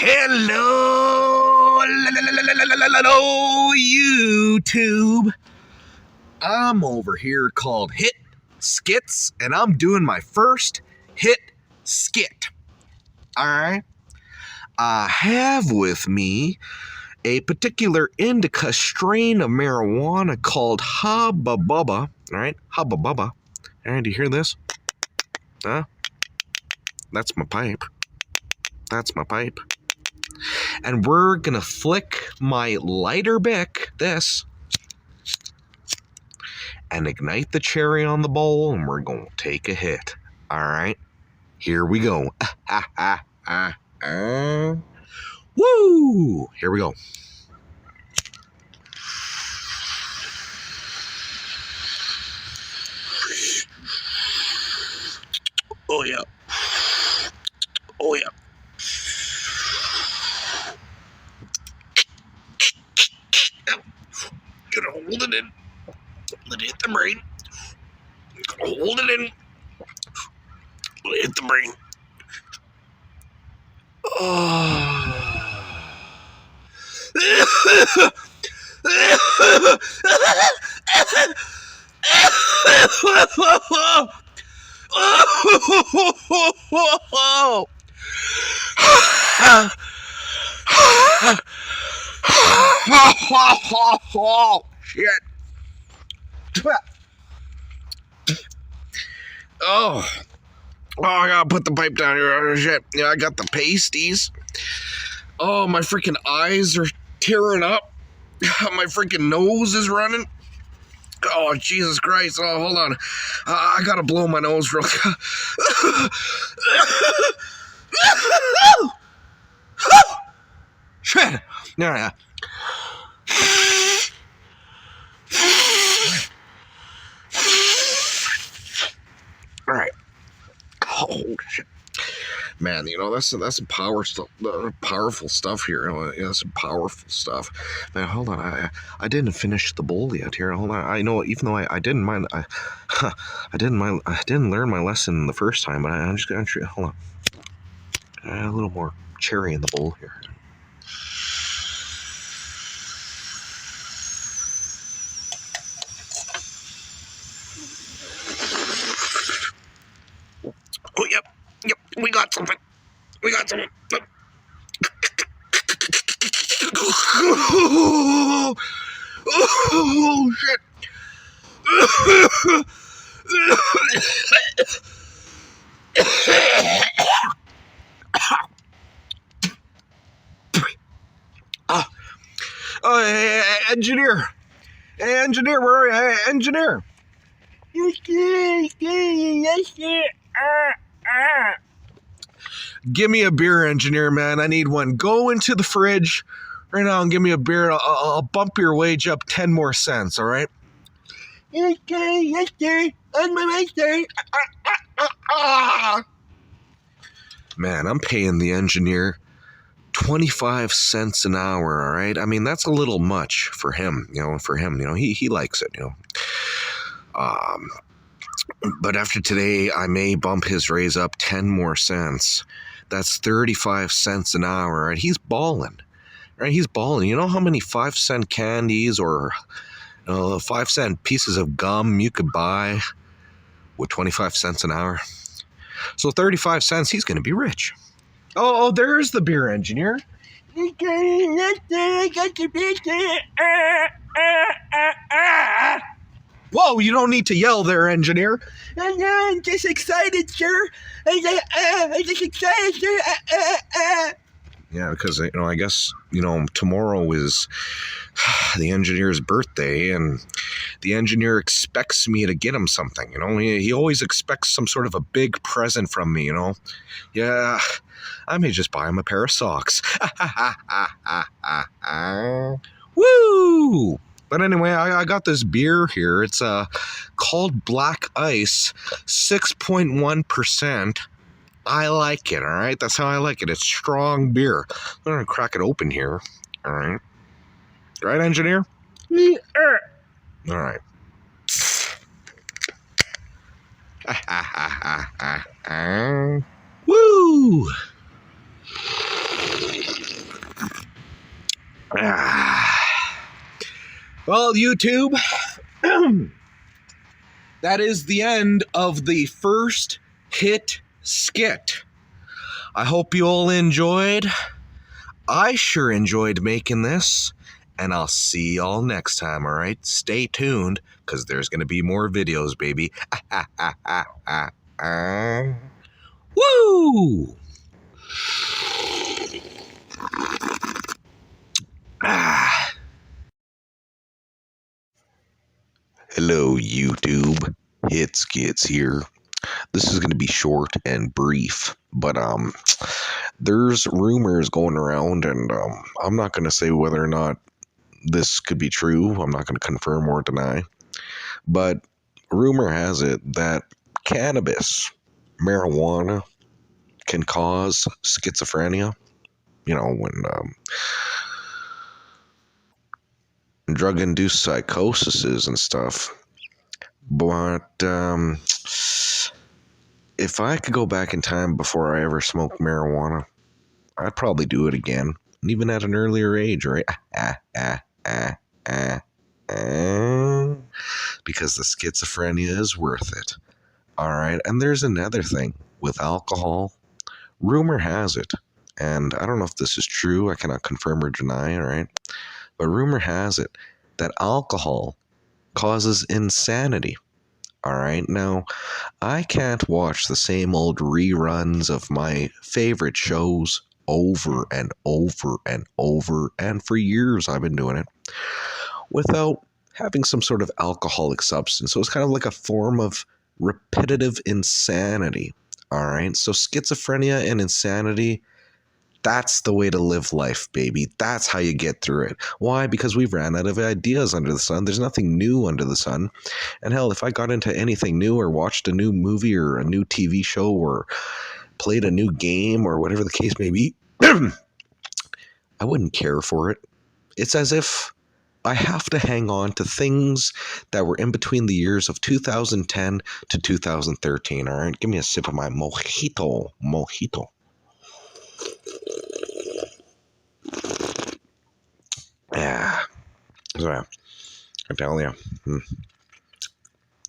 Hello, YouTube. I'm over here called HitSkitz, and I'm doing my first hit skit. Alright? I have with me a particular indica strain of marijuana called Hubba Bubba. Alright? Hubba Bubba. Alright, do you hear this? Huh? That's my pipe. That's my pipe. And we're gonna flick my lighter bick, this, and ignite the cherry on the bowl, and we're gonna take a hit. Alright? Here we go. Woo! Here we go. Oh yeah. Oh yeah. Gonna hold it in. Let it hit the brain. Gonna hold it in. Let it hit the brain. Oh. Oh, shit. Oh, I gotta put the pipe down here. Oh, shit. Yeah, I got the pasties. Oh, my freaking eyes are tearing up. My freaking nose is running. Oh, Jesus Christ. Oh, hold on. I gotta blow my nose real quick. Shit. Yeah. All right. Oh shit, man! You know that's some powerful stuff here. Yeah, some powerful stuff. Man, hold on. I didn't finish the bowl yet. Here, hold on. I know, even though I didn't mind. I didn't learn my lesson the first time, but I'm just gonna hold on. Add a little more cherry in the bowl here. Oh, yep, we got something. Oh, shit. Hey, engineer. Hey, engineer, where are you? Hey, engineer. Yes, sir. Give me a beer, engineer, man. I need one. Go into the fridge right now and give me a beer. I'll bump your wage up 10 more cents, all right? Yes, sir. On my way, sir. Man, I'm paying the engineer 25 cents an hour, all right? I mean, that's a little much for him, he likes it, But after today, I may bump his raise up 10 more cents. That's 35 cents an hour, and he's balling, right? He's balling. You know how many 5-cent candies or 5-cent pieces of gum you could buy with 25 cents an hour? So 35 cents, he's going to be rich. Oh, there's the beer, engineer. Whoa, you don't need to yell there, engineer. I'm just excited, sir. I'm just excited, sir. Yeah, because, I guess, tomorrow is the engineer's birthday, and the engineer expects me to get him something, He always expects some sort of a big present from me, Yeah, I may just buy him a pair of socks. Woo! But anyway, I got this beer here. It's called Black Ice, 6.1%. I like it, all right? That's how I like it. It's strong beer. I'm going to crack it open here, all right? Right, engineer? Yeah. All right. Woo! Well, YouTube, that is the end of the first hit skit. I hope you all enjoyed. I sure enjoyed making this, and I'll see y'all next time, all right? Stay tuned, because there's going to be more videos, baby. Woo! Ah. Hello, YouTube. HitSkitz here. This is going to be short and brief, but there's rumors going around, and I'm not going to say whether or not this could be true. I'm not going to confirm or deny, but rumor has it that cannabis, marijuana, can cause schizophrenia. You know, when drug-induced psychoses and stuff. But if I could go back in time before I ever smoked marijuana, I'd probably do it again, and even at an earlier age, right? Because the schizophrenia is worth it. All right, and there's another thing with alcohol. Rumor has it, and I don't know if this is true, I cannot confirm or deny, all right? But rumor has it that alcohol causes insanity. All right, now I can't watch the same old reruns of my favorite shows over and over and over, and for years I've been doing it, without having some sort of alcoholic substance. So it's kind of like a form of repetitive insanity. All right, so schizophrenia and insanity, that's the way to live life, baby. That's how you get through it. Why? Because we've ran out of ideas under the sun. There's nothing new under the sun. And hell, if I got into anything new or watched a new movie or a new TV show or played a new game or whatever the case may be, I wouldn't care for it. It's as if I have to hang on to things that were in between the years of 2010 to 2013. All right, give me a sip of my mojito. Yeah, so I tell you,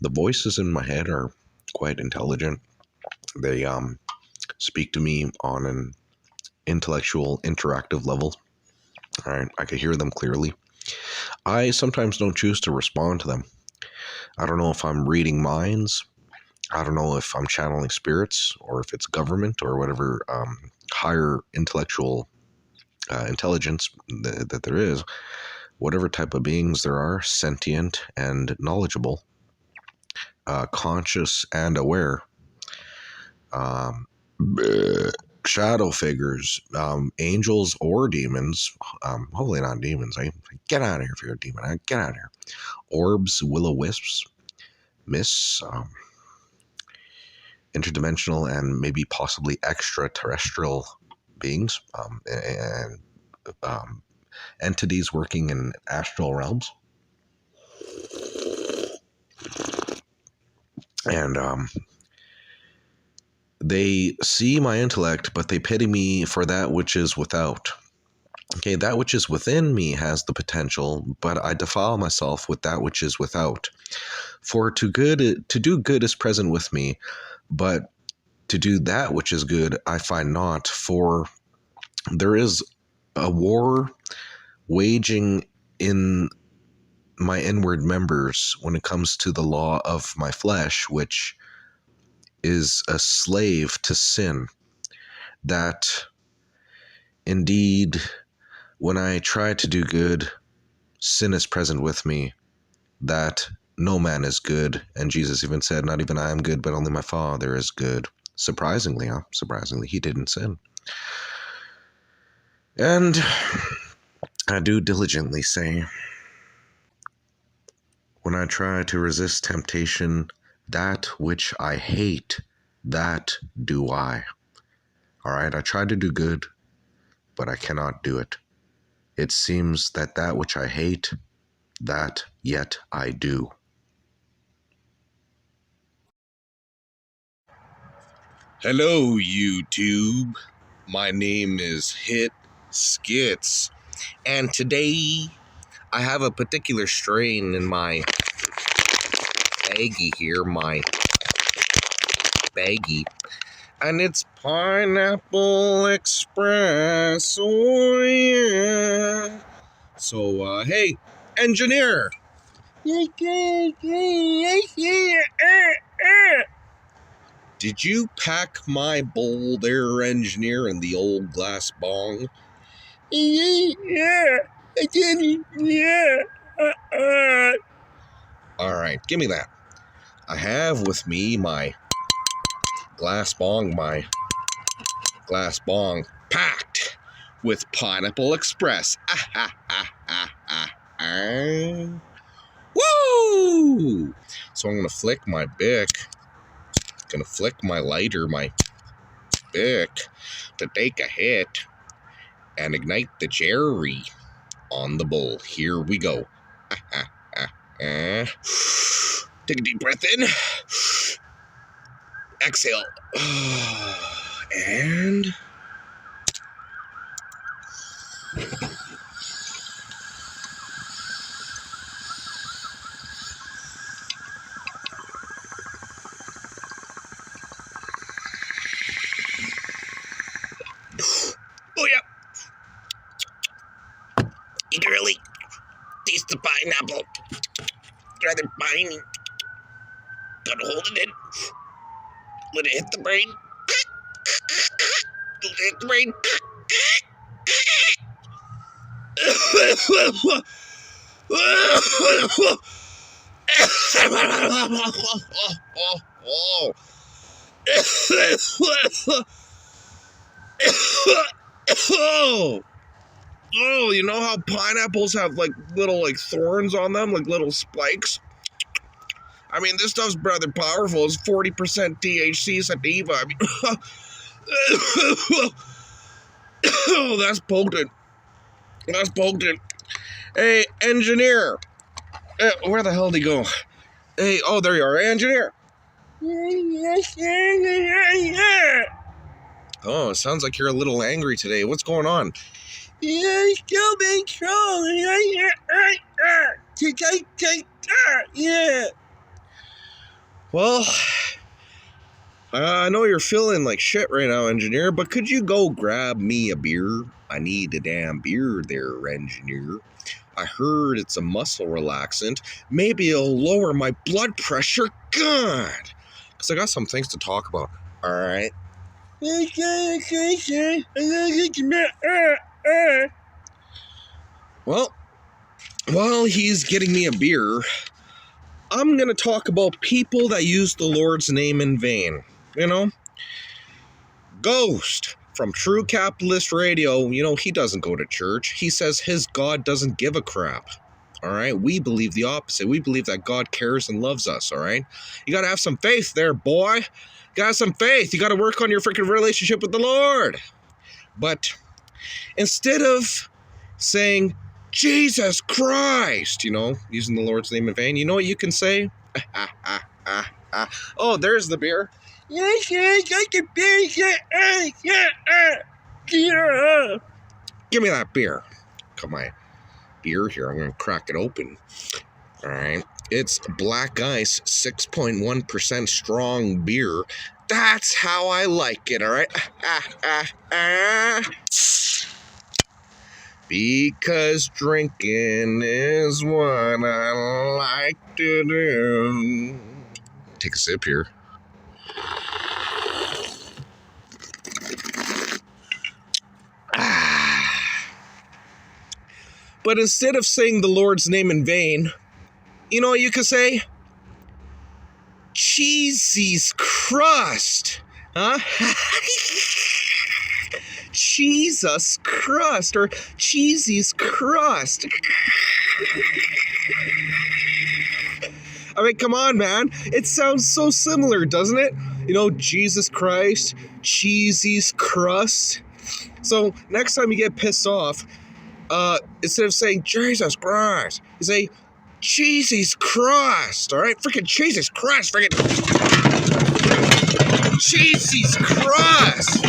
the voices in my head are quite intelligent. They speak to me on an intellectual, interactive level. All right, I could hear them clearly. I sometimes don't choose to respond to them. I don't know if I'm reading minds. I don't know if I'm channeling spirits or if it's government or whatever higher intellectual intelligence that there is. Whatever type of beings there are, sentient and knowledgeable, conscious and aware, shadow figures, angels or demons, hopefully not demons. Get out of here if you're a demon. Get out of here. Orbs, will-o-wisps, mists, interdimensional and maybe possibly extraterrestrial beings, and entities working in astral realms. And they see my intellect, but they pity me for that which is without. Okay, that which is within me has the potential, but I defile myself with that which is without. For to do good is present with me, but to do that which is good I find not. For there is a war waging in my inward members when it comes to the law of my flesh, which is a slave to sin, that indeed when I try to do good, sin is present with me, that no man is good. And Jesus even said, not even I am good, but only my Father is good. Surprisingly, he didn't sin. And I do diligently say, when I try to resist temptation, that which I hate, that do I. All right, I try to do good, but I cannot do it. It seems that which I hate, that yet I do. Hello, YouTube. My name is HitSkitz, and today I have a particular strain in my baggie here, my baggie, and it's Pineapple Express. Oh yeah. So hey, engineer. Did you pack my bowl there, engineer, in the old glass bong? Yeah, I did. Yeah. All right, give me that. I have with me my glass bong packed with Pineapple Express. Woo! So I'm gonna flick my Bic, gonna flick my lighter, my Bic, to take a hit and ignite the cherry on the bowl. Here we go. Take a deep breath in. Exhale. And oh yeah. You can really taste the pineapple. Rather piney. Gotta hold it in. Let it hit the brain. Let it hit the brain. Oh, you know how pineapples have like little thorns on them, like little spikes? I mean, this stuff's rather powerful. It's 40% THC sativa. I mean, oh, that's potent. That's potent. Hey, engineer. Where the hell did he go? Hey, oh, there you are. Hey, engineer. Oh, it sounds like you're a little angry today. What's going on? Yeah, still being strong. Yeah. Well, I know you're feeling like shit right now, engineer, but could you go grab me a beer? I need a damn beer there, engineer. I heard it's a muscle relaxant. Maybe it'll lower my blood pressure. God. Because I got some things to talk about. All right. Well, while he's getting me a beer, I'm going to talk about people that use the Lord's name in vain. You know? Ghost from True Capitalist Radio, you know, he doesn't go to church. He says his God doesn't give a crap. All right? We believe the opposite. We believe that God cares and loves us, all right? You got to have some faith there, boy. You got to have some faith. You got to work on your freaking relationship with the Lord. But instead of saying, Jesus Christ, you know, using the Lord's name in vain, you know what you can say? Oh, there's the beer. Yes, I can beer. Give me that beer. Got my beer here. I'm going to crack it open. All right. It's Black Ice 6.1% strong beer. That's how I like it, all right? Because drinking is what I like to do. Take a sip here. But instead of saying the Lord's name in vain, you know what you could say? Jesus Christ, huh? Jesus Christ, or Cheesy's crust. I mean, come on, man. It sounds so similar, doesn't it? You know, Jesus Christ, Cheesy's crust. So next time you get pissed off, instead of saying Jesus Christ, you say Cheesy's crust, all right? Freaking Jesus Christ, freaking Cheesy's crust.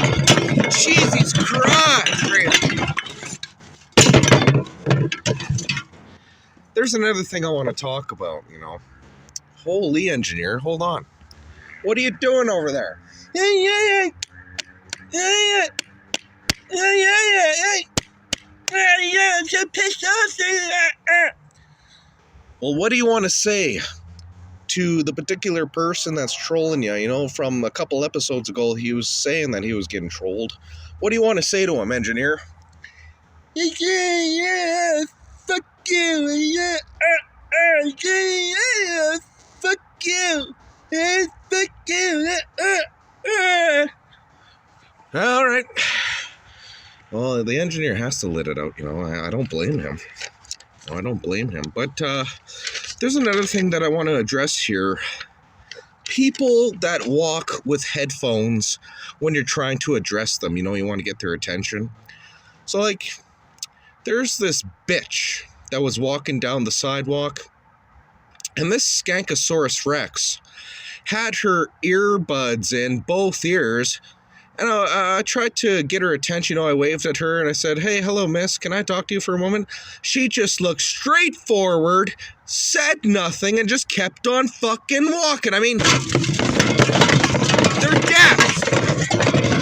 Cheesy's crust. there's another thing I want to talk about, you know. Holy engineer, hold on. What are you doing over there? I'm so pissed off. Well, what do you want to say to the particular person that's trolling you? You know, from a couple episodes ago, he was saying that he was getting trolled. What do you want to say to him, engineer? Yeah, fuck you. Yeah, fuck you. Fuck you. All right. Well, the engineer has to let it out, you know. I don't blame him. No, I don't blame him. But there's another thing that I want to address here. People that walk with headphones when you're trying to address them, you know, you want to get their attention. So, like, there's this bitch that was walking down the sidewalk, and this Skankosaurus Rex had her earbuds in both ears. And I tried to get her attention. You know, I waved at her and I said, "Hey, hello, miss. Can I talk to you for a moment?" She just looked straight forward, said nothing, and just kept on fucking walking. I mean, they're deaf.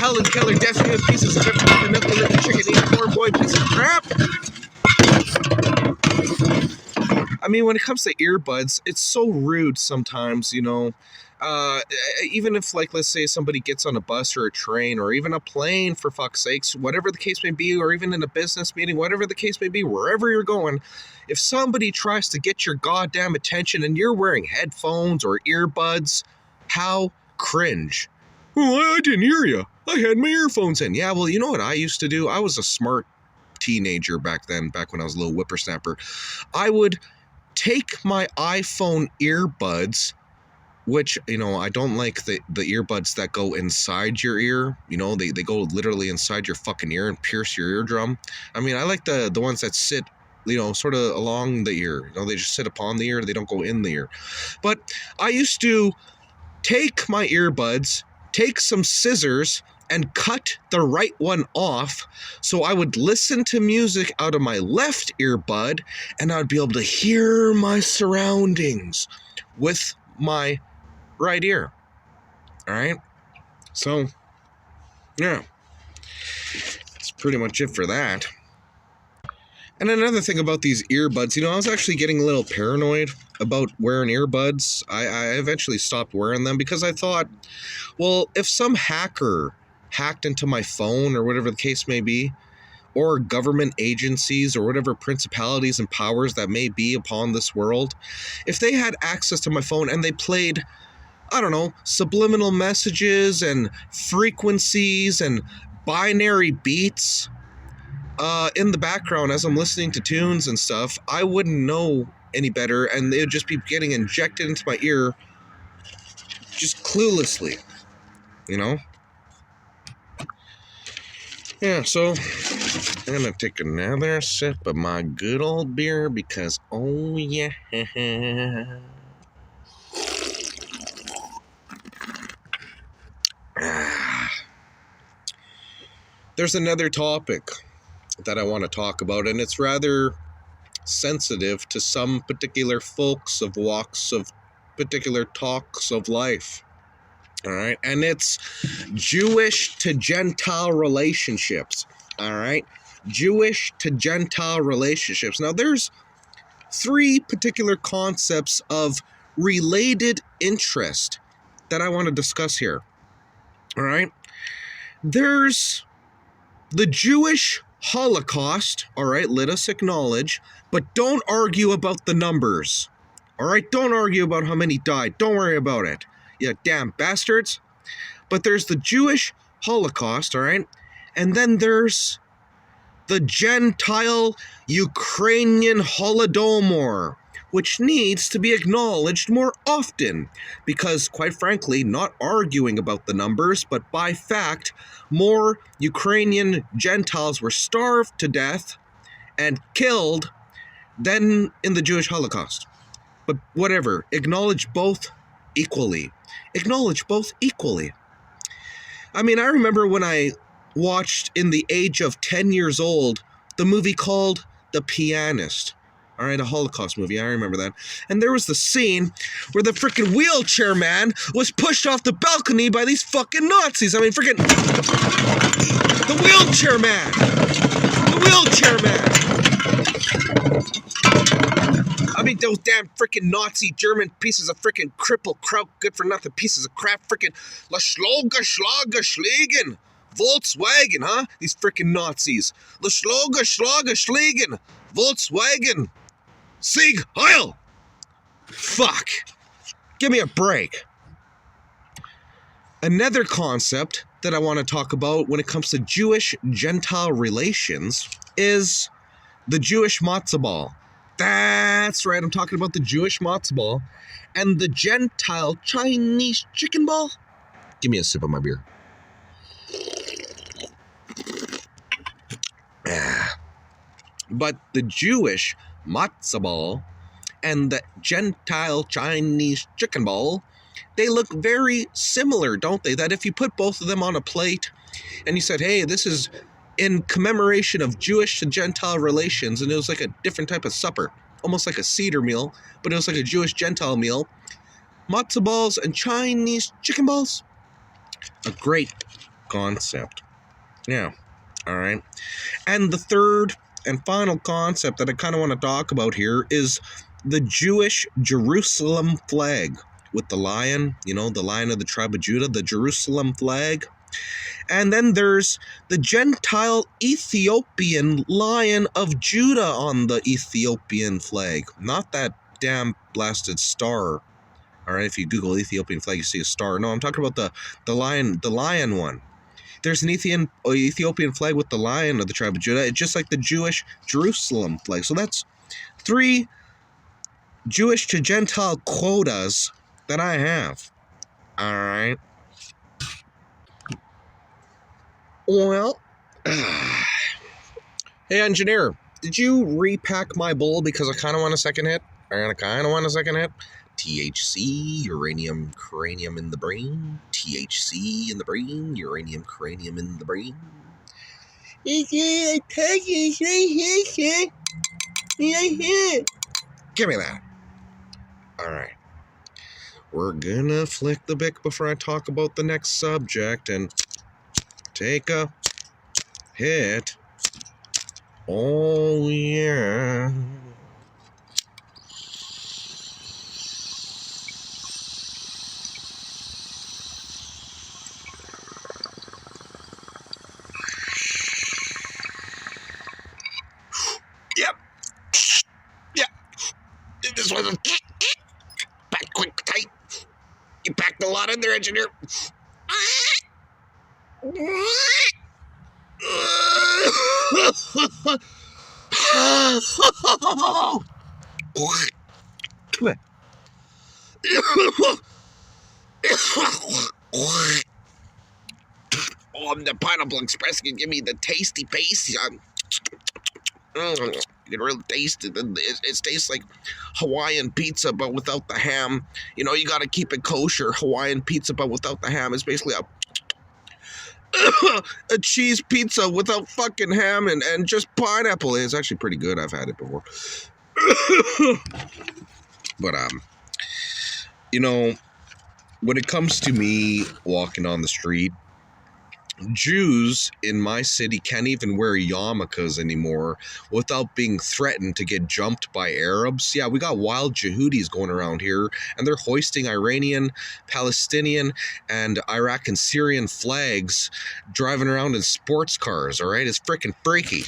Helen Keller, deaf smooth pieces of different milk, little chicken, eat corn boy, piece of crap. I mean, when it comes to earbuds, it's so rude sometimes, you know. Even if, like, let's say somebody gets on a bus or a train or even a plane, for fuck's sakes, whatever the case may be, or even in a business meeting, whatever the case may be, wherever you're going, if somebody tries to get your goddamn attention and you're wearing headphones or earbuds, how cringe. "Well, I didn't hear you. I had my earphones in." Yeah, well, you know what I used to do? I was a smart teenager back then, back when I was a little whippersnapper. I would take my iPhone earbuds, which, you know, I don't like the earbuds that go inside your ear. You know, they go literally inside your fucking ear and pierce your eardrum. I mean, I like the ones that sit, you know, sort of along the ear. You know, they just sit upon the ear. They don't go in the ear. But I used to take my earbuds, take some scissors, and cut the right one off, so I would listen to music out of my left earbud, and I'd be able to hear my surroundings with my right ear. All right? So, yeah. That's pretty much it for that. And another thing about these earbuds, you know, I was actually getting a little paranoid about wearing earbuds. I eventually stopped wearing them because I thought, well, if some hacker hacked into my phone or whatever the case may be, or government agencies or whatever principalities and powers that may be upon this world, if they had access to my phone and they played, I don't know, subliminal messages and frequencies and binary beats in the background as I'm listening to tunes and stuff, I wouldn't know any better, and they would just be getting injected into my ear just cluelessly, you know? Yeah, so I'm gonna take another sip of my good old beer because, oh yeah. There's another topic that I want to talk about, and it's rather sensitive to some particular folks of walks of particular talks of life. All right, and it's Jewish to Gentile relationships. All right, Jewish to Gentile relationships. Now, there's three particular concepts of related interest that I want to discuss here. All right, there's the Jewish Holocaust. All right, let us acknowledge, but don't argue about the numbers. All right, don't argue about how many died. Don't worry about it. You damn bastards. But there's the Jewish Holocaust, all right? And then there's the Gentile Ukrainian Holodomor, which needs to be acknowledged more often because, quite frankly, not arguing about the numbers, but by fact, more Ukrainian Gentiles were starved to death and killed than in the Jewish Holocaust. But whatever, acknowledge both equally. Acknowledge both equally. I mean, I remember when I watched, in the age of 10 years old, the movie called The Pianist. All right, a Holocaust movie. I remember that. And there was the scene where the freaking wheelchair man was pushed off the balcony by these fucking Nazis. I mean, freaking the wheelchair man. The wheelchair man. I mean, those damn freaking Nazi German pieces of freaking cripple kraut, good for nothing pieces of crap. Freaking La Schloga Schlager Schlegen. Volkswagen, huh? These freaking Nazis. La Schloga Schlager Schlegen. Volkswagen. Sieg Heil! Fuck. Give me a break. Another concept that I want to talk about when it comes to Jewish-Gentile relations is the Jewish matzo ball. That's right, I'm talking about the Jewish matzo ball and the Gentile Chinese chicken ball. Give me a sip of my beer. But the Jewish matzo ball and the Gentile Chinese chicken ball, they look very similar, don't they? That if you put both of them on a plate and you said, hey, this is in commemoration of Jewish to Gentile relations, and it was like a different type of supper, almost like a Seder meal, but it was like a Jewish Gentile meal. Matzo balls and Chinese chicken balls, a great concept. Yeah, all right. And the third and final concept that I kind of want to talk about here is the Jewish Jerusalem flag with the lion, you know, the lion of the tribe of Judah, the Jerusalem flag. And then there's the Gentile Ethiopian lion of Judah on the Ethiopian flag, not that damn blasted star. All right, if you Google Ethiopian flag, you see a star. No, I'm talking about the lion one. There's an Ethiopian flag with the lion of the tribe of Judah. It's just like the Jewish Jerusalem flag. So that's 3 Jewish to Gentile quotas that I have. All right. Well, hey, engineer, did you repack my bowl because I kind of want a second hit? THC, uranium, cranium in the brain. THC in the brain, uranium, cranium in the brain. Give me that. All right. We're gonna flick the bic before I talk about the next subject and take a hit. Oh, yeah. This was a pack quick tight. You packed a lot in there, engineer. The Pineapple Express can give me the tasty pasty. You can really taste it. It tastes like Hawaiian pizza, but without the ham. You know, you got to keep it kosher. Hawaiian pizza, but without the ham. It's basically a cheese pizza without fucking ham and just pineapple. It's actually pretty good. I've had it before. But, you know, when it comes to me walking on the street, Jews in my city can't even wear yarmulkes anymore without being threatened to get jumped by Arabs. Yeah, we got wild Yehudis going around here, and they're hoisting Iranian, Palestinian, and Iraq and Syrian flags, driving around in sports cars, all right? It's freaking freaky,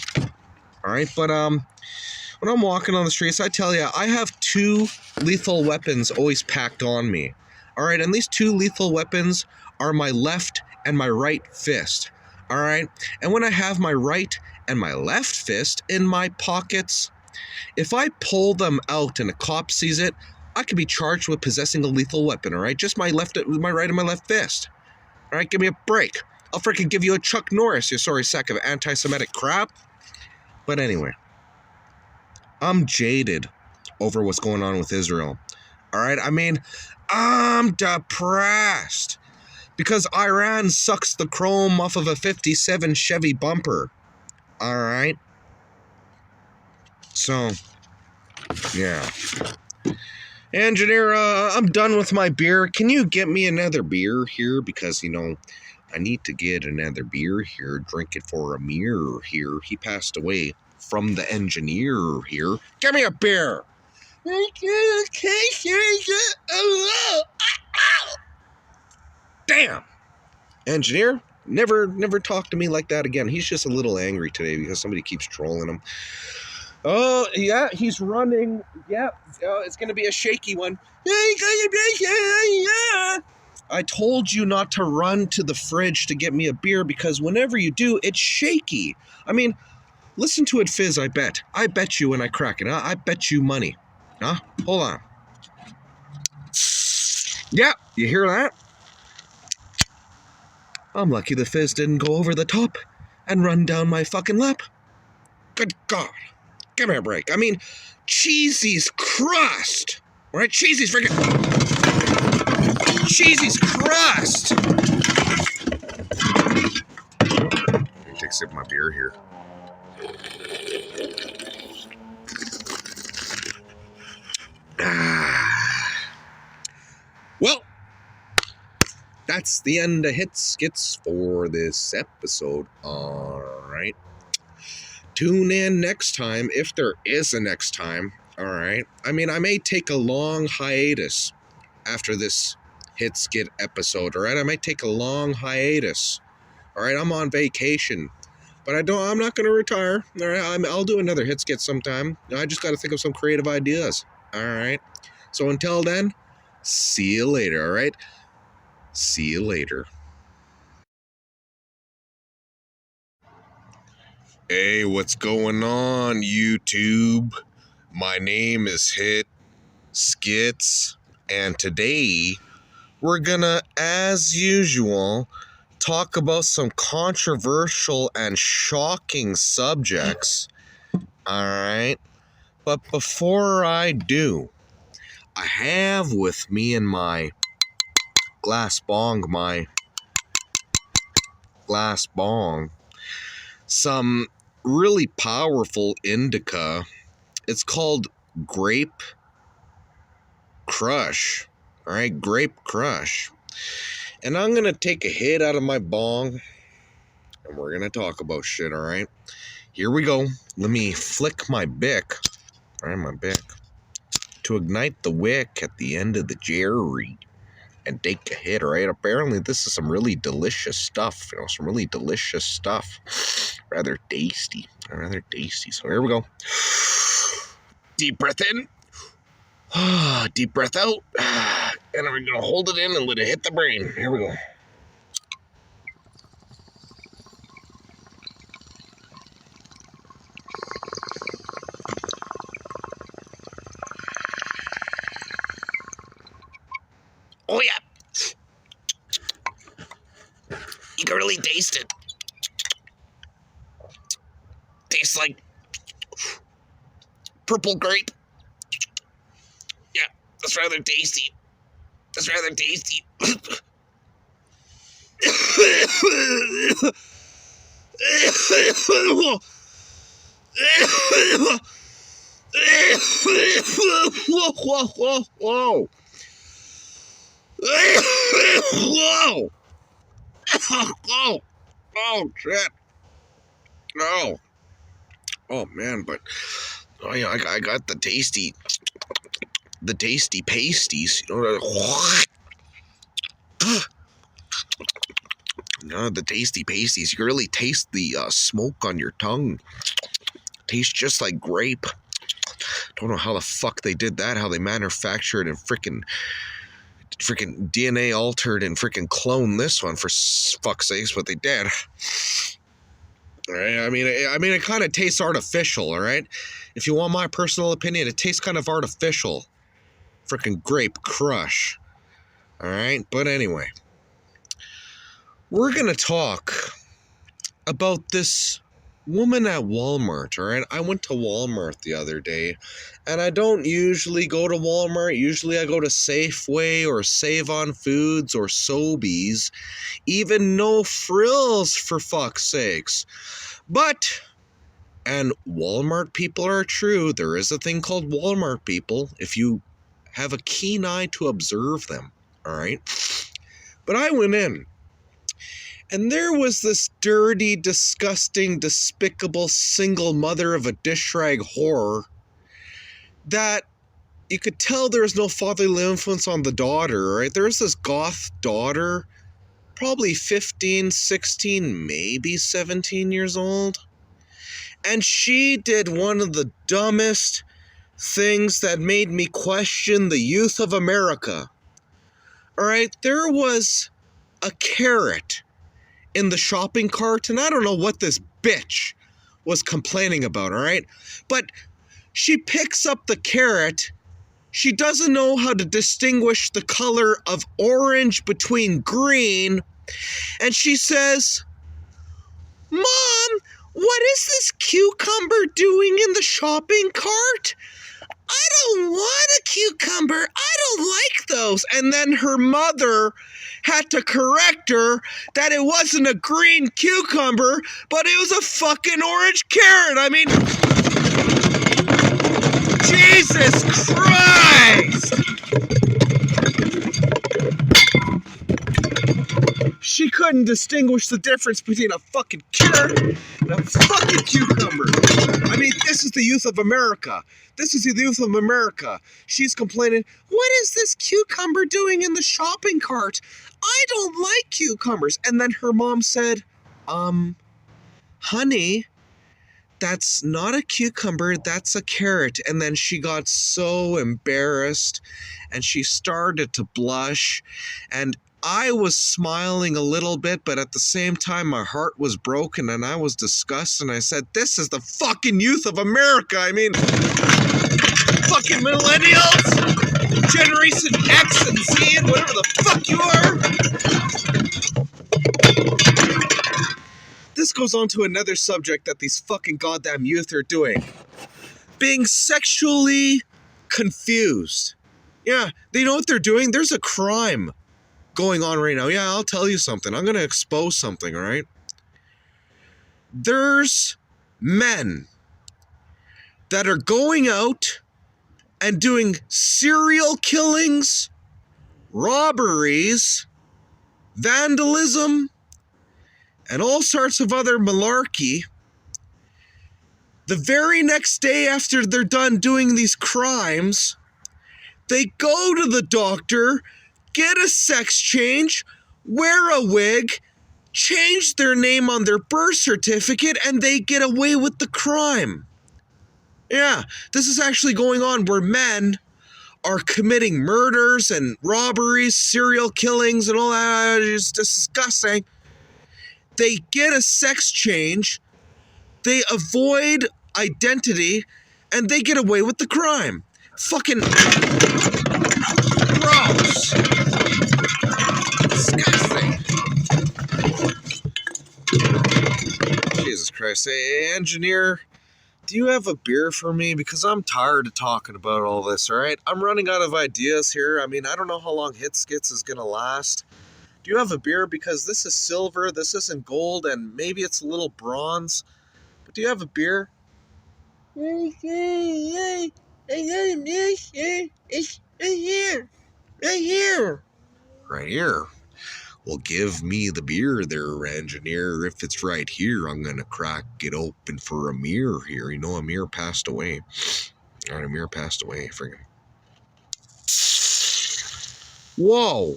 all right? But when I'm walking on the streets, I tell you, I have 2 lethal weapons always packed on me, all right? And these 2 lethal weapons are my left and my right fist, all right? And when I have my right and my left fist in my pockets, if I pull them out and a cop sees it, I could be charged with possessing a lethal weapon, all right? Just my right and my left fist, all right? Give me a break. I'll freaking give you a Chuck Norris, you sorry sack of anti-Semitic crap. But anyway, I'm jaded over what's going on with Israel, all right? I mean, I'm depressed because Iran sucks the chrome off of a 57 Chevy bumper, all right? So, Yeah. Engineer, I'm done with my beer. Can you get me another beer here? Because, I need to get another beer here. Drink it for a mirror here. He passed away from the EnginEar here. Give me a beer. Damn. EnginEar, never talk to me like that again. He's just a little angry today because somebody keeps trolling him. Oh, yeah, he's running. Yeah, it's going to be a shaky one. I told you not to run to the fridge to get me a beer because whenever you do, it's shaky. I mean, listen to it fizz, I bet. I bet you when I crack it. I bet you money. Huh? Hold on. Yeah, you hear that? I'm lucky the fizz didn't go over the top and run down my fucking lap. Good God. Give me a break. I mean, Cheesy's crust. All right, Cheesy's crust. Let me take a sip of my beer here. Well, that's the end of HitSkitz for this episode. All right. Tune in next time, if there is a next time. All right. I mean, I may take a long hiatus after this HitSkit episode. All right. I might take a long hiatus. All right. I'm on vacation, but I'm not going to retire. All right. I'll do another HitSkit sometime. I just got to think of some creative ideas. All right. So until then, see you later. All right. See you later. Hey, what's going on, YouTube? My name is HitSkitz, and today we're gonna, as usual, talk about some controversial and shocking subjects. Alright? But before I do, I have with me in my glass bong, some really powerful indica. It's called Grape Crush. All right, Grape Crush. And I'm going to take a hit out of my bong and we're going to talk about shit, all right? Here we go. Let me flick my bick, all right, my bick, to ignite the wick at the end of the jerry and take a hit, all right? Apparently this is some really delicious stuff, some really delicious stuff. Rather tasty. So here we go. Deep breath in. Deep breath out. And we're going to hold it in and let it hit the brain. Here we go. Oh, yeah. You can really taste it. Tastes like purple grape. Yeah, that's rather tasty. Whoa. Oh, shit. No. Oh, man, but yeah, I got the tasty pasties. The tasty pasties. You can really taste the smoke on your tongue. Tastes just like grape. Don't know how the fuck they did that, how they manufactured and freaking DNA altered and freaking cloned this one, for fuck's sakes, but they did. All right, I mean, it kind of tastes artificial, all right? If you want my personal opinion, it tastes kind of artificial. Freaking Grape Crush. All right, but anyway. We're going to talk about this woman at Walmart, all right? I went to Walmart the other day, and I don't usually go to Walmart. Usually I go to Safeway or Save On Foods or Sobeys. Even No Frills, for fuck's sakes. But And Walmart people are true. There is a thing called Walmart people if you have a keen eye to observe them. All right. But I went in, and there was this dirty, disgusting, despicable single mother of a dish rag whore that you could tell there was no fatherly influence on the daughter, right? There was this goth daughter, probably 15, 16, maybe 17 years old. And she did one of the dumbest things that made me question the youth of America. All right, there was a carrot in the shopping cart, and I don't know what this bitch was complaining about, all right? But she picks up the carrot. She doesn't know how to distinguish the color of orange between green, and she says, "Mom, what is this cucumber doing in the shopping cart? I don't want a cucumber. I don't like those." And then her mother had to correct her that it wasn't a green cucumber, but it was a fucking orange carrot. I mean, Jesus Christ! She couldn't distinguish the difference between a fucking carrot and a fucking cucumber. I mean, this is the youth of America. This is the youth of America. She's complaining, "What is this cucumber doing in the shopping cart? I don't like cucumbers." And then her mom said, "Honey, that's not a cucumber, that's a carrot." And then she got so embarrassed and she started to blush, and I was smiling a little bit, but at the same time my heart was broken and I was disgusted, and I said, "This is the fucking youth of America." I mean, fucking millennials, Generation X and Z, and whatever the fuck you are. This goes on to another subject that these fucking goddamn youth are doing. Being sexually confused. Yeah, they know what they're doing. There's a crime going on right now. Yeah, I'll tell you something. I'm going to expose something, all right? There's men that are going out and doing serial killings, robberies, vandalism, and all sorts of other malarkey. The very next day after they're done doing these crimes, they go to the doctor, get a sex change, wear a wig, change their name on their birth certificate, and they get away with the crime. Yeah, this is actually going on where men are committing murders and robberies, serial killings, and all that. It's disgusting. They get a sex change, they avoid identity, and they get away with the crime. Fucking gross. Disgusting. Jesus Christ. Hey, engineer, do you have a beer for me? Because I'm tired of talking about all this, all right? I'm running out of ideas here. I mean, I don't know how long HitSkitz is going to last. Do you have a beer? Because this is silver, this isn't gold, and maybe it's a little bronze. But do you have a beer? It's right here. Right here. Right here. Well, give me the beer there, engineer. If it's right here, I'm going to crack it open for Amir here. You know, Amir passed away. All right, Amir passed away. Friggin'. Whoa.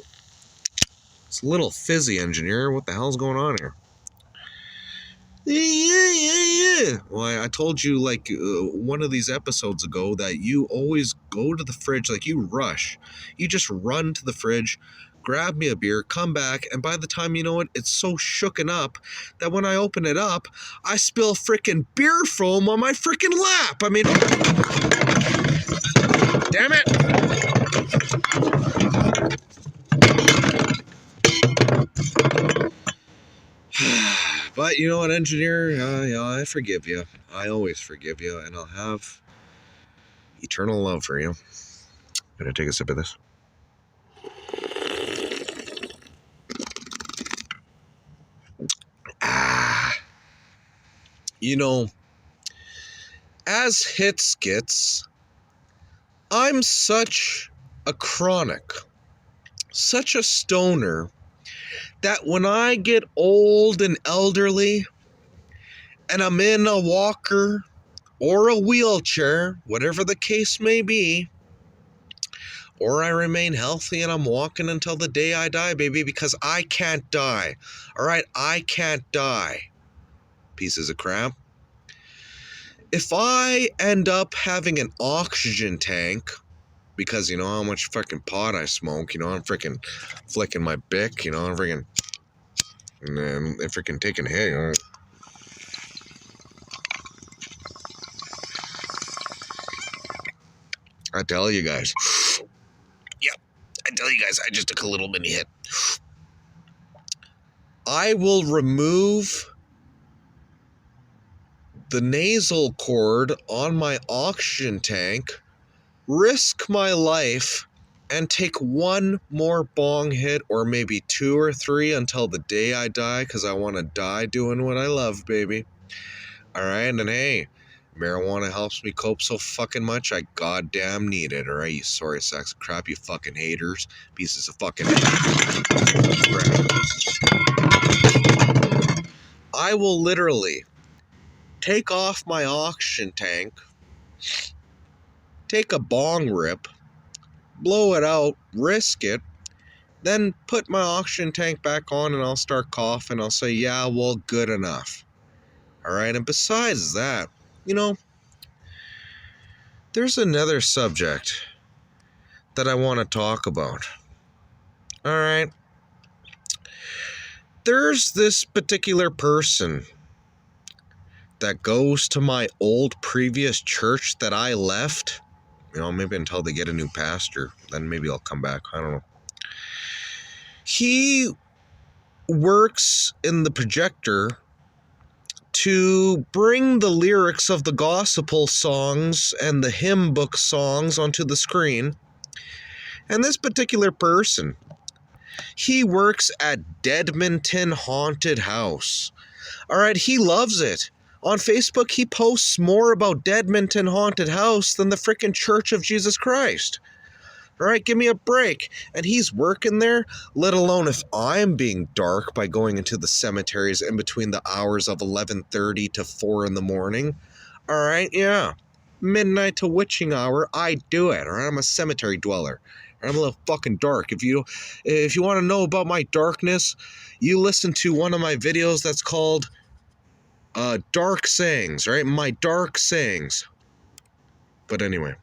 It's a little fizzy, engineer. What the hell's going on here? Yeah. Well, I told you, like, one of these episodes ago that you always go to the fridge, like, you rush. You just run to the fridge, grab me a beer, come back, and by the time you know it, it's so shooken up that when I open it up, I spill frickin' beer foam on my frickin' lap. I mean, damn it. But you know what, engineer? Yeah, I forgive you. I always forgive you, and I'll have eternal love for you. Gonna take a sip of this. You know, as HitSkitz, I'm such a chronic, such a stoner, that when I get old and elderly and I'm in a walker or a wheelchair, whatever the case may be, or I remain healthy and I'm walking until the day I die, baby, because I can't die. All right, I can't die. Pieces of crap. If I end up having an oxygen tank, because you know how much fucking pot I smoke, you know, I'm freaking flicking my bick, you know, I'm freaking, and then freaking taking a hit, you know. I tell you guys. I just took a little mini hit. I will remove the nasal cord on my oxygen tank, risk my life, and take one more bong hit, or maybe 2 or 3 until the day I die, because I want to die doing what I love, baby. All right, and hey, marijuana helps me cope so fucking much, I goddamn need it, all right, you sorry sacks of crap, you fucking haters, pieces of fucking crap. I will literally take off my oxygen tank, take a bong rip, blow it out, risk it, then put my oxygen tank back on and I'll start coughing. I'll say, yeah, well, good enough. All right, and besides that, you know, there's another subject that I want to talk about. All right. There's this particular person that goes to my old previous church that I left. You know, maybe until they get a new pastor, then maybe I'll come back. I don't know. He works in the projector to bring the lyrics of the gospel songs and the hymn book songs onto the screen. And this particular person, he works at Deadmonton Haunted House. All right, he loves it. On Facebook, he posts more about Deadmonton Haunted House than the frickin' Church of Jesus Christ. All right, give me a break. And he's working there, let alone if I'm being dark by going into the cemeteries in between the hours of 11:30 to 4 in the morning. All right, yeah. Midnight to witching hour, I do it. All right, I'm a cemetery dweller. I'm a little fucking dark. If you want to know about my darkness, you listen to one of my videos that's called Dark Sayings, right? My Dark Sayings. But anyway,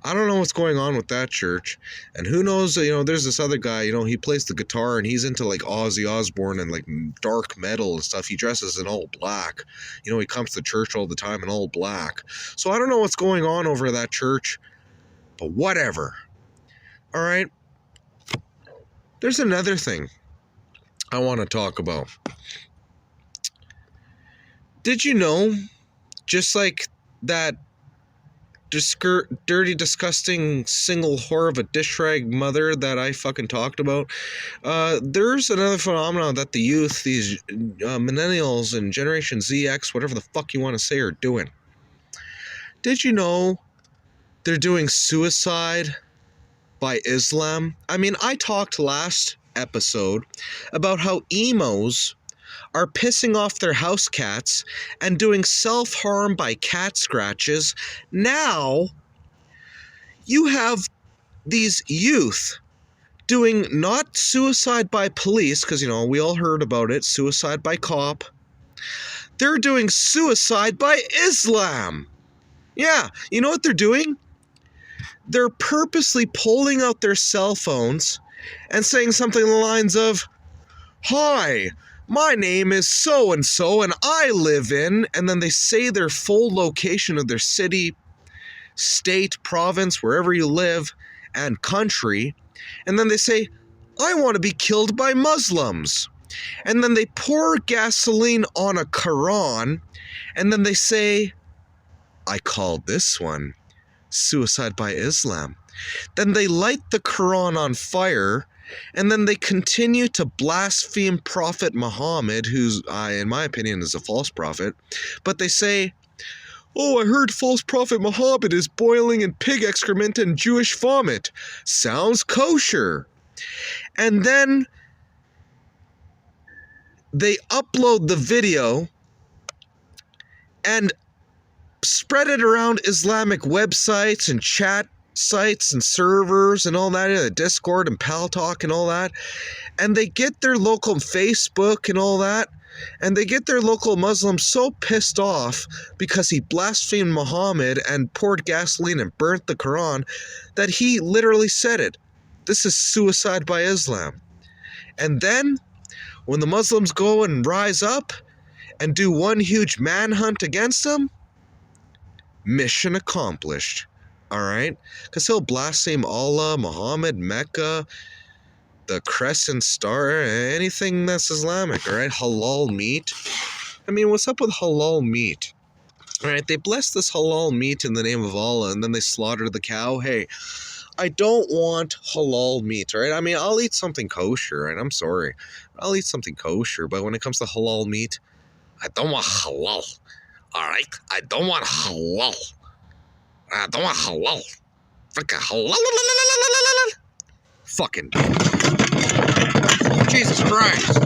I don't know what's going on with that church. And who knows, you know, there's this other guy, you know, he plays the guitar and he's into like Ozzy Osbourne and like dark metal and stuff. He dresses in all black. You know, he comes to church all the time in all black. So I don't know what's going on over that church, but whatever. All right. There's another thing I want to talk about. Did you know, just like that dirty, disgusting single whore of a dish rag mother that I fucking talked about, there's another phenomenon that the youth, these millennials and Generation ZX, whatever the fuck you want to say, are doing. Did you know they're doing suicide by Islam? I mean, I talked last episode about how emos are pissing off their house cats and doing self-harm by cat scratches. Now, you have these youth doing not suicide by police, because, you know, we all heard about it, suicide by cop. They're doing suicide by Islam. Yeah, you know what they're doing? They're purposely pulling out their cell phones and saying something along the lines of, "Hi, my name is so-and-so and I live in," and then they say their full location of their city, state, province, wherever you live, and country, and then they say, "I want to be killed by Muslims." And then they pour gasoline on a Quran, and then they say, "I call this one suicide by Islam." Then they light the Quran on fire, and then they continue to blaspheme Prophet Muhammad, who's, in my opinion, is a false prophet. But they say, Oh, I heard false prophet Muhammad is boiling in pig excrement and Jewish vomit. Sounds kosher. And then they upload the video and spread it around Islamic websites and chat sites and servers and all that, Discord and Pal Talk and all that. And they get their local Facebook and all that. And they get their local Muslims so pissed off because he blasphemed Muhammad and poured gasoline and burnt the Quran that he literally said it. This is suicide by Islam. And then, when the Muslims go and rise up and do one huge manhunt against him, mission accomplished. Alright? Because he'll blaspheme Allah, Muhammad, Mecca, the crescent star, anything that's Islamic, alright? Halal meat. I mean, what's up with halal meat? Alright, they bless this halal meat in the name of Allah, and then they slaughter the cow. Hey, I don't want halal meat, alright? I mean, I'll eat something kosher, and I'm sorry. I'll eat something kosher, but when it comes to halal meat, I don't want halal, alright? I don't want halal. I don't want halal. Freaking halal. Fucking Jesus Christ.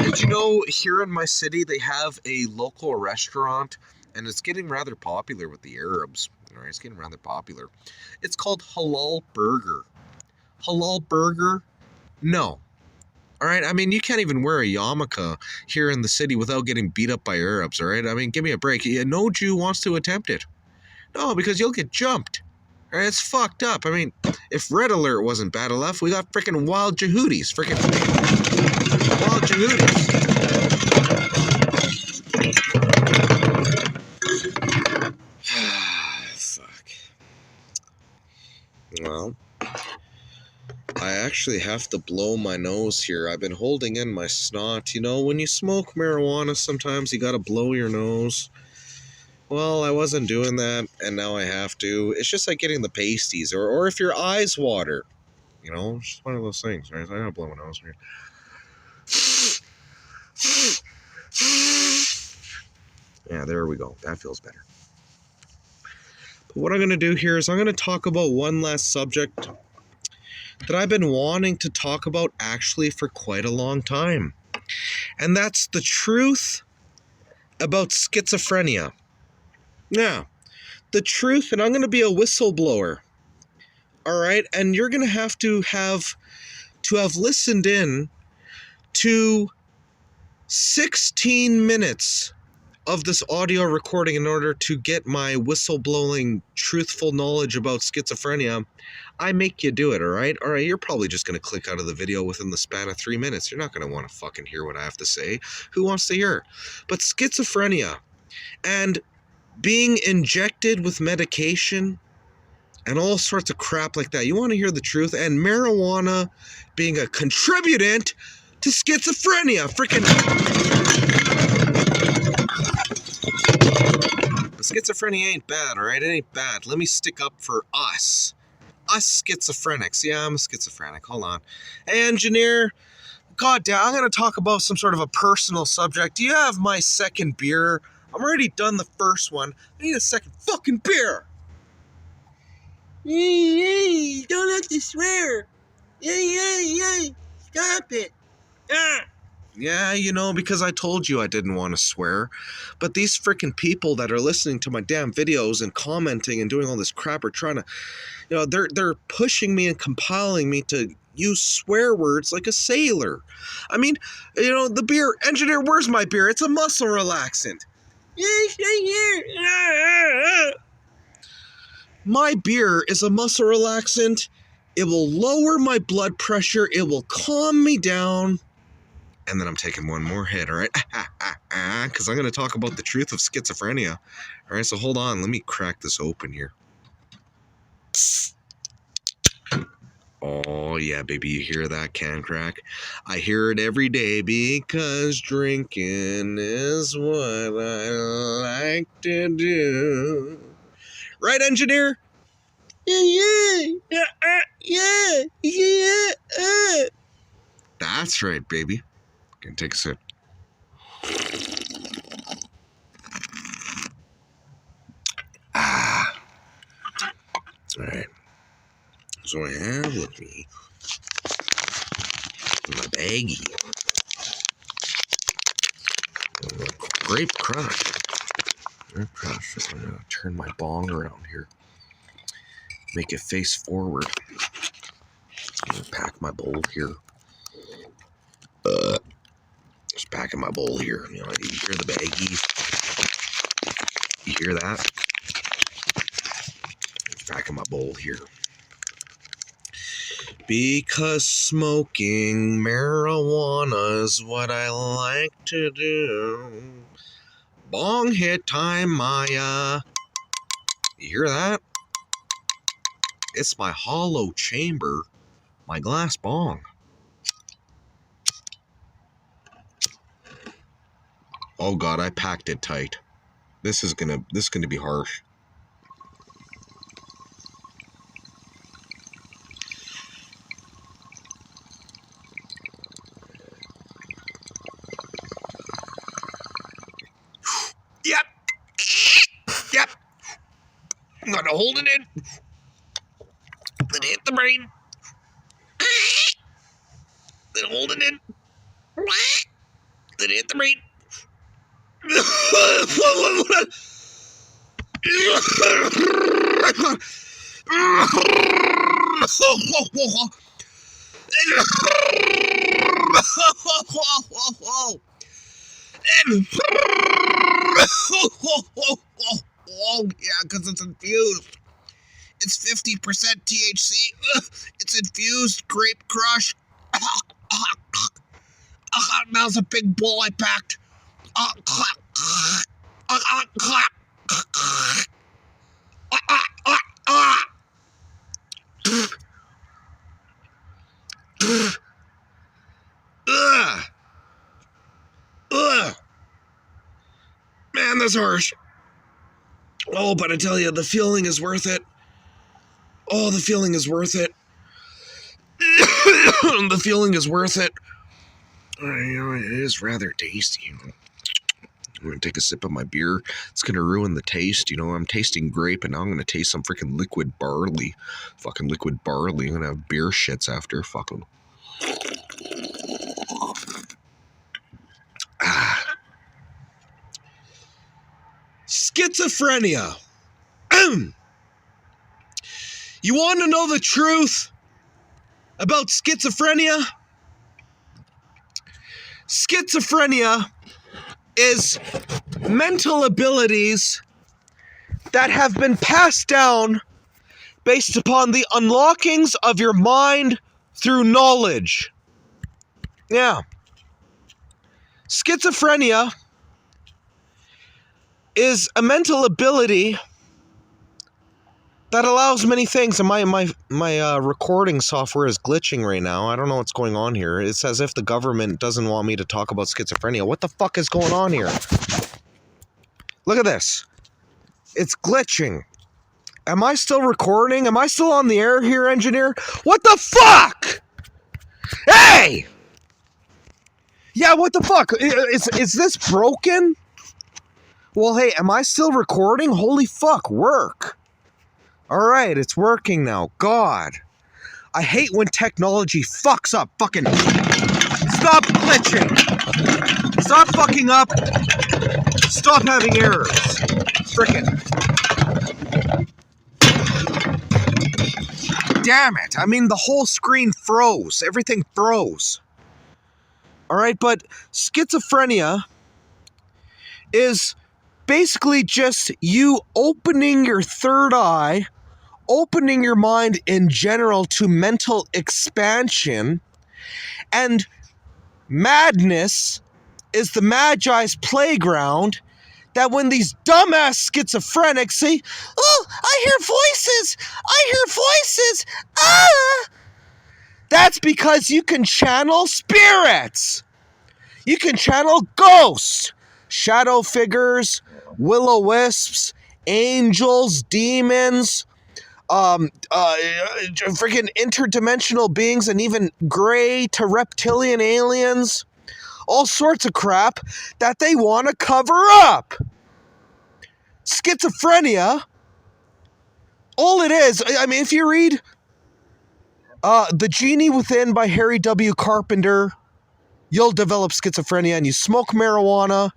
Did you know here in my city they have a local restaurant and it's getting rather popular with the Arabs. All right, it's getting rather popular. It's called Halal Burger. Halal Burger? No. All right, I mean, you can't even wear a yarmulke here in the city without getting beat up by Arabs, all right? I mean, give me a break. No Jew wants to attempt it. No, because you'll get jumped. All right, it's fucked up. I mean, if Red Alert wasn't bad enough, we got freaking wild Jehudis. Freaking wild Jehudis. Fuck. Well, I actually have to blow my nose here. I've been holding in my snot. You know, when you smoke marijuana, sometimes you gotta blow your nose. Well, I wasn't doing that, and now I have to. It's just like getting the pasties, or if your eyes water. You know, it's just one of those things, right? I gotta blow my nose here. Yeah, there we go. That feels better. But what I'm gonna do here is I'm gonna talk about one last subject that I've been wanting to talk about actually for quite a long time. And that's the truth about schizophrenia. Yeah, the truth, and I'm going to be a whistleblower. All right, and you're going to have listened in to 16 minutes of this audio recording in order to get my whistleblowing truthful knowledge about schizophrenia. I make you do it, all right? All right, you're probably just going to click out of the video within the span of 3 minutes. You're not going to want to fucking hear what I have to say. Who wants to hear? But schizophrenia and being injected with medication and all sorts of crap like that. You want to hear the truth? And marijuana being a contributant to schizophrenia. Freaking... Schizophrenia ain't bad, all right? It ain't bad. Let me stick up for us. Us schizophrenics. Yeah, I'm a schizophrenic. Hold on. Hey, engineer. God damn, I'm going to talk about some sort of a personal subject. Do you have my second beer? I'm already done the first one. I need a second fucking beer. Hey, don't have to swear. Hey, stop it. Ah. Yeah, you know, because I told you I didn't want to swear. But these freaking people that are listening to my damn videos and commenting and doing all this crap are trying to, you know, they're pushing me and compiling me to use swear words like a sailor. I mean, you know, the beer, engineer, where's my beer? It's a muscle relaxant. Yes, right here. My beer is a muscle relaxant. It will lower my blood pressure. It will calm me down. And then I'm taking one more hit, all right? Because I'm going to talk about the truth of schizophrenia. All right, so hold on. Let me crack this open here. Oh, yeah, baby, you hear that can crack? I hear it every day because drinking is what I like to do. Right, engineer? Yeah. That's right, baby. Can take a sip. So I have with me my baggie. Grape crush. Grape crush. I'm gonna turn my bong around here. Make it face forward. I'm gonna pack my bowl here. Just packing my bowl here. You know, you hear the baggie. You hear that? Just packing my bowl here. Because smoking marijuana is what I like to do. Bong hit time, Maya. You hear that? It's my hollow chamber, my glass bong. Oh God, I packed it tight. This is gonna be harsh. Yep. Yep. I'm gonna hold it in. Then hit the brain. Then hold it in. Then hit the brain. Yeah, because it's infused. It's 50% THC. It's infused grape crush. That was a big bowl I packed. Man, that's harsh. Oh, but I tell you, the feeling is worth it. Oh, the feeling is worth it. The feeling is worth it. You know, it is rather tasty. I'm going to take a sip of my beer. It's going to ruin the taste. You know, I'm tasting grape, and now I'm going to taste some freaking liquid barley. Fucking liquid barley. I'm going to have beer shits after. Fucking. Schizophrenia. You want to know the truth about schizophrenia? Schizophrenia is mental abilities that have been passed down based upon the unlockings of your mind through knowledge. Yeah. Schizophrenia is a mental ability that allows many things. And my recording software is glitching right now. I don't know what's going on here. It's as if the government doesn't want me to talk about schizophrenia. What the fuck is going on here? Look at this. It's glitching. Am I still recording? Am I still on the air here, engineer? What the fuck? Hey! Yeah, what the fuck? Is this broken? Well, hey, am I still recording? Holy fuck, work. Alright, it's working now. God. I hate when technology fucks up. Fucking stop glitching. Stop fucking up. Stop having errors. Frickin'. Damn it. I mean, the whole screen froze. Everything froze. Alright, but schizophrenia is basically just you opening your third eye, opening your mind in general to mental expansion, and madness is the Magi's playground that when these dumbass schizophrenics say, "Oh, I hear voices! I hear voices! Ah!" That's because you can channel spirits. You can channel ghosts, shadow figures, will-o-wisps, angels, demons, freaking interdimensional beings, and even gray to reptilian aliens. All sorts of crap that they want to cover up. Schizophrenia, all it is, I mean, if you read The Genie Within by Harry W. Carpenter. You'll develop schizophrenia, and you smoke marijuana.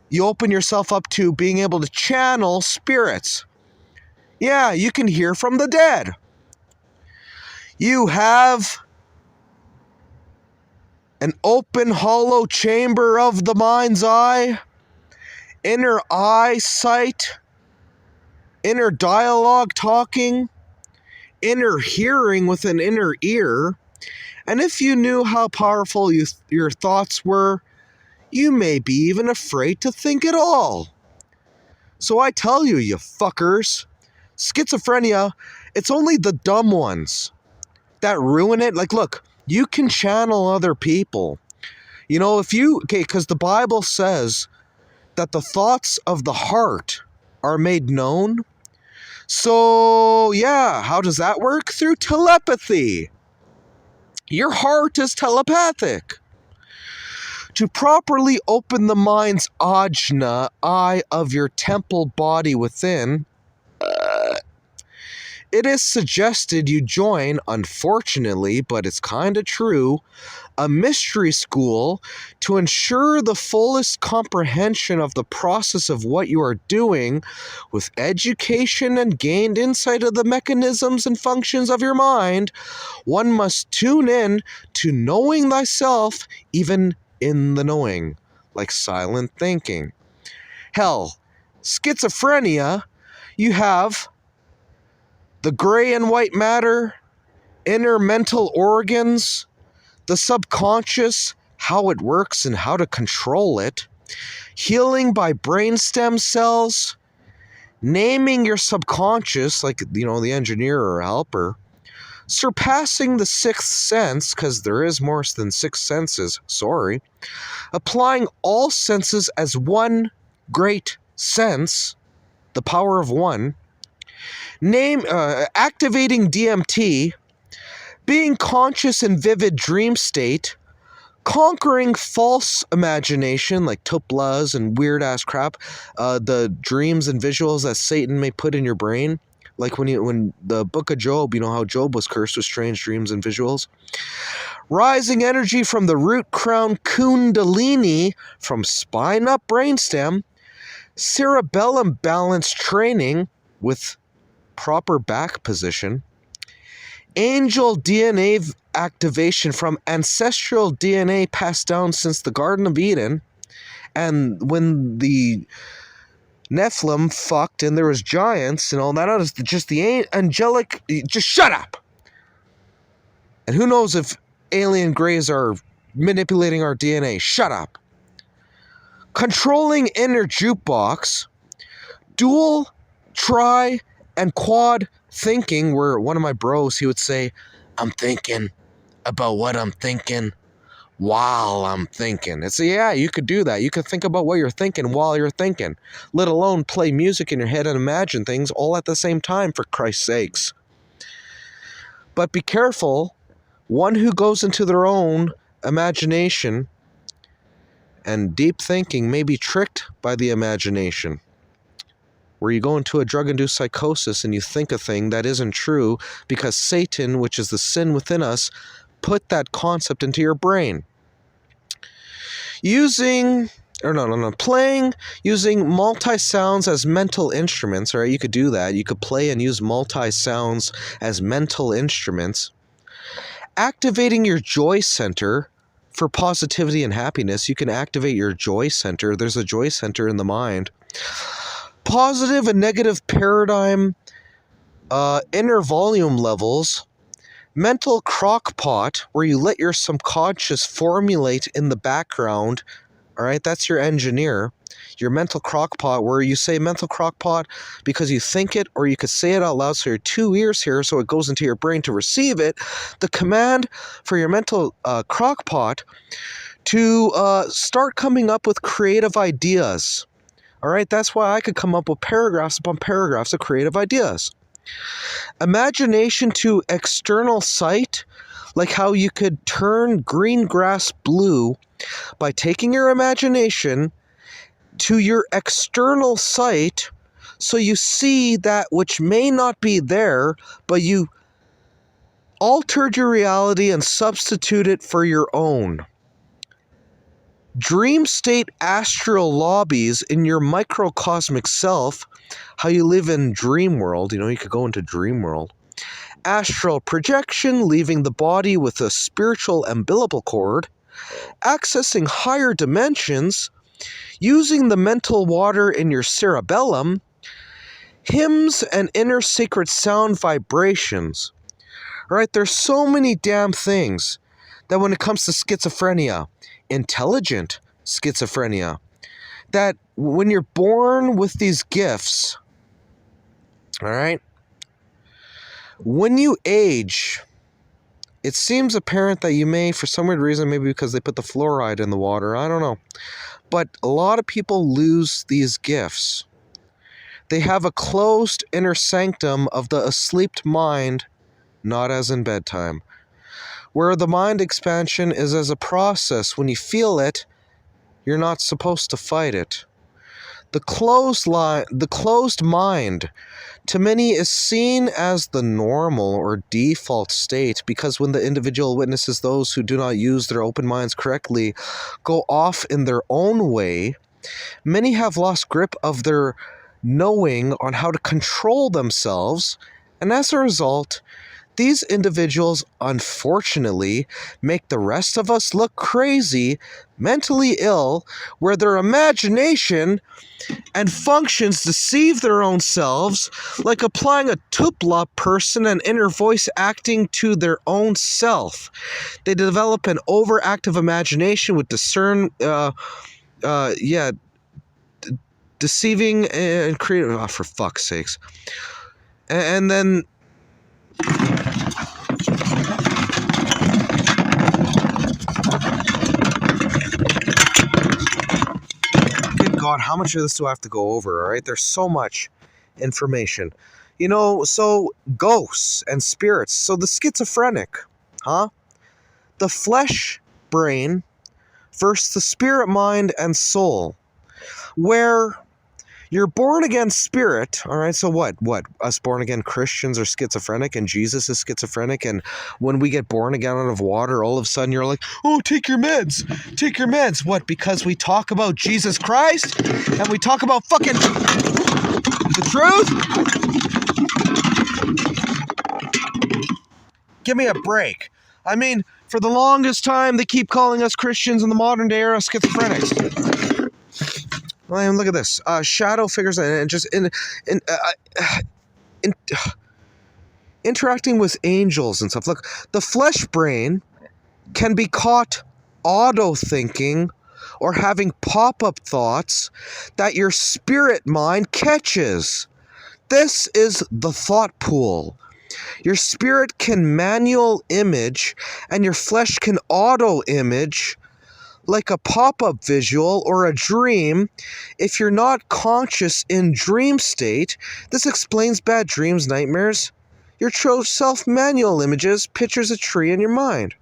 You open yourself up to being able to channel spirits. Yeah, you can hear from the dead. You have an open, hollow chamber of the mind's eye, inner eyesight, inner dialogue talking, inner hearing with an inner ear. And if you knew how powerful your thoughts were, you may be even afraid to think at all. So I tell you, you fuckers, schizophrenia, it's only the dumb ones that ruin it. Like, look, you can channel other people. You know, because the Bible says that the thoughts of the heart are made known. So, yeah, how does that work? Through telepathy. Your heart is telepathic. To properly open the mind's ajna, eye of your temple body within, it is suggested you join, unfortunately, but it's kind of true, a mystery school to ensure the fullest comprehension of the process of what you are doing with education and gained insight of the mechanisms and functions of your mind. One must tune in to knowing thyself, even in the knowing, like silent thinking. Hell, schizophrenia, you have the gray and white matter, inner mental organs, the subconscious, how it works and how to control it, healing by brain stem cells, naming your subconscious, like, the EnginEar or helper, surpassing the sixth sense, because there is more than six senses, applying all senses as one great sense, the power of one, activating DMT, being conscious in vivid dream state, conquering false imagination like tuplas and weird ass crap, the dreams and visuals that Satan may put in your brain, like when the book of Job, you know how Job was cursed with strange dreams and visuals. Rising energy from the root crown kundalini from spine up brainstem, cerebellum balance training with proper back position, angel DNA activation from ancestral DNA passed down since the Garden of Eden, and when the Nephilim fucked and there was giants and all that, is just the angelic. Just shut up. And who knows if alien greys are manipulating our DNA? Shut up. Controlling inner jukebox, dual, tri, and quad thinking, where one of my bros, he would say, I'm thinking about what I'm thinking while I'm thinking. It's, yeah, you could do that. You could think about what you're thinking while you're thinking, let alone play music in your head and imagine things all at the same time, for Christ's sakes. But be careful. One who goes into their own imagination and deep thinking may be tricked by the imagination, where you go into a drug-induced psychosis and you think a thing that isn't true because Satan, which is the sin within us, put that concept into your brain. Playing using multi-sounds as mental instruments, all right, you could do that. You could play and use multi-sounds as mental instruments. Activating your joy center for positivity and happiness. You can activate your joy center. There's a joy center in the mind. Positive and negative paradigm, inner volume levels, mental crock pot, where you let your subconscious formulate in the background. All right, that's your EnginEar. Your mental crock pot, where you say mental crock pot because you think it, or you could say it out loud, so your two ears here, so it goes into your brain to receive it. The command for your mental crock pot to start coming up with creative ideas. All right, that's why I could come up with paragraphs upon paragraphs of creative ideas. Imagination to external sight, like how you could turn green grass blue by taking your imagination to your external sight, so you see that which may not be there, but you altered your reality and substitute it for your own. Dream state astral lobbies in your microcosmic self, how you live in dream world, you could go into dream world. Astral projection, leaving the body with a spiritual umbilical cord, accessing higher dimensions, using the mental water in your cerebellum, hymns and inner sacred sound vibrations. All right, there's so many damn things that when it comes to schizophrenia, intelligent schizophrenia, that when you're born with these gifts, all right, when you age, it seems apparent that you may, for some weird reason, maybe because they put the fluoride in the water, I don't know, but a lot of people lose these gifts. They have a closed inner sanctum of the asleep mind, not as in bedtime, where the mind expansion is as a process. When you feel it, you're not supposed to fight it. The closed mind, to many, is seen as the normal or default state, because when the individual witnesses those who do not use their open minds correctly go off in their own way, many have lost grip of their knowing on how to control themselves, and as a result, these individuals, unfortunately, make the rest of us look crazy, mentally ill, where their imagination and functions deceive their own selves, like applying a tupla person and inner voice acting to their own self. They develop an overactive imagination with deceiving and creative. Oh, for fuck's sakes. And then good God, how much of this do I have to go over? All right, there's so much information. So ghosts and spirits. So the schizophrenic, the flesh brain versus the spirit mind and soul, where you're born again spirit, all right? So what? Us born again Christians are schizophrenic and Jesus is schizophrenic, and when we get born again out of water, all of a sudden you're like, oh, take your meds. Take your meds. What? Because we talk about Jesus Christ and we talk about fucking the truth? Give me a break. I mean, for the longest time, they keep calling us Christians in the modern day era schizophrenics. Well, look at this. Shadow figures and just interacting with angels and stuff. Look, the flesh brain can be caught auto-thinking or having pop-up thoughts that your spirit mind catches. This is the thought pool. Your spirit can manual image and your flesh can auto-image like a pop-up visual or a dream. If you're not conscious in dream state, this explains bad dreams, nightmares. Your true self manual images pictures a tree in your mind.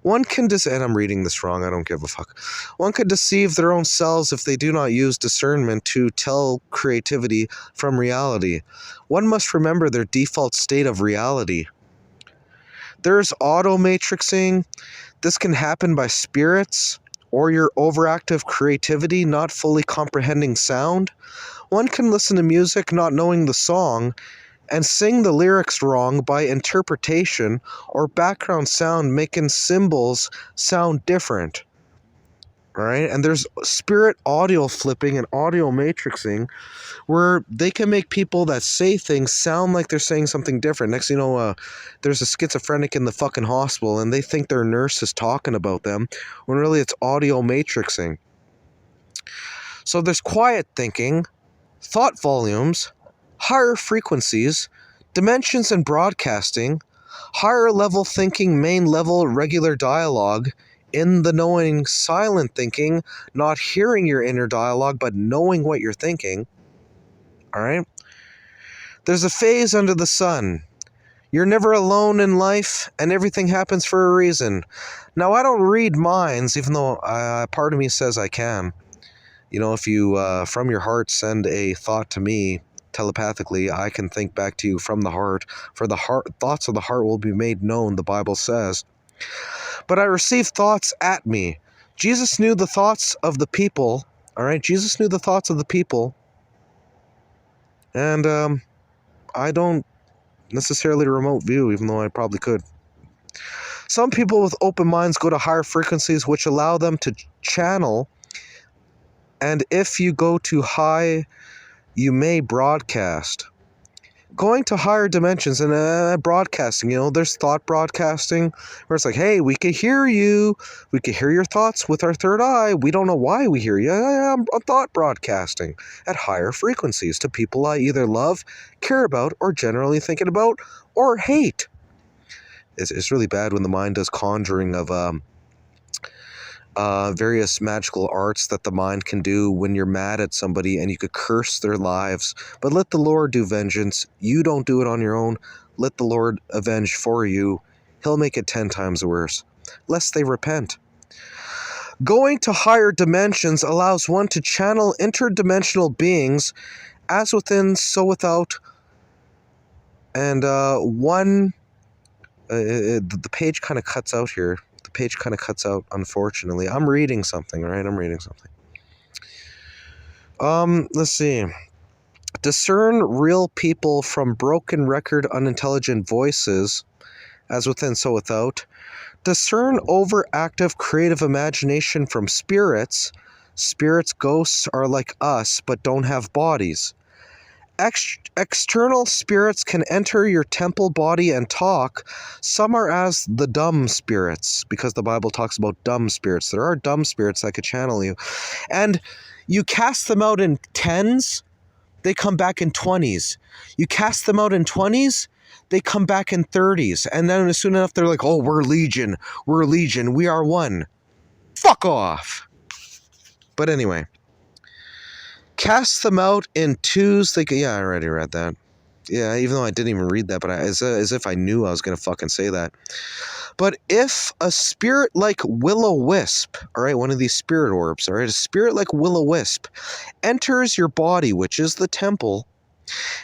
One can and I'm reading this wrong, I don't give a fuck. One can deceive their own selves if they do not use discernment to tell creativity from reality. One must remember their default state of reality. There's auto-matrixing. This can happen by spirits or your overactive creativity not fully comprehending sound. One can listen to music not knowing the song and sing the lyrics wrong by interpretation or background sound making symbols sound different. All right? And there's spirit audio flipping and audio matrixing where they can make people that say things sound like they're saying something different. Next thing you know, there's a schizophrenic in the fucking hospital and they think their nurse is talking about them when really it's audio matrixing. So there's quiet thinking, thought volumes, higher frequencies, dimensions and broadcasting, higher level thinking, main level regular dialogue, in the knowing silent thinking, not hearing your inner dialogue, but knowing what you're thinking. All right? There's a phase under the sun. You're never alone in life, and everything happens for a reason. Now, I don't read minds, even though part of me says I can. If you, from your heart, send a thought to me, telepathically, I can think back to you from the heart, for the heart, thoughts of the heart will be made known, the Bible says. But I received thoughts at me. Jesus knew the thoughts of the people, all right? Jesus knew the thoughts of the people, and I don't necessarily remote view, even though I probably could. Some people with open minds go to higher frequencies, which allow them to channel, and if you go too high, you may broadcast. Going to higher dimensions and broadcasting, there's thought broadcasting, where it's like, hey, we can hear you. We can hear your thoughts with our third eye. We don't know why we hear you. I'm thought broadcasting at higher frequencies to people I either love, care about, or generally thinking about, or hate. It's really bad when the mind does conjuring of various magical arts that the mind can do when you're mad at somebody and you could curse their lives. But let the Lord do vengeance. You don't do it on your own. Let the Lord avenge for you. He'll make it 10 times worse, lest they repent. Going to higher dimensions allows one to channel interdimensional beings, as within, so without, and the page kind of cuts out here. The page kind of cuts out, unfortunately. I'm reading something, right? I'm reading something. Let's see. Discern real people from broken record, unintelligent voices, as within, so without. Discern overactive creative imagination from spirits. Spirits, ghosts are like us, but don't have bodies. External spirits can enter your temple body and talk. Some are as the dumb spirits, because the Bible talks about dumb spirits. There are dumb spirits that could channel you. And you cast them out in 10s, they come back in 20s. You cast them out in 20s, they come back in 30s. And then soon enough, they're like, oh, we're legion, we are one. Fuck off. But anyway. Cast them out in 2s. I already read that. Yeah, even though I didn't even read that, but as if I knew I was going to fucking say that. But if a spirit like will-o-wisp, all right, one of these spirit orbs, all right, a spirit like will-o-wisp enters your body, which is the temple,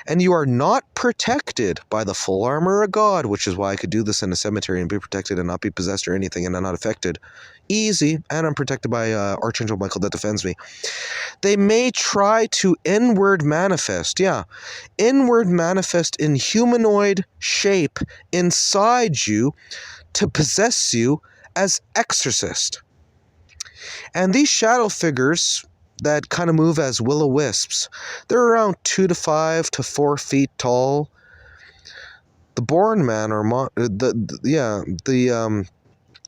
and you are not protected by the full armor of God, which is why I could do this in a cemetery and be protected and not be possessed or anything, and I'm not affected. Easy, and I'm protected by Archangel Michael that defends me. They may try to inward manifest in humanoid shape inside you to possess you as exorcist. And these shadow figures that kind of move as will-o-wisps, they're around 2 to 5 to 4 feet tall. The born man, or the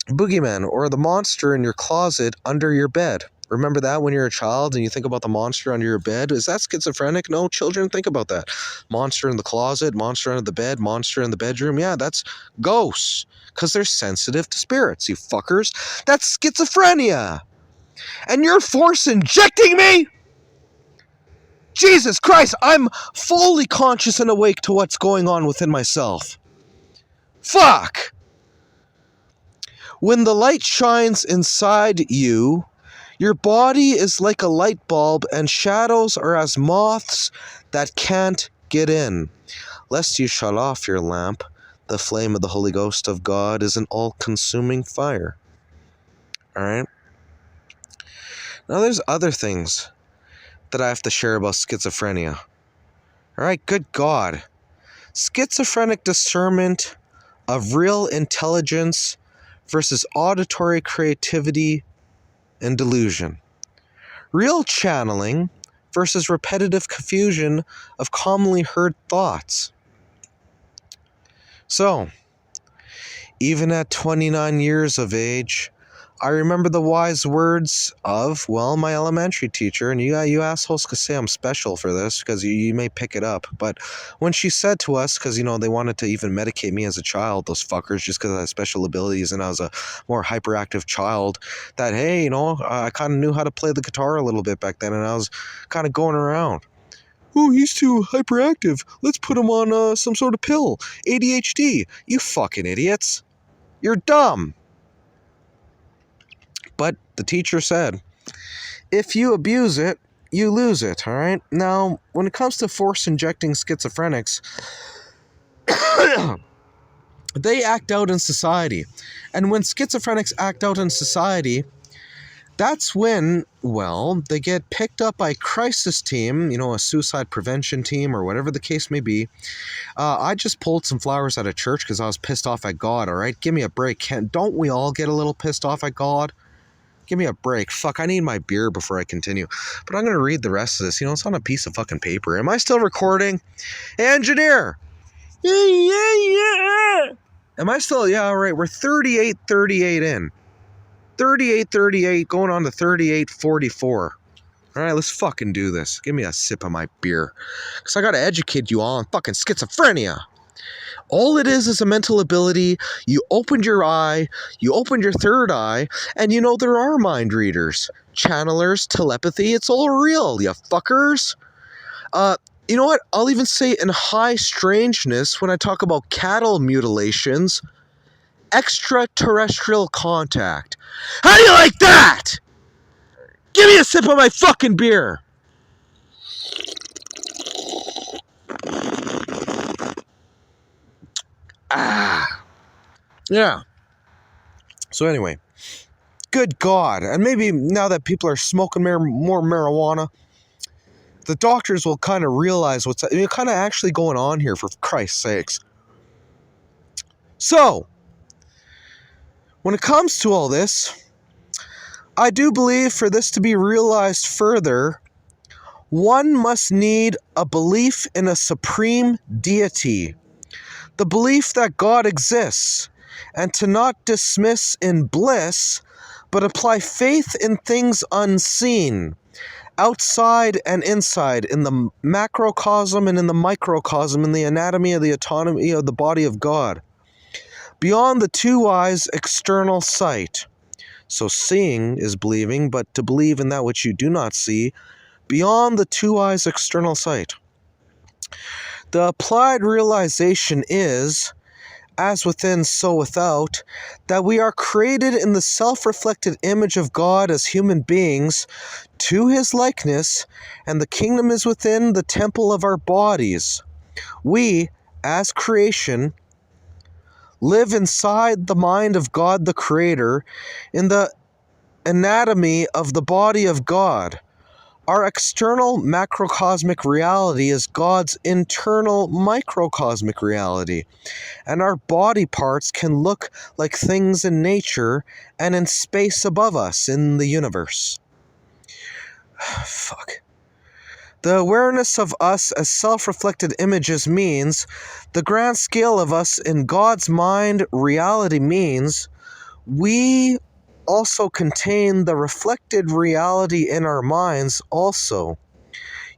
boogeyman, or the monster in your closet under your bed. Remember that when you're a child and you think about the monster under your bed? Is that schizophrenic? No, children, think about that. Monster in the closet, monster under the bed, monster in the bedroom. Yeah, that's ghosts, because they're sensitive to spirits, you fuckers. That's schizophrenia. And you're force injecting me? Jesus Christ, I'm fully conscious and awake to what's going on within myself. Fuck! When the light shines inside you, your body is like a light bulb, and shadows are as moths that can't get in. Lest you shut off your lamp, the flame of the Holy Ghost of God is an all-consuming fire. Alright? Now there's other things that I have to share about schizophrenia. Alright, good God. Schizophrenic discernment of real intelligence versus auditory creativity and delusion. Real channeling versus repetitive confusion of commonly heard thoughts. So, even at 29 years of age, I remember the wise words of, my elementary teacher, and you assholes could say I'm special for this because you may pick it up, but when she said to us, because, they wanted to even medicate me as a child, those fuckers, just because I had special abilities and I was a more hyperactive child, that, hey, I kind of knew how to play the guitar a little bit back then, and I was kind of going around. Oh, he's too hyperactive. Let's put him on some sort of pill. ADHD. You fucking idiots. You're dumb. But the teacher said, if you abuse it, you lose it, all right? Now, when it comes to force injecting schizophrenics, they act out in society. And when schizophrenics act out in society, that's when, well, they get picked up by crisis team, a suicide prevention team or whatever the case may be. I just pulled some flowers at a church because I was pissed off at God, all right? Give me a break. Don't we all get a little pissed off at God? Give me a break. Fuck, I need my beer before I continue. But I'm going to read the rest of this. It's on a piece of fucking paper. Am I still recording? Hey, engineer! Yeah. Am I still? Yeah, all right. We're 38 in. 38 going on to 38:44. All right, let's fucking do this. Give me a sip of my beer. Because I got to educate you all on fucking schizophrenia. All it is a mental ability. You opened your eye, you opened your third eye, and there are mind readers, channelers, telepathy. It's all real, you fuckers. You know what? I'll even say in high strangeness when I talk about cattle mutilations, extraterrestrial contact. How do you like that? Give me a sip of my fucking beer. Yeah. So anyway, good God. And maybe now that people are smoking more marijuana, the doctors will kind of realize what's kind of actually going on here, for Christ's sakes. So, when it comes to all this, I do believe for this to be realized further, one must need a belief in a supreme deity, the belief that God exists, and to not dismiss in bliss, but apply faith in things unseen, outside and inside, in the macrocosm and in the microcosm, in the anatomy of the autonomy of the body of God, beyond the two eyes' external sight. So seeing is believing, but to believe in that which you do not see, beyond the two eyes' external sight. The applied realization is, as within, so without, that we are created in the self-reflected image of God as human beings, to his likeness, and the kingdom is within the temple of our bodies. We, as creation, live inside the mind of God the Creator, in the anatomy of the body of God. Our external macrocosmic reality is God's internal microcosmic reality, and our body parts can look like things in nature and in space above us in the universe. Fuck. The awareness of us as self-reflected images means the grand scale of us in God's mind reality means we also contain the reflected reality in our minds also.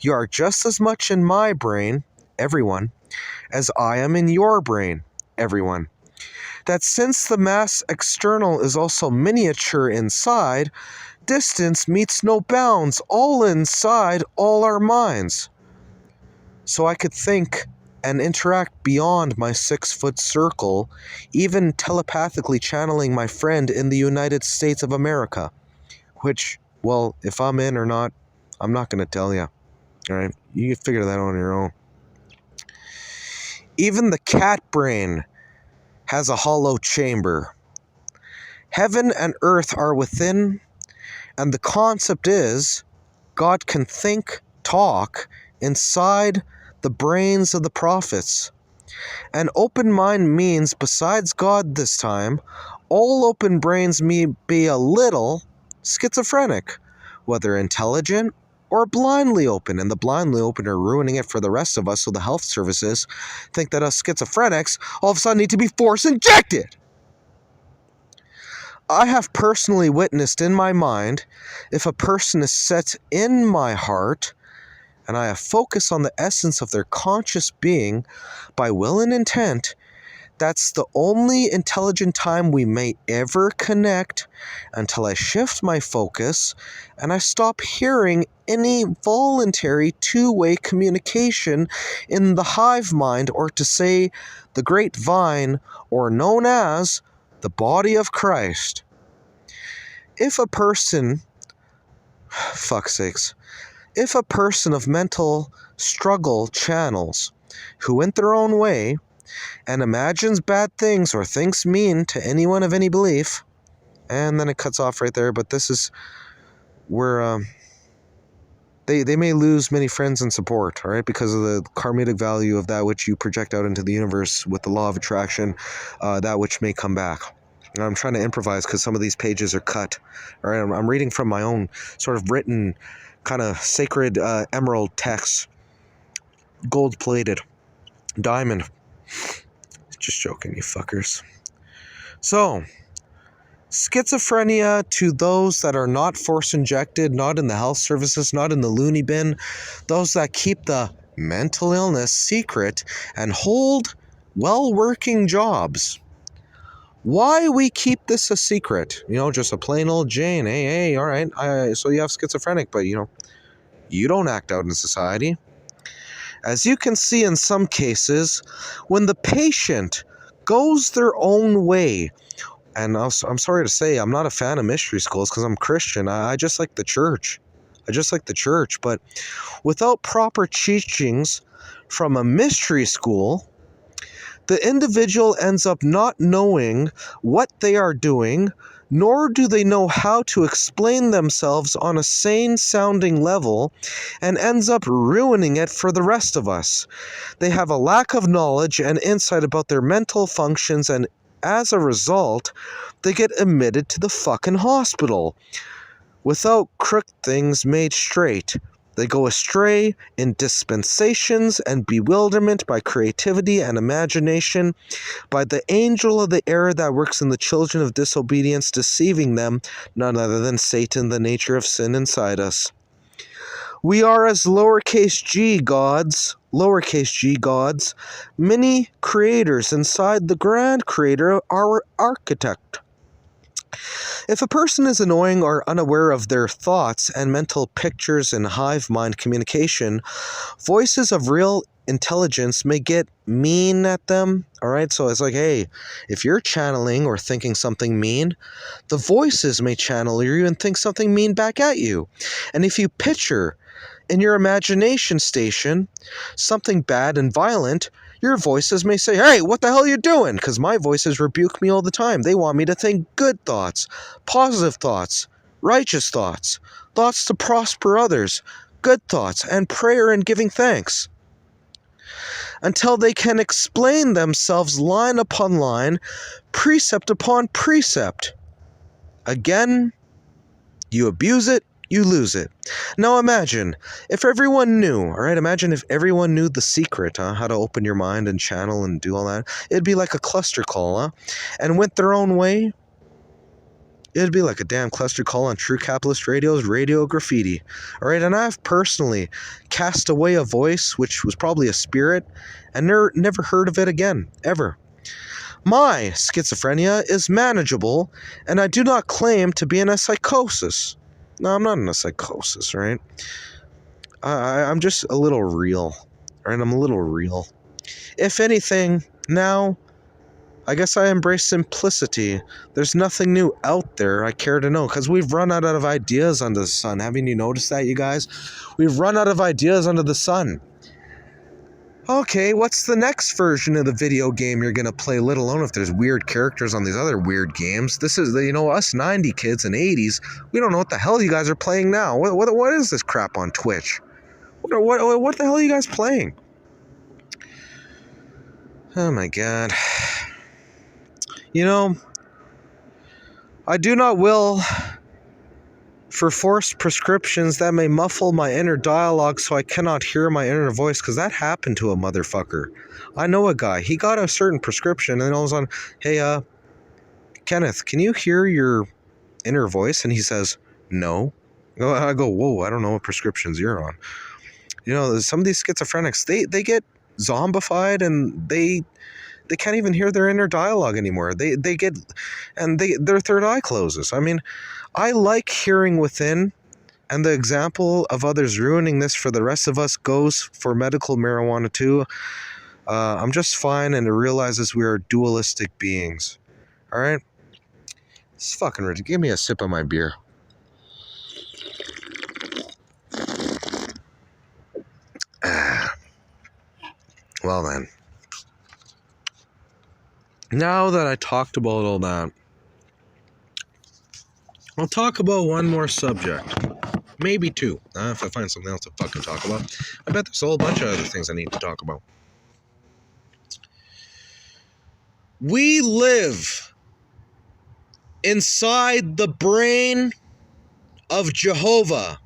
You are just as much in my brain, everyone, as I am in your brain, everyone. That since the mass external is also miniature inside, distance meets no bounds, all inside all our minds. So I could think and interact beyond my 6-foot circle, even telepathically channeling my friend in the United States of America. Which, well, if I'm in or not, I'm not going to tell you. Alright? You can figure that out on your own. Even the cat brain has a hollow chamber. Heaven and earth are within, and the concept is God can think, talk, inside the brains of the prophets. An open mind means, besides God this time, all open brains may be a little schizophrenic, whether intelligent or blindly open, and the blindly open are ruining it for the rest of us, so the health services think that us schizophrenics all of a sudden need to be force injected. I have personally witnessed in my mind, if a person is set in my heart, and I have focused on the essence of their conscious being by will and intent, that's the only intelligent time we may ever connect until I shift my focus and I stop hearing any voluntary two-way communication in the hive mind, or to say the grapevine, or known as the body of Christ. If a person, fuck's sakes, If a person of mental struggle channels, who went their own way, and imagines bad things or thinks mean to anyone of any belief, and then it cuts off right there, but this is where they may lose many friends and support, all right, because of the karmic value of that which you project out into the universe with the law of attraction, that which may come back. And I'm trying to improvise because some of these pages are cut. All right, I'm reading from my own sort of written, kind of sacred emerald text, gold-plated, diamond. Just joking, you fuckers. So, schizophrenia to those that are not force injected, not in the health services, not in the loony bin, those that keep the mental illness secret and hold well-working jobs. Why we keep this a secret? You know, just a plain old Jane. Hey, all right, so you have schizophrenic, but you know, you don't act out in society. As you can see in some cases, when the patient goes their own way, and I'm sorry to say, I'm not a fan of mystery schools because I'm Christian. I just like the church. But without proper teachings from a mystery school, the individual ends up not knowing what they are doing, nor do they know how to explain themselves on a sane-sounding level, and ends up ruining it for the rest of us. They have a lack of knowledge and insight about their mental functions, and as a result, they get admitted to the fucking hospital without crooked things made straight. They go astray in dispensations and bewilderment by creativity and imagination, by the angel of the air that works in the children of disobedience, deceiving them, none other than Satan, the nature of sin inside us. We are as lowercase g gods, many creators inside the grand creator, our architect. If a person is annoying or unaware of their thoughts and mental pictures in hive mind communication, voices of real intelligence may get mean at them. All right, so it's like, hey, if you're channeling or thinking something mean, the voices may channel you and think something mean back at you. And if you picture in your imagination station something bad and violent, your voices may say, hey, what the hell are you doing? Because my voices rebuke me all the time. They want me to think good thoughts, positive thoughts, righteous thoughts, thoughts to prosper others, good thoughts, and prayer and giving thanks. Until they can explain themselves line upon line, precept upon precept. Again, you abuse it, you lose it. Now imagine if everyone knew, all right, imagine if everyone knew the secret, how to open your mind and channel and do all that. It'd be like a cluster call, and went their own way. It'd be like a damn cluster call on True Capitalist Radio's Radio Graffiti. All right, and I've personally cast away a voice, which was probably a spirit, and never heard of it again, ever. My schizophrenia is manageable, and I do not claim to be in a psychosis. No, I'm not in a psychosis, right? I'm just a little real, right? I'm a little real. If anything, now, I guess I embrace simplicity. There's nothing new out there I care to know, because we've run out of ideas under the sun. Haven't you noticed that, you guys? We've run out of ideas under the sun. Okay, what's the next version of the video game you're going to play, let alone if there's weird characters on these other weird games? This is, you know, us 90 kids and 80s, we don't know what the hell you guys are playing now. What is this crap on Twitch? What the hell are you guys playing? Oh my god. You know, I do not will for forced prescriptions that may muffle my inner dialogue so I cannot hear my inner voice, because that happened to a motherfucker. I know a guy. He got a certain prescription and then all of a sudden, hey, Kenneth, can you hear your inner voice? And he says, no. I go, whoa, I don't know what prescriptions you're on. You know, some of these schizophrenics, they get zombified and they can't even hear their inner dialogue anymore. They get, and their third eye closes. I mean, I like hearing within, and the example of others ruining this for the rest of us goes for medical marijuana too. I'm just fine, and it realizes we are dualistic beings. All right? It's fucking ridiculous. Give me a sip of my beer. Well then, now that I talked about all that, I'll talk about one more subject. Maybe two. If I find something else to fucking talk about. I bet there's a whole bunch of other things I need to talk about. We live inside the brain of Jehovah.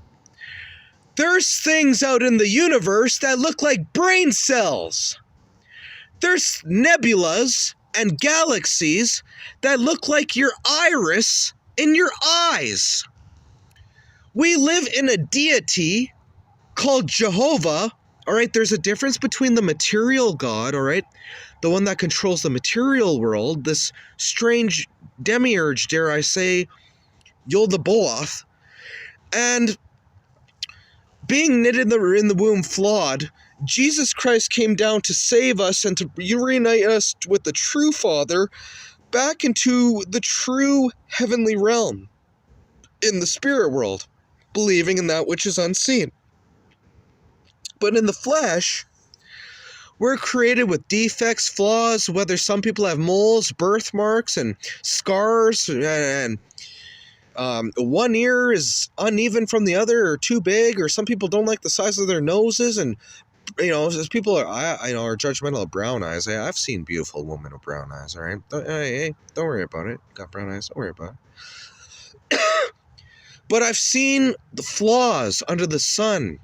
There's things out in the universe that look like brain cells. There's nebulas and galaxies that look like your iris in your eyes. We live in a deity called Jehovah. All right, there's a difference between the material God, all right, the one that controls the material world, this strange demiurge, dare I say, Yod-the-Boath, and being knitted in the womb flawed, Jesus Christ came down to save us and to reunite us with the true Father back into the true heavenly realm in the spirit world, believing in that which is unseen. But in the flesh, we're created with defects, flaws, whether some people have moles, birthmarks, and scars, and one ear is uneven from the other or too big, or some people don't like the size of their noses, and as people are judgmental of brown eyes. I've seen beautiful women with brown eyes, all right? Hey, don't worry about it. Got brown eyes, don't worry about it. But I've seen the flaws under the sun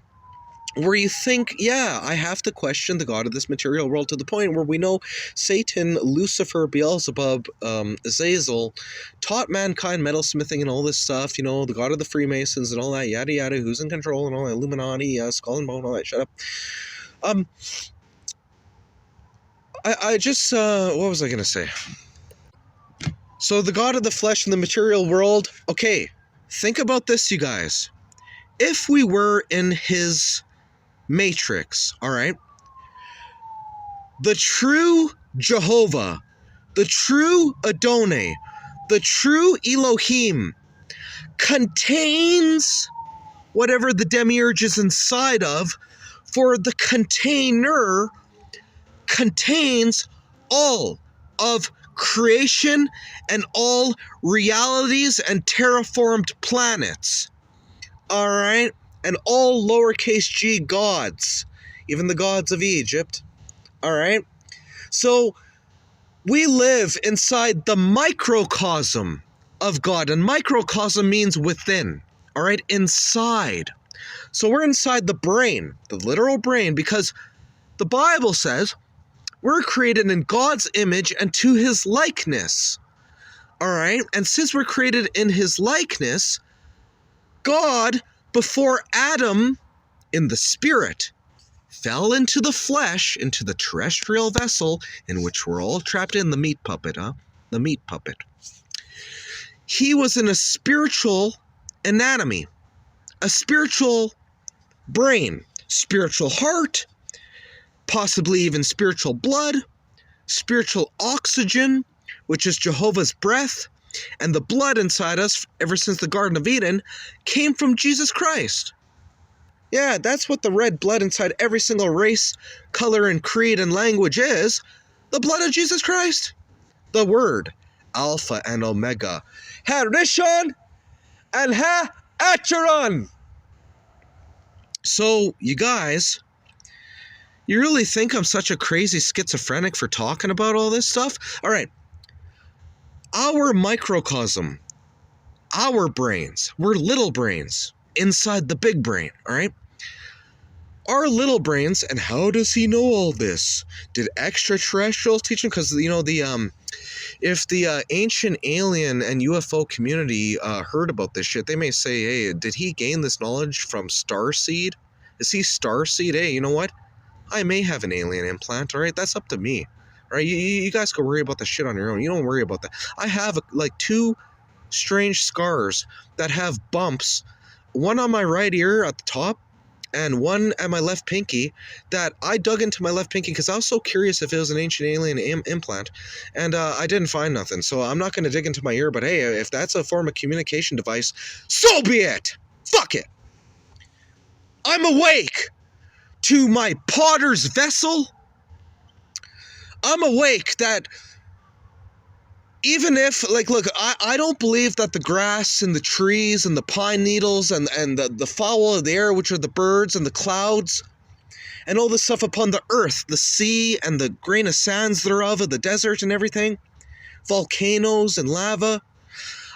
where you think, yeah, I have to question the God of this material world, to the point where we know Satan, Lucifer, Beelzebub, Azazel taught mankind metalsmithing and all this stuff, the God of the Freemasons and all that, yada yada, who's in control and all that, Illuminati, Skull and Bone, all that, shut up. I just, what was I going to say? So the God of the flesh and the material world, okay, think about this, you guys. If we were in his matrix, all right, the true Jehovah, the true Adonai, the true Elohim contains whatever the demiurge is inside of, for the container contains all of creation and all realities and terraformed planets, all right? And all lowercase g gods, even the gods of Egypt, all right? So we live inside the microcosm of God, and microcosm means within, all right? Inside. So we're inside the brain, the literal brain, because the Bible says we're created in God's image and to his likeness, all right? And since we're created in his likeness, God, before Adam, in the spirit, fell into the flesh, into the terrestrial vessel in which we're all trapped in, the meat puppet, the meat puppet. He was in a spiritual anatomy, a spiritual brain, spiritual heart, possibly even spiritual blood, spiritual oxygen, which is Jehovah's breath, and the blood inside us, ever since the Garden of Eden, came from Jesus Christ. Yeah, that's what the red blood inside every single race, color, and creed and language is. The blood of Jesus Christ. The Word, Alpha and Omega. Ha-Rishon and Ha-Acheron. So, you guys, you really think I'm such a crazy schizophrenic for talking about all this stuff? All right. Our microcosm, our brains, we're little brains inside the big brain, all right? Our little brains, and how does he know all this? Did extraterrestrials teach him? Because, if the ancient alien and UFO community heard about this shit, they may say, hey, did he gain this knowledge from Starseed? Is he Starseed? Hey, you know what? I may have an alien implant, all right? That's up to me. All right, you guys go worry about the shit on your own. You don't worry about that. I have two strange scars that have bumps, one on my right ear at the top and one at my left pinky, that I dug into my left pinky because I was so curious if it was an ancient alien implant, and I didn't find nothing. So I'm not going to dig into my ear, but hey, if that's a form of communication device, so be it. Fuck it. I'm awake to my potter's vessel I'm awake that even if, like, look, I don't believe that the grass and the trees and the pine needles and the fowl of the air, which are the birds and the clouds, and all the stuff upon the earth, the sea and the grain of sands thereof of the desert and everything, volcanoes and lava,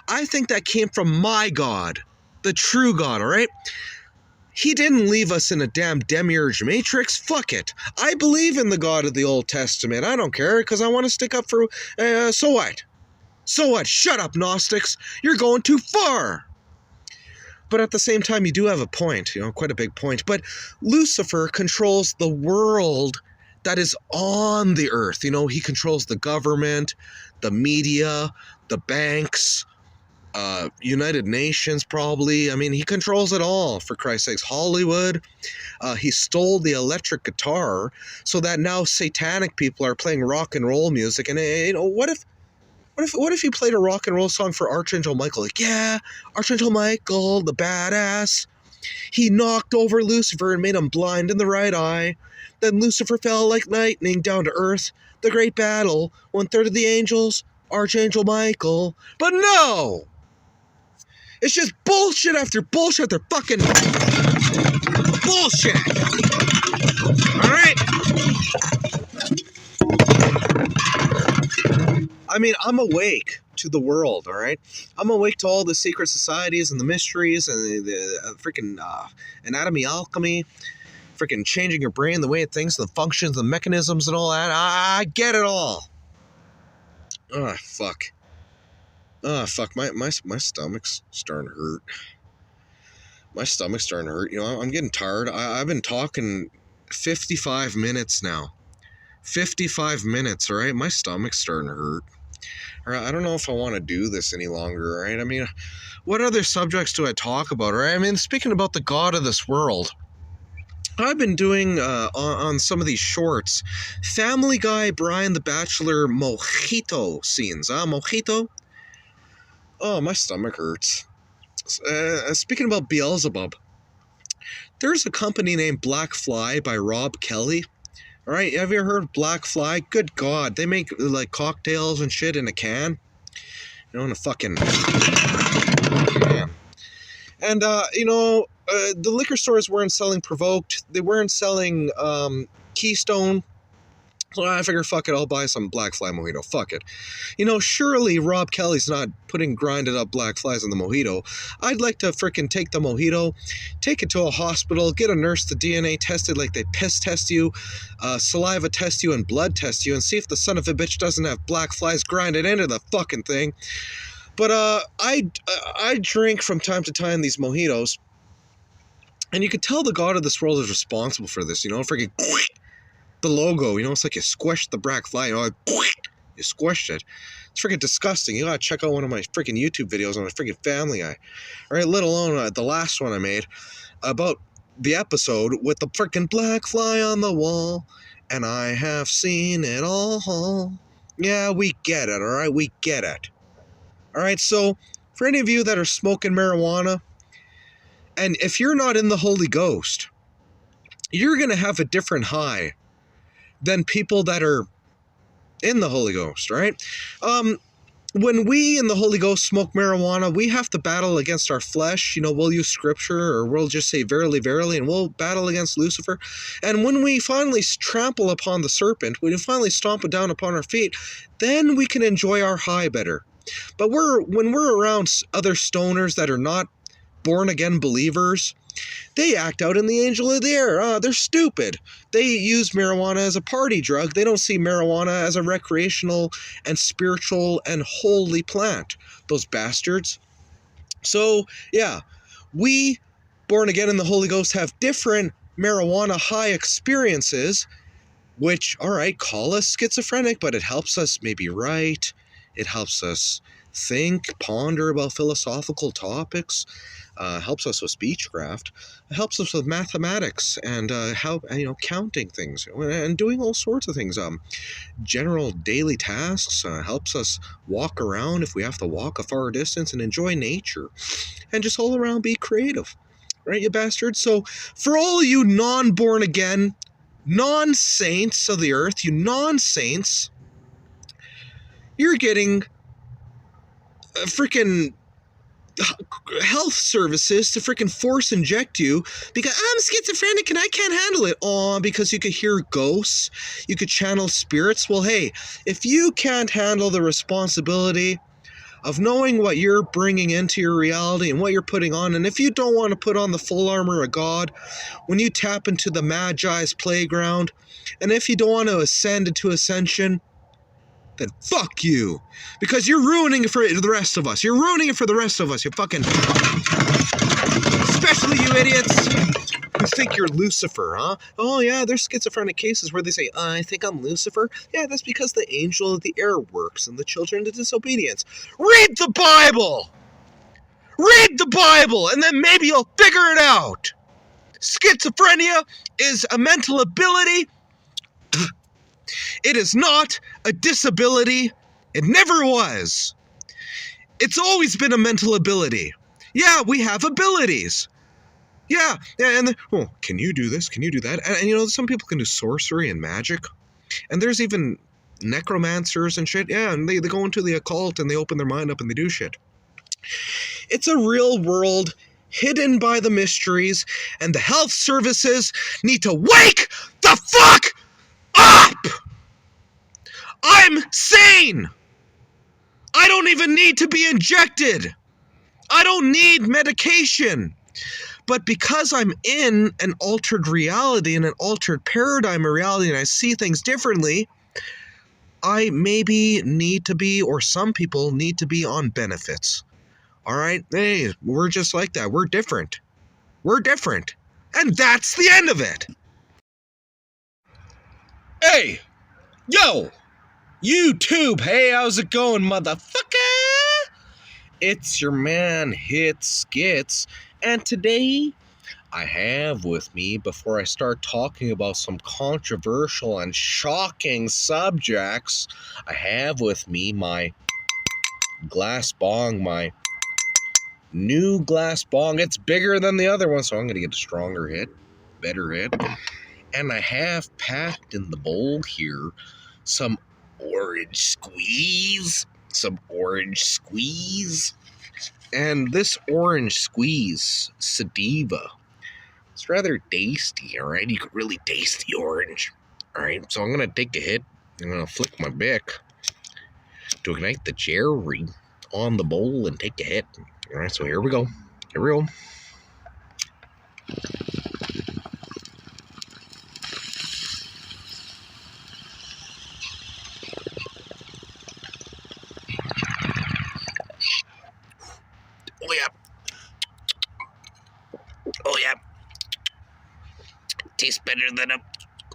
I think that came from my God, the true God, all right? He didn't leave us in a damn demiurge matrix. Fuck it. I believe in the God of the Old Testament. I don't care, because I want to stick up for... so what? So what? Shut up, Gnostics. You're going too far. But at the same time, you do have a point, quite a big point. But Lucifer controls the world that is on the earth. He controls the government, the media, the banks, United Nations probably. I mean, he controls it all, for Christ's sakes. Hollywood. He stole the electric guitar so that now satanic people are playing rock and roll music. And what if you played a rock and roll song for Archangel Michael? Like, yeah, Archangel Michael, the badass. He knocked over Lucifer and made him blind in the right eye. Then Lucifer fell like lightning down to earth. The great battle, 1/3 of the angels, Archangel Michael. But no! It's just bullshit after bullshit after fucking bullshit! Alright? I mean, I'm awake to the world, all right? I'm awake to all the secret societies and the mysteries and the freaking anatomy alchemy, freaking changing your brain, the way it thinks, the functions, the mechanisms and all that. I get it all. Oh, fuck. Oh, fuck. My stomach's starting to hurt. My stomach's starting to hurt. I'm getting tired. I've been talking 55 minutes now. 55 minutes, all right? My stomach's starting to hurt. All right, I don't know if I want to do this any longer, all right? I mean, what other subjects do I talk about, all right? I mean, speaking about the God of this world, I've been doing, on some of these shorts, Family Guy, Brian the Bachelor mojito scenes. Mojito? Oh, my stomach hurts. Speaking about Beelzebub, there's a company named Black Fly by Rob Kelly. All right, have you ever heard of Black Fly? Good God, they make like cocktails and shit in a can. In a fucking can. And, the liquor stores weren't selling Provoked. They weren't selling Keystone. So I figured, fuck it, I'll buy some Black Fly mojito. Fuck it. Surely Rob Kelly's not putting grinded up Black Flies in the mojito. I'd like to frickin' take the mojito, take it to a hospital, get a nurse to DNA test it like they piss test you, saliva test you, and blood test you, and see if the son of a bitch doesn't have Black Flies grinded into the fucking thing. But I drink from time to time these mojitos, and you could tell the God of this world is responsible for this, freaking... The logo, it's like you squished the Black Fly, you squished it. It's freaking disgusting. You gotta check out one of my freaking YouTube videos on a freaking Family Guy. All right, let alone the last one I made about the episode with the freaking Black Fly on the wall, and I have seen it all. Yeah, we get it, all right? We get it. All right, so for any of you that are smoking marijuana, and if you're not in the Holy Ghost, you're gonna have a different high than people that are in the Holy Ghost, right? When we in the Holy Ghost smoke marijuana, we have to battle against our flesh. We'll use scripture, or we'll just say verily, verily, and we'll battle against Lucifer. And when we finally trample upon the serpent, when we finally stomp it down upon our feet, then we can enjoy our high better. But when we're around other stoners that are not born-again believers, they act out in the angel of the air. They're stupid. They use marijuana as a party drug. They don't see marijuana as a recreational and spiritual and holy plant. Those bastards. So, yeah, we, born again in the Holy Ghost, have different marijuana high experiences, which, all right, call us schizophrenic, but it helps us maybe write. It helps us think, ponder about philosophical topics. Helps us with speechcraft. It helps us with mathematics and counting things and doing all sorts of things. General daily tasks. Helps us walk around if we have to walk a far distance and enjoy nature, and just all around be creative, right, you bastards? So for all you non-born again non-saints of the earth, you non-saints, you're getting freaking health services to freaking force inject you because I'm schizophrenic and I can't handle it. Oh, because you could hear ghosts, you could channel spirits. Well, hey, if you can't handle the responsibility of knowing what you're bringing into your reality and what you're putting on, and if you don't want to put on the full armor of God when you tap into the Magi's playground, and if you don't want to ascend into ascension, then fuck you. Because you're ruining it for the rest of us. You're ruining it for the rest of us, you fucking... Especially you idiots who think you're Lucifer, huh? Oh yeah, there's schizophrenic cases where they say, I think I'm Lucifer. Yeah, that's because the angel of the air works and the children of disobedience. Read the Bible! Read the Bible, and then maybe you'll figure it out. Schizophrenia is a mental ability. It is not a disability. It never was. It's always been a mental ability. Yeah, we have abilities. Yeah, and well, can you do this? Can you do that? And you know, some people can do sorcery and magic. And there's even necromancers and shit. Yeah, and they go into the occult and they open their mind up and they do shit. It's a real world hidden by the mysteries, and the health services need to wake the fuck up! I'm sane! I don't even need to be injected! I don't need medication! But because I'm in an altered reality, in an altered paradigm of reality, and I see things differently, I maybe need to be, or some people need to be on benefits. Alright? Hey, we're just like that. We're different. We're different. And that's the end of it! Hey! Yo! YouTube! Hey, how's it going, motherfucker? It's your man, HitSkitz. And today, I have with me, before I start talking about some controversial and shocking subjects, I have with me my glass bong, my new glass bong. It's bigger than the other one, so I'm going to get a stronger hit, better hit. And I have packed in the bowl here some orange squeeze. And this orange squeeze, Sativa, it's rather tasty, alright? You can really taste the orange. Alright, so I'm going to take a hit. I'm going to flick my bic to ignite the cherry on the bowl and take a hit. Alright, so here we go. Here we go. Oh yeah. Oh yeah. Tastes better than a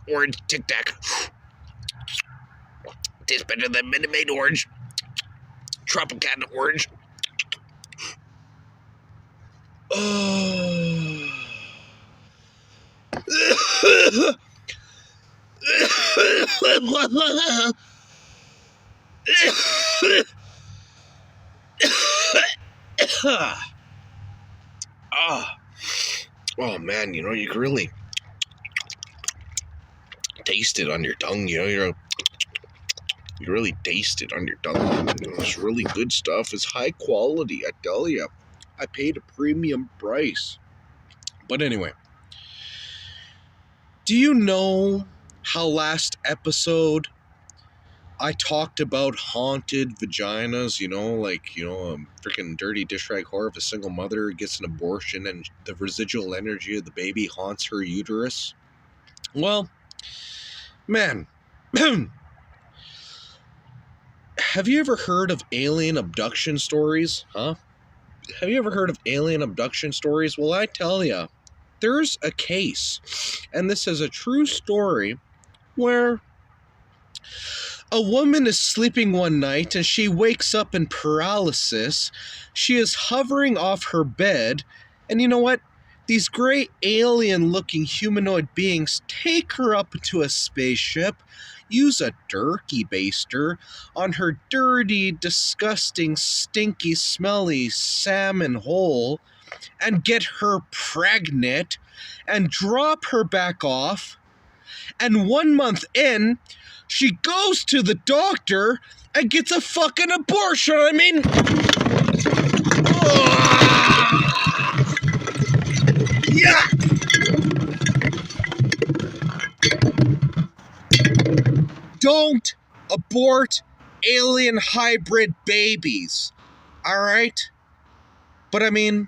orange Tic Tac. Tastes better than Minute Maid orange. Tropicana orange. Oh. Oh man, you know, you can really taste it on your tongue, you know, you really taste it on your tongue. You know, it's really good stuff. It's high quality, I tell you. I paid a premium price. But anyway, do you know how last episode I talked about haunted vaginas, you know, like, you know, a freaking dirty dish rag whore if a single mother gets an abortion and the residual energy of the baby haunts her uterus? Well, man, have you ever heard of alien abduction stories, huh? Have you ever heard of alien abduction stories? Well, I tell ya, there's a case, and this is a true story, where a woman is sleeping one night and she wakes up in paralysis. She is hovering off her bed, and you know what? These great alien-looking humanoid beings take her up into a spaceship, use a turkey baster on her dirty, disgusting, stinky, smelly salmon hole, and get her pregnant, and drop her back off, And 1 month in, she goes to the doctor and gets a fucking abortion. I mean, yeah. Don't abort alien hybrid babies, all right? But I mean,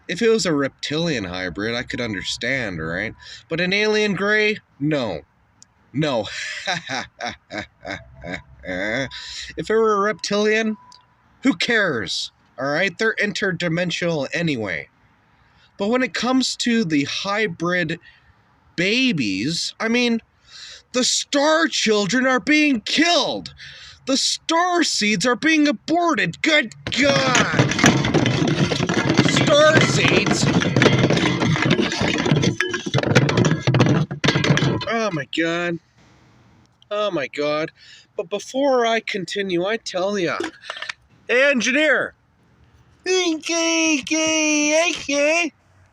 if it was a reptilian hybrid, I could understand, all right? But an alien gray, no. No. If it were a reptilian, who cares, all right? They're interdimensional anyway. But when it comes to the hybrid babies, I mean, the star children are being killed. The star seeds are being aborted. Good God. Star seeds? Oh my God. Oh my God. But before I continue, I tell ya. Hey, engineer.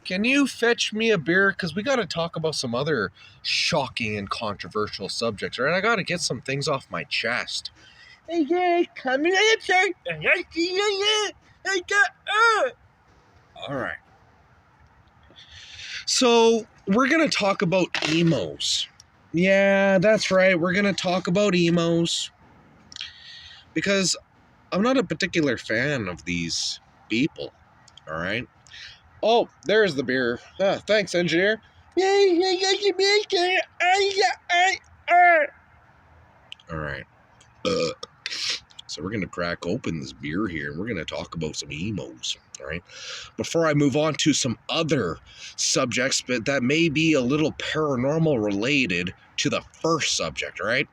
Can you fetch me a beer? Because we got to talk about some other shocking and controversial subjects, right? I got to get some things off my chest. Yeah, coming up, sir. All right. So we're going to talk about emos. Yeah, that's right. We're going to talk about emos. Because I'm not a particular fan of these people. All right. Oh, there's the beer. Thanks, engineer. All right. So we're going to crack open this beer here, and we're going to talk about some emos, all right? Before I move on to some other subjects, but that may be a little paranormal related to the first subject, all right?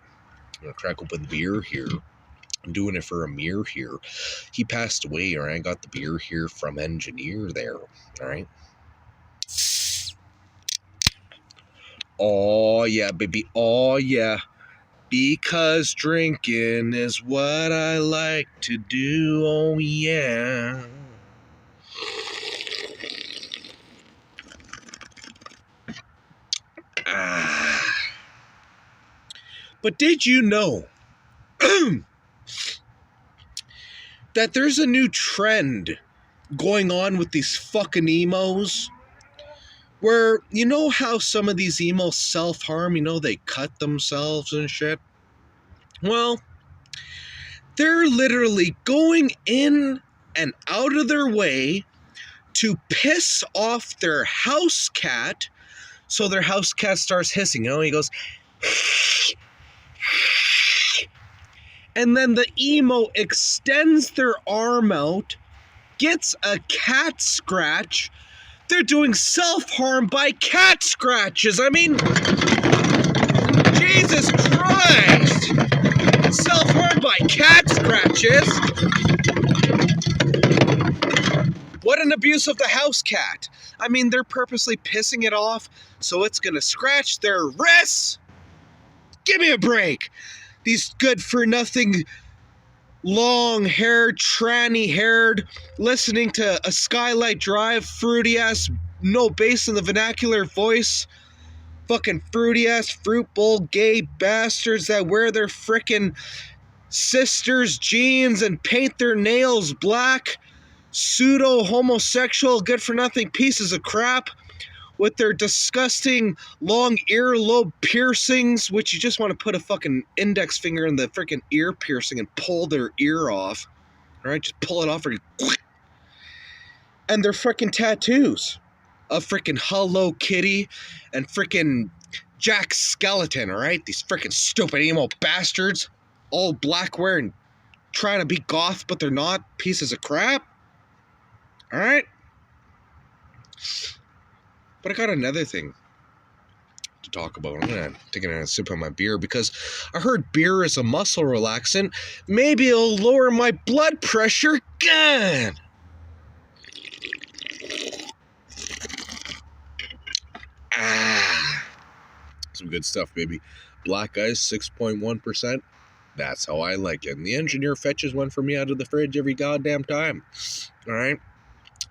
I'm going to crack open the beer here. I'm doing it for Amir here. He passed away, all right? I got the beer here from EnginEar there, all right? Oh, yeah, baby. Oh, yeah. Because drinking is what I like to do, oh yeah. But did you know that there's a new trend going on with these fucking emos? Where, you know how some of these emos self-harm, you know, they cut themselves and shit? Well, they're literally going in and out of their way to piss off their house cat, so their house cat starts hissing. You know, he goes, and then the emo extends their arm out, gets a cat scratch. They're doing self-harm by cat scratches. I mean, Jesus Christ! Self-harm by cat scratches? What an abuse of the house cat. I mean, they're purposely pissing it off so it's gonna scratch their wrists? Give me a break! These good-for-nothing, long-haired, tranny-haired, listening to a Skylight Drive, fruity-ass, no bass in the vernacular voice, fucking fruity-ass, fruit bowl gay bastards that wear their frickin' sisters' jeans and paint their nails black, pseudo-homosexual, good-for-nothing pieces of crap with their disgusting long earlobe piercings, which you just want to put a fucking index finger in the freaking ear piercing and pull their ear off. All right, just pull it off. And their freaking tattoos of freaking Hello Kitty and freaking Jack Skeleton, all right? These freaking stupid emo bastards, all black wearing, trying to be goth, but they're not, pieces of crap. All right? But I got another thing to talk about. I'm gonna take a sip of my beer because I heard beer is a muscle relaxant. Maybe it'll lower my blood pressure. God. Some good stuff, baby. Black ice, 6.1%. That's how I like it. And the engineer fetches one for me out of the fridge every goddamn time. All right.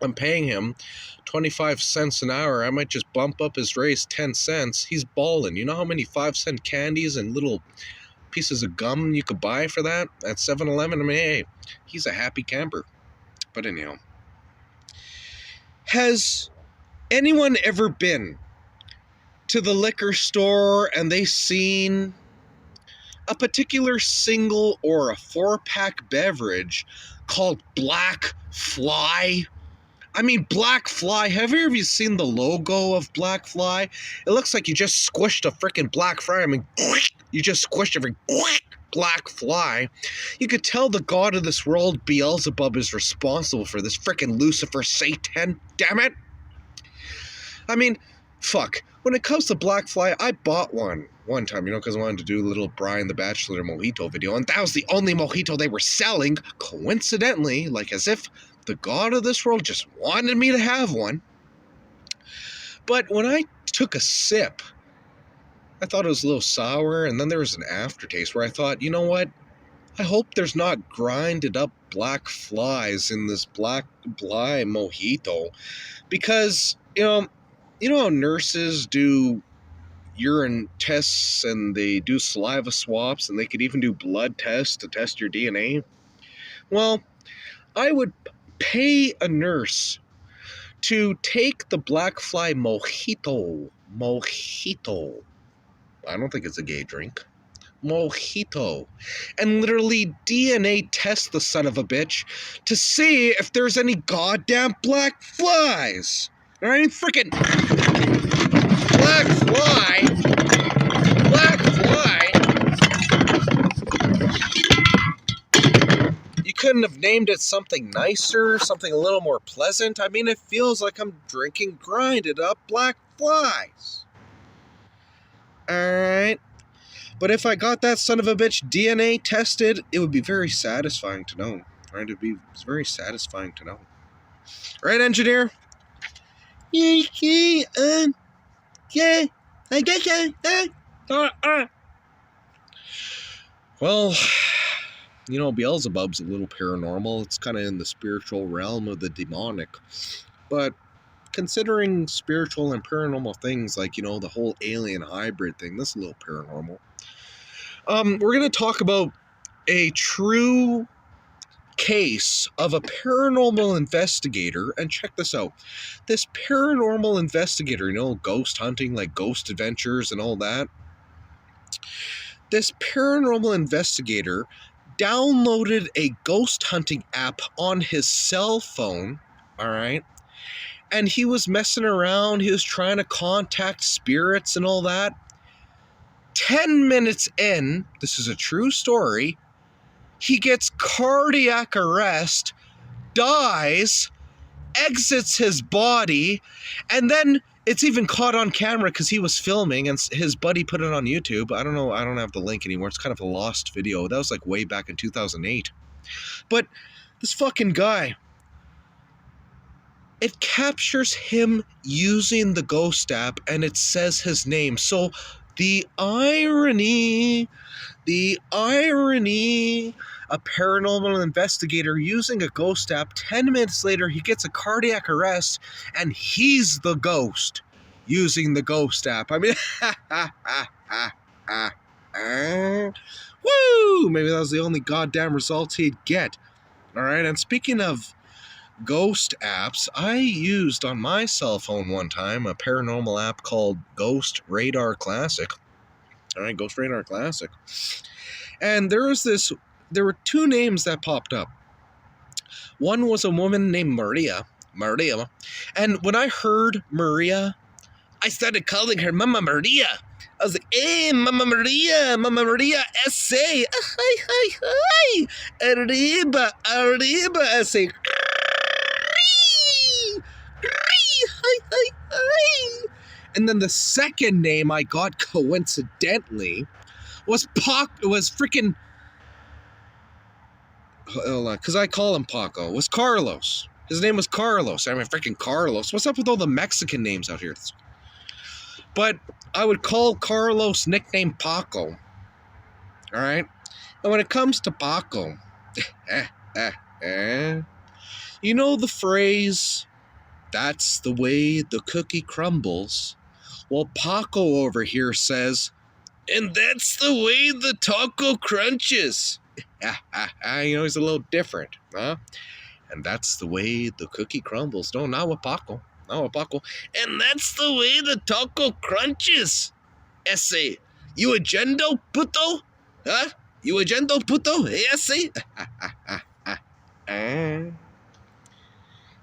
I'm paying him 25 cents an hour. I might just bump up his raise 10 cents. He's balling. You know how many 5-cent candies and little pieces of gum you could buy for that at 7-Eleven? I mean, hey, he's a happy camper. But anyhow, has anyone ever been to the liquor store and they seen a particular single or a 4-pack beverage called Black Fly? I mean, Black Fly, have you ever seen the logo of Black Fly? It looks like you just squished a freaking Black Fly. I mean, you just squished every Black Fly. You could tell the god of this world, Beelzebub, is responsible for this freaking Lucifer Satan. Damn it! I mean, fuck. When it comes to Black Fly, I bought one time, because I wanted to do a little Brian the Bachelor mojito video, and that was the only mojito they were selling, coincidentally, like as if the god of this world just wanted me to have one. But when I took a sip, I thought it was a little sour, and then there was an aftertaste where I thought, you know what? I hope there's not grinded up black flies in this Black Fly mojito, because, you know how nurses do urine tests and they do saliva swaps and they could even do blood tests to test your DNA? Well, I would pay a nurse to take the Black Fly mojito. I don't think it's a gay drink. Mojito. And literally DNA test the son of a bitch to see if there's any goddamn black flies. Alright, freaking Black Fly. You couldn't have named it something nicer, something a little more pleasant. I mean, it feels like I'm drinking grinded up black flies. Alright. But if I got that son of a bitch DNA tested, it would be very satisfying to know. Right? It would be very satisfying to know. Right, engineer? Yeah, I guess Well, Beelzebub's a little paranormal. It's kind of in the spiritual realm of the demonic. But considering spiritual and paranormal things like, the whole alien hybrid thing, that's a little paranormal. We're going to talk about a true case of a paranormal investigator, and check this out. This paranormal investigator, ghost hunting, like Ghost Adventures and all that. This paranormal investigator downloaded a ghost hunting app on his cell phone, all right? And he was messing around. He was trying to contact spirits and all that. 10 minutes in, this is a true story, he gets cardiac arrest, dies, exits his body, and then it's even caught on camera because he was filming and his buddy put it on YouTube. I don't know. I don't have the link anymore. It's kind of a lost video. That was like way back in 2008. But this fucking guy, it captures him using the Ghost app and it says his name. So the irony, a paranormal investigator using a Ghost app, 10 minutes later, he gets a cardiac arrest, and he's the ghost using the Ghost app. I mean, woo! Maybe that was the only goddamn results he'd get. All right, and speaking of ghost apps, I used on my cell phone one time a paranormal app called Ghost Radar Classic. All right, Ghost Radar Classic. And there were two names that popped up. One was a woman named Maria. And when I heard Maria, I started calling her Mama Maria. I was like, hey, Mama Maria, essay. Hi. Arriba, essay. Hi. And then the second name I got coincidentally was freaking, because I call him Paco, was Carlos. His name was Carlos. I mean, freaking Carlos. What's up with all the Mexican names out here? But I would call Carlos nickname Paco. All right? And when it comes to Paco, You know the phrase, that's the way the cookie crumbles? Well, Paco over here says, and that's the way the taco crunches. You know, he's a little different, huh? And that's the way the cookie crumbles. No, not with Paco. Not with Paco. And that's the way the taco crunches. Ese, you agendo, puto? Huh? You agendo, puto? Ese?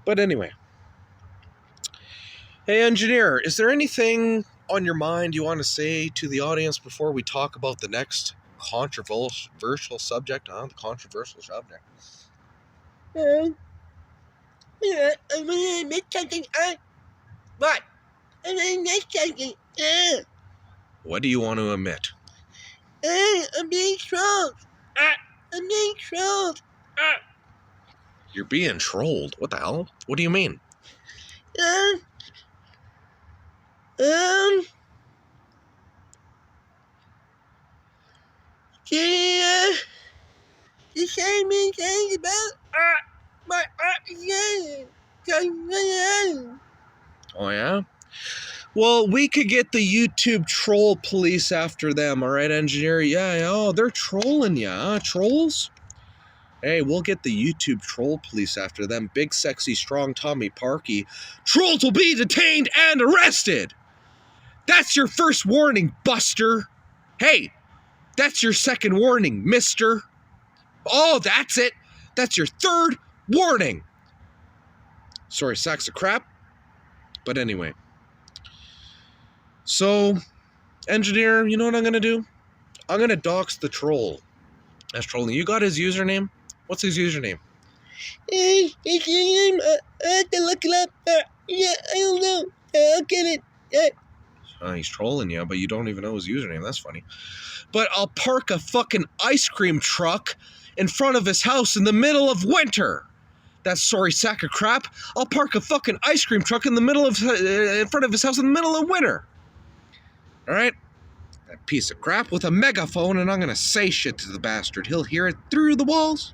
But anyway. Hey, engineer, is there anything on your mind you want to say to the audience before we talk about the next controversial subject? The controversial subject. Yeah, I'm gonna admit something. What? I'm gonna admit something. What do you want to admit? I'm being trolled. I'm being trolled. You're being trolled. What the hell? What do you mean? Can you say me things about my opposition? Oh, yeah? Well, we could get the YouTube troll police after them, all right, engineer? Yeah, oh, they're trolling ya, huh? Trolls? Hey, we'll get the YouTube troll police after them. Big, sexy, strong Tommy Parkey. Trolls will be detained and arrested! That's your first warning, Buster! Hey, that's your second warning, mister! Oh, that's it! That's your third warning! Sorry, sacks of crap. But anyway. So, engineer, you know what I'm gonna do? I'm gonna dox the troll. That's trolling. You got his username? What's his username? His name, I have to look it up. Yeah, I don't know. I'll get it. He's trolling you, but you don't even know his username. That's funny. But I'll park a fucking ice cream truck in front of his house in the middle of winter. That sorry sack of crap. I'll park a fucking ice cream truck in front of his house in the middle of winter. All right? That piece of crap with a megaphone, and I'm gonna say shit to the bastard. He'll hear it through the walls.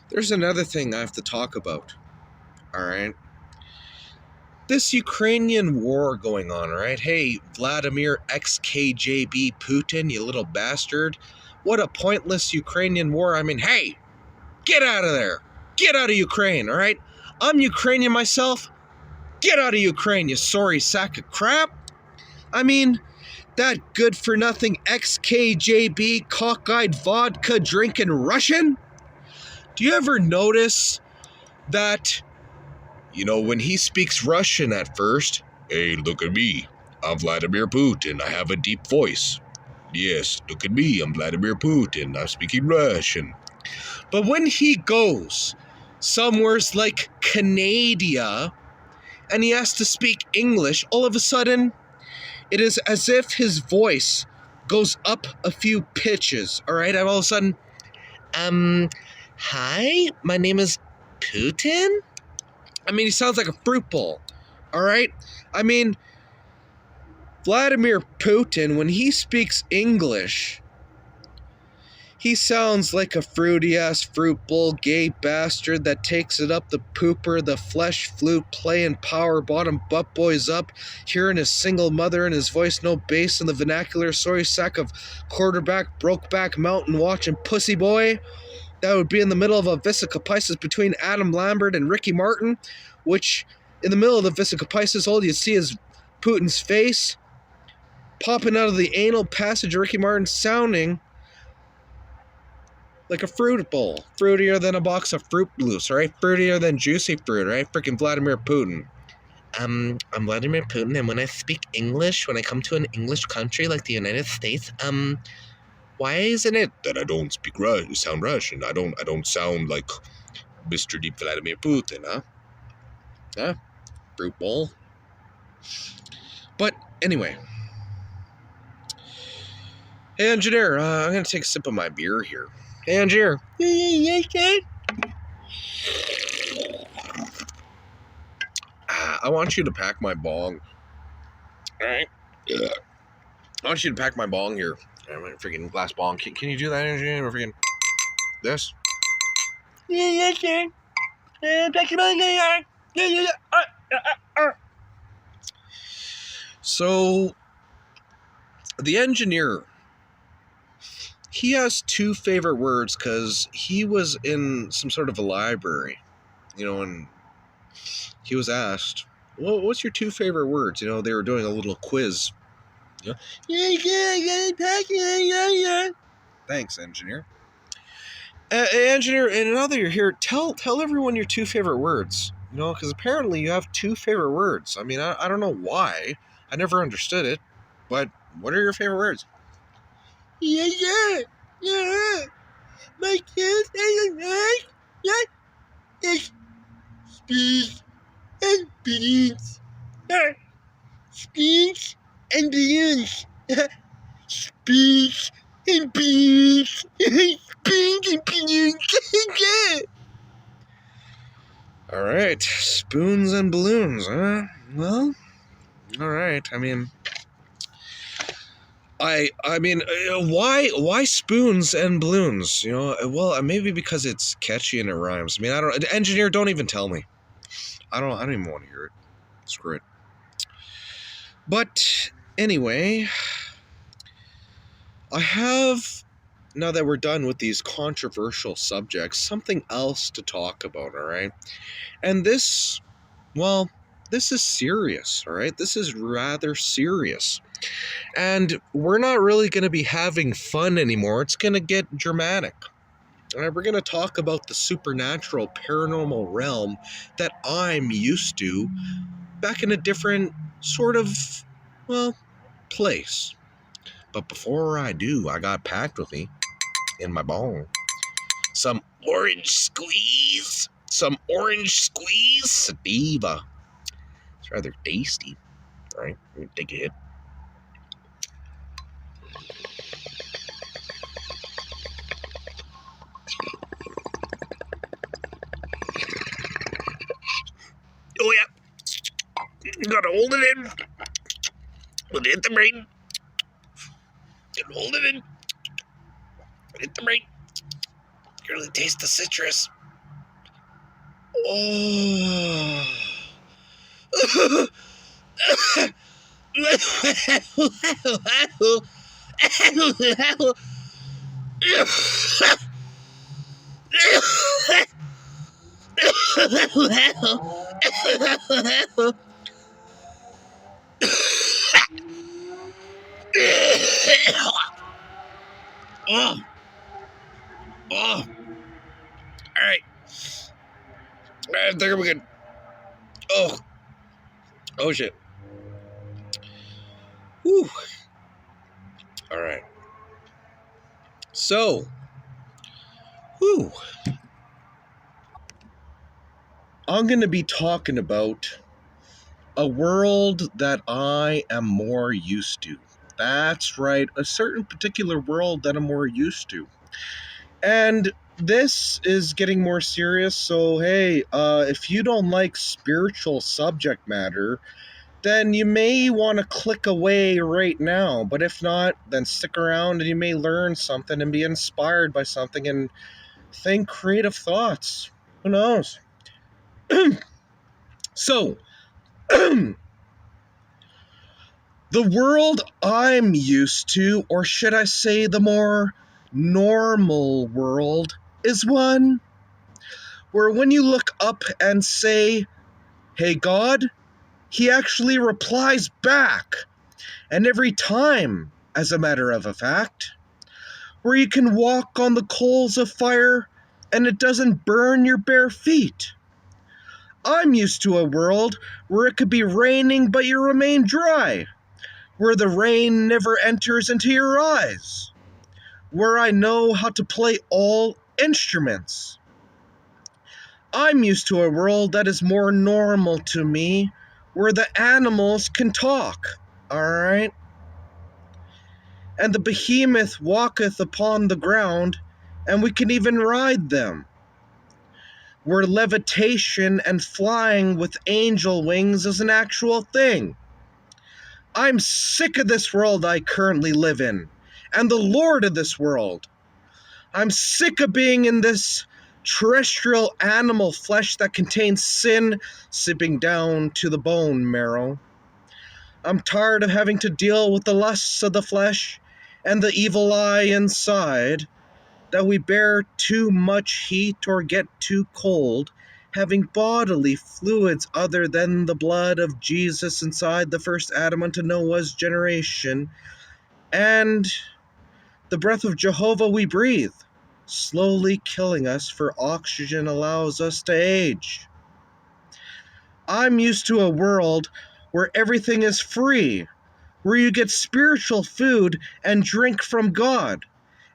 There's another thing I have to talk about. All right? This Ukrainian war going on, all right? Hey, Vladimir XKJB Putin, you little bastard. What a pointless Ukrainian war. I mean, hey, get out of there. Get out of Ukraine, all right? I'm Ukrainian myself. Get out of Ukraine, you sorry sack of crap. I mean, that good-for-nothing XKJB cockeyed vodka drinking Russian? Do you ever notice that, you know, when he speaks Russian at first, hey, look at me. I'm Vladimir Putin. I have a deep voice. Yes, look at me. I'm Vladimir Putin. I'm speaking Russian. But when he goes somewheres like Canada and he has to speak English, all of a sudden, it is as if his voice goes up a few pitches, all right? And all of a sudden, hi, my name is Putin? I mean, he sounds like a fruit bowl, all right? I mean, Vladimir Putin, when he speaks English, he sounds like a fruity-ass fruit bowl gay bastard that takes it up the pooper, the flesh flute playing power bottom butt boys up, hearing his single mother and his voice no bass in the vernacular sorry sack of quarterback, brokeback mountain watching pussy boy. That would be in the middle of a Vesica between Adam Lambert and Ricky Martin, which in the middle of the Vesica all you see is Putin's face popping out of the anal passage of Ricky Martin, sounding like a fruit bowl. Fruitier than a box of Fruit Loops, right? Fruitier than juicy fruit, right? Freaking Vladimir Putin. I'm Vladimir Putin, and when I speak English, when I come to an English country like the United States, why isn't it that I don't speak sound Russian? I don't sound like Mr. Deep Vladimir Putin, huh? Huh? Fruit bowl. But anyway. Hey, engineer, I'm gonna take a sip of my beer here. Hey, engineer. Yes, sir. I want you to pack my bong. All right? Yeah. I want you to pack my bong here. Freaking glass bong. Can you do that, engineer? Freaking this? Yeah, yes, sir. Back in my So, the engineer, he has two favorite words because he was in some sort of a library, and he was asked, well, what's your two favorite words? They were doing a little quiz. Yeah, yeah. Thanks, engineer. Engineer, and now that you're here, tell everyone your two favorite words. Because apparently you have two favorite words. I mean, I don't know why. I never understood it. But what are your favorite words? Yeah. My two favorite words, is speech and beans. Speech and beans. Speech and beans. Speech and beans. Yeah. All right, spoons and balloons, huh? Well, all right. I mean, why spoons and balloons? Well, maybe because it's catchy and it rhymes. I mean, I don't. Engineer, don't even tell me. I don't even want to hear it. Screw it. But anyway, I have, now that we're done with these controversial subjects, something else to talk about. All right, and this is serious. All right, this is rather serious. And we're not really going to be having fun anymore. It's going to get dramatic. All right, we're going to talk about the supernatural paranormal realm that I'm used to back in a different sort of, place. But before I do, I got packed with me in my bong some orange squeeze. Sativa. It's rather tasty. All right, let me take a hit. Oh yeah, gotta hold it in. Gotta hit the brain. Gotta hold it in. Hit the brain. You really taste the citrus. Oh. Oh. All right. I think I'm good. Oh shit. Whew. All right. So, I'm going to be talking about a world that I am more used to. That's right, a certain particular world that I'm more used to. And this is getting more serious, so hey, if you don't like spiritual subject matter, then you may want to click away right now. But if not, then stick around and you may learn something and be inspired by something and think creative thoughts. Who knows? So, the world I'm used to, or should I say the more normal world, is one where when you look up and say, "Hey God," he actually replies back. And every time, as a matter of a fact, where you can walk on the coals of fire and it doesn't burn your bare feet. I'm used to a world where it could be raining but you remain dry, where the rain never enters into your eyes, where I know how to play all instruments. I'm used to a world that is more normal to me, where the animals can talk, alright? And the behemoth walketh upon the ground, and we can even ride them. Where levitation and flying with angel wings is an actual thing. I'm sick of this world I currently live in, and the Lord of this world. I'm sick of being in this terrestrial animal flesh that contains sin sipping down to the bone marrow. I'm tired of having to deal with the lusts of the flesh and the evil eye inside, that we bear too much heat or get too cold, having bodily fluids other than the blood of Jesus inside the first Adam unto Noah's generation, and the breath of Jehovah we breathe, slowly killing us, for oxygen allows us to age. I'm used to a world where everything is free, where you get spiritual food and drink from God.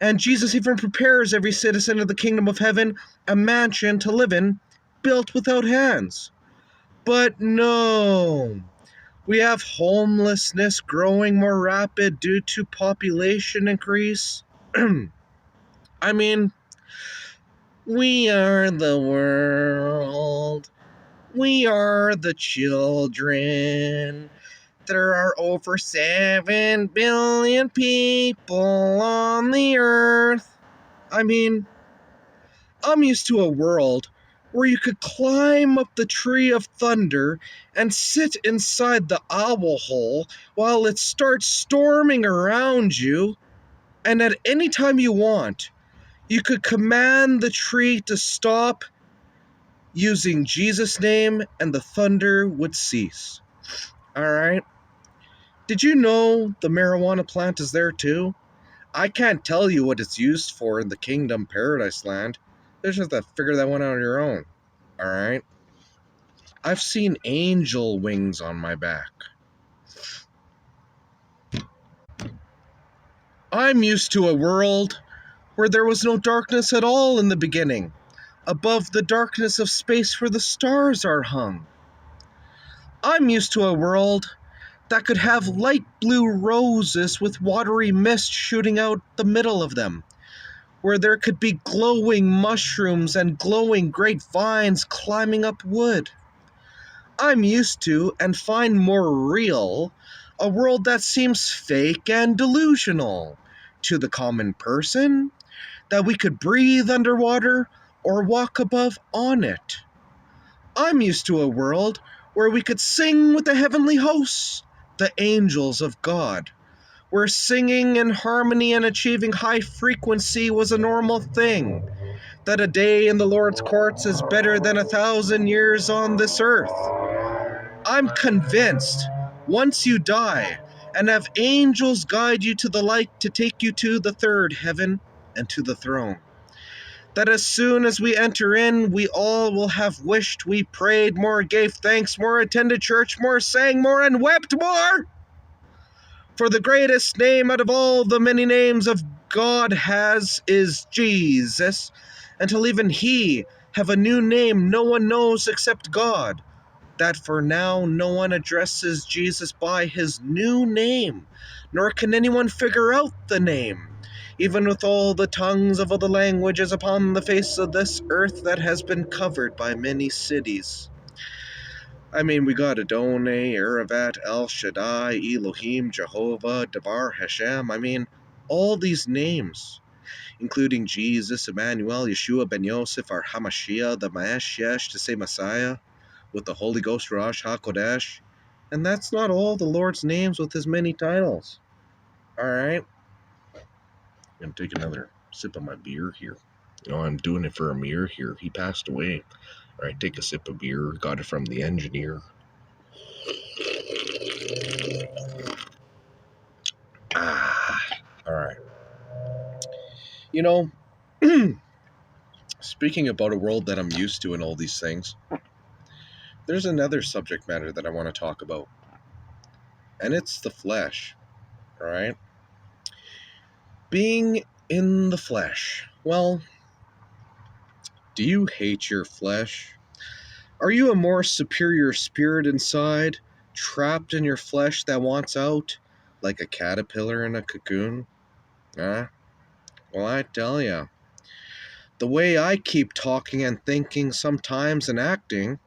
And Jesus even prepares every citizen of the kingdom of heaven a mansion to live in, built without hands. But no, we have homelessness growing more rapid due to population increase. I mean, we are the world. We are the children. There are over 7 billion people on the earth. I mean, I'm used to a world where you could climb up the tree of thunder and sit inside the owl hole while it starts storming around you, and at any time you want, you could command the tree to stop using Jesus' name and the thunder would cease. Alright? Did you know the marijuana plant is there too? I can't tell you what it's used for in the Kingdom Paradise Land. You just have to figure that one out on your own. Alright? I've seen angel wings on my back. I'm used to a world where there was no darkness at all in the beginning, above the darkness of space where the stars are hung. I'm used to a world that could have light blue roses with watery mist shooting out the middle of them, where there could be glowing mushrooms and glowing grapevines climbing up wood. I'm used to, and find more real, a world that seems fake and delusional to the common person, that we could breathe underwater or walk above on it. I'm used to a world where we could sing with the heavenly hosts, the angels of God, where singing in harmony and achieving high frequency was a normal thing, that a day in the Lord's courts is better than 1,000 years on this earth. I'm convinced, once you die and have angels guide you to the light to take you to the third heaven and to the throne, that as soon as we enter in, we all will have wished we prayed more, gave thanks more, attended church more, sang more, and wept more. For the greatest name out of all the many names of God is Jesus, until even he have a new name no one knows except God, that for now no one addresses Jesus by his new name, nor can anyone figure out the name, even with all the tongues of all the languages upon the face of this earth that has been covered by many cities. I mean, we got Adonai, Aravat, El Shaddai, Elohim, Jehovah, Devar, Hashem. I mean, all these names, including Jesus, Emmanuel, Yeshua, Ben Yosef, our Hamashiach, the Ma'ashiach, to say Messiah, with the Holy Ghost, Rosh HaKodesh. And that's not all the Lord's names with his many titles. Alright? I'm going to take another sip of my beer here. You know, I'm doing it for Amir here. He passed away. Alright, take a sip of beer. Got it from the EnginEar. Alright. You know, speaking about a world that I'm used to and all these things, there's another subject matter that I want to talk about. And it's the flesh. Alright? Being in the flesh. Well, do you hate your flesh? Are you a more superior spirit inside, trapped in your flesh that wants out, like a caterpillar in a cocoon? Well, I tell ya, the way I keep talking and thinking sometimes and acting,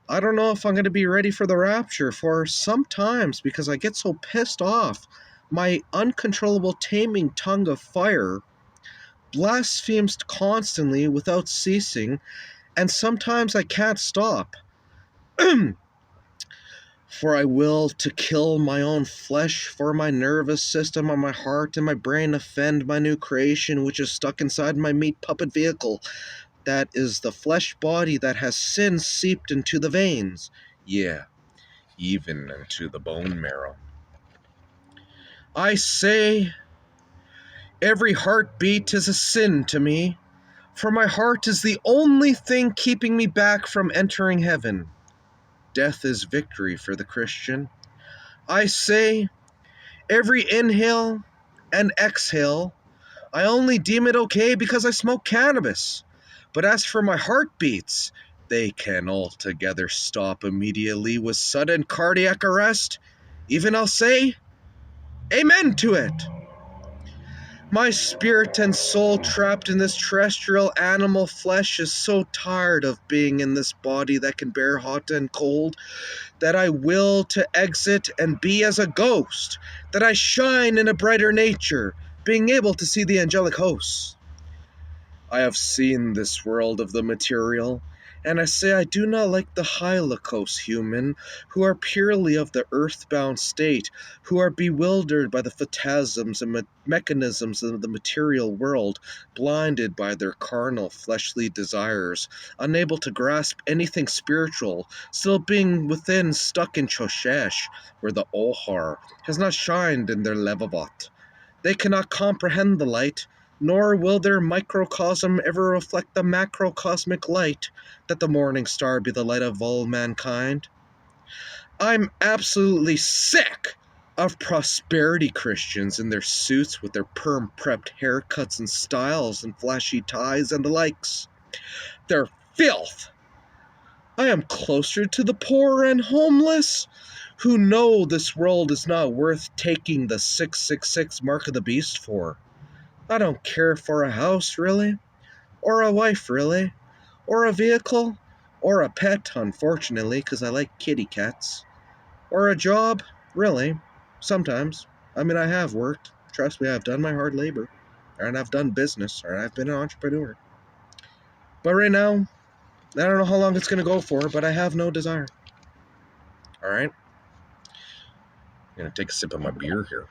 I don't know if I'm going to be ready for the rapture, for sometimes, because I get so pissed off My uncontrollable taming tongue of fire blasphemes constantly without ceasing, and sometimes I can't stop. For I will to kill my own flesh, for my nervous system and my heart and my brain offend my new creation, which is stuck inside my meat puppet vehicle. That is the flesh body that has sin seeped into the veins. Yeah, even into the bone marrow. I say, every heartbeat is a sin to me, for my heart is the only thing keeping me back from entering heaven. Death is victory for the Christian. I say, every inhale and exhale, I only deem it okay because I smoke cannabis. But as for my heartbeats, they can altogether stop immediately with sudden cardiac arrest. Even I'll say, amen to it. My spirit and soul trapped in this terrestrial animal flesh is so tired of being in this body that can bear hot and cold that I will to exit and be as a ghost, that I shine in a brighter nature, being able to see the angelic hosts. I have seen this world of the material, and I say I do not like the Hylocos human, who are purely of the earthbound state, who are bewildered by the phantasms and mechanisms of the material world, blinded by their carnal, fleshly desires, unable to grasp anything spiritual, still being within stuck in Choshesh, where the Ohar has not shined in their Levavot. They cannot comprehend the light, nor will their microcosm ever reflect the macrocosmic light, that the morning star be the light of all mankind. I'm absolutely sick of prosperity Christians in their suits with their perm-prepped haircuts and styles and flashy ties and the likes. They're filth. I am closer to the poor and homeless, who know this world is not worth taking the 666 mark of the beast for. I don't care for a house, really, or a wife, really, or a vehicle, or a pet, unfortunately, because I like kitty cats, or a job, really, sometimes. I mean, I have worked. Trust me, I've done my hard labor, and I've done business, or I've been an entrepreneur. But right now, I don't know how long it's going to go for, but I have no desire. All right? I'm going to take a sip of my beer here.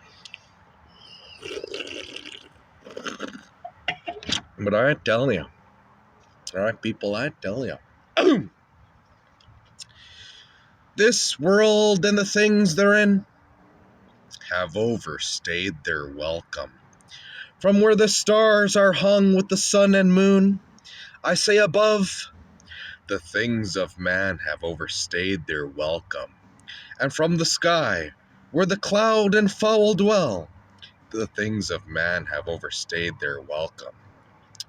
But I tell you. All right, people, I tell you. This world and the things therein Have overstayed their welcome. from where the stars are hung with the sun and moon, I say above, The things of man have overstayed their welcome. And from the sky, where the cloud and fowl dwell, the things of man have overstayed their welcome.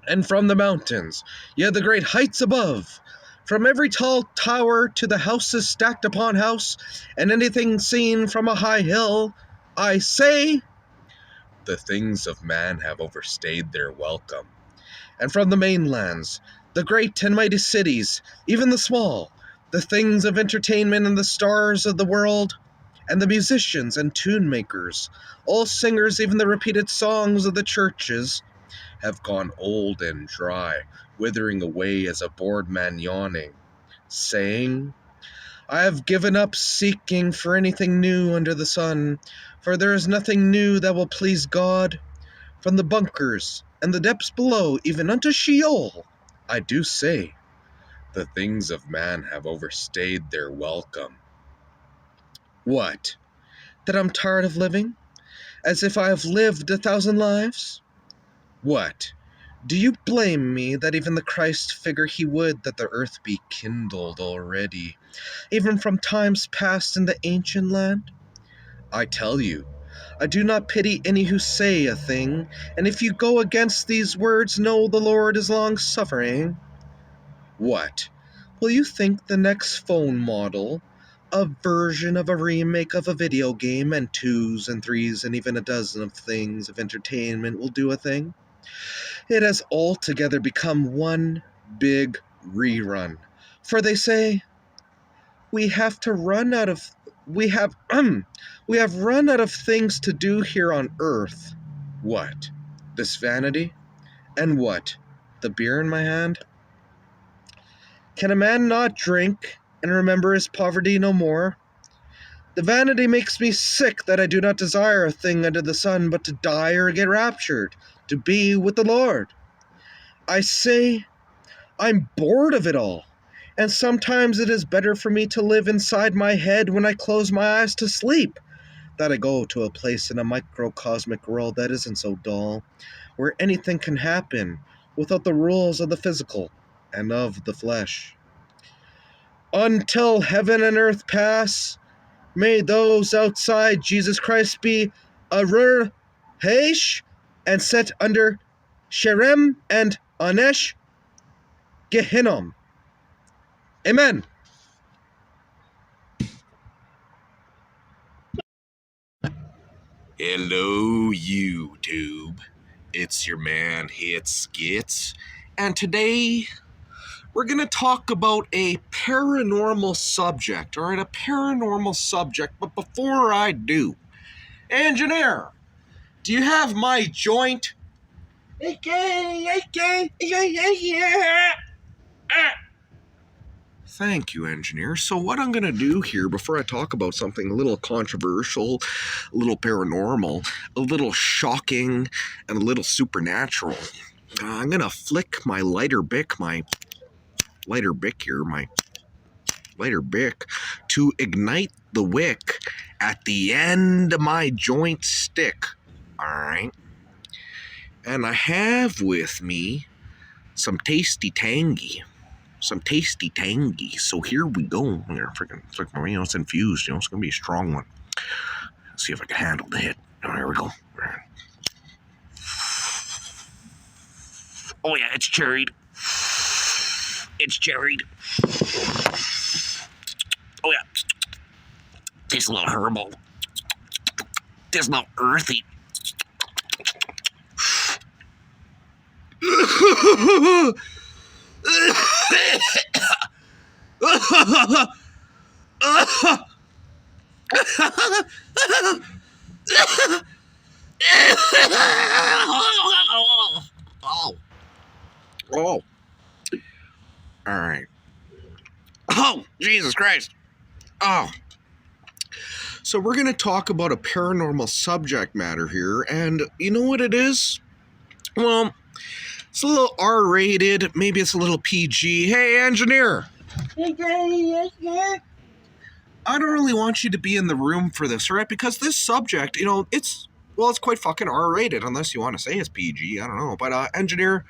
and from the mountains, yea, the great heights above, from every tall tower to the houses stacked upon house, and anything seen from a high hill, I say, The things of man have overstayed their welcome. and from the mainlands, the great and mighty cities, even the small, the things of entertainment and the stars of the world, and the musicians and tune makers, all singers, even the repeated songs of the churches, Have gone old and dry, withering away as a bored man yawning, saying, I have given up seeking for anything new under the sun, for there is nothing new that will please God. From the bunkers and the depths below, even unto Sheol, I do say, The things of man have overstayed their welcome. what? That I'm tired of living? As if I have lived 1,000 lives? What? Do you blame me that even the Christ figure he would that the earth be kindled already, even from times past in the ancient land? I tell you, I do not pity any who say a thing, and if you go against these words, know the Lord is long-suffering. What? Will you think the next phone model, a version of a remake of a video game, and 2s and 3s and even a dozen of things of entertainment will do a thing? It has altogether become one big rerun. For they say, we have to run out of we have run out of things to do here on earth. What? This vanity? And what? The beer in my hand? Can a man not drink and remember his poverty no more? The vanity makes me sick that I do not desire a thing under the sun but to die or get raptured, to be with the Lord. I say, I'm bored of it all, and sometimes it is better for me to live inside my head when I close my eyes to sleep, that I go to a place in a microcosmic world that isn't so dull, where anything can happen without the rules of the physical and of the flesh. Until heaven and earth pass, may those outside Jesus Christ be arur heish and set under Sherem and Anesh Gehinnom. Amen. Hello, YouTube. It's your man, HitSkitz. And today, we're going to talk about a paranormal subject. All right, a paranormal subject. But before I do, EnginEar, do you have my joint? Thank you, EnginEar. So what I'm going to do here before I talk about something a little controversial, a little paranormal, a little shocking, and a little supernatural, I'm going to flick my lighter bic to ignite the wick at the end of my joint stick. All right? And I have with me some tasty tangy. So here we go. It's infused. It's gonna be a strong one. Let's see if I can handle the hit. Oh, here we go. Oh yeah, it's cherried. Oh yeah. Tastes a little herbal. Tastes a little earthy. Oh. All right. Oh, Jesus Christ. Oh. So we're going to talk about a paranormal subject matter here, and you know what it is? Well, it's a little R-rated, maybe it's a little PG. Hey, EnginEar. I don't really want you to be in the room for this, right? Because this subject, it's quite fucking R-rated, unless you want to say it's PG. I don't know. But EnginEar,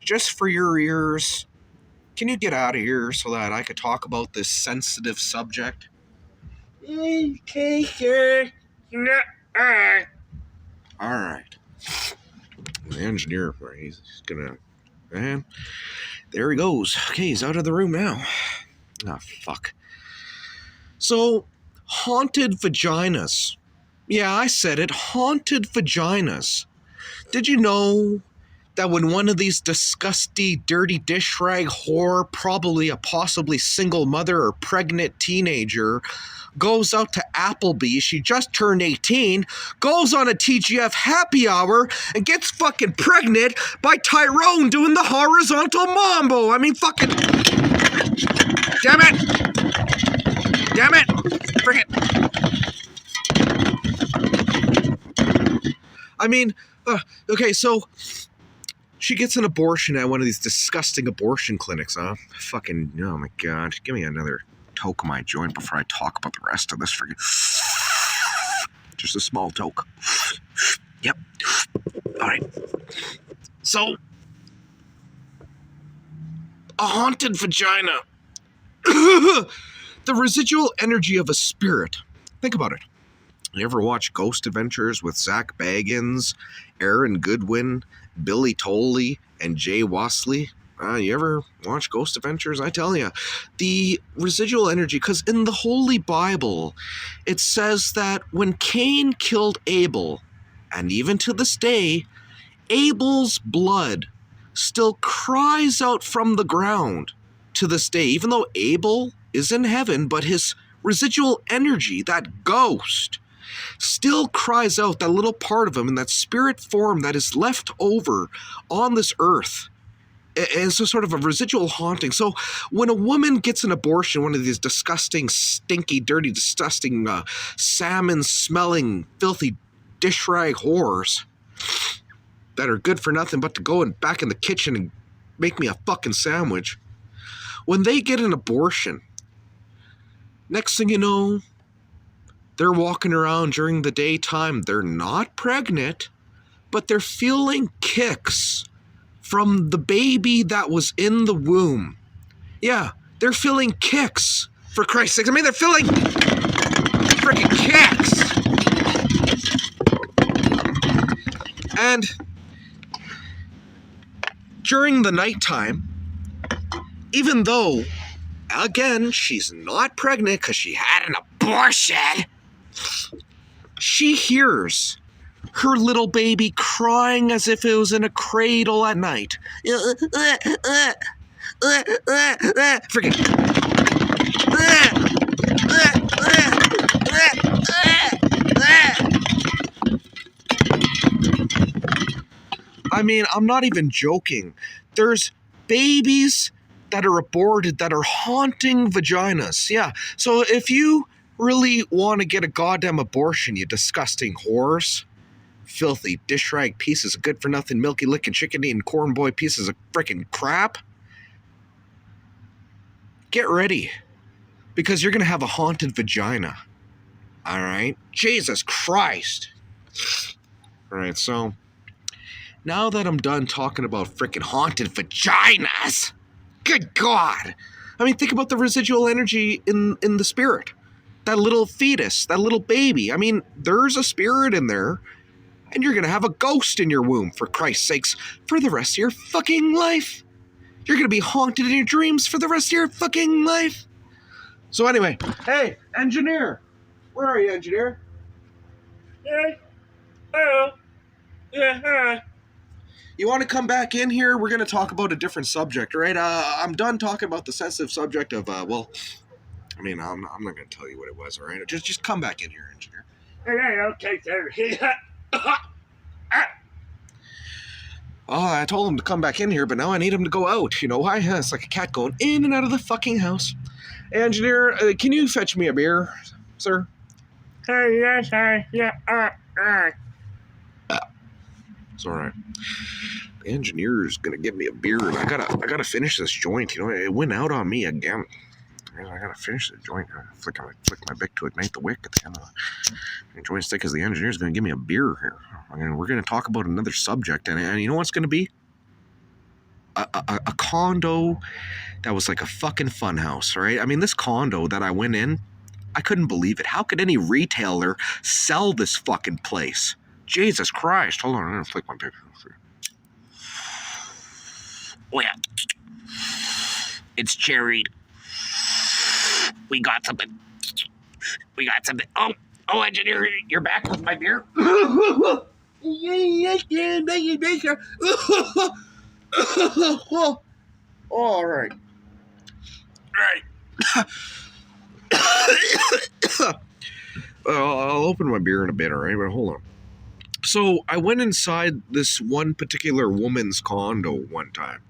just for your ears, can you get out of here so that I could talk about this sensitive subject? Okay, sir. All right. The EnginEar, he's gonna, man, there he goes. Okay, he's out of the room now. Ah, fuck. So, haunted vaginas. Yeah, I said it, haunted vaginas. Did you know that when one of these disgusting, dirty dish rag whore, probably a possibly single mother or pregnant teenager, goes out to Applebee's, she just turned 18, goes on a TGF happy hour, and gets fucking pregnant by Tyrone doing the horizontal mambo? I mean, fucking... Damn it! Frick it! I mean, okay, so... she gets an abortion at one of these disgusting abortion clinics, huh? Fucking, oh my god. Give me another toke of my joint before I talk about the rest of this freaking... Just a small toke. Yep. Alright. So, a haunted vagina. The residual energy of a spirit. Think about it. You ever watch Ghost Adventures with Zach Baggins, Aaron Goodwin, Billy Tolley, and Jay Wasley? You ever watch Ghost Adventures? I tell you, the residual energy, because in the Holy Bible, it says that when Cain killed Abel, and even to this day, Abel's blood still cries out from the ground to this day, even though Abel is in heaven, but his residual energy, that ghost, still cries out, that little part of him in that spirit form that is left over on this earth. And so sort of a residual haunting. So when a woman gets an abortion, one of these disgusting, stinky, dirty, disgusting, salmon-smelling, filthy dish rag whores that are good for nothing but to go back in the kitchen and make me a fucking sandwich. When they get an abortion, next thing you know, they're walking around during the daytime. They're not pregnant, but they're feeling kicks from the baby that was in the womb. Yeah, they're feeling kicks, for Christ's sake. I mean, they're feeling freaking kicks. And during the nighttime, even though, again, she's not pregnant because she had an abortion, she hears her little baby crying as if it was in a cradle at night. Freaking. I mean, I'm not even joking. There's babies that are aborted that are haunting vaginas. Yeah. So if you really want to get a goddamn abortion, you disgusting whores, filthy dish rag pieces of good for nothing, milky licking chicken eating corn boy pieces of freaking crap, get ready, because you're gonna have a haunted vagina. All right, Jesus Christ. All right, so now that I'm done talking about freaking haunted vaginas, good God, I mean, think about the residual energy in the spirit, that little fetus, that little baby. I mean, there's a spirit in there. And you're going to have a ghost in your womb, for Christ's sakes, for the rest of your fucking life. You're going to be haunted in your dreams for the rest of your fucking life. So anyway, hey, engineer. Where are you, engineer? Yeah. Oh. Yeah. You want to come back in here? We're going to talk about a different subject, right? I'm done talking about the sensitive subject of, well, I mean, I'm not going to tell you what it was, all right? Just come back in here, engineer. Okay, sir. Oh, I told him to come back in here, but now I need him to go out. You know why? It's like a cat going in and out of the fucking house. Engineer, can you fetch me a beer, sir? Yes, sir. Yeah. It's all right. The engineer's gonna give me a beer, and I gotta finish this joint. You know, it went out on me again. I gotta finish the joint. I flick my bic to ignite the wick at the end of the joint stick, because the engineer's gonna give me a beer here. I mean, we're gonna talk about another subject, and you know what's gonna be? A condo that was like a fucking fun house, right? I mean, this condo that I went in, I couldn't believe it. How could any retailer sell this fucking place? Jesus Christ. Hold on, I'm gonna flick my picture. Oh yeah. It's cherried. We got something. Oh, engineer, you're back with my beer? Yes, sir. Thank you, All right. I'll open my beer in a bit, all right? But hold on. So I went inside this one particular woman's condo one time.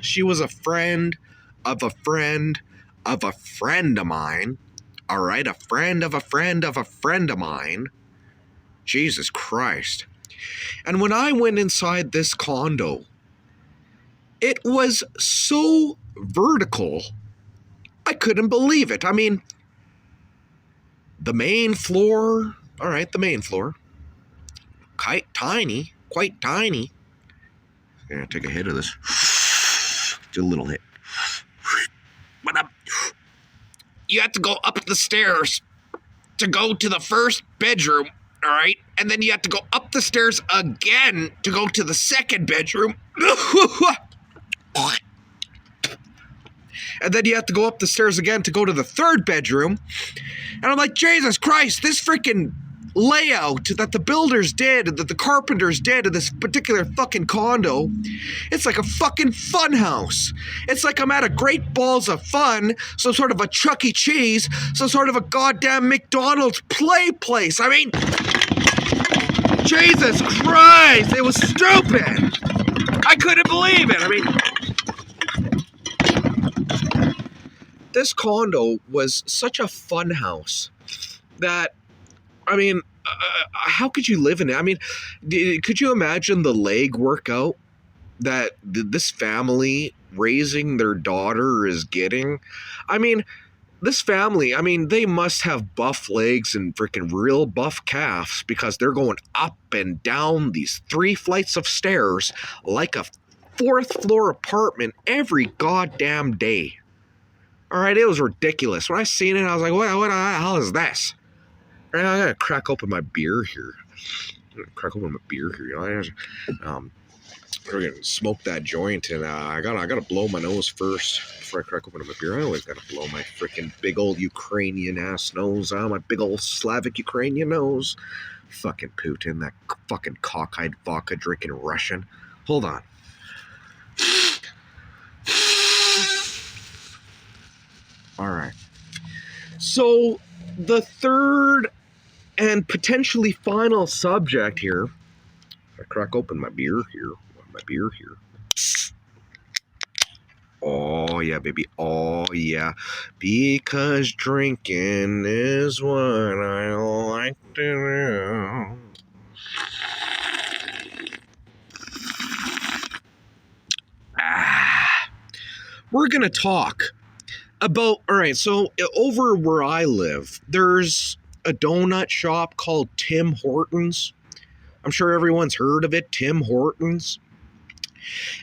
She was a friend of a friend of a friend of mine. All right, a friend of a friend of a friend of mine. Jesus Christ. And when I went inside this condo, it was so vertical, I couldn't believe it. I mean, the main floor, all right, the main floor, quite tiny. I'm gonna take a hit of this. Just a little hit. But you have to go up the stairs to go to the first bedroom, all right? And then you have to go up the stairs again to go to the second bedroom. And then you have to go up the stairs again to go to the third bedroom. And I'm like, Jesus Christ, this freaking layout that the builders did, that the carpenters did of this particular fucking condo, it's like a fucking fun house. It's like I'm at a Great Balls of Fun, some sort of a Chuck E. Cheese, some sort of a goddamn McDonald's play place. I mean, Jesus Christ, it was stupid. I couldn't believe it. I mean, this condo was such a fun house that, I mean, how could you live in it? I mean, could you imagine the leg workout that this family raising their daughter is getting? I mean, this family, I mean, they must have buff legs and freaking real buff calves because they're going up and down these 3 flights of stairs like a 4th floor apartment every goddamn day. All right, it was ridiculous. When I seen it, I was like, what the hell is this? I gotta crack open my beer here. You know, we're gonna smoke that joint, and I gotta blow my nose first before I crack open my beer. I always gotta blow my freaking big old Ukrainian ass nose. My big old Slavic Ukrainian nose. Fucking Putin, that fucking cockeyed vodka drinking Russian. Hold on. All right. So the third and potentially final subject here. I crack open my beer here. Oh yeah, baby. Oh yeah. Because drinking is what I like to do. We're gonna talk about, all right, so over where I live, there's a donut shop called Tim Hortons. I'm sure everyone's heard of it, Tim Hortons.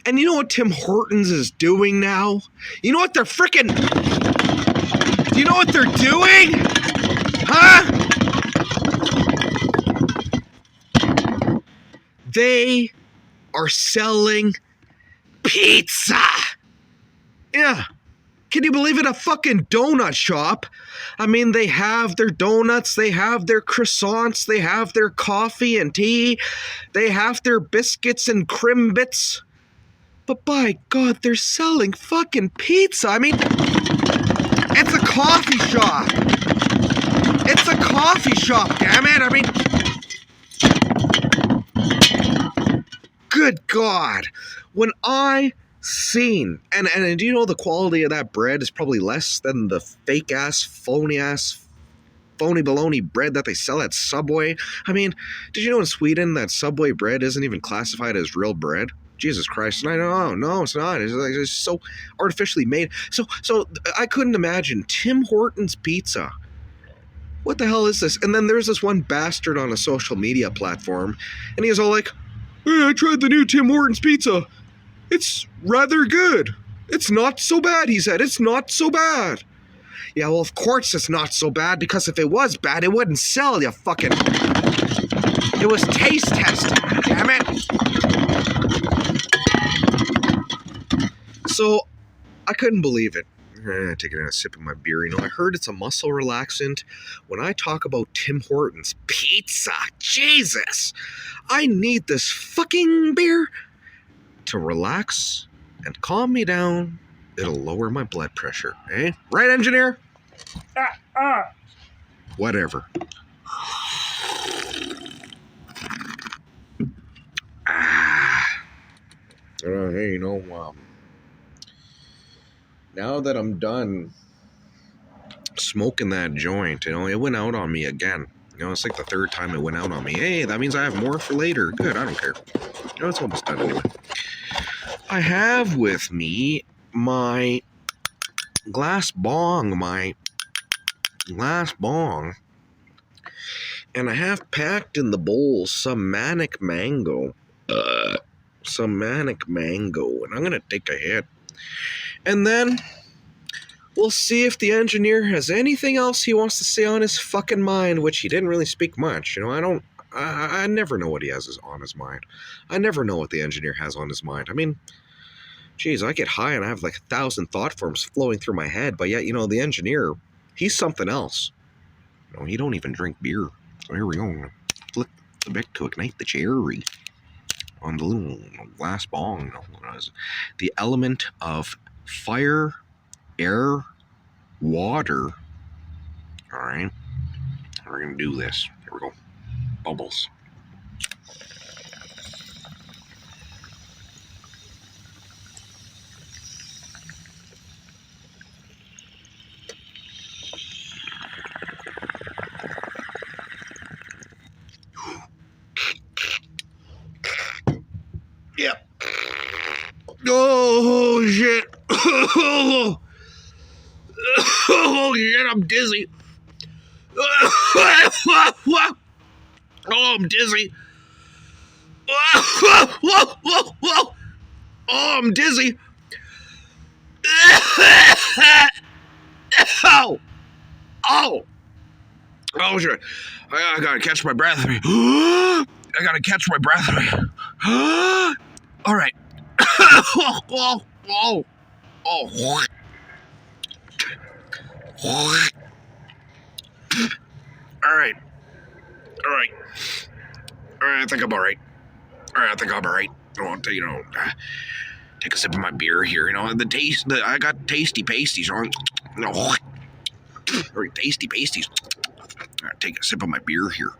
And you know what Tim Hortons is doing now? You know what they're freaking... Do you know what they're doing? Huh? They are selling pizza. Yeah. Can you believe it? A fucking donut shop. I mean, they have their donuts, they have their croissants, they have their coffee and tea, they have their biscuits and Crimbits. But by God, they're selling fucking pizza. I mean, it's a coffee shop. It's a coffee shop, damn it. I mean, good God. When I seen, and do you know the quality of that bread is probably less than the fake phony baloney bread that they sell at Subway? I mean, did you know in Sweden that Subway bread isn't even classified as real bread? Jesus Christ. And I know, no, it's not. It's so artificially made. So I couldn't imagine Tim Hortons pizza. What the hell is this? And then there's this one bastard on a social media platform, and he's all like, hey, I tried the new Tim Hortons pizza. It's rather good. It's not so bad, he said. It's not so bad. Yeah, well, of course it's not so bad, because if it was bad, it wouldn't sell, you fucking... It was taste tested, damn it. So, I couldn't believe it. Taking a sip of my beer. You know, I heard it's a muscle relaxant. When I talk about Tim Hortons pizza, Jesus, I need this fucking beer to relax and calm me down. It'll lower my blood pressure, eh? Right, engineer? Whatever. Hey, you know, now that I'm done smoking that joint, you know, it went out on me again. You know, it's like the 3rd time it went out on me. Hey, that means I have more for later. Good, I don't care. You know, it's almost done anyway. I have with me my glass bong, and I have packed in the bowl some manic mango, and I'm gonna take a hit, and then we'll see if the engineer has anything else he wants to say on his fucking mind, which he didn't really speak much. You know, I never know what he has on his mind. I never know what the engineer has on his mind. I mean, geez, I get high and I have like 1,000 thought forms flowing through my head, but yet, you know, the engineer, he's something else. You know, he don't even drink beer. So here we go. Flip the wick to ignite the cherry on the little glass bong. The element of fire, air, water. All right. We're going to do this. Here we go. Bubbles. Yep. Oh, shit. Oh, shit, I'm dizzy. Oh, I'm dizzy. Oh, I'm dizzy. Oh, oh, oh, shit. I gotta catch my breath. I gotta catch my breath. All right. Oh. All right. I think I'm all right. I think I'm all right. Take a sip of my beer here. I got tasty pasties. All right, tasty pasties. All right, take a sip of my beer here.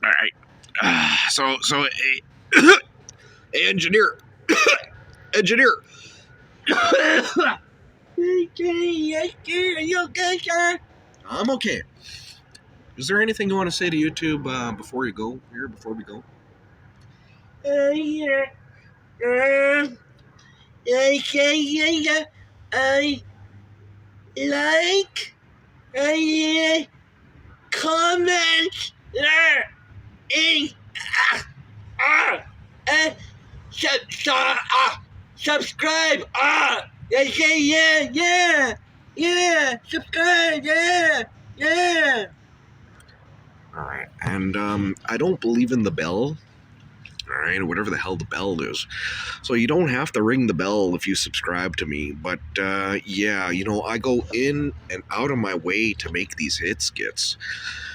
All right. So, engineer. Engineer. Are you okay, sir? I'm okay. Is there anything you want to say to YouTube before we go? Yeah. I like, comment, and subscribe. Subscribe. Yeah. All right. And I don't believe in the bell. All right, or whatever the hell the bell is. So you don't have to ring the bell if you subscribe to me. But yeah, I go in and out of my way to make these HitSkitz.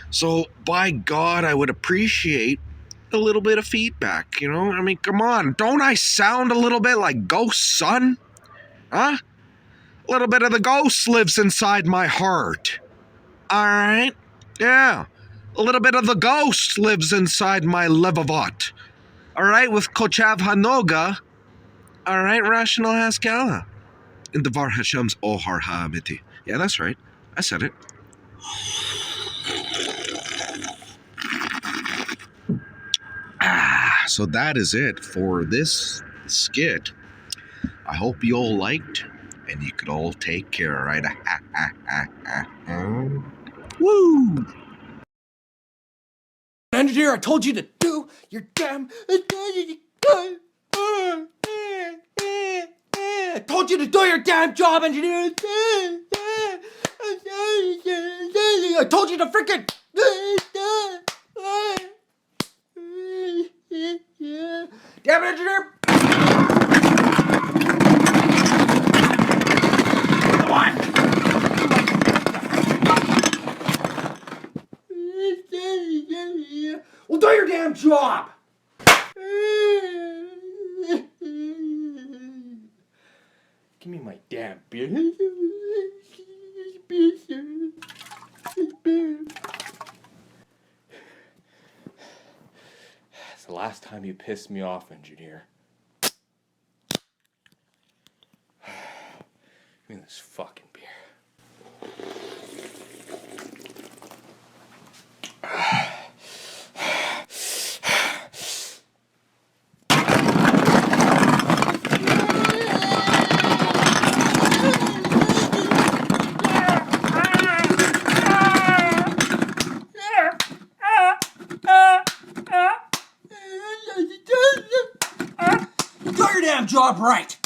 So by God, I would appreciate a little bit of feedback. I mean, come on, don't I sound a little bit like Ghost, son? Huh? A little bit of the ghost lives inside my heart. All right, yeah. A little bit of the ghost lives inside my levavot. All right, with Kochav Hanoga. All right, Rational Haskala. In the Var Hashem's Ohar Ha'amiti. Yeah, that's right. I said it. So that is it for this skit. I hope you all liked, and you could all take care, all right? Woo! Engineer, I told you to do your damn. I told you to do your damn job, engineer. I told you to freaking. Damn it, engineer. Come on. Well, do your damn job! Give me my damn beer. It's the last time you pissed me off, engineer. Give me this fucking beer. Do your damn job right.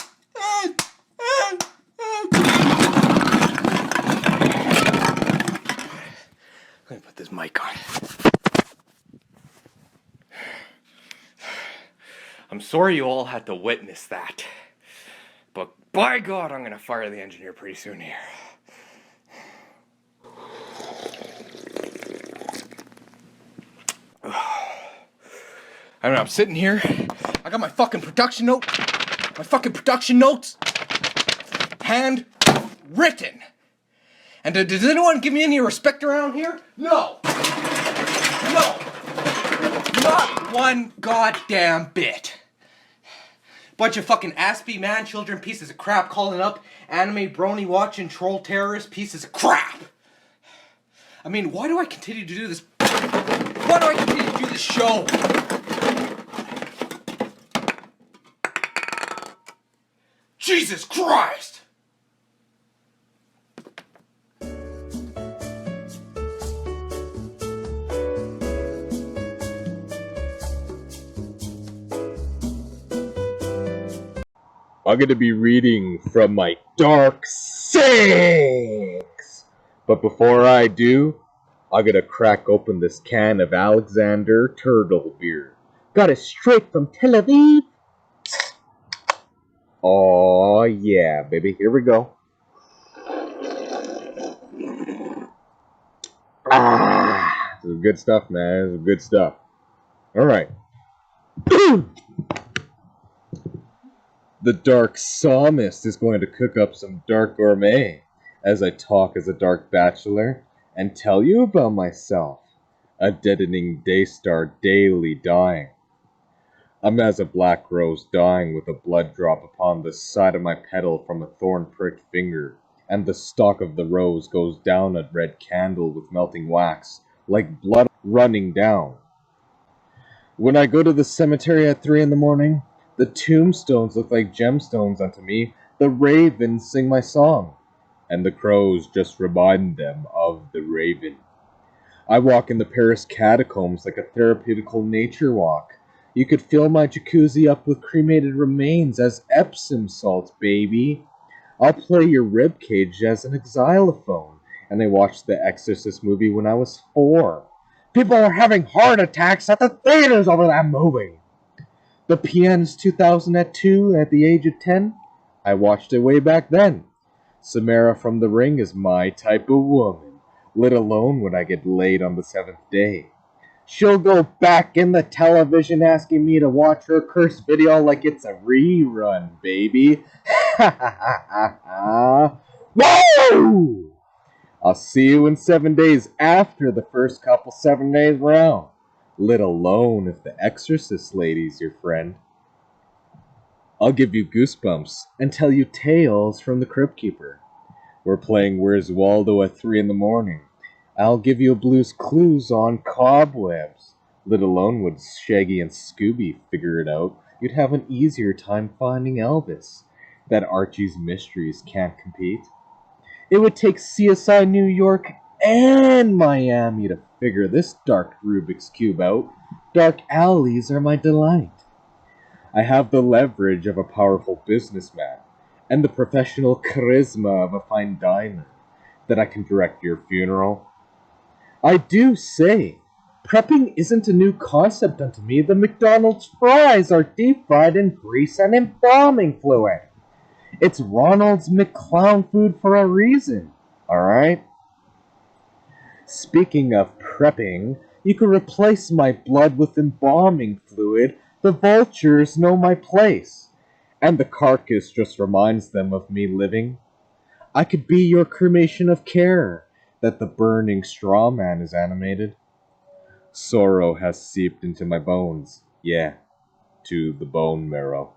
Let me put this mic on. I'm sorry you all had to witness that. But by God, I'm gonna fire the engineer pretty soon here. I mean, I'm sitting here. I got my fucking production notes. Hand written. And does anyone give me any respect around here? No. No. Not one goddamn bit. Bunch of fucking aspie man children pieces of crap calling up anime brony watching troll terrorist pieces of crap. I mean, why do I continue to do this? Why do I continue to do this show? Jesus Christ! I'm going to be reading from my Dark 6. But before I do, I'm going to crack open this can of Alexander Turtle beer. Got it straight from Tel Aviv. Oh yeah, baby. Here we go. This is good stuff, man. This is good stuff. Alright. The Dark Psalmist is going to cook up some dark gourmet as I talk as a dark bachelor and tell you about myself, a deadening daystar daily dying. I'm as a black rose dying with a blood drop upon the side of my petal from a thorn-pricked finger, and the stalk of the rose goes down a red candle with melting wax, like blood running down. When I go to the cemetery at 3 in the morning, the tombstones look like gemstones unto me, the ravens sing my song, and the crows just remind them of the raven. I walk in the Paris catacombs like a therapeutical nature walk. You could fill my jacuzzi up with cremated remains as Epsom salts, baby. I'll play your ribcage as an xylophone, and I watched the Exorcist movie when I was 4. People are having heart attacks at the theaters over that movie. The Pianist 2000 at 2 at the age of 10? I watched it way back then. Samara from The Ring is my type of woman, let alone when I get laid on the 7th day. She'll go back in the television asking me to watch her cursed video like it's a rerun, baby. Ha ha ha ha ha. Whoa! I'll see you in 7 days after the first couple 7 days round. Let alone if the Exorcist lady's your friend. I'll give you goosebumps and tell you tales from the Crypt Keeper. We're playing Where's Waldo at 3 in the morning. I'll give you Blue's Clues on cobwebs. Let alone would Shaggy and Scooby figure it out, you'd have an easier time finding Elvis. That Archie's Mysteries can't compete. It would take CSI New York and Miami to figure this dark Rubik's Cube out. Dark alleys are my delight. I have the leverage of a powerful businessman and the professional charisma of a fine diner that I can direct your funeral. I do say, prepping isn't a new concept unto me. The McDonald's fries are deep fried in grease and embalming fluid. It's Ronald's McClown food for a reason, alright? Speaking of prepping, you can replace my blood with embalming fluid. The vultures know my place, and the carcass just reminds them of me living. I could be your cremation of care, that the burning straw man is animated. Sorrow has seeped into my bones, yeah, to the bone marrow.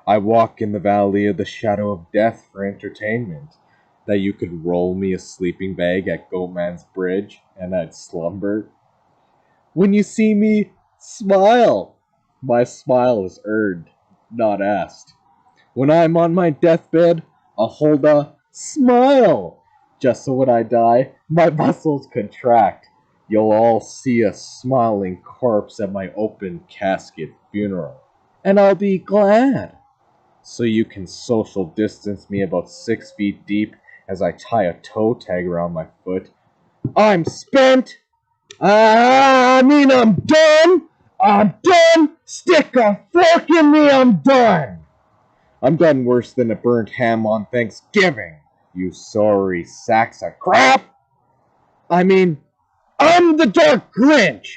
I walk in the valley of the shadow of death for entertainment, that you could roll me a sleeping bag at Goatman's Bridge, and I'd slumber. When you see me, smile! My smile is earned, not asked. When I'm on my deathbed, I'll hold a smile, just so when I die, my muscles contract. You'll all see a smiling corpse at my open casket funeral, and I'll be glad. So you can social distance me about 6 feet deep as I tie a toe tag around my foot. I'm spent! I'm done! I'm done! Stick a fork in me, I'm done! I'm done worse than a burnt ham on Thanksgiving, you sorry sacks of crap! I'm the Dark Grinch!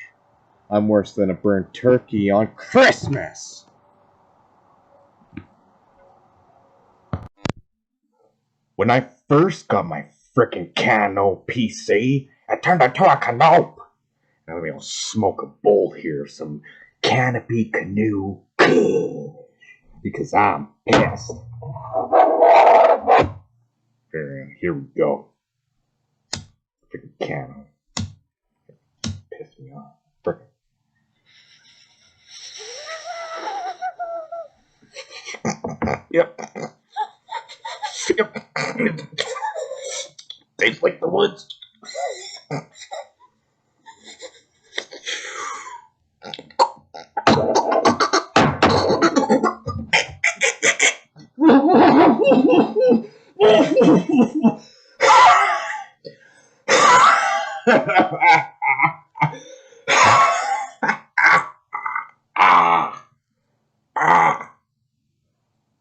I'm worse than a burnt turkey on Christmas. When I first got my frickin' Cano PC, it turned into a canope. Now let me smoke a bowl here of some canopy canoe. Because I'm pissed. Here we go. Frickin' Cano. Piss me off. Frickin'. Yep. Yep. Tastes like the woods.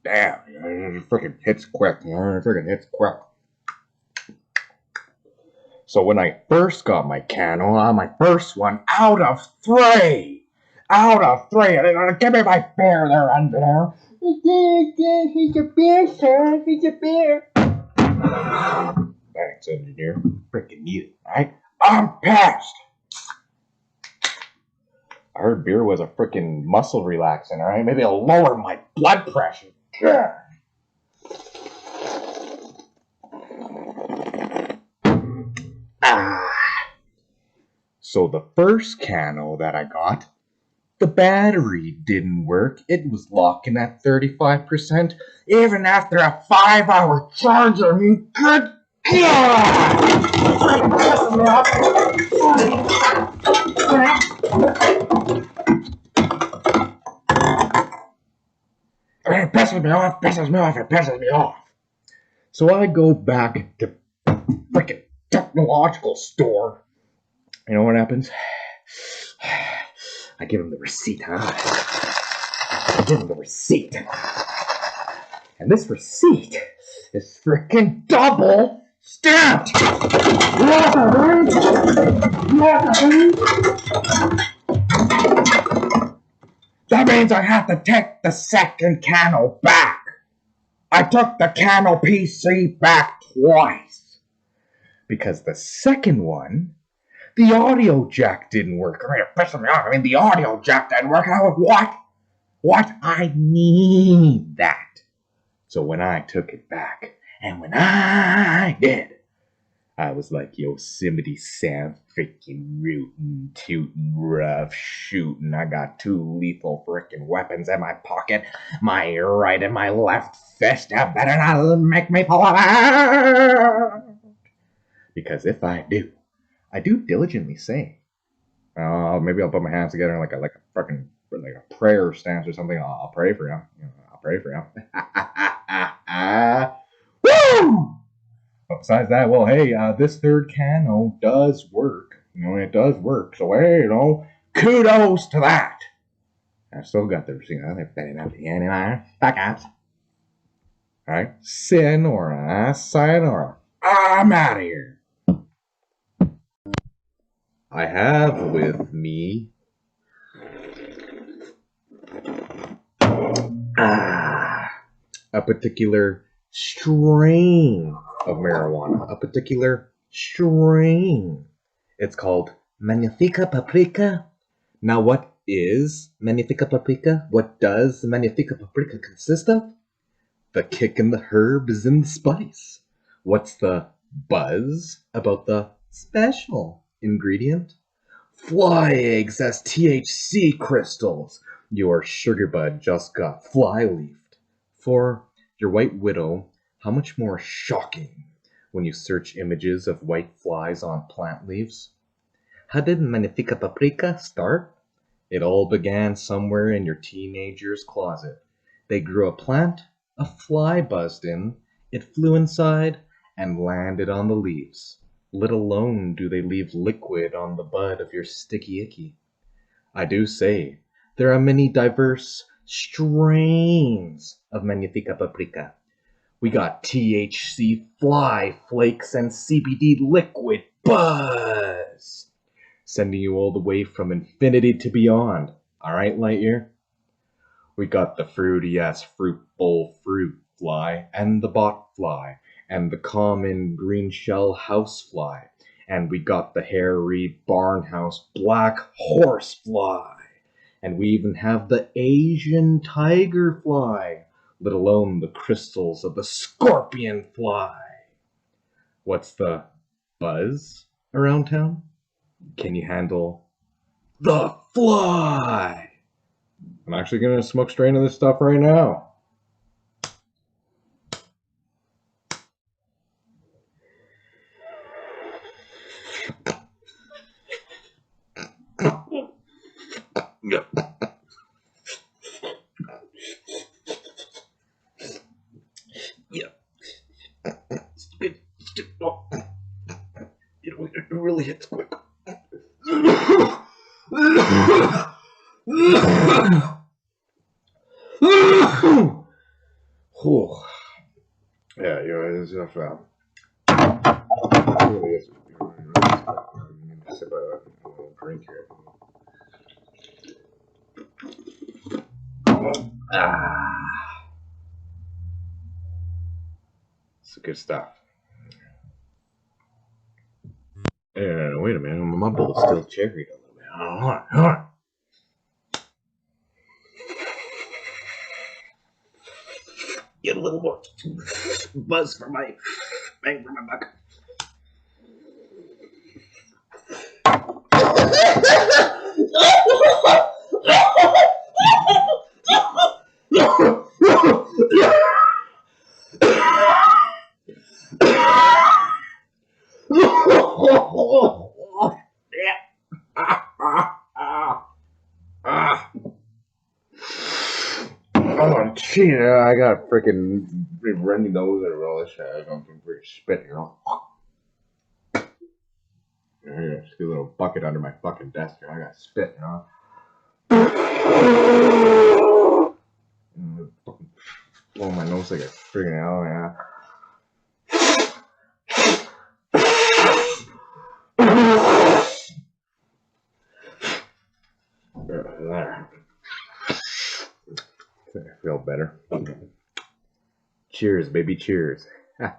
Damn, it freaking hits quick. It freaking hits quick. So when I first got my Cano, my first one, out of three, give me my beer there, under there. Here's your beer, sir. Here's your beer. Thanks, engineer. Freaking need it, right? I'm pissed. I heard beer was a freaking muscle relaxant, alright? Maybe it'll lower my blood pressure. God. So the first Cano that I got, the battery didn't work. It was locking at 35%, even after a 5-hour charge. I mean, good God! It pisses me off. So I go back to the freaking technological store. You know what happens? I give him the receipt, huh? I give him the receipt. And this receipt is freaking double stamped! That means I have to take the second Cano back. I took the Cano PC back twice. Because the second one, the audio jack didn't work. I mean, it pissed me off. I mean, the audio jack didn't work. I was, what? I need that. So when I took it back, and when I did, I was like Yosemite Sam, freaking rootin', tootin', rough shootin'. I got 2 lethal freaking weapons in my pocket. My right and my left fist. I better not make me pull it out. Because if I do diligently say, maybe I'll put my hands together in like a fucking like a prayer stance or something. I'll pray for you. I'll pray for you. Woo! But besides that, well, hey, this third Cano does work. It does work. So hey, kudos to that. I still got the receipt. They're betting at the end, back out. All right, sin or sayonara. I'm out of here. I have with me a particular strain of marijuana. A particular strain. It's called Magnifica Paprika. Now, what is Magnifica Paprika? What does Magnifica Paprika consist of? The kick and the herbs and the spice. What's the buzz about the special ingredient? Fly eggs as THC crystals. Your sugar bud just got fly-leafed. For your white widow, how much more shocking when you search images of white flies on plant leaves? How did Magnifica Paprika start? It all began somewhere in your teenager's closet. They grew a plant, a fly buzzed in, it flew inside, and landed on the leaves. Let alone do they leave liquid on the bud of your sticky icky. I do say, there are many diverse strains of Magnifica Paprika. We got THC fly flakes and CBD liquid buzz. sending you all the way from infinity to beyond. Alright, Lightyear? We got the fruity-ass fruit bowl fruit fly, and the bot fly, and the common green shell house fly, and we got the hairy barnhouse black horse fly, and we even have the Asian tiger fly, let alone the crystals of the scorpion fly. What's the buzz around town? Can you handle the fly? I'm actually gonna smoke straight into this stuff right now. Yep. Yep. It's good. Oh. It really hits quick. Oh. Yeah, it's enough. It really is. Sip a drink here. It's good stuff. Wait a minute, my bowl is still cherried a little bit. Hold on. Get a little more buzz for my bang for my buck. Oh, gee, I got a freaking runny nose and all this shit. I got some freaking spit, you know. Here, just get a little bucket under my fucking desk here. I got spit, you know. Blow my nose like a freaking hell, yeah. There. I feel better. Cheers, baby, cheers. The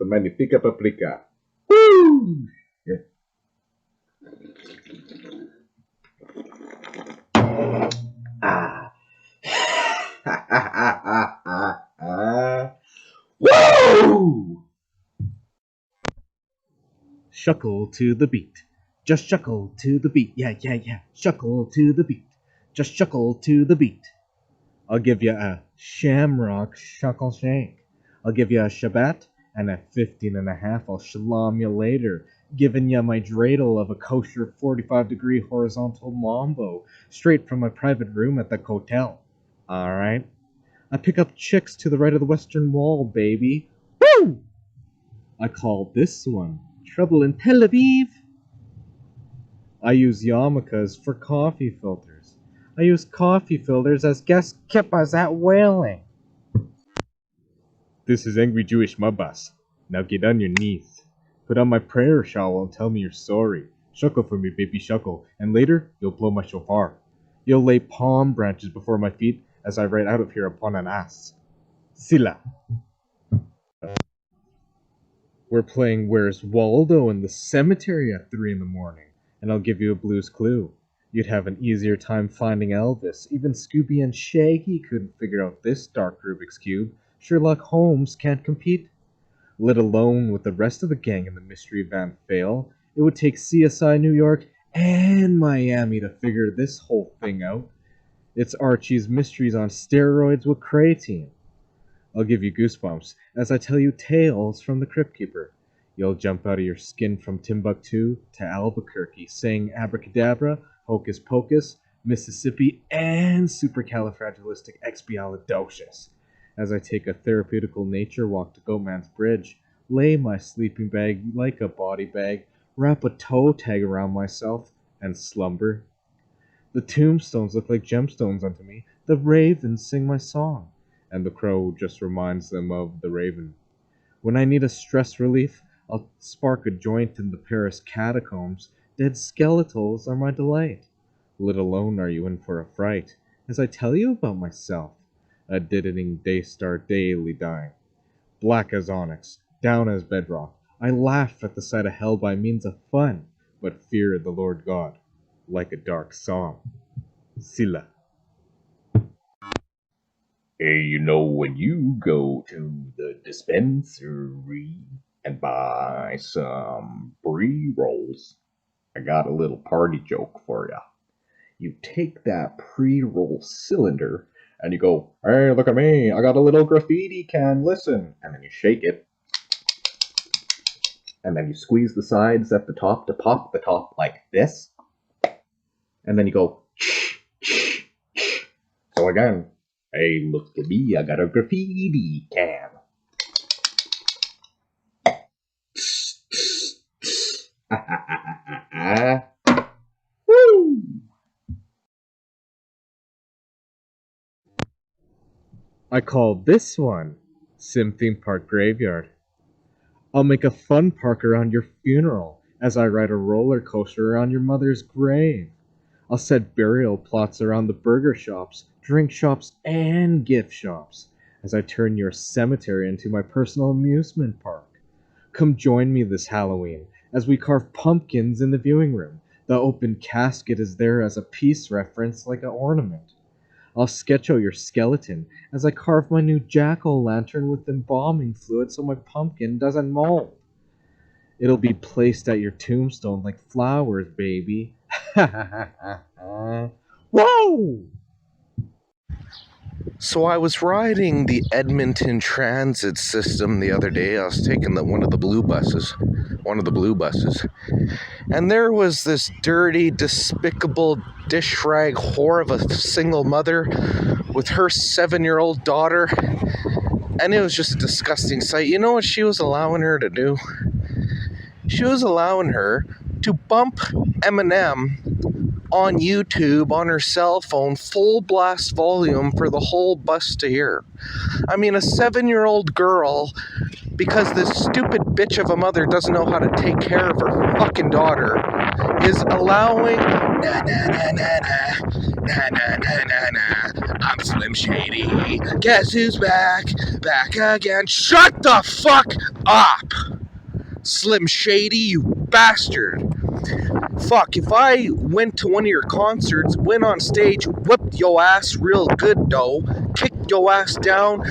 magnifica paprika. Woo! Yeah. Woo! Shuckle to the beat. Just shuckle to the beat. Yeah. Shuckle to the beat. Just shuckle to the beat. I'll give you a shamrock shuckle shake. I'll give you a Shabbat and a 15.5. I'll shalom you later, giving you my dreidel of a kosher 45-degree horizontal mambo straight from my private room at the hotel. Alright? I pick up chicks to the right of the western wall, baby. Woo! I call this one Trouble in Tel Aviv. I use yarmulkes for coffee filters. I use coffee filters as guest kippas at whaling. This is Angry Jewish Mubbas. Now get on your knees. Put on my prayer shawl and tell me you're sorry. Shuckle for me, baby, shuckle. And later, you'll blow my shofar. You'll lay palm branches before my feet as I ride out of here upon an ass. Sila. We're playing Where's Waldo in the cemetery at 3 in the morning, and I'll give you a Blue's Clue. You'd have an easier time finding Elvis. Even Scooby and Shaggy couldn't figure out this dark Rubik's Cube. Sherlock Holmes can't compete. Let alone with the rest of the gang in the mystery van fail, it would take CSI New York and Miami to figure this whole thing out. It's Archie's Mysteries on steroids with creatine. I'll give you goosebumps as I tell you tales from the Crypt Keeper. You'll jump out of your skin from Timbuktu to Albuquerque, saying abracadabra, hocus pocus, Mississippi, and supercalifragilisticexpialidocious. As I take a therapeutical nature walk to Goatman's Bridge, lay my sleeping bag like a body bag, wrap a toe tag around myself, and slumber. The tombstones look like gemstones unto me. The ravens sing my song, and the crow just reminds them of the raven. When I need a stress relief, I'll spark a joint in the Paris catacombs. Dead skeletals are my delight. Let alone are you in for a fright, as I tell you about myself. A deadening day-star daily dying. Black as onyx, down as bedrock. I laugh at the sight of hell by means of fun, but fear the Lord God, like a dark psalm. Sila. Hey, you know, when you go to the dispensary and buy some pre-rolls, I got a little party joke for ya. You take that pre-roll cylinder and you go, hey, look at me, I got a little graffiti can, listen. And then you shake it. And then you squeeze the sides at the top to pop the top like this. And then you go, so again, hey, look at me, I got a graffiti can. Woo! I call this one Sim Theme Park Graveyard. I'll make a fun park around your funeral as I ride a roller coaster around your mother's grave. I'll set burial plots around the burger shops, drink shops, and gift shops as I turn your cemetery into my personal amusement park. Come join me this Halloween as we carve pumpkins in the viewing room. The open casket is there as a peace reference like an ornament. I'll sketch out your skeleton as I carve my new jack-o'-lantern with embalming fluid so my pumpkin doesn't mold. It'll be placed at your tombstone like flowers, baby. Whoa! So I was riding the Edmonton transit system the other day. I was taking one of the blue buses. And there was this dirty, despicable, dish rag whore of a single mother with her 7-year-old daughter. And it was just a disgusting sight. You know what she was allowing her to do? She was allowing her to bump Eminem on YouTube on her cell phone, full blast volume for the whole bus to hear. I mean, a 7-year-old girl, because this stupid bitch of a mother doesn't know how to take care of her fucking daughter, is allowing I'm Slim Shady. Guess who's back? Back again. Shut the fuck up! Slim Shady, you bastard. Fuck, if I went to one of your concerts, went on stage, whipped your ass real good though, kicked your ass down,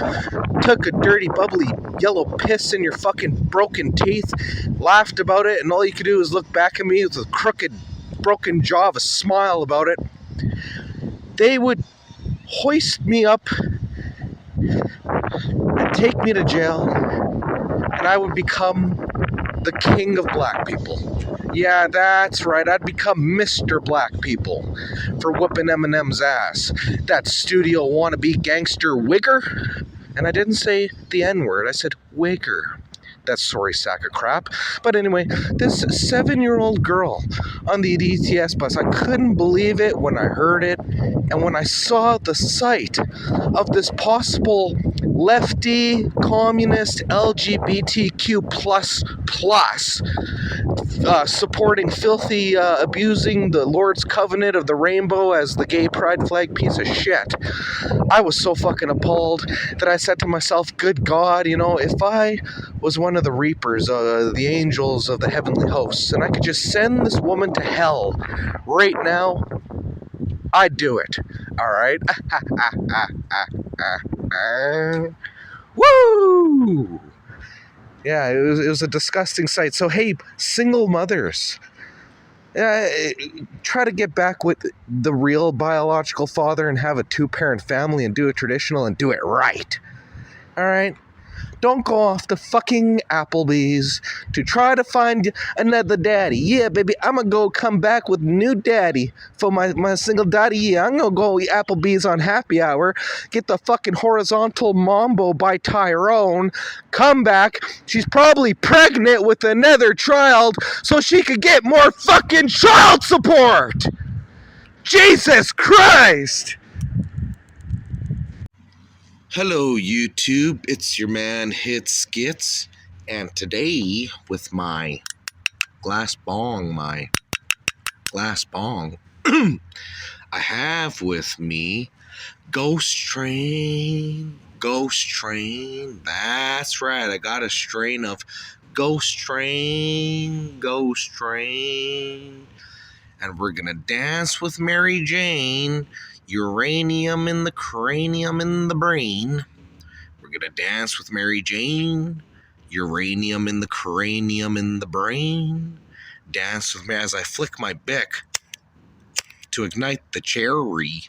took a dirty, bubbly, yellow piss in your fucking broken teeth, laughed about it, and all you could do is look back at me with a crooked, broken jaw of a smile about it, they would hoist me up and take me to jail, and I would become the king of black people. Yeah, that's right, I'd become Mr. Black People for whooping Eminem's ass. That studio wannabe gangster wigger. And I didn't say the N-word, I said wigger. That sorry sack of crap. But anyway, this 7-year-old girl on the DTS bus, I couldn't believe it when I heard it. And when I saw the sight of this possible lefty, communist, LGBTQ+, supporting filthy, abusing the Lord's covenant of the rainbow as the gay pride flag piece of shit. I was so fucking appalled that I said to myself, good God, you know, if I was one of the reapers, the angels of the heavenly hosts, and I could just send this woman to hell right now, I'd do it. Alright? Woo! Yeah, it was a disgusting sight. So hey, single mothers, try to get back with the real biological father and have a 2-parent family and do it traditional and do it right. Alright? Don't go off to fucking Applebee's to try to find another daddy. Yeah, baby, I'm gonna go come back with new daddy for my single daddy. Yeah, I'm gonna go eat Applebee's on happy hour, get the fucking horizontal mambo by Tyrone, come back. She's probably pregnant with another child so she could get more fucking child support. Jesus Christ! Hello, YouTube. It's your man HitSkitz, And today, with my glass bong, I have with me Ghost Train. That's right. I got a strain of Ghost Train. And we're gonna dance with Mary Jane. Uranium in the cranium in the brain. We're gonna dance with Mary Jane. Uranium in the cranium in the brain. Dance with me as I flick my bick to ignite the cherry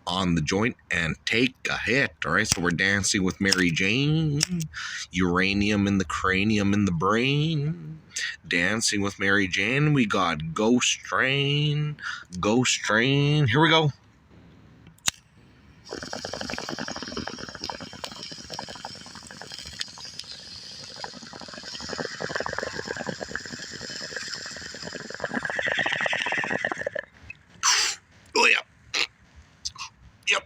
on the joint and take a hit. All right, so we're dancing with Mary Jane. Uranium in the cranium in the brain. Dancing with Mary Jane. We got Ghost Train. Here we go. Oh yeah. Yep.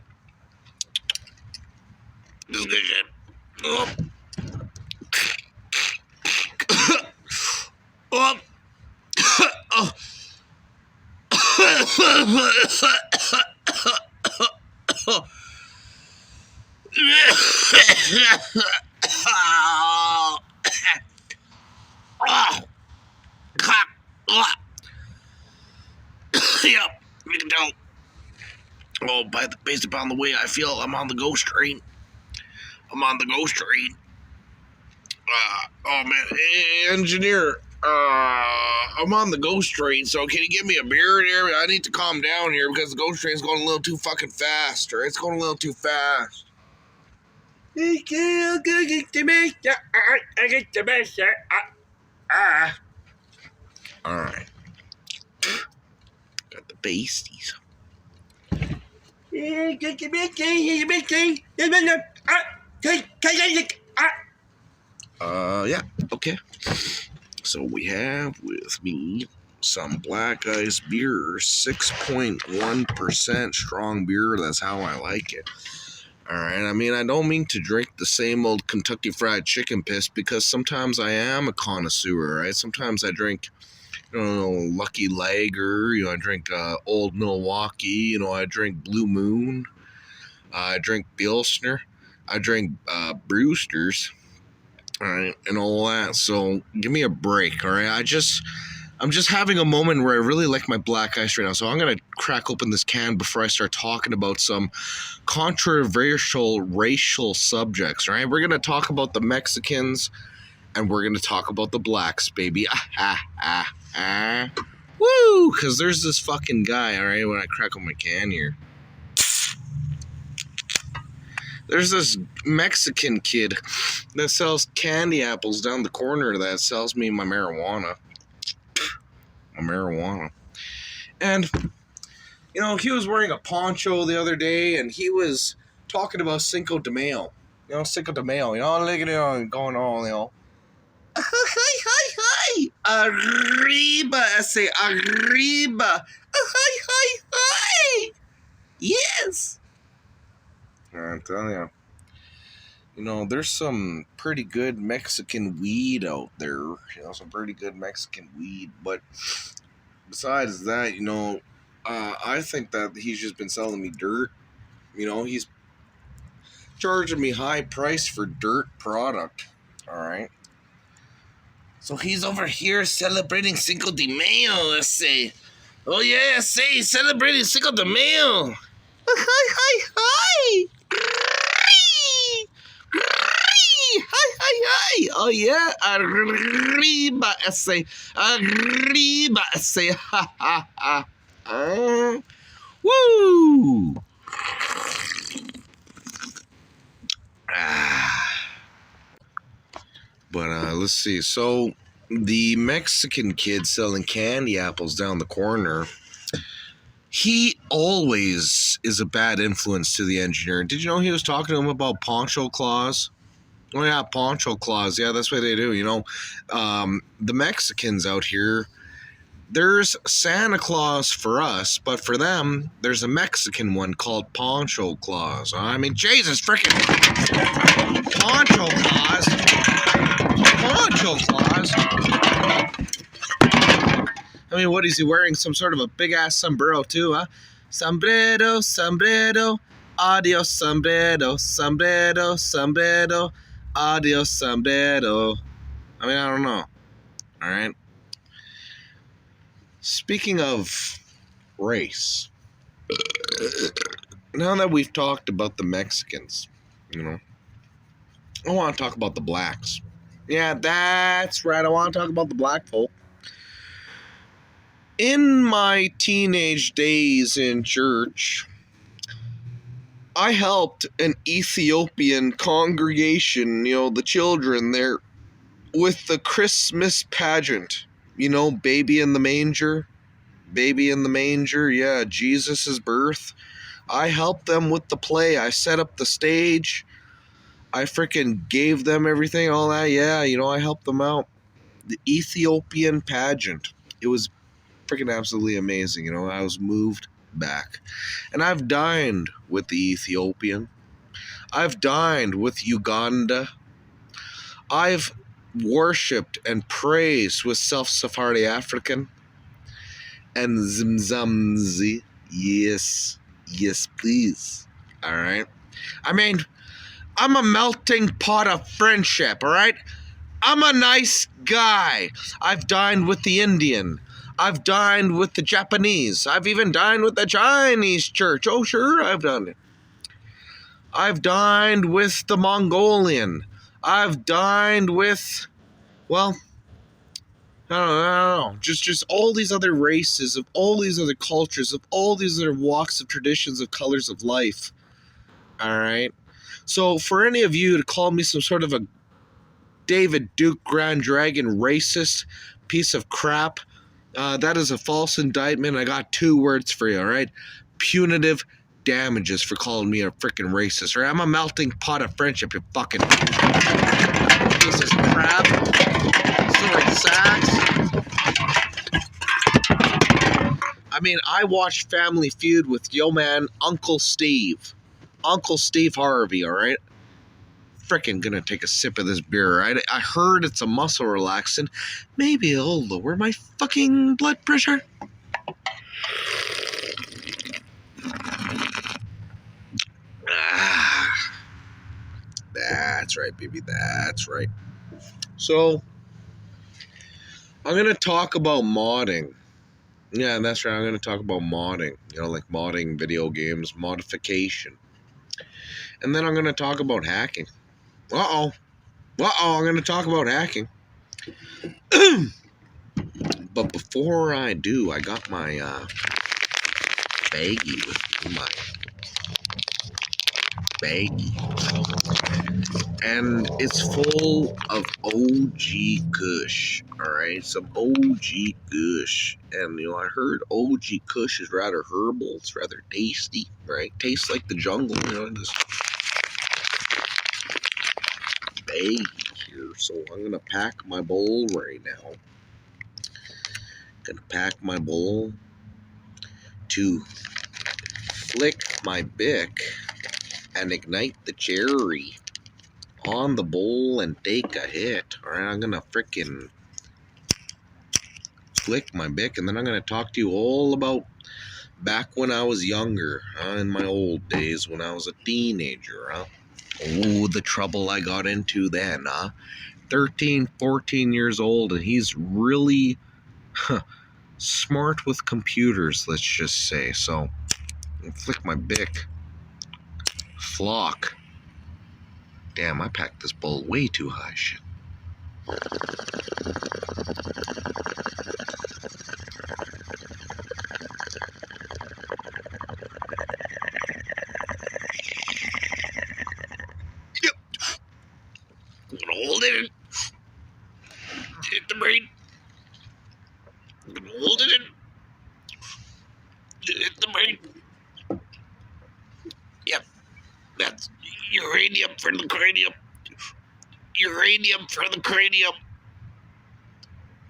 This is good shit. Oh. Oh. Oh. Yep, you can tell. Oh, based upon the way I feel, I'm on the ghost train. Oh man, hey, engineer. I'm on the ghost train, so can you give me a beer here? I need to calm down here because the ghost train's going a little too fucking fast, or it's going a little too fast. I get the best. Alright. Got the pasties. Yeah, okay. So we have with me some black ice beer, 6.1% strong beer. That's how I like it. Alright, I mean, I don't mean to drink the same old Kentucky Fried Chicken piss because sometimes I am a connoisseur, right? Sometimes I drink, Lucky Lager, I drink Old Milwaukee, I drink Blue Moon, I drink Pilsner, I drink Brewsters, all right, and all that. So give me a break, all right? I'm just having a moment where I really like my black ice right now. So I'm going to crack open this can before I start talking about some controversial racial subjects, right? We're going to talk about the Mexicans and we're going to talk about the blacks, baby. Woo! Because there's this fucking guy, all right, when I crack open my can here. There's this Mexican kid that sells candy apples down the corner that sells me my marijuana. And, he was wearing a poncho the other day, and he was talking about Cinco de Mayo. Cinco de Mayo. Look at it going on, Hi. Arriba. I say arriba. Hi. Yes. I'm telling you. There's some pretty good Mexican weed out there. Some pretty good Mexican weed. But besides that, I think that he's just been selling me dirt. He's charging me high price for dirt product. All right. So he's over here celebrating Cinco de Mayo, let's say. Oh, yeah, celebrating Cinco de Mayo. Hi. Hi. Oh, yeah. Arriba, I say. Ha. Woo. But let's see. So the Mexican kid selling candy apples down the corner, he always is a bad influence to the engineer. Did you know he was talking to him about poncho claws? Oh yeah, poncho claws. Yeah, that's what they do. The Mexicans out here, There's Santa Claus for us, but for them, there's a Mexican one called Poncho Claus. I mean, Jesus freaking Poncho Claus. Poncho Claus. I mean, what is he wearing? Some sort of a big-ass sombrero, too, huh? Sombrero, sombrero, adios, sombrero, sombrero, sombrero, adios, sombrero. I mean, I don't know. All right? Speaking of race, now that we've talked about the Mexicans, you know, I want to talk about the blacks. Yeah, that's right. I want to talk about the black folk. In my teenage days in church, I helped an Ethiopian congregation, you know, the children there, with the Christmas pageant. You know, baby in the manger. Baby in the manger, yeah, Jesus' birth. I helped them with the play. I set up the stage. I freaking gave them everything, all that. Yeah, you know, I helped them out. The Ethiopian pageant. It was freaking absolutely amazing. You know, I was moved back. And I've dined with the Ethiopian. I've dined with Uganda. I've worshipped and praised with Self-Sephardi African. And Zimzamzi. Yes. Yes, please. All right. I mean, I'm a melting pot of friendship, all right? I'm a nice guy. I've dined with the Indian. I've dined with the Japanese. I've even dined with the Chinese church. Oh, sure, I've done it. I've dined with the Mongolian. I've dined with, well, I don't know. Just all these other races, of all these other cultures, of all these other walks of traditions, of colors of life. All right? So for any of you to call me some sort of a David Duke Grand Dragon racist piece of crap, that is a false indictment. I got 2 words for you, all right? Punitive damages for calling me a freaking racist, all right? I'm a melting pot of friendship, you fucking piece of crap. Sorry, sacks. I mean, I watched Family Feud with yo man, Uncle Steve. Uncle Steve Harvey, all right? Frickin' gonna take a sip of this beer, right? I heard it's a muscle relaxant. Maybe it'll lower my fucking blood pressure. Ah, that's right, baby. That's right. So, I'm gonna talk about modding. Yeah, that's right. I'm gonna talk about modding. You know, like modding video games, modification. And then I'm gonna talk about hacking. I'm gonna talk about hacking. But before I do, I got my baggie with me, my baggie. And it's full of OG Kush, alright? Some OG Kush. And, you know, I heard OG Kush is rather herbal. It's rather tasty, right? Tastes like the jungle, you know, this baggie here. So I'm gonna pack my bowl right now. Gonna pack my bowl to flick my Bic and ignite the cherry on the bowl and take a hit. Alright, I'm gonna frickin' flick my Bic, and then I'm gonna talk to you all about back when I was younger, in my old days when I was a teenager, huh? Oh, the trouble I got into then, huh? 13, 14 years old, and he's really smart with computers, let's just say. So, flick my Bic. Flock. Damn, I packed this bowl way too high, shit. Yep. I'm gonna hold it. Hit the brain. I'm gonna hold it in. Hit the brain. Yep. That's uranium for the cranium. Uranium for the cranium.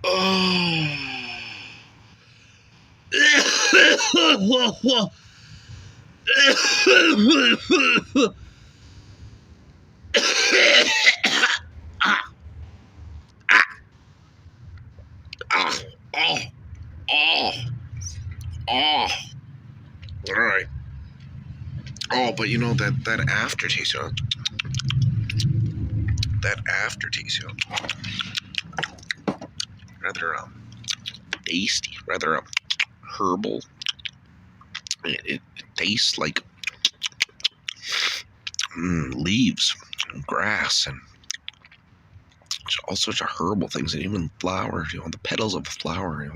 Oh. Oh, oh, oh, oh. All right. Oh, but you know that aftertaste, that aftertaste, rather tasty, rather herbal. It tastes like leaves, and grass, and all sorts of herbal things, and even flowers. The petals of a flower.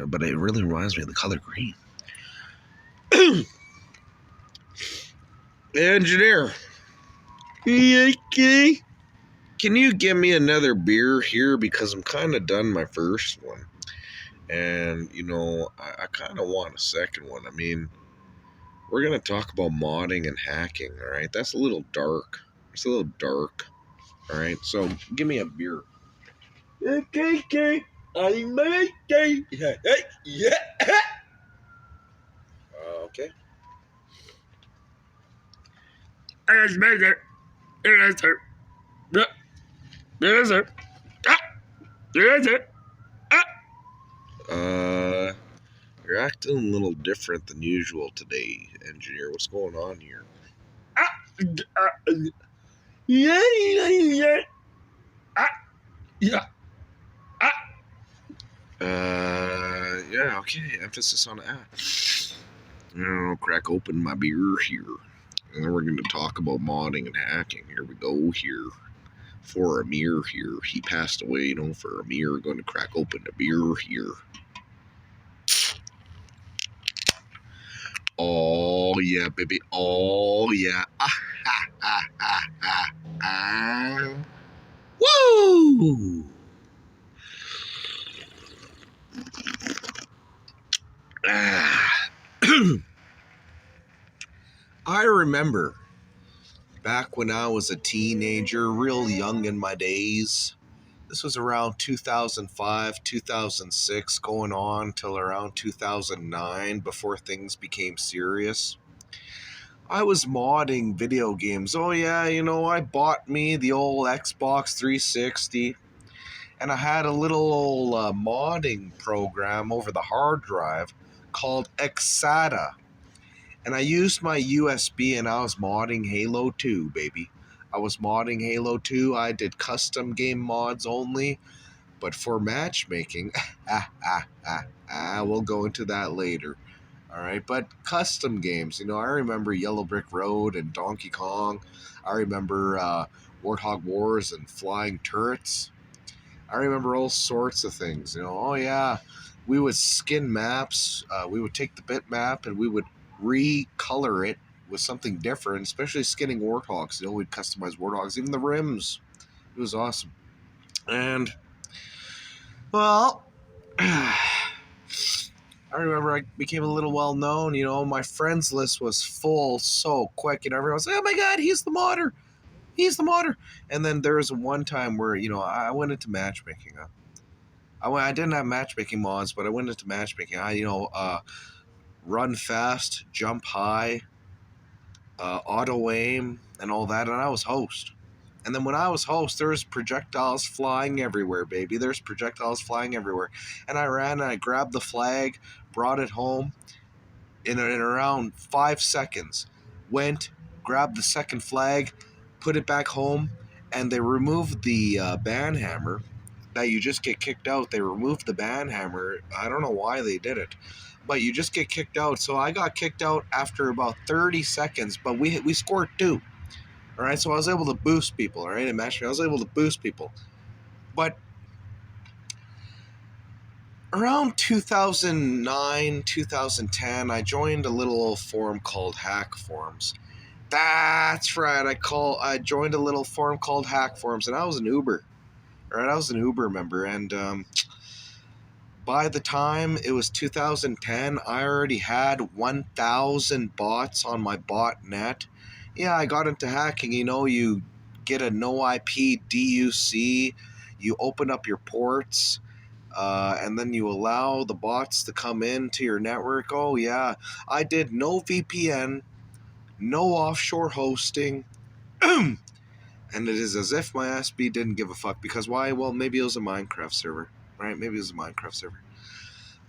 But it really reminds me of the color green. Engineer, Okay. can you give me another beer here, because I'm kind of done my first one, and I kind of want a second one. I mean, we're gonna talk about modding and hacking. All right, that's a little dark. It's a little dark. All right, so give me a beer. Okay. I'm okay. Yeah. Okay. Let's make it. Yes, sir. Yes, sir. Yes, sir. You're acting a little different than usual today, Engineer. What's going on here? Yeah. Yeah. Yeah, okay. Emphasis on crack open my beer here. And then we're going to talk about modding and hacking. Here we go here. For Amir here. He passed away, for Amir. Going to crack open the beer here. Oh, yeah, baby. Oh, yeah. Woo! I remember back when I was a teenager, real young in my days. This was around 2005, 2006, going on till around 2009 before things became serious. I was modding video games. Oh yeah, I bought me the old Xbox 360, and I had a little old modding program over the hard drive called Exata. And I used my USB, and I was modding Halo 2, baby. I was modding Halo 2. I did custom game mods only. But for matchmaking, we'll go into that later. All right, but custom games, I remember Yellow Brick Road and Donkey Kong. I remember Warthog Wars and Flying Turrets. I remember all sorts of things. Oh yeah, we would skin maps. We would take the bitmap and we would recolor it with something different, especially skinning Warthogs. We'd customize Warthogs, even the rims. It was awesome. And well, I remember I became a little well known. My friends list was full so quick, and everyone was like, "Oh my God, he's the modder, he's the modder." And then there was one time where I went into matchmaking. I didn't have matchmaking mods, but I went into matchmaking. I run fast, jump high, auto aim, and all that, and I was host. And then when I was host, there was projectiles flying everywhere, baby. There's projectiles flying everywhere. And I ran and I grabbed the flag, brought it home in around 5 seconds. Went, grabbed the second flag, put it back home, and they removed the ban hammer. That you just get kicked out. They removed the ban hammer. I don't know why they did it, but you just get kicked out. So I got kicked out after about 30 seconds, but we scored 2. All right, so I was able to boost people. All right, in matchmaking, I was able to boost people. But around 2009, 2010, I joined a little old forum called Hack Forums. That's right. I joined a little forum called Hack Forums, and I was an Uber. All right, I was an Uber member, and by the time it was 2010, I already had 1,000 bots on my botnet. Yeah, I got into hacking. You get a no IP DUC, you open up your ports, and then you allow the bots to come into your network. Oh yeah, I did no VPN, no offshore hosting, and it is as if my SB didn't give a fuck. Because why? Well, maybe it was a Minecraft server, right? Maybe it was a Minecraft server.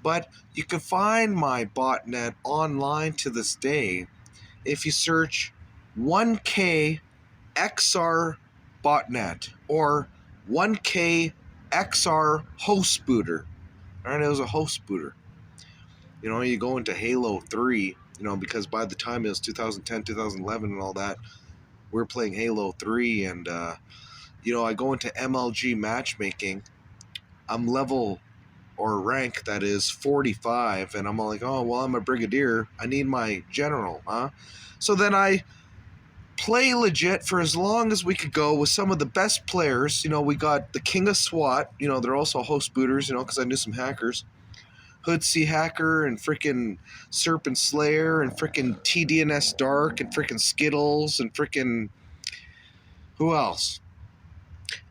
But you can find my botnet online to this day if you search 1K XR botnet or 1K XR host booter. Alright, it was a host booter. You know, you go into Halo 3, you know, because by the time it was 2010, 2011 and all that, we were playing Halo 3, and, you know, I go into MLG matchmaking. I'm level, or rank, that is, 45, and I'm all like, oh, well, I'm a brigadier. I need my general, huh? So then I play legit for as long as we could go with some of the best players. You know, we got the King of SWAT. You know, they're also host booters, you know, because I knew some hackers. Hoodsy Hacker and freaking Serpent Slayer and freaking TDNS Dark and freaking Skittles and freaking... who else?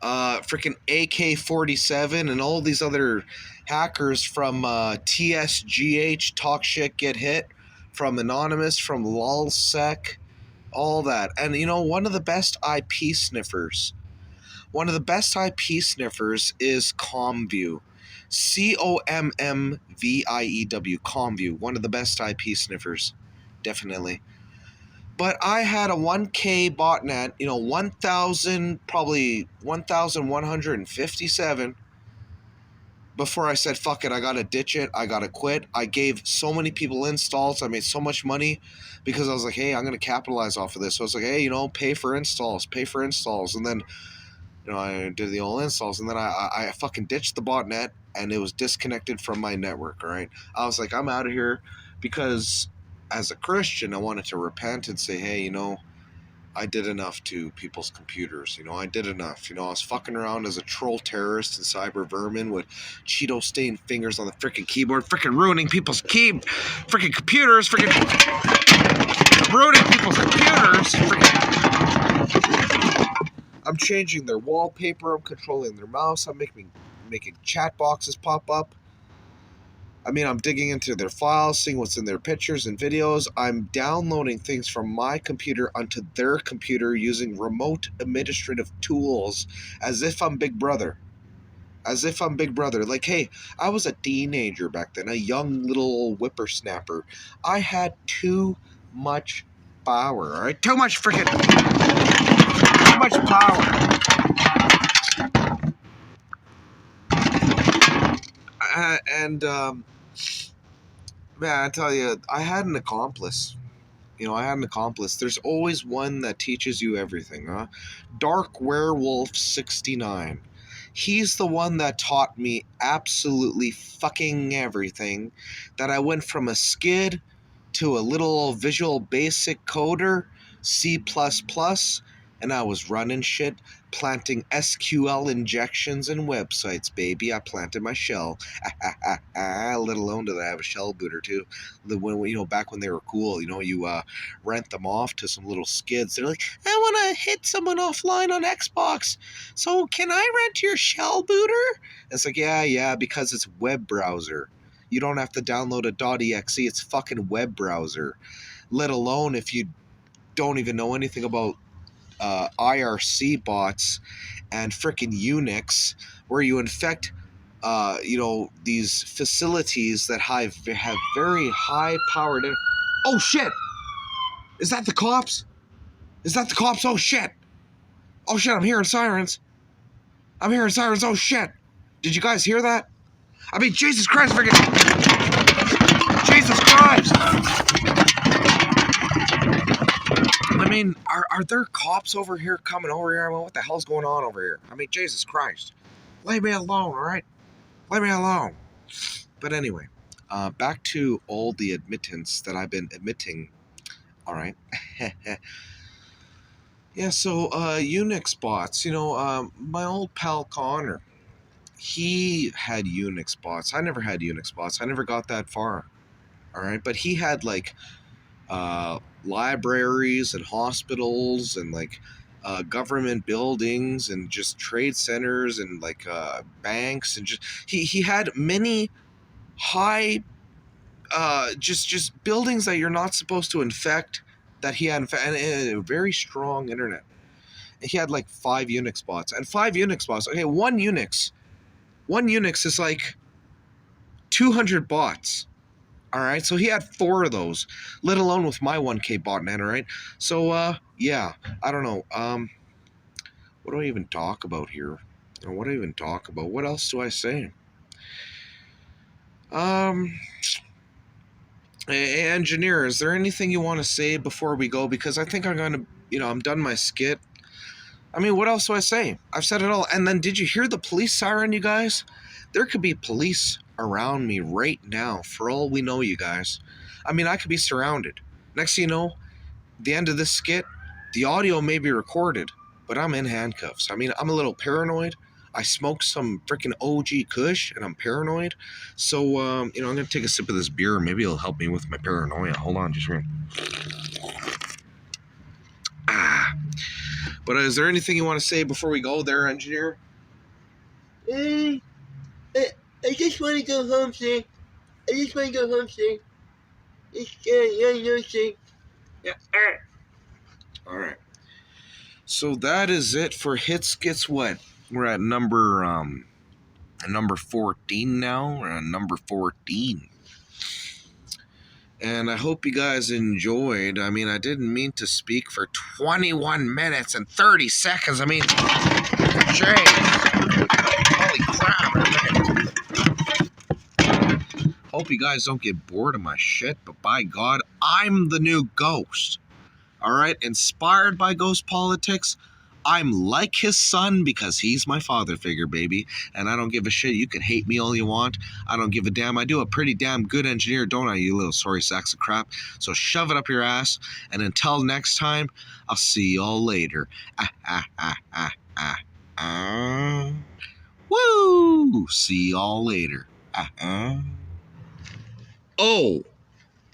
Freaking AK-47 and all these other hackers from TSGH, Talk Shit, Get Hit, from Anonymous, from LOLSec, all that. And, you know, one of the best IP sniffers is ComView. COMMVIEW, ComView. One of the best IP sniffers, definitely. But I had a 1K botnet, you know, 1,157 before I said, fuck it, I gotta ditch it, I gotta quit. I gave so many people installs, I made so much money because I was like, hey, I'm gonna capitalize off of this. So I was like, hey, you know, pay for installs. And then, you know, I did the old installs, and then I fucking ditched the botnet, and it was disconnected from my network, all right? I was like, I'm out of here, because as a Christian, I wanted to repent and say, hey, you know, I did enough to people's computers. You know, I did enough. You know, I was fucking around as a troll terrorist and cyber vermin with Cheeto-stained fingers on the freaking keyboard, freaking ruining people's freaking computers, freaking ruining people's computers. I'm changing their wallpaper. I'm controlling their mouse. I'm making chat boxes pop up. I mean, I'm digging into their files, seeing what's in their pictures and videos. I'm downloading things from my computer onto their computer using remote administrative tools as if I'm Big Brother. Like, hey, I was a teenager back then, a young little whippersnapper. I had too much power, all right? Too much power. Man, I tell you, I had an accomplice. You know, I had an accomplice. There's always one that teaches you everything, huh? Dark Werewolf 69. He's the one that taught me absolutely fucking everything. That I went from a skid to a little Visual Basic coder, C++, and I was running shit, planting SQL injections and websites, baby. I planted my shell. Let alone did I have a shell booter too. When, you know, back when they were cool, you know, you rent them off to some little skids. They're like, I want to hit someone offline on Xbox, so can I rent your shell booter? And it's like, yeah, because it's web browser. You don't have to download a .exe. It's fucking web browser. Let alone if you don't even know anything about IRC bots and frickin' Unix, where you infect, you know, these facilities that have very high-powered... Oh, shit! Is that the cops? Oh, shit! I'm hearing sirens. Oh, shit! Did you guys hear that? I mean, Jesus Christ, freaking... Jesus Christ! I mean, are there cops over here coming over here? I mean, what the hell's going on over here? I mean, Jesus Christ. Leave me alone, all right? Leave me alone. But anyway, back to all the admittance that I've been admitting, all right? Yeah, so Unix bots, you know, my old pal Connor, he had Unix bots. I never had Unix bots. I never got that far, all right? But he had, like, libraries and hospitals and, like, government buildings and just trade centers and like banks, and just he had many high just buildings that you're not supposed to infect, that he had and a very strong internet. He had like 5 Unix bots, and 5 Unix bots. Okay, one Unix is like 200 bots. All right, so he had 4 of those, let alone with my 1K botnet. All right, so yeah, I don't know. What do I even talk about here? Or what do I even talk about? What else do I say? Engineer, is there anything you want to say before we go? Because I think I'm going to, I'm done my skit. I mean, what else do I say? I've said it all. And then, did you hear the police siren, you guys? There could be police around me right now, for all we know, you guys. I mean, I could be surrounded. Next thing you know, the end of this skit, the audio may be recorded, but I'm in handcuffs. I mean, I'm a little paranoid. I smoked some freaking OG Kush, and I'm paranoid. So, I'm going to take a sip of this beer. Maybe it'll help me with my paranoia. Hold on, just a minute. But is there anything you want to say before we go there, engineer? I just want to go home, sir. It's no, sir. Yeah. All right. So that is it for HitSkitz. What? We're at number 14 now. We're at number 14. And I hope you guys enjoyed. I mean, I didn't mean to speak for 21 minutes and 30 seconds. I mean, jeez. Holy crap. Hope you guys don't get bored of my shit, but by God, I'm the new Ghost. All right? Inspired by Ghostpolitics. I'm like his son because he's my father figure, baby. And I don't give a shit. You can hate me all you want. I don't give a damn. I do a pretty damn good engineer, don't I, you little sorry sacks of crap? So shove it up your ass. And until next time, I'll see y'all later. Woo! See y'all later. Oh,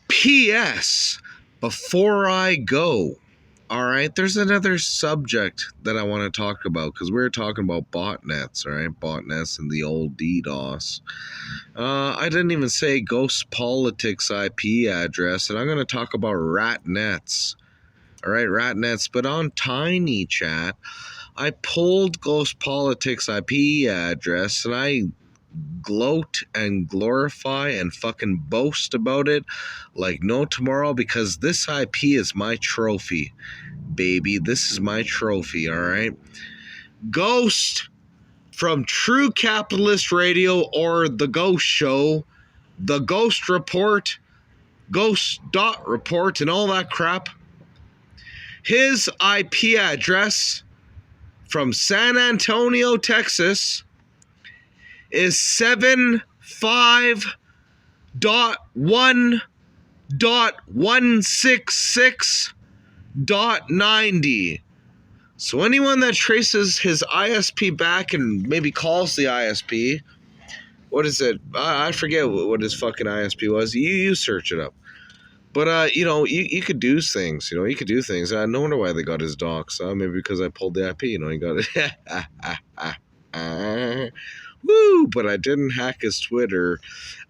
P.S. Before I go. All right, there's another subject that I want to talk about, because we're talking about botnets, all right? Botnets and the old DDoS. I didn't even say Ghostpolitics IP address, and I'm going to talk about ratnets. All right, ratnets. But on Tiny Chat, I pulled Ghostpolitics IP address, and I gloat and glorify and fucking boast about it like no tomorrow, because this IP is my trophy, baby. This is my trophy, all right? Ghost from True Capitalist Radio or The Ghost Show, The Ghost Report, Ghost.report, and all that crap. His IP address from San Antonio, Texas is 75.1.166.90. So anyone that traces his ISP back and maybe calls the ISP, what is it? I forget what his fucking ISP was. You search it up. But, you could do things. You could do things. No wonder why they got his docs. Maybe because I pulled the IP. He got it. Woo! But I didn't hack his Twitter.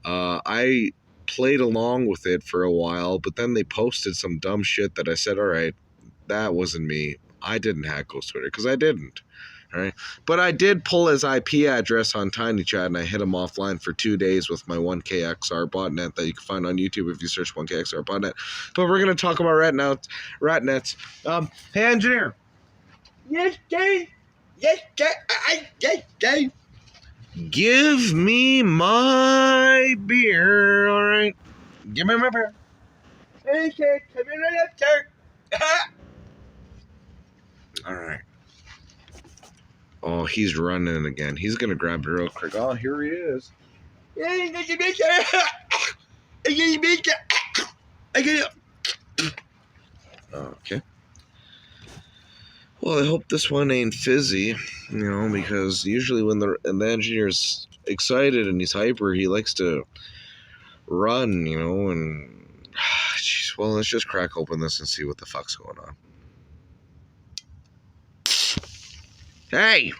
I played along with it for a while, but then they posted some dumb shit that I said, all right, that wasn't me. I didn't hack his Twitter, because I didn't. All right? But I did pull his IP address on Tiny Chat, and I hit him offline for 2 days with my 1KXR botnet that you can find on YouTube if you search 1KXR botnet. But we're going to talk about ratnets. Hey, engineer. Yes, sir. Yes, sir. Yes, sir. Give me my beer, all right? Give me my beer. Hey, sir. Come right up, sir. All right. Oh, he's running again. He's going to grab it real quick. Oh, here he is. Hey, Mr. Mister. I get it, Mister. I get it. Okay. Well, I hope this one ain't fizzy, because usually when the engineer's excited and he's hyper, he likes to run, and... Jeez, well, let's just crack open this and see what the fuck's going on. Hey!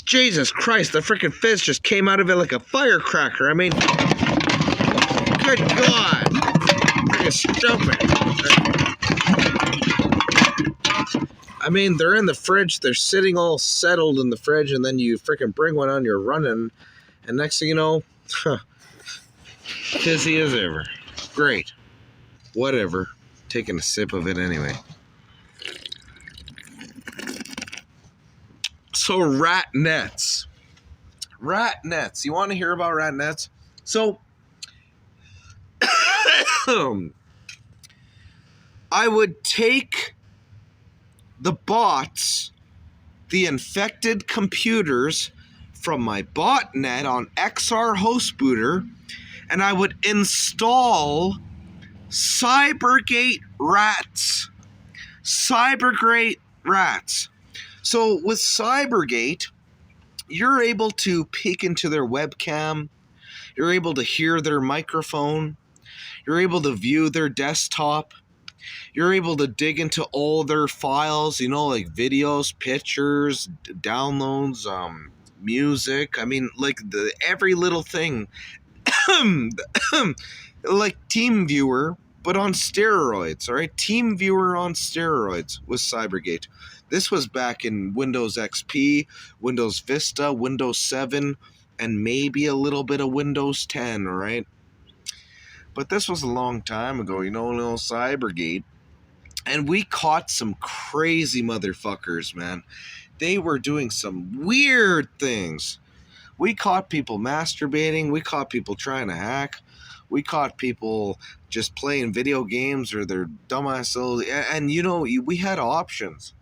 Jesus Christ, the freaking fizz just came out of it like a firecracker. I mean, good God. Freaking stupid. I mean, they're in the fridge. They're sitting all settled in the fridge, and then you freaking bring one on, you're running, and next thing you know, fizzy as ever. Great. Whatever. Taking a sip of it anyway. So, rat nets. Rat nets. You want to hear about rat nets? So, I would take the bots, the infected computers from my botnet on XR host booter, and I would install Cybergate rats. Cybergate rats. So with Cybergate, you're able to peek into their webcam. You're able to hear their microphone. You're able to view their desktop. You're able to dig into all their files, you know, like videos, pictures, downloads, music. I mean, like every little thing. Like TeamViewer, but on steroids, all right? TeamViewer on steroids with Cybergate. This was back in Windows XP, Windows Vista, Windows 7, and maybe a little bit of Windows 10, all right? But this was a long time ago, you know, little Cybergate. And we caught some crazy motherfuckers, man. They were doing some weird things. We caught people masturbating. We caught people trying to hack. We caught people just playing video games or their dumbass. And you know, we had options.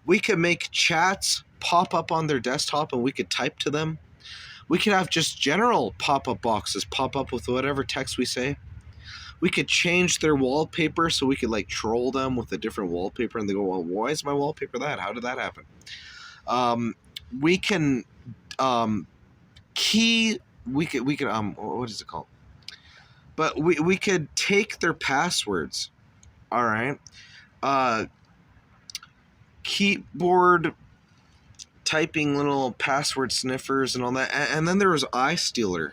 We could make chats pop up on their desktop and we could type to them. We could have just general pop-up boxes pop up with whatever text we say. We could change their wallpaper so we could like troll them with a different wallpaper, and they go, well, why is my wallpaper that? How did that happen? We can key, we could what is it called? But we could take their passwords, all right? Keyboard typing little password sniffers and all that. And then there was iStealer.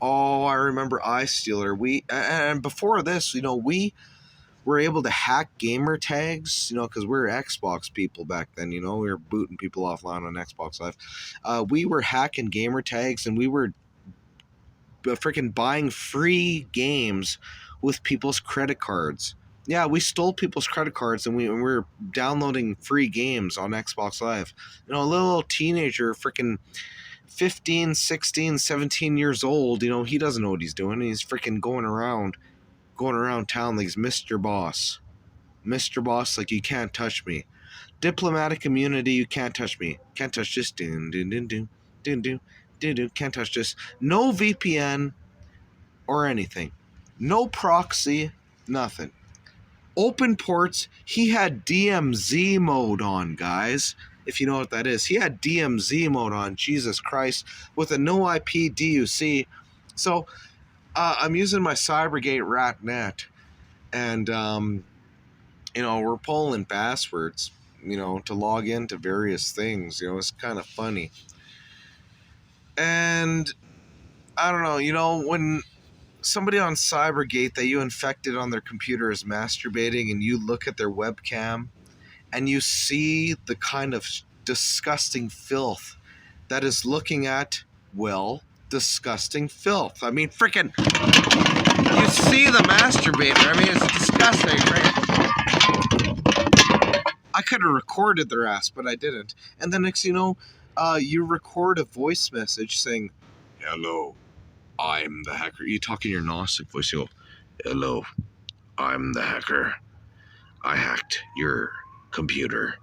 Oh, I remember iStealer. And before this, you know, we were able to hack gamer tags, you know, because we were Xbox people back then, you know, we were booting people offline on Xbox Live. We were hacking gamer tags, and we were freaking buying free games with people's credit cards. Yeah, we stole people's credit cards, and we were downloading free games on Xbox Live. You know, a little teenager, freaking 15, 16, 17 years old, you know, he doesn't know what he's doing. He's freaking going around town like he's Mr. Boss. Mr. Boss, like, you can't touch me. Diplomatic immunity, you can't touch me. Can't touch this. Can't touch this. No VPN or anything. No proxy, nothing. Open ports, he had DMZ mode on, guys. If you know what that is. He had DMZ mode on, Jesus Christ, with a no IP DUC. So, I'm using my Cybergate rat net, and, you know, we're pulling passwords, you know, to log into various things. You know, it's kind of funny. And, I don't know, you know, when somebody on Cybergate that you infected on their computer is masturbating, and you look at their webcam, and you see the kind of disgusting filth that is looking at, well, disgusting filth. I mean, freaking, you see the masturbator. I mean, it's disgusting, right? I could have recorded their ass, but I didn't. And then next, you know, you record a voice message saying, hello, I'm the hacker. You talk in your Gnostic voice. You go, hello, I'm the hacker. I hacked your computer,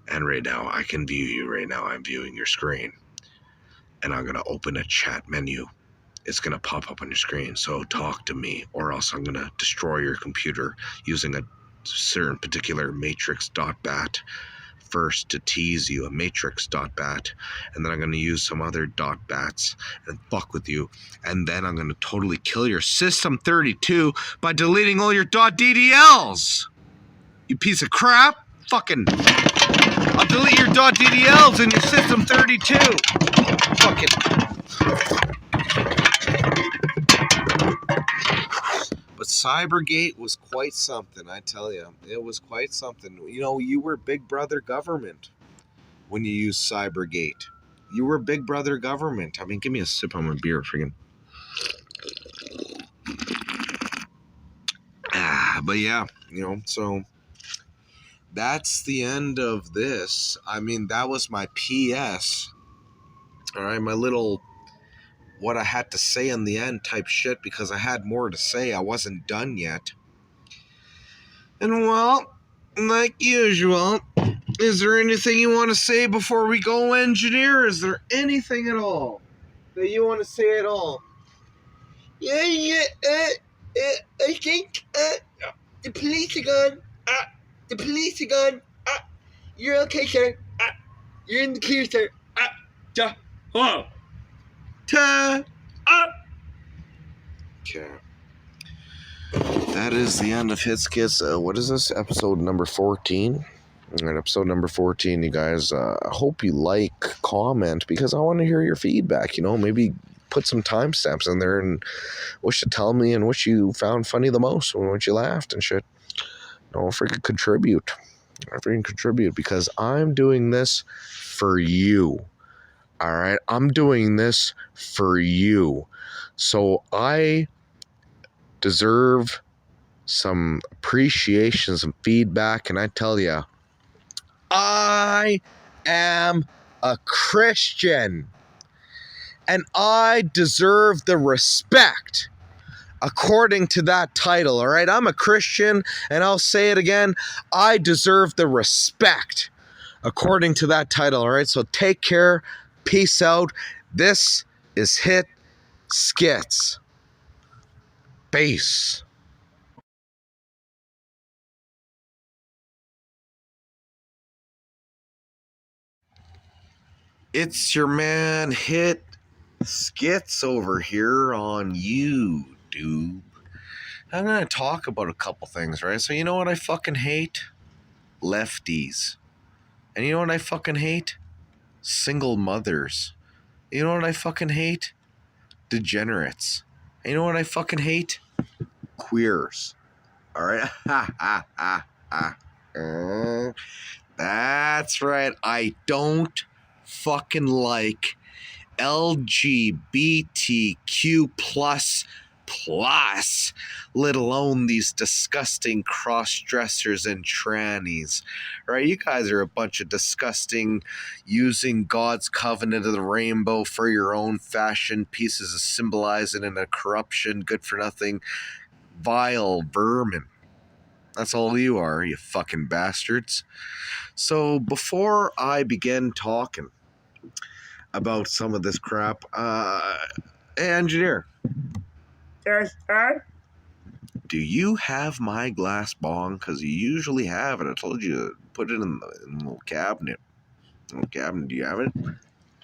and right now I can view you. Right now I'm viewing your screen, and I'm gonna open a chat menu. It's gonna pop up on your screen, so talk to me, or else I'm gonna destroy your computer using a certain particular matrix.bat first to tease you, a matrix.bat, and then I'm gonna use some other .bats and fuck with you, and then I'm gonna totally kill your system 32 by deleting all your .ddls. You piece of crap. I'll delete your .ddls in your system 32. Fucking. But Cybergate was quite something, I tell you. It was quite something. You know, you were big brother government when you used Cybergate. You were big brother government. I mean, give me a sip on my beer, friggin'. But yeah, you know, so that's the end of this. I mean, that was my PS. All right, my little what I had to say in the end type shit, because I had more to say. I wasn't done yet. And well, like usual, is there anything you want to say before we go, engineer? Is there anything at all that you want to say at all? Yeah, I think, the police are gone. The police are gone. You're okay, sir. You're in the clear, sir. Ta. Okay. That is the end of HitSkitz. What is this? Episode number 14. And episode number 14, you guys. I hope you like, comment, because I want to hear your feedback. You know, maybe put some timestamps in there and what you tell me and what you found funny the most and what you laughed and shit. Don't freaking contribute. Because I'm doing this for you. All right, I'm doing this for you. So I deserve some appreciation, some feedback, and I tell you, I am a Christian, and I deserve the respect according to that title, all right? I'm a Christian, and I'll say it again, I deserve the respect according to that title, all right? So take care, peace out. This is HitSkitz. Peace. It's your man HitSkitz over here on YouTube. I'm going to talk about a couple things, right? So you know what I fucking hate? Lefties. And you know what I fucking hate? Single mothers. You know what I fucking hate? Degenerates. And you know what I fucking hate? Queers. All right? That's right. I don't fucking like LGBTQ plus, let alone these disgusting cross-dressers and trannies. Right? You guys are a bunch of disgusting, using God's covenant of the rainbow for your own fashion pieces of symbolizing and a corruption, good for nothing, vile vermin. That's all you are, you fucking bastards. So before I begin talking about some of this crap, hey, engineer. Yes, sir. Do you have my glass bong? Because you usually have it. I told you to put it in the little cabinet. Do you have it?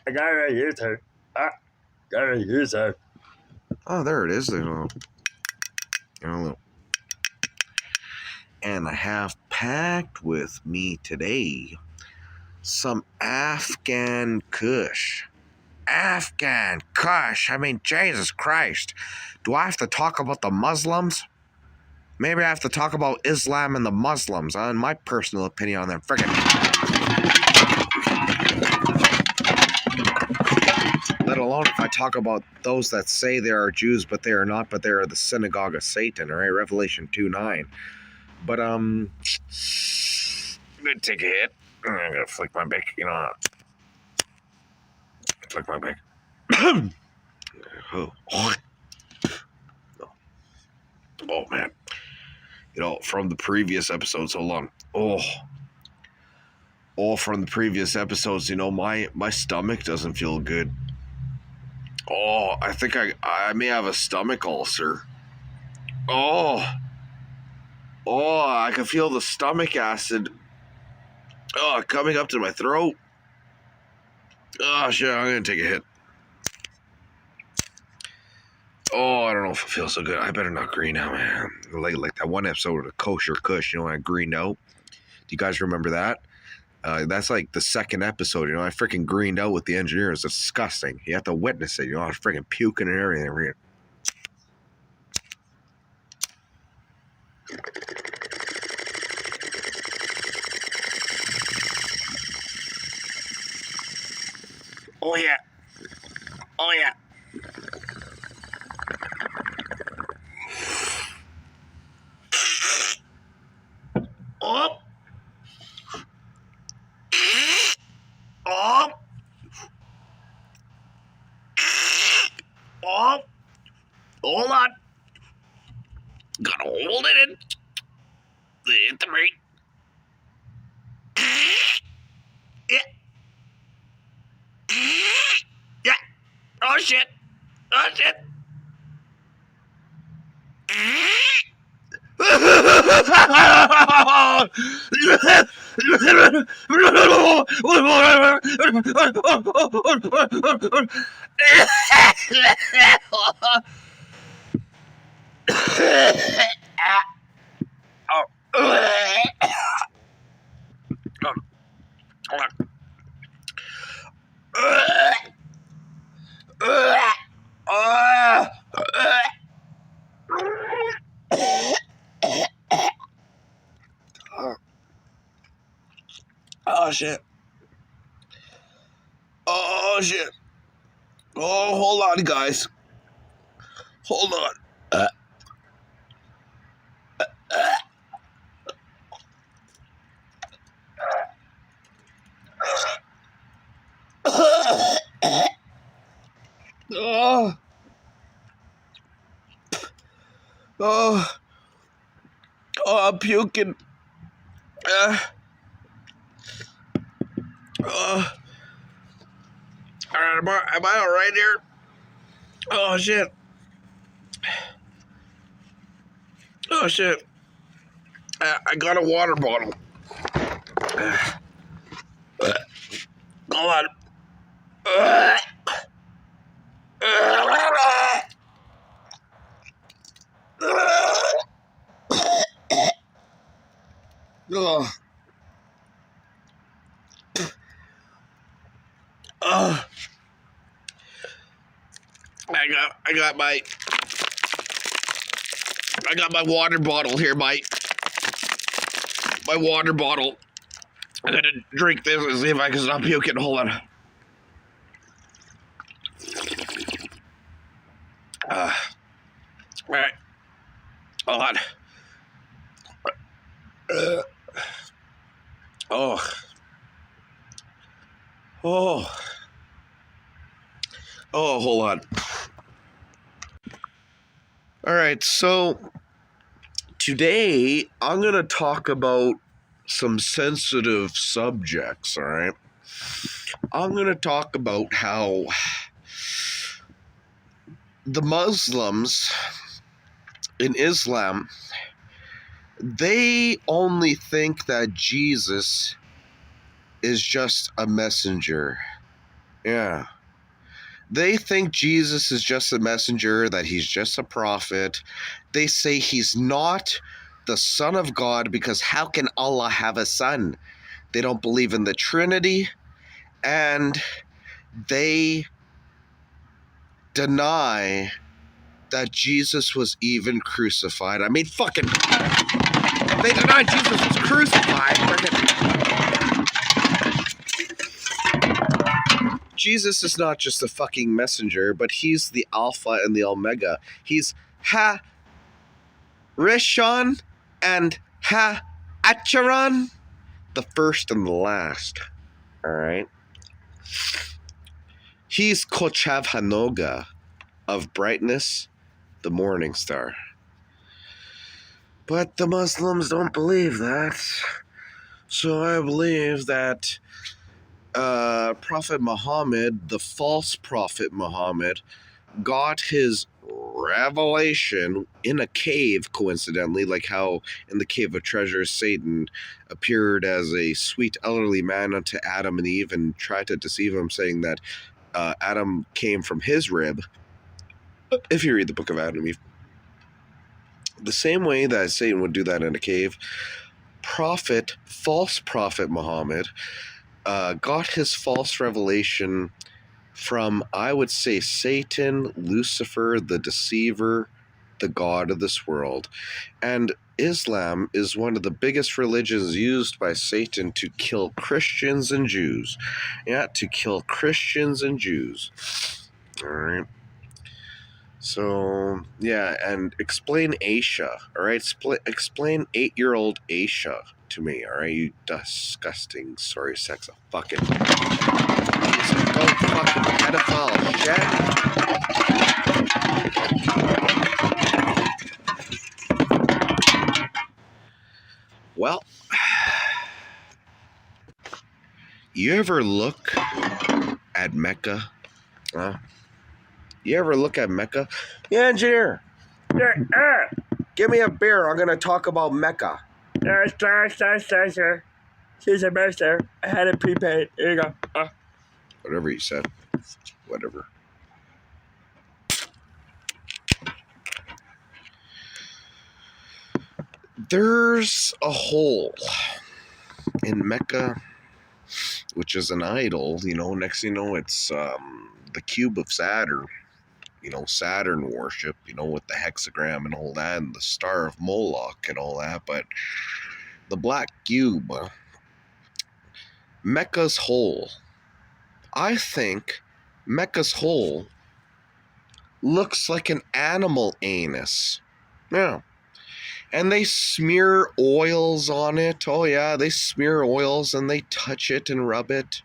I got it right here, sir. Got it right here, sir. Oh, there it is. There's a little. And I have packed with me today some Afghan Kush. Afghan Kush. I mean, Jesus Christ. Do I have to talk about the Muslims? Maybe I have to talk about Islam and the Muslims, and my personal opinion on them. Friggin'. Let alone if I talk about those that say they are Jews, but they are not, but they are the synagogue of Satan, all right? Revelation 2:9. But, I'm gonna take a hit. I'm gonna flick my back, you know. Flick my back. Oh, man. You know, from the previous episodes, hold on. From the previous episodes, you know, my stomach doesn't feel good. Oh, I think I may have a stomach ulcer. I can feel the stomach acid coming up to my throat. Oh, shit, I'm going to take a hit. Oh, I don't know if it feels so good. I better not green out, man. Like that one episode of the Kosher Kush, you know, when I greened out. you guys remember that? That's like the second episode. I freaking greened out with the engineer. It's disgusting. You have to witness it. I was freaking puking and everything. Oh yeah. Oh yeah. Oh. Oh. Oh. Hold on. Gotta hold it in. Hit the brake. Yeah. Yeah. Oh shit. Oh shit. Oh shit. Oh shit. Oh, hold on, guys. Hold on. Oh. Oh. Oh, I'm puking. Am I all right here? Oh shit. Oh shit. I got a water bottle. Hold on. I got my water bottle here, my water bottle. I'm gonna drink this and see if I can stop puking. Hold on. All right. Hold on. Hold on. All right, so today I'm going to talk about some sensitive subjects, all right? I'm going to talk about how the Muslims in Islam, they only think that Jesus is just a messenger. Yeah. They think Jesus is just a messenger, that he's just a prophet. They say he's not the Son of God because how can Allah have a son? They don't believe in the Trinity, and they deny that Jesus was even crucified. I mean, fucking... They deny Jesus was crucified. Jesus is not just a fucking messenger, but he's the Alpha and the Omega. He's Ha-Rishon and Ha-Acharon, the first and the last. All right? He's Kochav Hanoga, of brightness, the morning star. But the Muslims don't believe that. So I believe that Prophet Muhammad, the false Prophet Muhammad, got his revelation in a cave, coincidentally, like how in the Cave of Treasures, Satan appeared as a sweet elderly man unto Adam and Eve and tried to deceive him, saying that Adam came from his rib. If you read the book of Adam and Eve, the same way that Satan would do that in a cave, prophet, false prophet Muhammad, got his false revelation from, I would say, Satan, Lucifer, the deceiver, the god of this world. And Islam is one of the biggest religions used by Satan to kill Christians and Jews. Yeah, to kill Christians and Jews. All right. So, yeah, and explain Aisha, all right? Explain 8-year-old Aisha to me, all right? You disgusting, sorry, sex of fucking... Go fucking pedophile shit. Well, you ever look at Mecca? You ever look at Mecca? Yeah, engineer. Yeah, Give me a beer. I'm going to talk about Mecca. sir. She's a master. I had it prepaid. Here you go. Whatever you said. Whatever. There's a hole in Mecca, which is an idol. You know, next thing you know, it's the cube of Saturn. You know, Saturn worship, you know, with the hexagram and all that, and the Star of Moloch and all that. But the black cube, Mecca's hole. I think Mecca's hole looks like an animal anus. Yeah. And they smear oils on it. Oh, yeah, they smear oils and they touch it and rub it.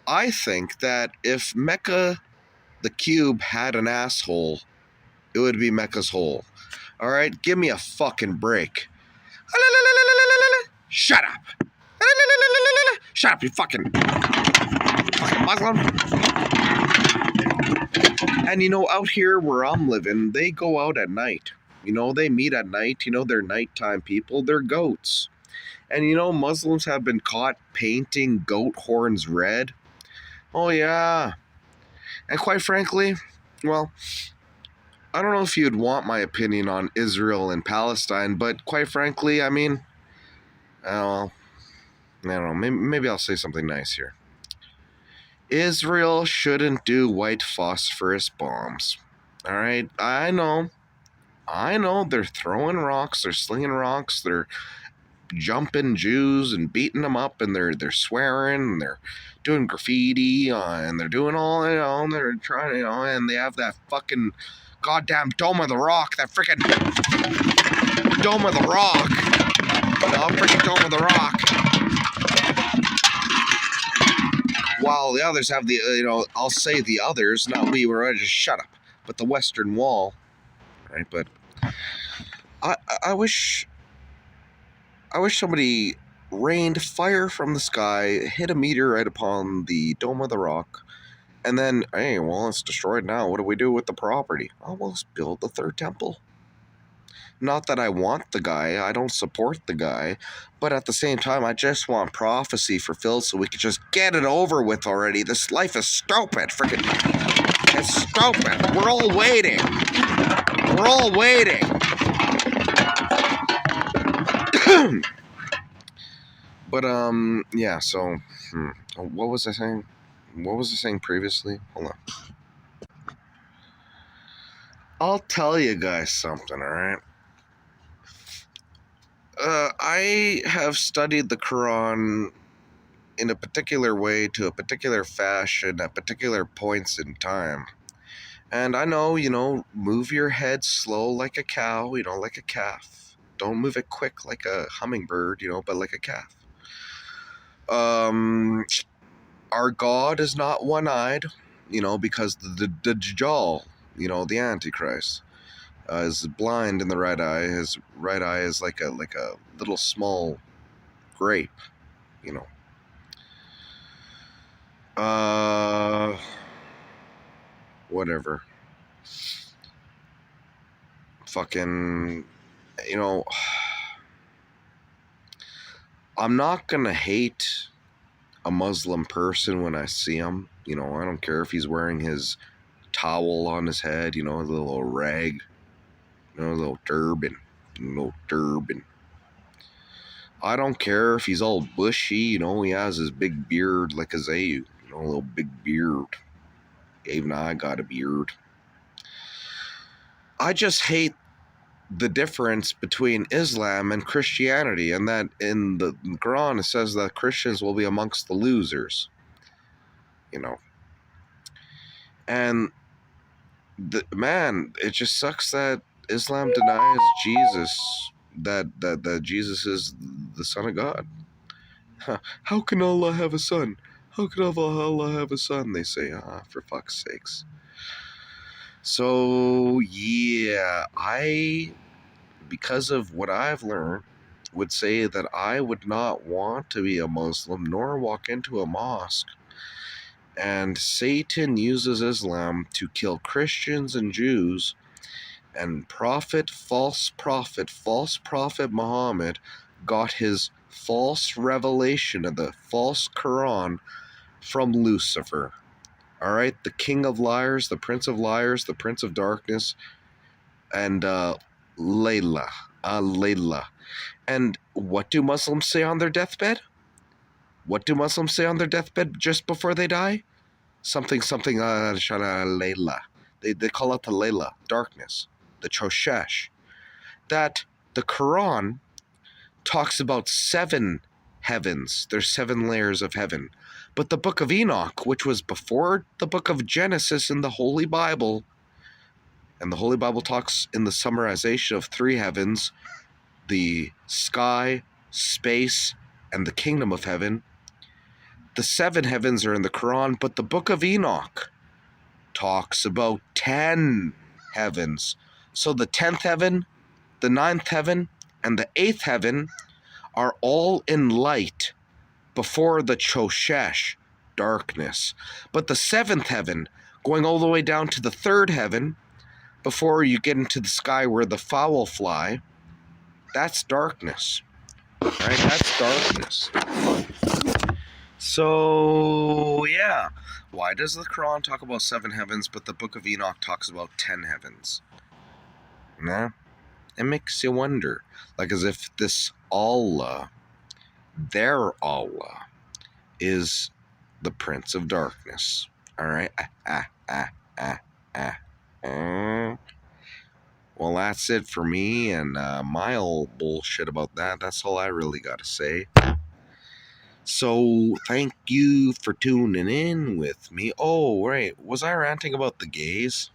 I think that if Mecca, the cube, had an asshole, it would be Mecca's hole. All right, give me a fucking break. Shut up. Shut up, you fucking Muslim. And you know, out here where I'm living, they go out at night. You know, they meet at night. You know, they're nighttime people. They're goats. And you know, Muslims have been caught painting goat horns red. Oh, yeah. And quite frankly, well, I don't know if you'd want my opinion on Israel and Palestine, but quite frankly, I mean, I don't know, maybe I'll say something nice here. Israel shouldn't do white phosphorus bombs. All right? I know, they're throwing rocks, they're slinging rocks, they're jumping Jews and beating them up, and they're swearing, and they're doing graffiti, and they're doing all, you know, and they're trying, you know, and they have that fucking goddamn Dome of the Rock, that freaking Dome of the Rock, freaking Dome of the Rock, while the others have the, you know, I'll say the others, not we, we're just shut up, but the Western Wall, right? But I wish somebody rained fire from the sky, hit a meteorite upon the Dome of the Rock, and then, hey, well, it's destroyed now. What do we do with the property? Oh, well, let's build the third temple. Not that I want the guy, I don't support the guy, but at the same time, I just want prophecy fulfilled so we can just get it over with already. This life is stupid. Freaking, it's stupid. We're all waiting. We're all waiting. But, yeah, so, what was I saying? What was I saying previously? Hold on. I'll tell you guys something, alright? I have studied the Quran in a particular way, to a particular fashion, at particular points in time. And I know, you know, move your head slow like a cow, you know, like a calf. Don't move it quick like a hummingbird, you know, but like a calf. Our God is not one-eyed, you know, because the Dajjal, you know, the Antichrist, is blind in the right eye. His right eye is like a little small grape, you know. Whatever. Fucking, you know, I'm not gonna hate a Muslim person when I see him. You know, I don't care if he's wearing his towel on his head, you know, a little rag, you know, a little turban. I don't care if he's all bushy, you know, he has his big beard like a Zayu, you know, a little big beard. Even I got a beard. I just hate the difference between Islam and Christianity, and that in the Quran it says that Christians will be amongst the losers, you know. And man, it just sucks that Islam denies Jesus, that Jesus is the Son of God. How can Allah have a son? How can Allah have a son? They say, for fuck's sakes. So yeah, because of what I've learned, would say that I would not want to be a Muslim nor walk into a mosque. And Satan uses Islam to kill Christians and Jews, and false prophet Muhammad got his false revelation of the false Quran from Lucifer. All right, the king of liars, the prince of liars, the prince of darkness, and Layla. And what do Muslims say on their deathbed? What do Muslims say on their deathbed just before they die? Something, Layla. They call it the Layla, darkness, the Choshesh. That the Quran talks about 7 heavens. There's 7 layers of heaven. But the book of Enoch, which was before the book of Genesis in the Holy Bible, and the Holy Bible talks in the summarization of 3 heavens, the sky, space, and the kingdom of heaven. The 7 heavens are in the Quran, but the book of Enoch talks about 10 heavens. So the 10th heaven, the 9th heaven, and the 8th heaven are all in light before the Choshesh, darkness. But the 7th heaven, going all the way down to the 3rd heaven, before you get into the sky where the fowl fly, that's darkness. Right? That's darkness. So, yeah. Why does the Quran talk about 7 heavens, but the book of Enoch talks about 10 heavens? Nah. It makes you wonder. Like as if this Allah, their Allah, is the Prince of Darkness. Alright? Well, that's it for me and my old bullshit about that. That's all I really got to say. So, thank you for tuning in with me. Oh, right. Was I ranting about the gays?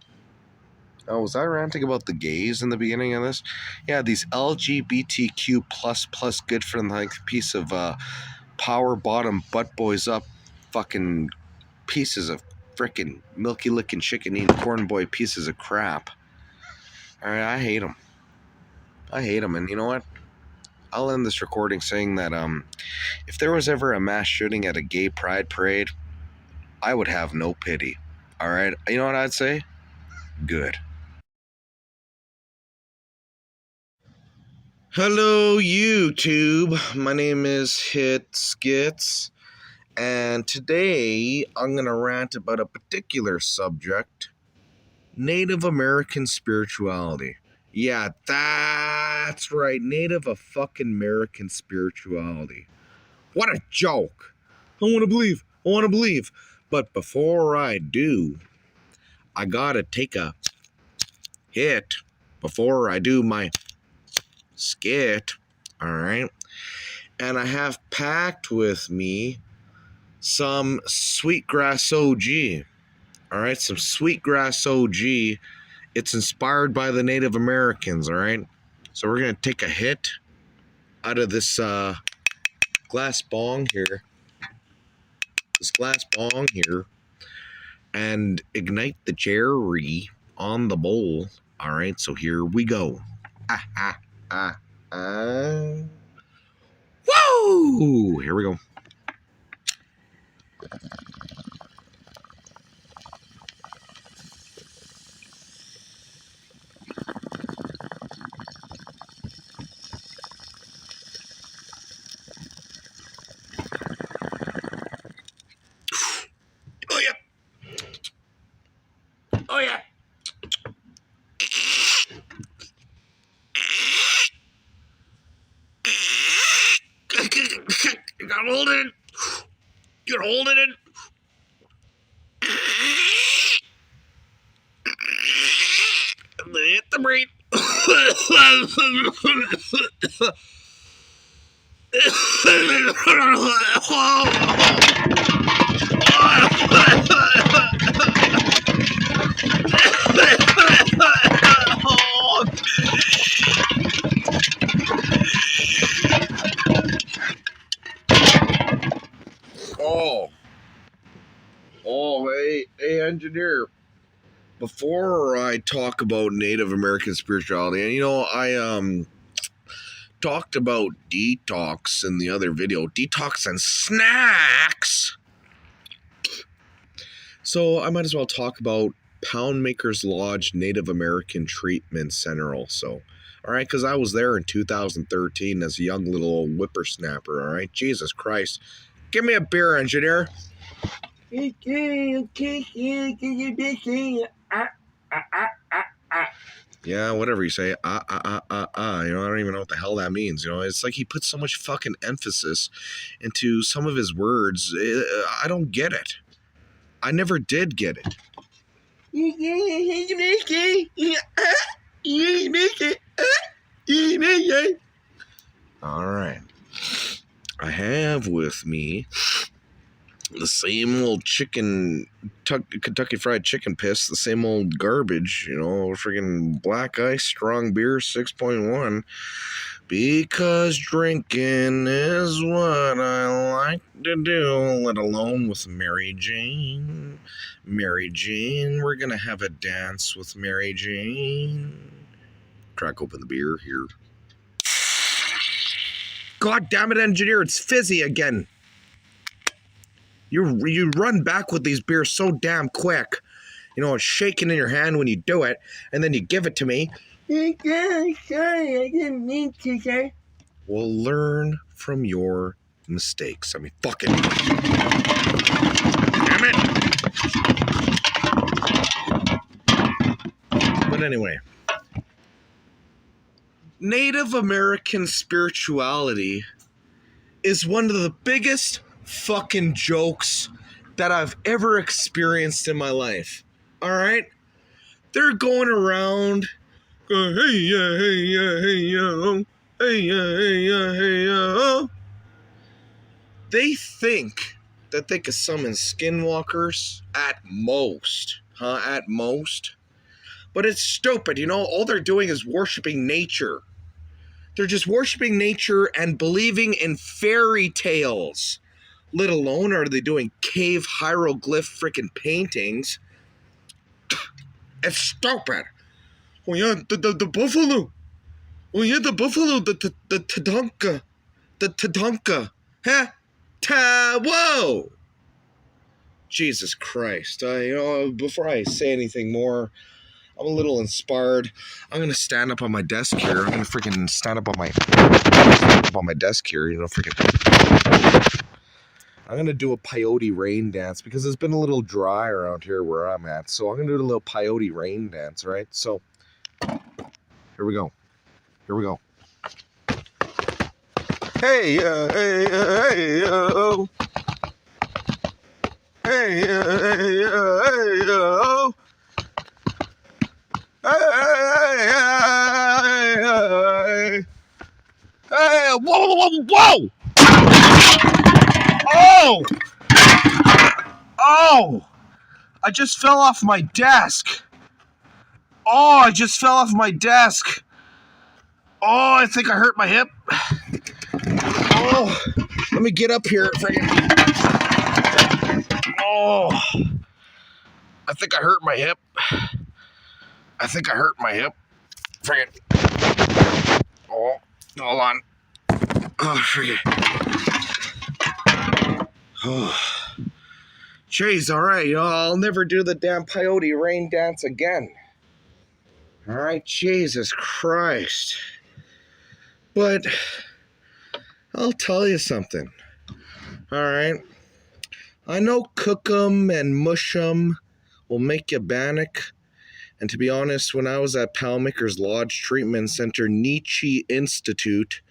Oh, was I ranting about the gays in the beginning of this? Yeah, these LGBTQ plus good for like piece of power bottom butt boys up fucking pieces of frickin' milky licking chicken eating corn boy pieces of crap. Alright, I hate them. I hate them, and you know what? I'll end this recording saying that if there was ever a mass shooting at a gay pride parade, I would have no pity. Alright? You know what I'd say? Good. Hello, YouTube. My name is HitSkitz, and today I'm going to rant about a particular subject, Native American spirituality. Yeah, that's right, Native fucking American spirituality. What a joke. I want to believe. But before I do, I gotta take a hit before I do my skit, alright? And I have packed with me some sweetgrass OG, alright? Some sweetgrass OG. It's inspired by the Native Americans, alright? So we're gonna take a hit out of this glass bong here. And ignite the cherry on the bowl. All right, so here we go. Woo! Here we go. Oh yeah. Oh yeah. hold it in. You can hold it in. And then hit the brain. Hey, engineer. Before I talk about Native American spirituality, and I talked about detox in the other video, detox and snacks. So I might as well talk about Poundmaker's Lodge Native American Treatment Center also. All right, because I was there in 2013 as a young little old whippersnapper. All right, Jesus Christ. Give me a beer, engineer. Yeah, whatever you say. You know, I don't even know what the hell that means. You know, it's like he puts so much fucking emphasis into some of his words. I don't get it. I never did get it. All right. I have with me the same old Kentucky Fried Chicken piss, the same old garbage, you know, freaking black ice, strong beer, 6.1. Because drinking is what I like to do, let alone with Mary Jane. Mary Jane, we're gonna have a dance with Mary Jane. Crack open the beer here. God damn it, engineer, it's fizzy again. You run back with these beers so damn quick. You know, it's shaking in your hand when you do it, and then you give it to me. Sorry, I didn't mean to, sir. Well, learn from your mistakes. I mean, fucking... Damn it! But anyway. Native American spirituality is one of the biggest fucking jokes that I've ever experienced in my life. All right? They're going around going, hey, yeah, hey, yeah, hey, yo. Hey, yeah, hey, yeah, hey, yo. They think that they could summon skinwalkers at most. At most. But it's stupid, you know? All they're doing is worshiping nature. They're just worshiping nature and believing in fairy tales. Let alone are they doing cave hieroglyph freaking paintings. It's stupid. Oh yeah, the buffalo. Oh yeah, the buffalo, the tatanka. The tatanka. Huh? Whoa! Jesus Christ. Before I say anything more, I'm a little inspired. I'm gonna stand up on my desk here. I'm gonna freaking stand up on my desk here, you know, freaking. I'm gonna do a peyote rain dance because it's been a little dry around here where I'm at. So I'm gonna do a little peyote rain dance, right? So here we go. Here we go. Hey, hey, hey, oh. Hey, hey, hey, oh. Hey, whoa, whoa, whoa, whoa! Oh! Oh! I just fell off my desk. Oh, I just fell off my desk. Oh, I think I hurt my hip. Oh, let me get up here. Oh, I think I hurt my hip. I think I hurt my hip. Friggin'. Oh, hold on. Oh, friggin'. Oh. Jeez, alright, I'll never do the damn peyote rain dance again. Alright, Jesus Christ. But I'll tell you something. Alright. I know cook 'em and mush 'em will make you bannock. And to be honest, when I was at Poundmaker's Lodge Treatment Center Nietzsche Institute,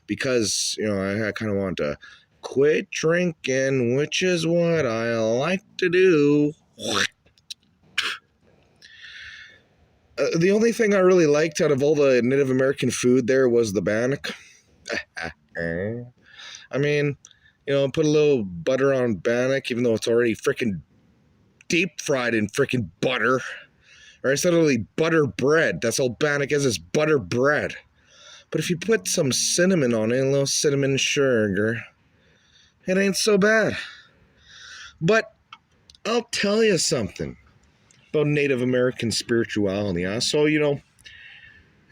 because, you know, I kind of wanted to quit drinking, which is what I like to do. The only thing I really liked out of all the Native American food there was the bannock. I mean, put a little butter on bannock, even though it's already freaking deep fried in freaking butter. Or it's literally butter bread. That's all bannock is butter bread. But if you put some cinnamon on it, a little cinnamon sugar, it ain't so bad. But I'll tell you something about Native American spirituality. So,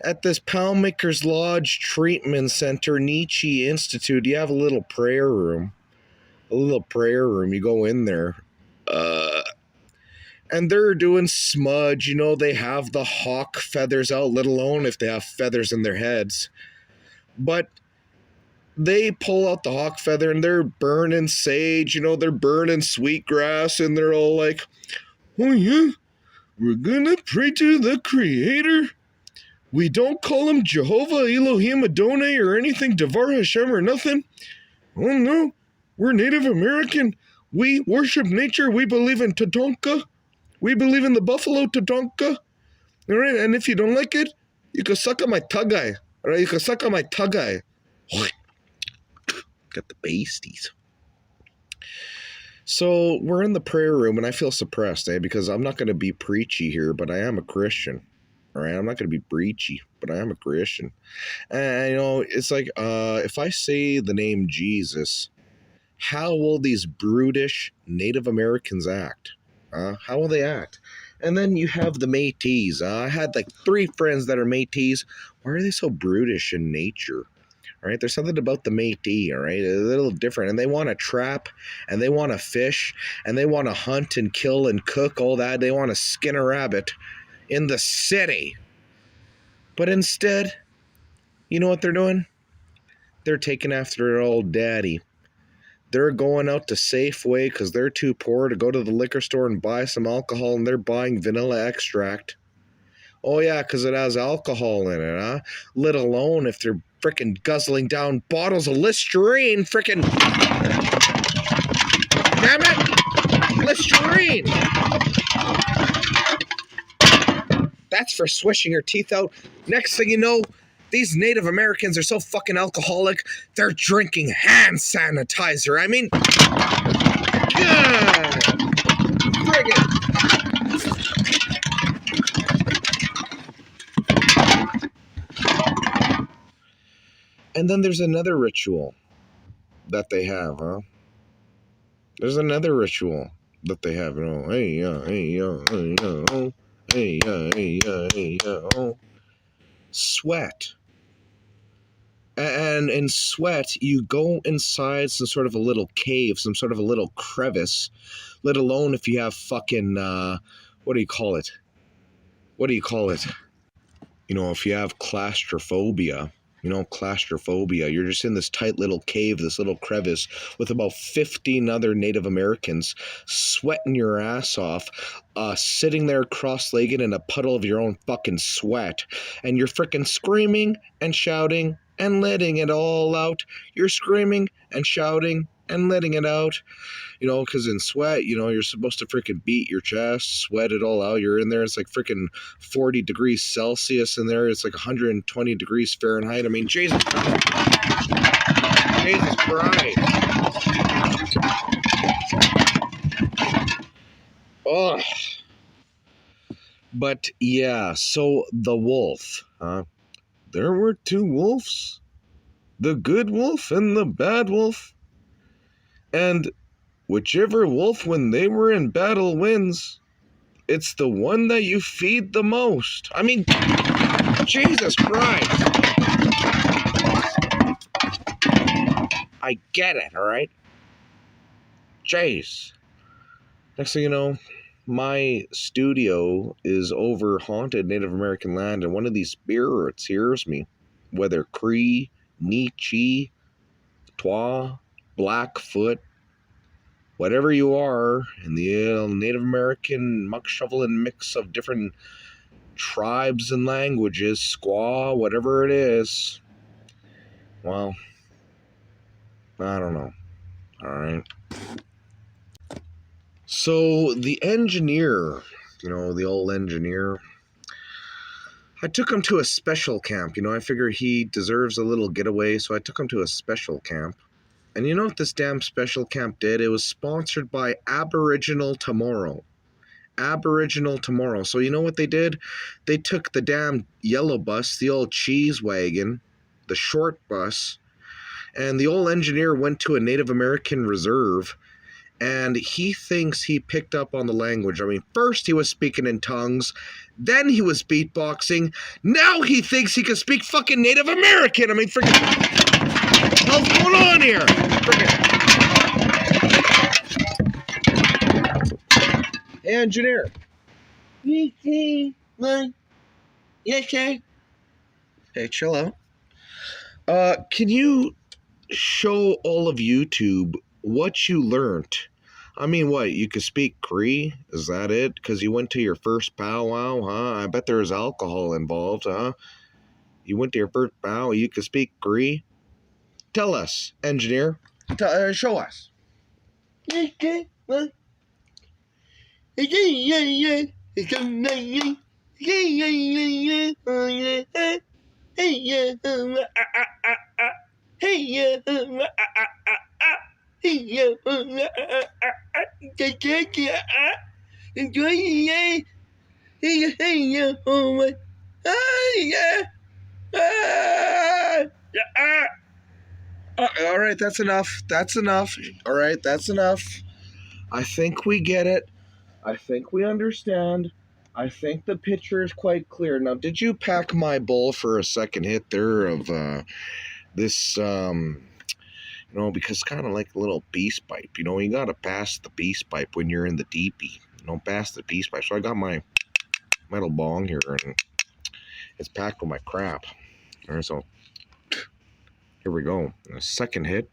at this Poundmaker's Lodge Treatment Center, Nietzsche Institute, you have a little prayer room. You go in there. And they're doing smudge. They have the hawk feathers out, let alone if they have feathers in their heads. But they pull out the hawk feather and they're burning sage, they're burning sweetgrass, and they're all like, oh yeah, we're gonna pray to the Creator. We don't call him Jehovah, Elohim, Adonai, or anything, Devar Hashem or nothing. Oh no, we're Native American. We worship nature. We believe in Tatanka. We believe in the buffalo Tatanka. All right, and if you don't like it, you can suck on my tagai. All right, you can suck on my tagai. Got the pasties. So we're in the prayer room, and I feel suppressed, because I'm not going to be preachy here, but I am a Christian. All right, I'm not going to be preachy, but I am a Christian. And, it's like, if I say the name Jesus, how will these brutish Native Americans act? How will they act? And then you have the Métis. I had like 3 friends that are Métis. Why are they so brutish in nature? All right, there's something about the Métis, all right? They're a little different, and they want to trap, and they want to fish, and they want to hunt and kill and cook, all that. They want to skin a rabbit in the city. But instead, you know what they're doing? They're taking after their old daddy. They're going out to Safeway because they're too poor to go to the liquor store and buy some alcohol, and they're buying vanilla extract. Oh yeah, because it has alcohol in it, huh? Let alone if they're frickin' guzzling down bottles of Listerine, frickin'... Damn it! Listerine! That's for swishing your teeth out. Next thing you know, these Native Americans are so fucking alcoholic, they're drinking hand sanitizer. I mean, God, friggin'. And then there's another ritual that they have, huh? There's another ritual that they have. Hey, hey, hey, oh, hey, hey, oh. Sweat. And in sweat, you go inside some sort of a little cave, some sort of a little crevice, let alone if you have fucking, what do you call it? If you have claustrophobia, you're just in this tight little cave, this little crevice with about 15 other Native Americans sweating your ass off, sitting there cross-legged in a puddle of your own fucking sweat, and you're freaking screaming and shouting and letting it all out. You're screaming and shouting and letting it out, because in sweat, you're supposed to freaking beat your chest, sweat it all out. You're in there, it's like freaking 40 degrees Celsius in there. It's like 120 degrees Fahrenheit. I mean, Jesus Christ. Oh. But yeah, so the wolf, huh? There were 2 wolves, the good wolf and the bad wolf. And whichever wolf, when they were in battle, wins, it's the one that you feed the most. I mean, Jesus Christ. I get it, all right? Jeez. Next thing you know, my studio is over haunted Native American land, and one of these spirits hears me, whether Cree, Nietzsche, Twa, Blackfoot, whatever you are, in the Native American muck shoveling mix of different tribes and languages, squaw, whatever it is. Well, I don't know. All right. So the engineer, the old engineer, I took him to a special camp. I figure he deserves a little getaway, so I took him to a special camp. And you know what this damn special camp did? It was sponsored by Aboriginal Tomorrow. Aboriginal Tomorrow. So you know what they did? They took the damn yellow bus, the old cheese wagon, the short bus, and the old engineer went to a Native American reserve, and he thinks he picked up on the language. I mean, first he was speaking in tongues, then he was beatboxing, now he thinks he can speak fucking Native American. I mean, freaking, what's going on here? Hey, engineer. Yes, sir. Hey, chill out. Can you show all of YouTube what you learned? I mean, what, you could speak Cree? Is that it? Because you went to your first powwow, huh? I bet there's alcohol involved, huh? You went to your first powwow, you could speak Cree? Tell us, engineer. Show us. Yes, sir. Well, All right, that's enough. That's enough. All right, that's enough. I think we get it. I think we understand. I think the picture is quite clear. Now, did you pack my bowl for a second hit there of this, because kind of like a little beast pipe. You got to pass the beast pipe when you're in the DP. Pass the beast pipe. So I got my metal bong here, and it's packed with my crap. All right, so here we go. A second hit.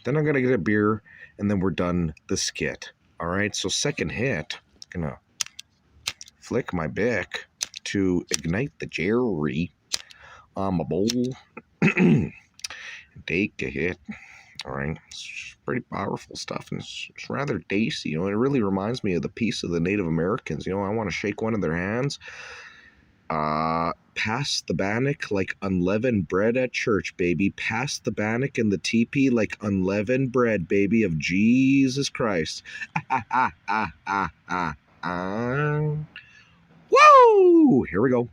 Then I'm going to get a beer, and then we're done the skit. All right, so second hit, gonna flick my bick to ignite the jerry on my bowl. Take a hit. All right, it's pretty powerful stuff, and it's rather tasty. It really reminds me of the piece of the Native Americans. I want to shake one of their hands. Pass the bannock like unleavened bread at church, baby. Pass the bannock and the teepee like unleavened bread, baby, of Jesus Christ. Woo! Here we go.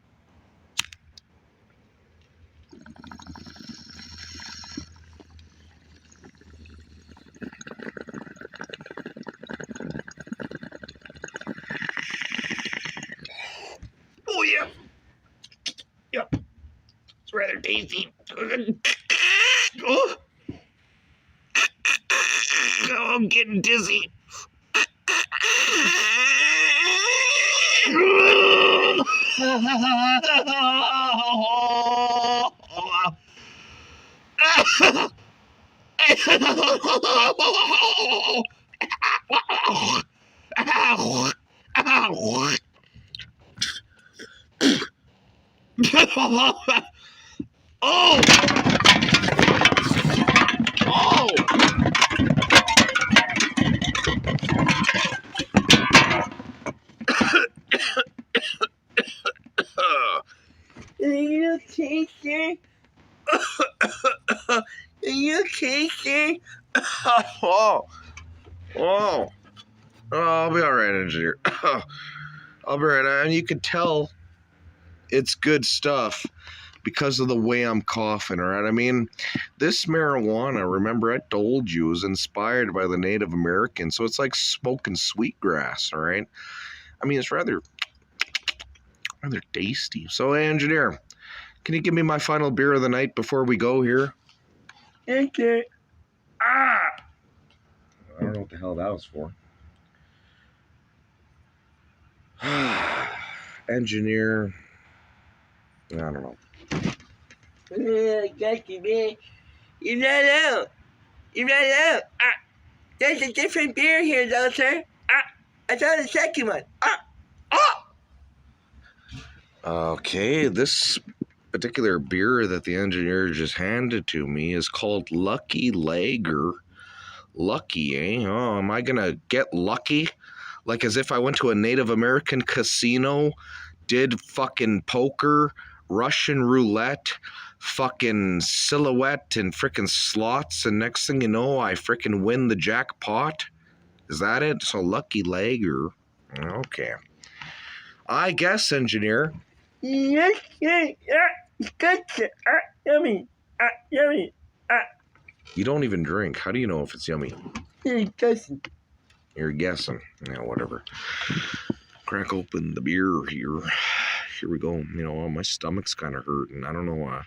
Oh, yeah. Yep. It's rather tasty. Oh, I'm getting dizzy. Oh! Oh! Are you okay, sir? Are you okay, sir? Oh, I'll be all right, engineer. I'll be right. And you can tell it's good stuff because of the way I'm coughing, all right? I mean, this marijuana, remember I told you, was inspired by the Native Americans, so it's like smoking sweetgrass, all right? I mean, it's rather tasty. So, hey, engineer, can you give me my final beer of the night before we go here? Okay. I don't know what the hell that was for. Engineer, I don't know. I got you, man. You're not out. You're not out. There's a different beer here, though, sir. I found a second one. Okay, this particular beer that the engineer just handed to me is called Lucky Lager. Lucky, eh? Oh, am I gonna get lucky? Like as if I went to a Native American casino, did fucking poker, Russian roulette, fucking silhouette and frickin' slots, and next thing you know, I frickin' win the jackpot? Is that it? So lucky legger. Okay. I guess, engineer. Yes, yes, it's good. Yummy. Yummy. You don't even drink. How do you know if it's yummy? It doesn't. You're guessing. Yeah, whatever. Crack open the beer here. Here we go. You know, my stomach's kind of hurting. I don't know. I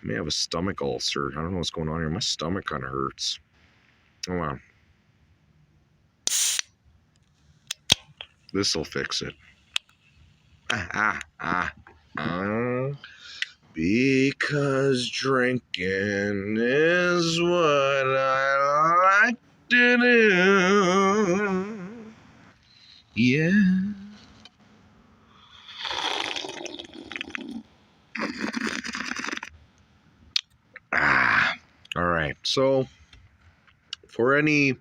may have a stomach ulcer. I don't know what's going on here. My stomach kind of hurts. Hold on. This'll fix it. Because drinking is what I like to do. Yeah. All right. So, for any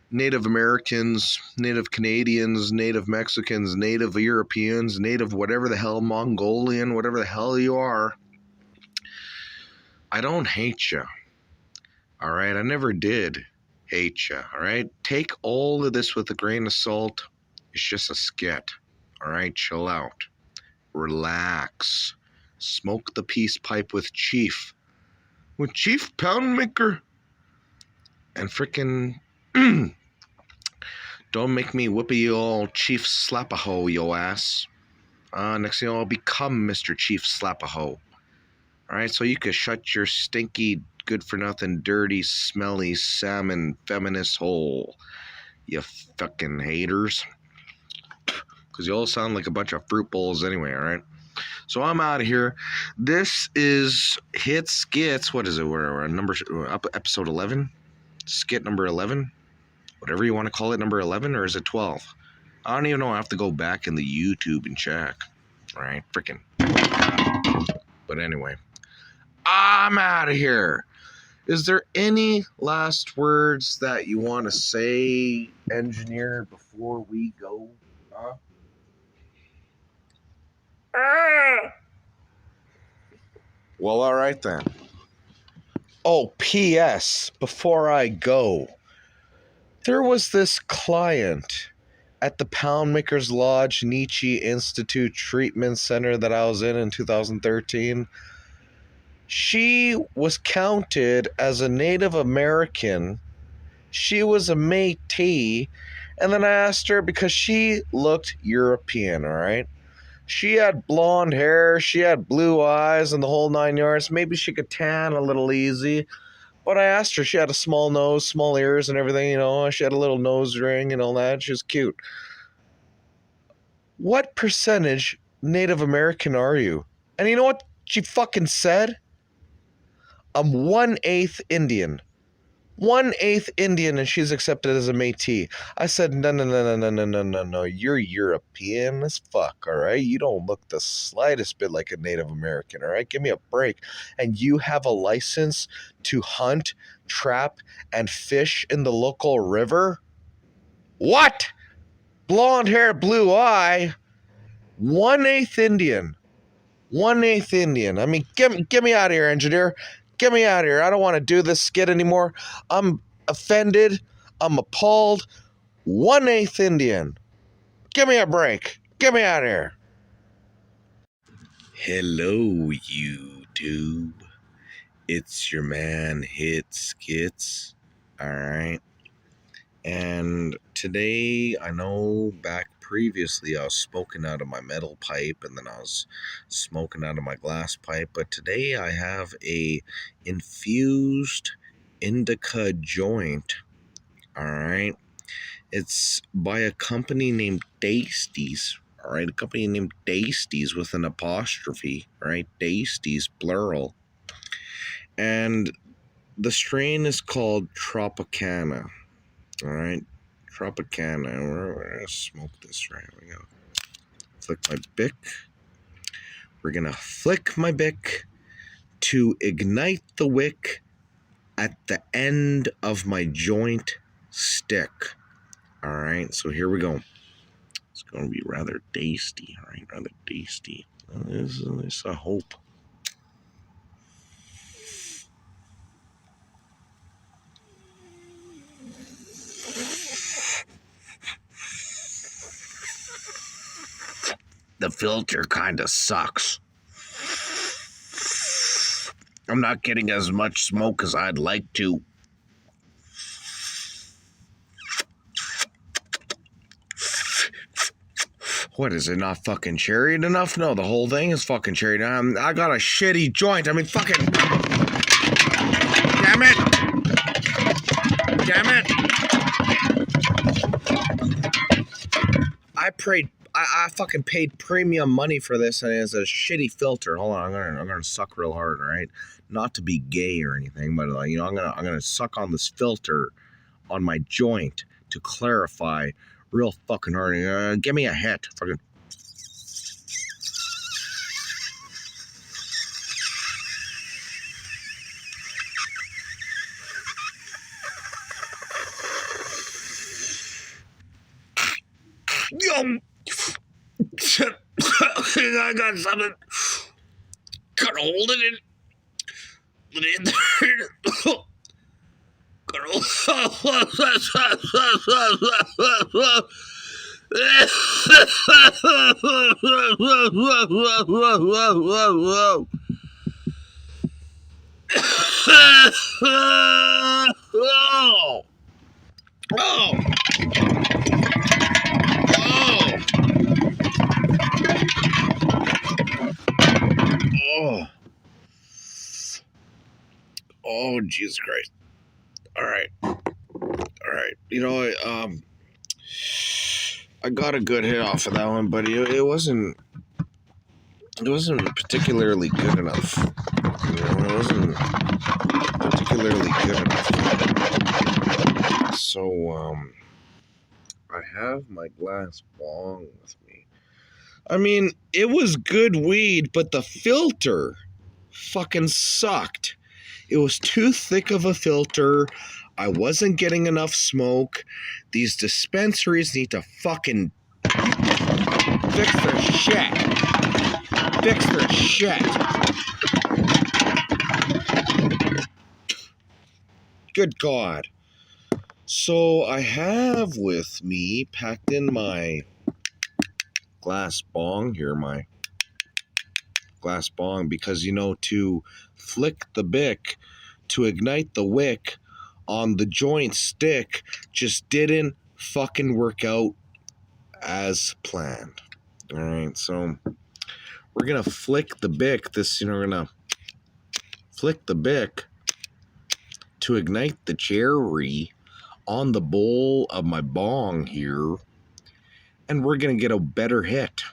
Native Americans, Native Canadians, Native Mexicans, Native Europeans, Native whatever the hell, Mongolian, whatever the hell you are, I don't hate you. All right? I never did hate you. All right? Take all of this with a grain of salt. It's just a skit. All right? Chill out. Relax. Smoke the peace pipe with Chief. With Chief Poundmaker. And frickin' don't make me whippy you all Chief Slapaho, yo ass. Next thing I'll become Mr. Chief Slapaho. Alright, so you can shut your stinky, good-for-nothing, dirty, smelly, salmon, feminist hole. You fucking haters. Because you all sound like a bunch of fruit bowls anyway, alright? So I'm out of here. This is HitSkitz. What is it? We're episode 11? Skit number 11? Whatever you want to call it, number 11, or is it 12? I don't even know. I have to go back in the YouTube and check. Right? Freaking. But anyway, I'm out of here. Is there any last words that you want to say, engineer, before we go? Huh? Well, all right then. Oh, P.S. Before I go, there was this client at the Poundmakers Lodge Nietzsche Institute Treatment Center that I was in 2013. She was counted as a Native American. She was a Métis. And then I asked her because she looked European, all right? She had blonde hair, she had blue eyes, and the whole 9 yards. Maybe she could tan a little easy. But I asked her, she had a small nose, small ears and everything, you know. She had a little nose ring and all that. She was cute. What percentage Native American are you? And you know what she fucking said? I'm 1/8 Indian. 1/8 Indian, and she's accepted as a Métis. I said, no. You're European as fuck, all right? You don't look the slightest bit like a Native American, all right? Give me a break. And you have a license to hunt, trap, and fish in the local river? What? Blonde hair, blue eye, 1/8 Indian. 1/8 Indian. I mean, get me out of here, engineer. Get me out of here. I don't want to do this skit anymore. I'm offended. I'm appalled. 1/8 Indian. Give me a break. Get me out of here. Hello, YouTube. It's your man, HitSkitz. Alright. And today, I know back previously I was smoking out of my metal pipe and then I was smoking out of my glass pipe, but today I have a infused indica joint. Alright. It's by a company named Dasty's. Alright, a company named Dasty's with an apostrophe. Alright, Dasty's plural. And the strain is called Tropicana. Alright, Tropicana. We're gonna smoke this, right? We go. Flick my Bic. We're gonna flick my Bic to ignite the wick at the end of my joint stick. All right, so here we go. It's going to be rather tasty, all right, rather tasty. There's a hope. The filter kind of sucks. I'm not getting as much smoke as I'd like to. What, is it not fucking cherried enough? No, the whole thing is fucking cherried. I got a shitty joint. I mean, fucking... Damn it! Damn it! I fucking paid premium money for this, and it's a shitty filter. Hold on, I'm gonna suck real hard, all right? Not to be gay or anything, but you know, I'm gonna suck on this filter on my joint to clarify real fucking hard. Give me a hit, fucking. Yum. I got something. Gotta hold it in. Put it in there. Gotta hold. Oh. Oh. Oh. Oh, Jesus Christ. All right. You know, I got a good hit off of that one, but it wasn't particularly good enough. You know, it wasn't particularly good enough. So, I have my glass bong with me. I mean, it was good weed, but the filter fucking sucked. It was too thick of a filter. I wasn't getting enough smoke. These dispensaries need to fucking fix their shit. Fix their shit. Good God. So I have with me, packed in my glass bong here, my glass bong, because, you know, to flick the bick, to ignite the wick on the joint stick just didn't fucking work out as planned. All right, so we're gonna flick the bick. We're gonna flick the bick to ignite the cherry on the bowl of my bong here, and we're gonna get a better hit.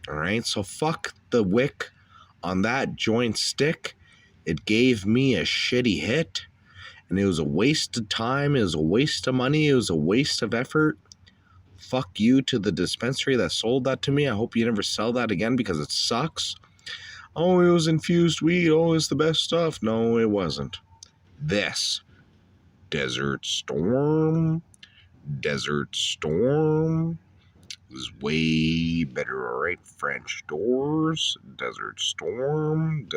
All right, so fuck the wick on that joint stick. It gave me a shitty hit, and it was a waste of time. It was a waste of money. It was a waste of effort. Fuck you to the dispensary that sold that to me. I hope you never sell that again because it sucks. Oh, it was infused weed. Oh, it's the best stuff. No, it wasn't. This Desert Storm is way better. All right, French doors. Desert Storm.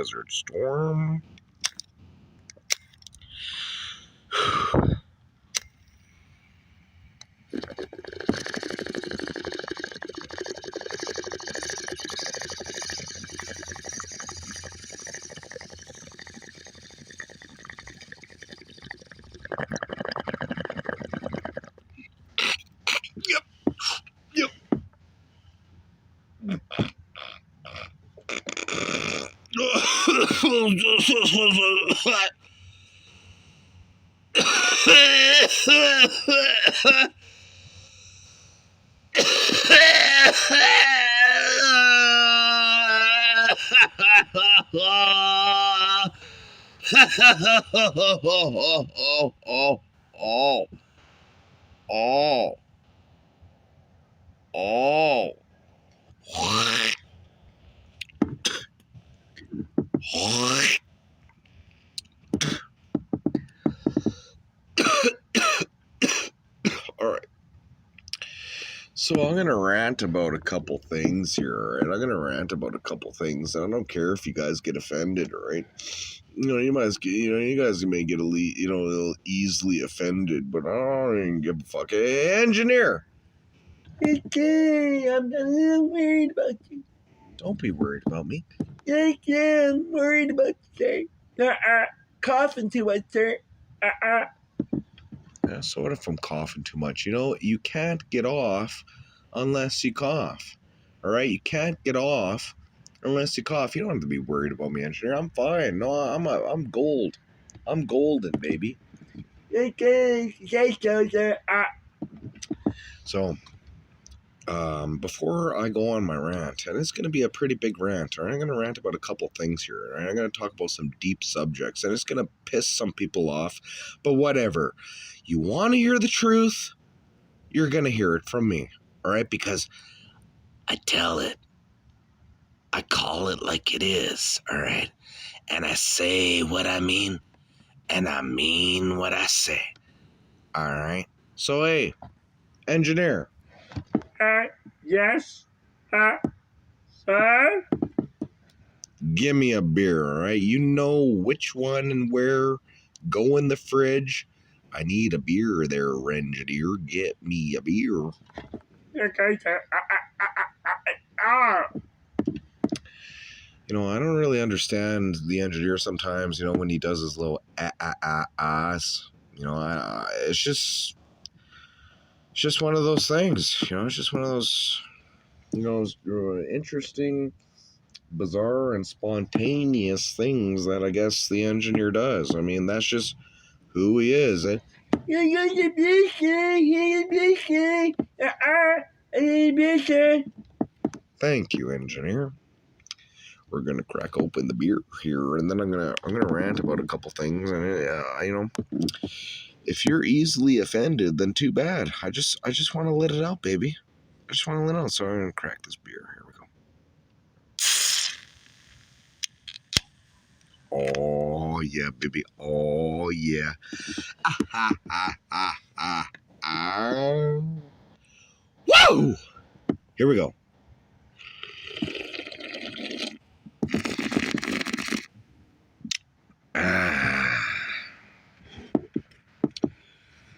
Yep. So I'm gonna rant about a couple things here, all right? I'm gonna rant about a couple things. I don't care if you guys get offended, all right? You guys may get a little easily offended, but I don't even give a fuck. Hey, engineer, Okay, I'm a little worried about you. don't be worried about me. Yeah, I'm worried about you, sir. Coughing too much, sir. Yeah, so what if I'm coughing too much? You can't get off unless you cough. All right, you can't get off unless you cough. You don't have to be worried about me, engineer. I'm fine. No, I'm gold. I'm golden, baby. Okay, say so, sir. So, before I go on my rant, and it's going to be a pretty big rant, all right? I'm going to rant about a couple things here, all right? I'm going to talk about some deep subjects, and it's going to piss some people off, but whatever. You want to hear the truth, you're going to hear it from me, all right? Because I tell it. I call it like it is, all right? And I say what I mean, and I mean what I say, all right? So, hey, engineer. Yes, sir. Give me a beer, all right? You know which one and where. Go in the fridge. I need a beer there, engineer. Get me a beer. Okay, sir. I don't really understand the engineer sometimes, when he does his little ahs. It's just one of those things, it's just one of those, interesting, bizarre, and spontaneous things that I guess the engineer does. I mean, that's just who he is. You're the best, sir. You're the best, sir. Thank you, engineer. We're gonna crack open the beer here, and then I'm gonna rant about a couple things. And if you're easily offended, then too bad. I just want to let it out, baby. I just want to let it out. So I'm gonna crack this beer. Here we go. Oh yeah, baby. Oh yeah. Woo! Here we go.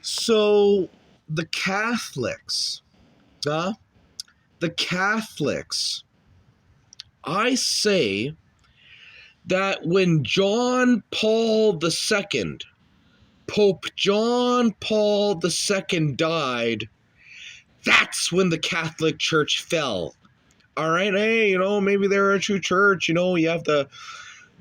So the Catholics, I say that when John Paul II, Pope John Paul II died, that's when the Catholic Church fell. All right, hey, maybe they're a true church. You have the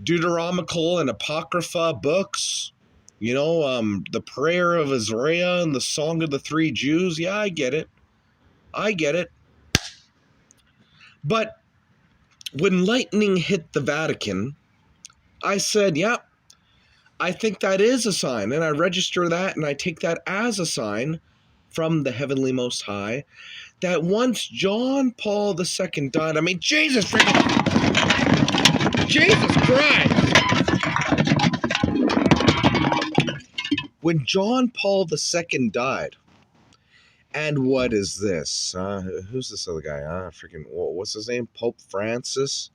Deuteronomical and Apocrypha books. The Prayer of Isaiah and the Song of the Three Jews. Yeah, I get it. But when lightning hit the Vatican, I said, yeah, I think that is a sign. And I register that and I take that as a sign from the Heavenly Most High that once John Paul II died, I mean, Jesus Christ! When John Paul II died, and what is this? Who's this other guy? What's his name? Pope Francis?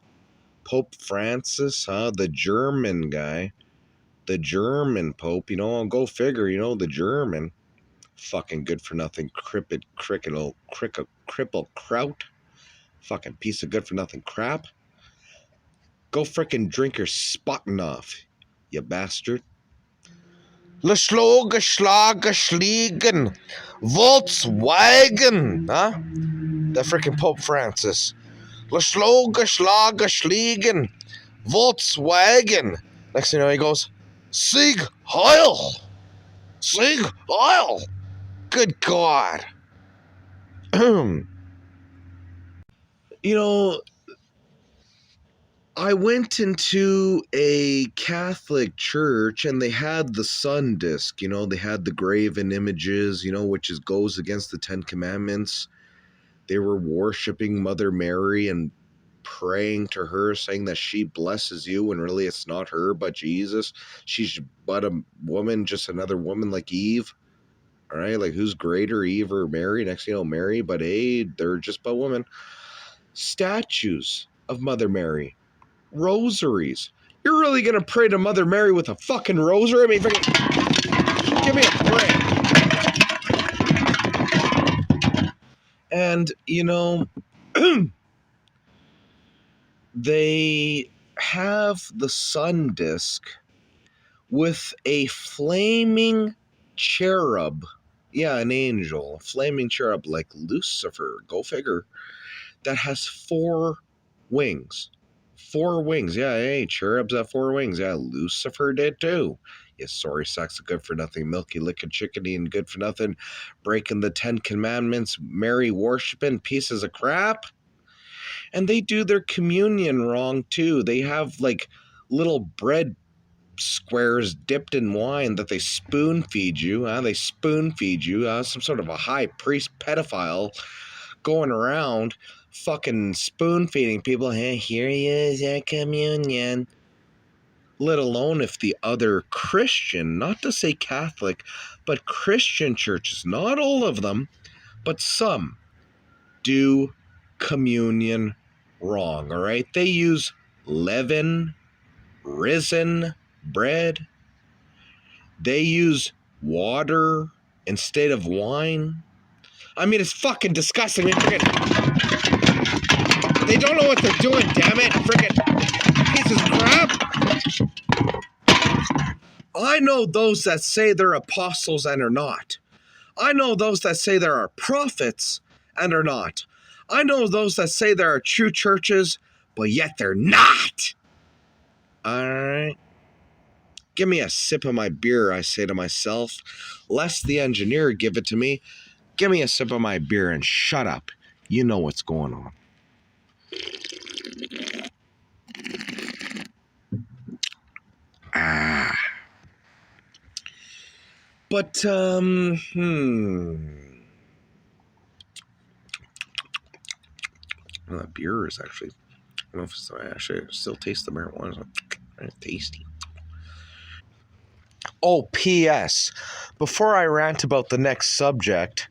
The German guy. The German Pope. Go figure, the German. Fucking good for nothing, crippled kraut. Fucking piece of good for nothing crap. Go frickin' drink your Spatenhof, you bastard. Geschlagen, schliegen, Volkswagen, huh? That frickin' Pope Francis. Geschlagen, schliegen, Volkswagen. Next thing you know, he goes, Sieg Heil! Sieg Heil! Good God. I went into a Catholic church and they had the sun disk, they had the graven images, which goes against the 10 Commandments. They were worshiping Mother Mary and praying to her, saying that she blesses you, when really it's not her, but Jesus. She's but a woman, just another woman like Eve. All right, like who's greater, Eve or Mary? Next thing you know, Mary, but hey, they're just but women. Statues of Mother Mary, rosaries. You're really gonna pray to Mother Mary with a fucking rosary? I mean, give me a break. And you know, they have the sun disk with a flaming cherub. Yeah, an angel, a flaming cherub like Lucifer, go figure, that has 4 wings. 4 wings. Yeah, hey, cherubs have 4 wings. Yeah, Lucifer did too. Yeah, sorry, sacks of good for nothing, milky liquid chickadee and good for nothing, breaking the 10 commandments, Mary worshiping pieces of crap. And they do their communion wrong too. They have like little bread squares dipped in wine that they spoon feed you. They spoon feed you. Some sort of a high priest pedophile going around fucking spoon feeding people. Hey, here he is at communion. Let alone if the other Christian, not to say Catholic, but Christian churches, not all of them, but some do communion wrong, all right? They use leaven, risen bread. They use water instead of wine. I mean, it's fucking disgusting. I mean, they don't know what they're doing, damn it. Friggin' pieces of crap. I know those that say they're apostles and are not. I know those that say there are prophets and are not. I know those that say there are true churches, but yet they're not. All right. Give me a sip of my beer, I say to myself. Lest the engineer give it to me. Give me a sip of my beer and shut up. You know what's going on. But, well, that beer is actually, I don't know if it's, actually, I still taste the marijuana. It's tasty. Oh, P.S. Before I rant about the next subject,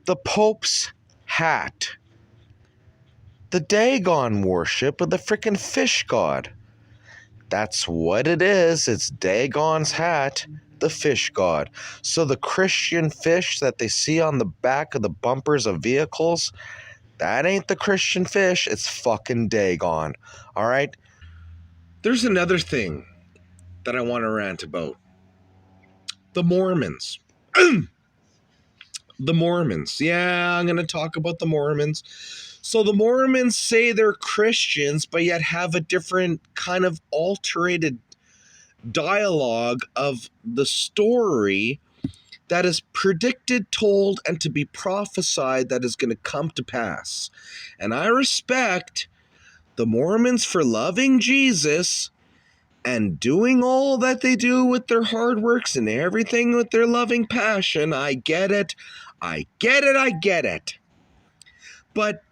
the Pope's hat. The Dagon worship of the frickin' fish god. That's what it is. It's Dagon's hat, the fish god. So the Christian fish that they see on the back of the bumpers of vehicles, that ain't the Christian fish. It's fucking Dagon. All right? There's another thing that I want to rant about. The Mormons. The Mormons. Yeah, I'm going to talk about the Mormons. So the Mormons say they're Christians, but yet have a different kind of alterated dialogue of the story that is predicted, told, and to be prophesied that is going to come to pass. And I respect the Mormons for loving Jesus and doing all that they do with their hard works and everything with their loving passion. I get it. I get it. I get it. But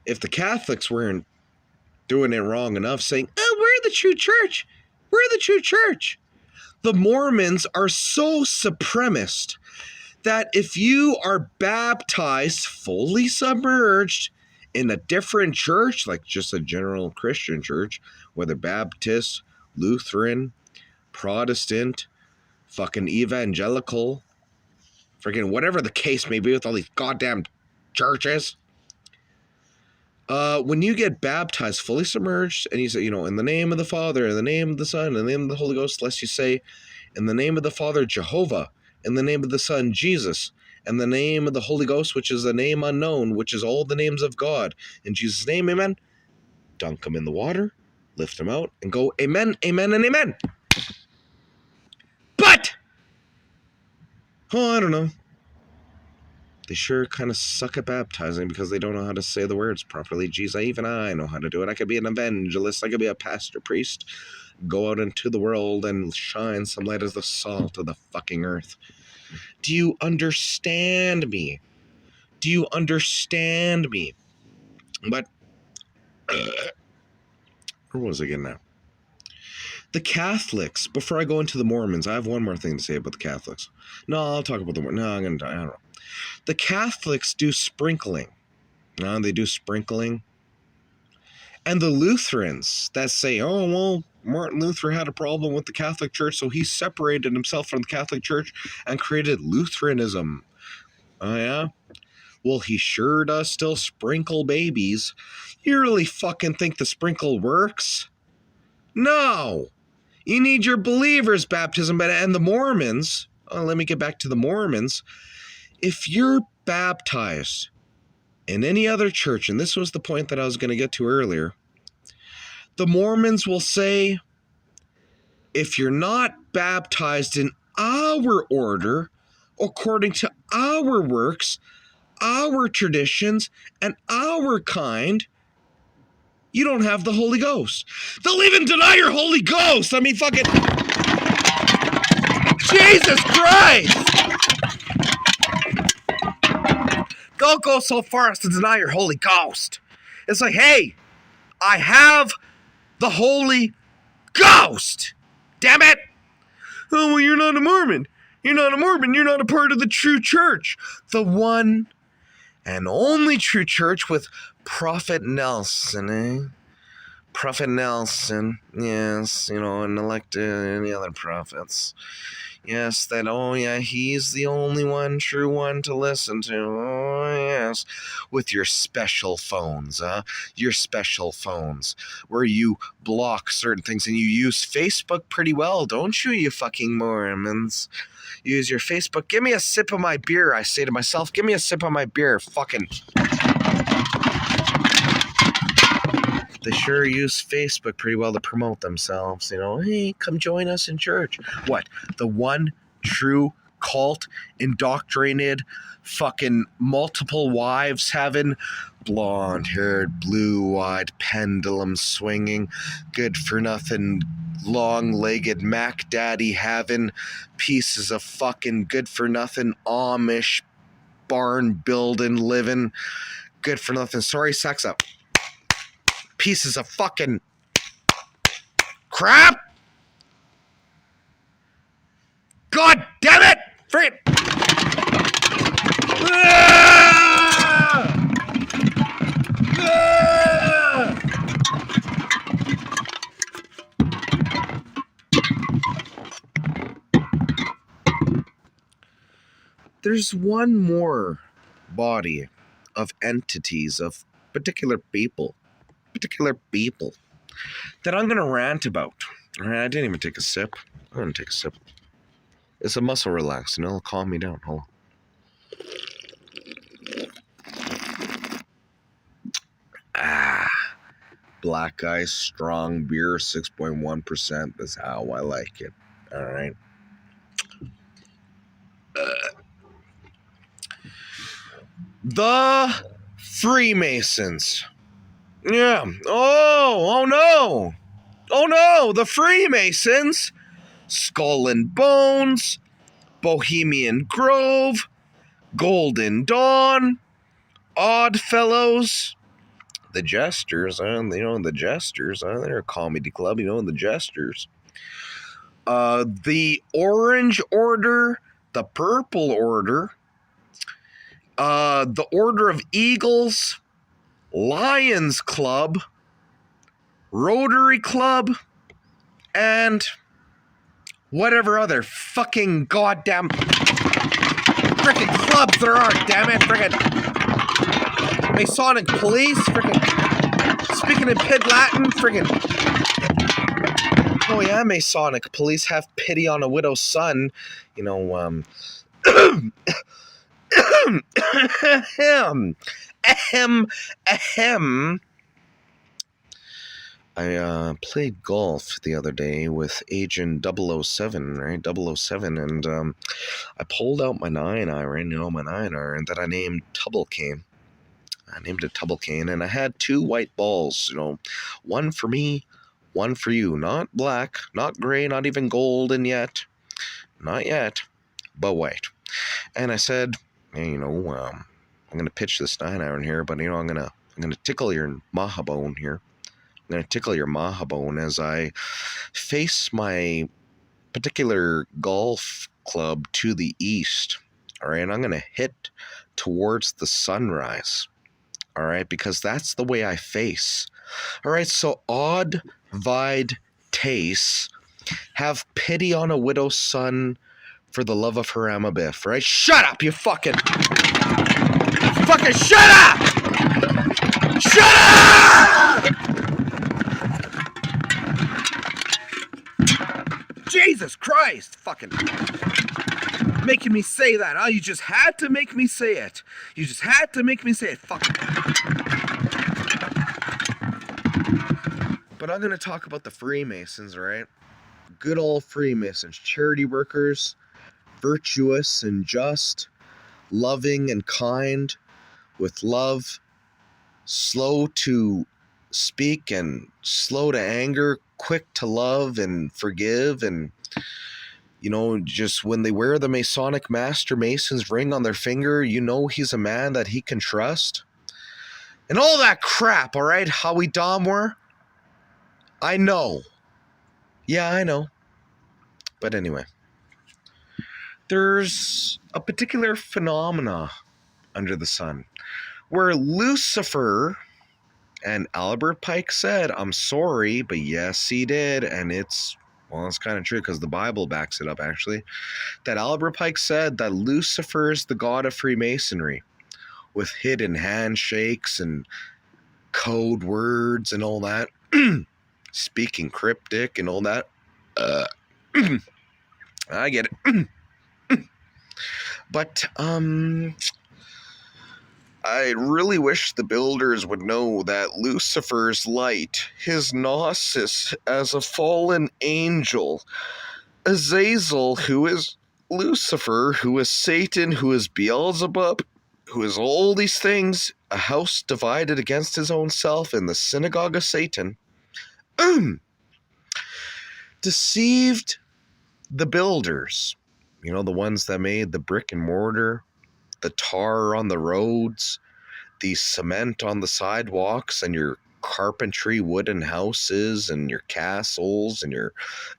if the Catholics weren't doing it wrong enough, saying, oh, we're the true church. We're the true church. The Mormons are so supremacist that if you are baptized, fully submerged in a different church, like just a general Christian church, whether Baptist, Lutheran, Protestant, fucking evangelical, freaking whatever the case may be with all these goddamn churches, when you get baptized, fully submerged, and you say, in the name of the Father, in the name of the Son, in the name of the Holy Ghost, lest you say, in the name of the Father, Jehovah, in the name of the Son, Jesus, in the name of the Holy Ghost, which is a name unknown, which is all the names of God. In Jesus' name, amen. Dunk them in the water, lift them out, and go, amen, amen, and amen. But, I don't know. They sure kind of suck at baptizing because they don't know how to say the words properly. Geez, even I know how to do it. I could be an evangelist. I could be a pastor, priest. Go out into the world and shine some light as the salt of the fucking earth. Do you understand me? Do you understand me? But, where was I getting at? The Catholics, before I go into the Mormons, I have one more thing to say about the Catholics. No, I'll talk about the Mormons. No, I don't know. The Catholics do sprinkling. No, they do sprinkling. And the Lutherans that say, oh, well, Martin Luther had a problem with the Catholic Church, so he separated himself from the Catholic Church and created Lutheranism. Oh, yeah? Well, he sure does still sprinkle babies. You really fucking think the sprinkle works? No! You need your believer's baptism. And the Mormons, let me get back to the Mormons. If you're baptized in any other church, and this was the point that I was going to get to earlier, the Mormons will say, if you're not baptized in our order, according to our works, our traditions, and our kind, you don't have the Holy Ghost. They'll even deny your Holy Ghost. I mean, fucking... Jesus Christ! Don't go so far as to deny your Holy Ghost. It's like, hey, I have the Holy Ghost. Damn it! Oh, well, you're not a Mormon. You're not a Mormon. You're not a part of the true church. The one and only true church with Prophet Nelson, eh? Prophet Nelson, yes, and elected any other prophets. Yes, that, oh yeah, he's the only one, true one to listen to. Oh yes, with your special phones, your special phones, where you block certain things, and you use Facebook pretty well, don't you, you fucking Mormons? Use your Facebook. Give me a sip of my beer, I say to myself. Give me a sip of my beer, fucking... They sure use Facebook pretty well to promote themselves, hey, come join us in church. What? The one true cult, indoctrinated, fucking multiple wives having, blonde-haired, blue-eyed, pendulum swinging, good-for-nothing, long-legged Mac Daddy having, pieces of fucking good-for-nothing Amish barn-building living, good-for-nothing, sorry, sex up. Pieces of fucking crap. God damn it! Frick! There's one more body of entities, of particular people that I'm going to rant about. All right, I didn't even take a sip. I'm going to take a sip. It's a muscle relaxant. It'll calm me down. Hold on. Black Ice Strong Beer, 6.1%. That's how I like it. All right. The Freemasons. Yeah. Oh no. Oh no, the Freemasons. Skull and Bones, Bohemian Grove, Golden Dawn, Odd Fellows, the Jesters, the Jesters, they're a comedy club, the Jesters. The Orange Order, the Purple Order, the Order of Eagles, Lions Club, Rotary Club, and whatever other fucking goddamn frickin' clubs there are, damn it, frickin' Masonic Police, frickin' speaking in Pid Latin, frickin' oh yeah, Masonic Police, have pity on a widow's son, ahem. I played golf the other day with Agent 007, right? 007, and I pulled out my 9-iron, my 9-iron that I named Tubblecane. I named it Tubblecane, and I had 2 white balls, one for me, one for you. Not black, not gray, not even golden yet. Not yet, but white. And I said, hey, I'm going to pitch this 9-iron here, but, I'm going to tickle your maha bone here. I'm going to tickle your maha bone as I face my particular golf club to the east. All right, I'm going to hit towards the sunrise. All right, because that's the way I face. All right, so odd vide taste, have pity on a widow's son for the love of her Amabiff. Right? Shut up, you fucking shut up! Shut up! Jesus Christ! Fucking making me say that, huh? You just had to make me say it. You just had to make me say it. Fuck. But I'm gonna talk about the Freemasons, right? Good old Freemasons, charity workers, virtuous and just, loving and kind, with love, slow to speak and slow to anger, quick to love and forgive, and you know, just when they wear the Masonic Master Mason's ring on their finger, you know he's a man that he can trust. And all that crap, all right? How we Dom were? I know. Yeah, I know. But anyway. There's a particular phenomena under the sun where Lucifer, and Albert Pike said, I'm sorry, but yes, he did. And it's kind of true because the Bible backs it up, actually. That Albert Pike said that Lucifer is the god of Freemasonry, with hidden handshakes and code words and all that. Speaking cryptic and all that. I get it. But, I really wish the builders would know that Lucifer's light, his gnosis as a fallen angel, Azazel, who is Lucifer, who is Satan, who is Beelzebub, who is all these things, a house divided against his own self in the synagogue of Satan, deceived the builders, you know, the ones that made the brick and mortar, the tar on the roads, the cement on the sidewalks, and your carpentry wooden houses, and your castles, and your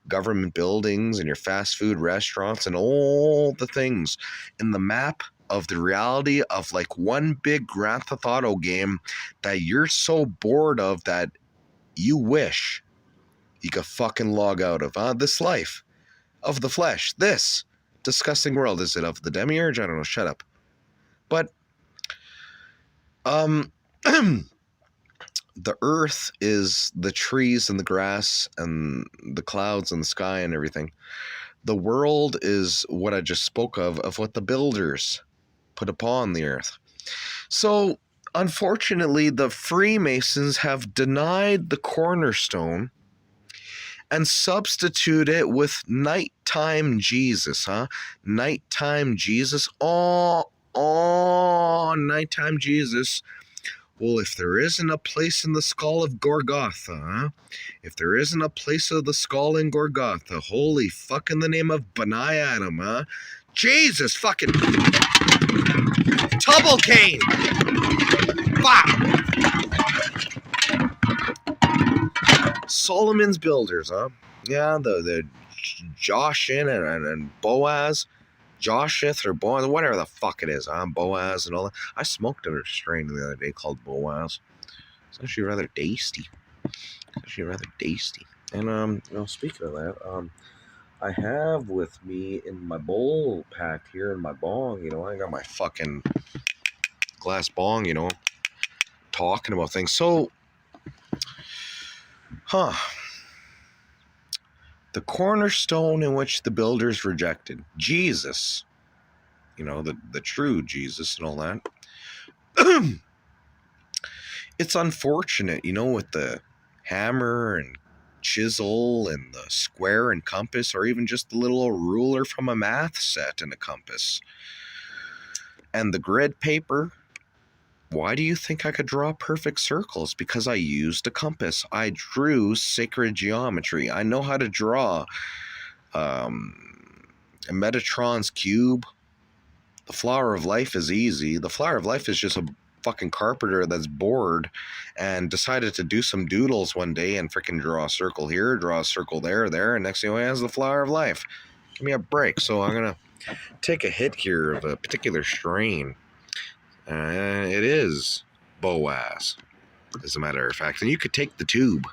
government buildings, and your fast food restaurants, and all the things in the map of the reality of like one big Grand Theft Auto game that you're so bored of that you wish you could fucking log out of. This life of the flesh, this disgusting world. Is it of the demiurge? I don't know. Shut up. But the earth is the trees and the grass and the clouds and the sky and everything. The world is what I just spoke of what the builders put upon the earth. So, unfortunately, the Freemasons have denied the cornerstone and substitute it with nighttime Jesus, huh? Nighttime Jesus. Oh, nighttime Jesus. Well, if there isn't a place in the skull of Golgotha, huh? If there isn't a place of the skull in Golgotha, holy fuck in the name of Benai Adam, huh? Jesus fucking Tubble Cane. Fuck. Solomon's builders, huh? Yeah, the Joshin and Boaz. Josheth or Boaz, whatever the fuck it is, Boaz and all that. I smoked a strain the other day called Boaz. It's actually rather tasty. And speaking of that, I have with me in my bowl pack here in my bong, I got my fucking glass bong, talking about things. So, the cornerstone in which the builders rejected, Jesus, the true Jesus and all that. It's unfortunate, with the hammer and chisel and the square and compass, or even just the little ruler from a math set and a compass. And the grid paper. Why do you think I could draw perfect circles? Because I used a compass. I drew sacred geometry. I know how to draw a Metatron's cube. The flower of life is easy. The flower of life is just a fucking carpenter that's bored and decided to do some doodles one day and freaking draw a circle here, draw a circle there, and next thing he has the flower of life. Give me a break. So I'm gonna take a hit here of a particular strain. It is Boaz, as a matter of fact. And you could take the tube,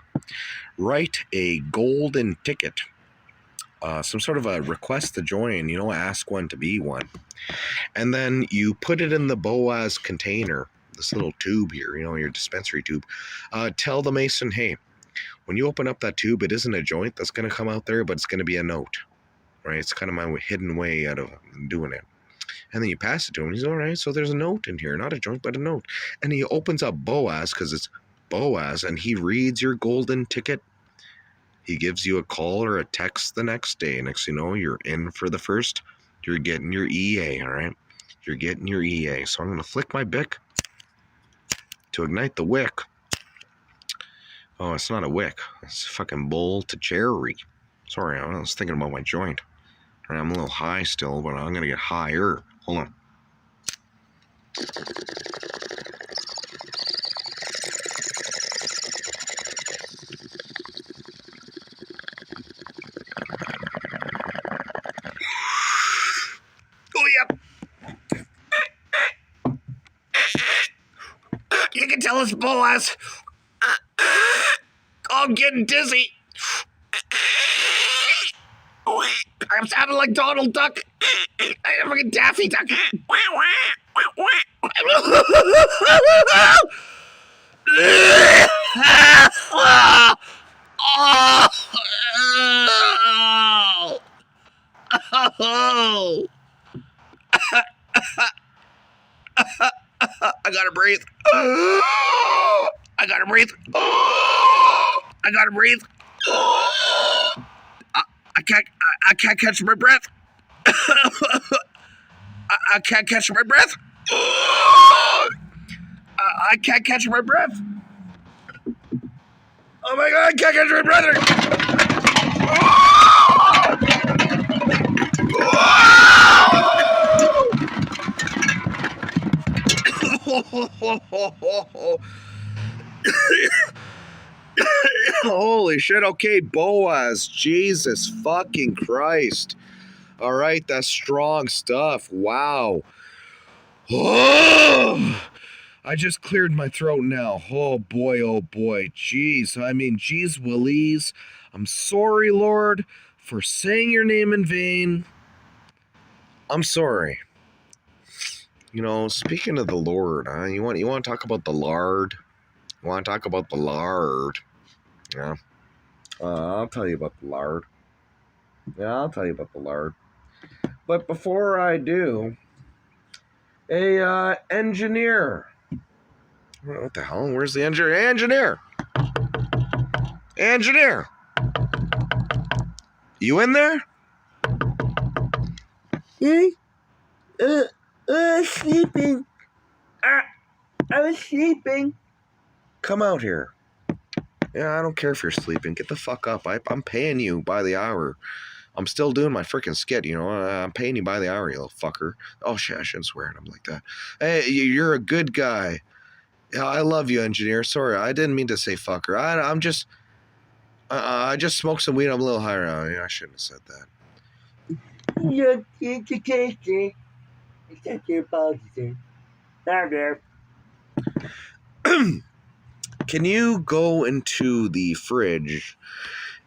write a golden ticket, some sort of a request to join, ask one to be one. And then you put it in the Boaz container, this little tube here, your dispensary tube. Tell the Mason, hey, when you open up that tube, it isn't a joint that's going to come out there, but it's going to be a note, right? It's kind of my hidden way out of doing it. And then you pass it to him. He's all right. So there's a note in here, not a joint, but a note. And he opens up Boaz because it's Boaz, and he reads your golden ticket. He gives you a call or a text the next day. Next thing you know, you're in for the first. You're getting your EA, all right? You're getting your EA. So I'm going to flick my Bic to ignite the wick. Oh, it's not a wick. It's fucking bowl to cherry. Sorry, I was thinking about my joint. All right, I'm a little high still, but I'm going to get higher. Hold on. Oh, yeah. You can tell it's Boaz. Oh, I'm getting dizzy. I'm sounding like Donald Duck. I'm like a Daffy Duck. Oh. I gotta breathe. I gotta breathe. I gotta breathe. I can't catch my breath. I can't catch my breath. I can't catch my breath. Oh my God, I can't catch my breath. Holy shit. Okay, Boaz. Jesus fucking Christ. All right, that's strong stuff. Wow. Oh, I just cleared my throat now. Oh boy, jeez. I mean, jeez Willies. I'm sorry, Lord, for saying your name in vain. I'm sorry. Speaking of the Lord, huh? You want to talk about the lard? You want to talk about the lard? Yeah. I'll tell you about the lard. Yeah, I'll tell you about the lard. But before I do, engineer. What the hell? Where's the engineer? Engineer! You in there? Sleeping. I was sleeping. Come out here. Yeah, I don't care if you're sleeping. Get the fuck up. I'm paying you by the hour. I'm still doing my freaking skit, I'm paying you by the hour, you little fucker. Oh, shit, I shouldn't swear at him like that. Hey, you're a good guy. Yeah, I love you, engineer. Sorry, I didn't mean to say fucker. I just smoked some weed. I'm a little higher now. I shouldn't have said that. You're tasty. Except your policy. There. Can you go into the fridge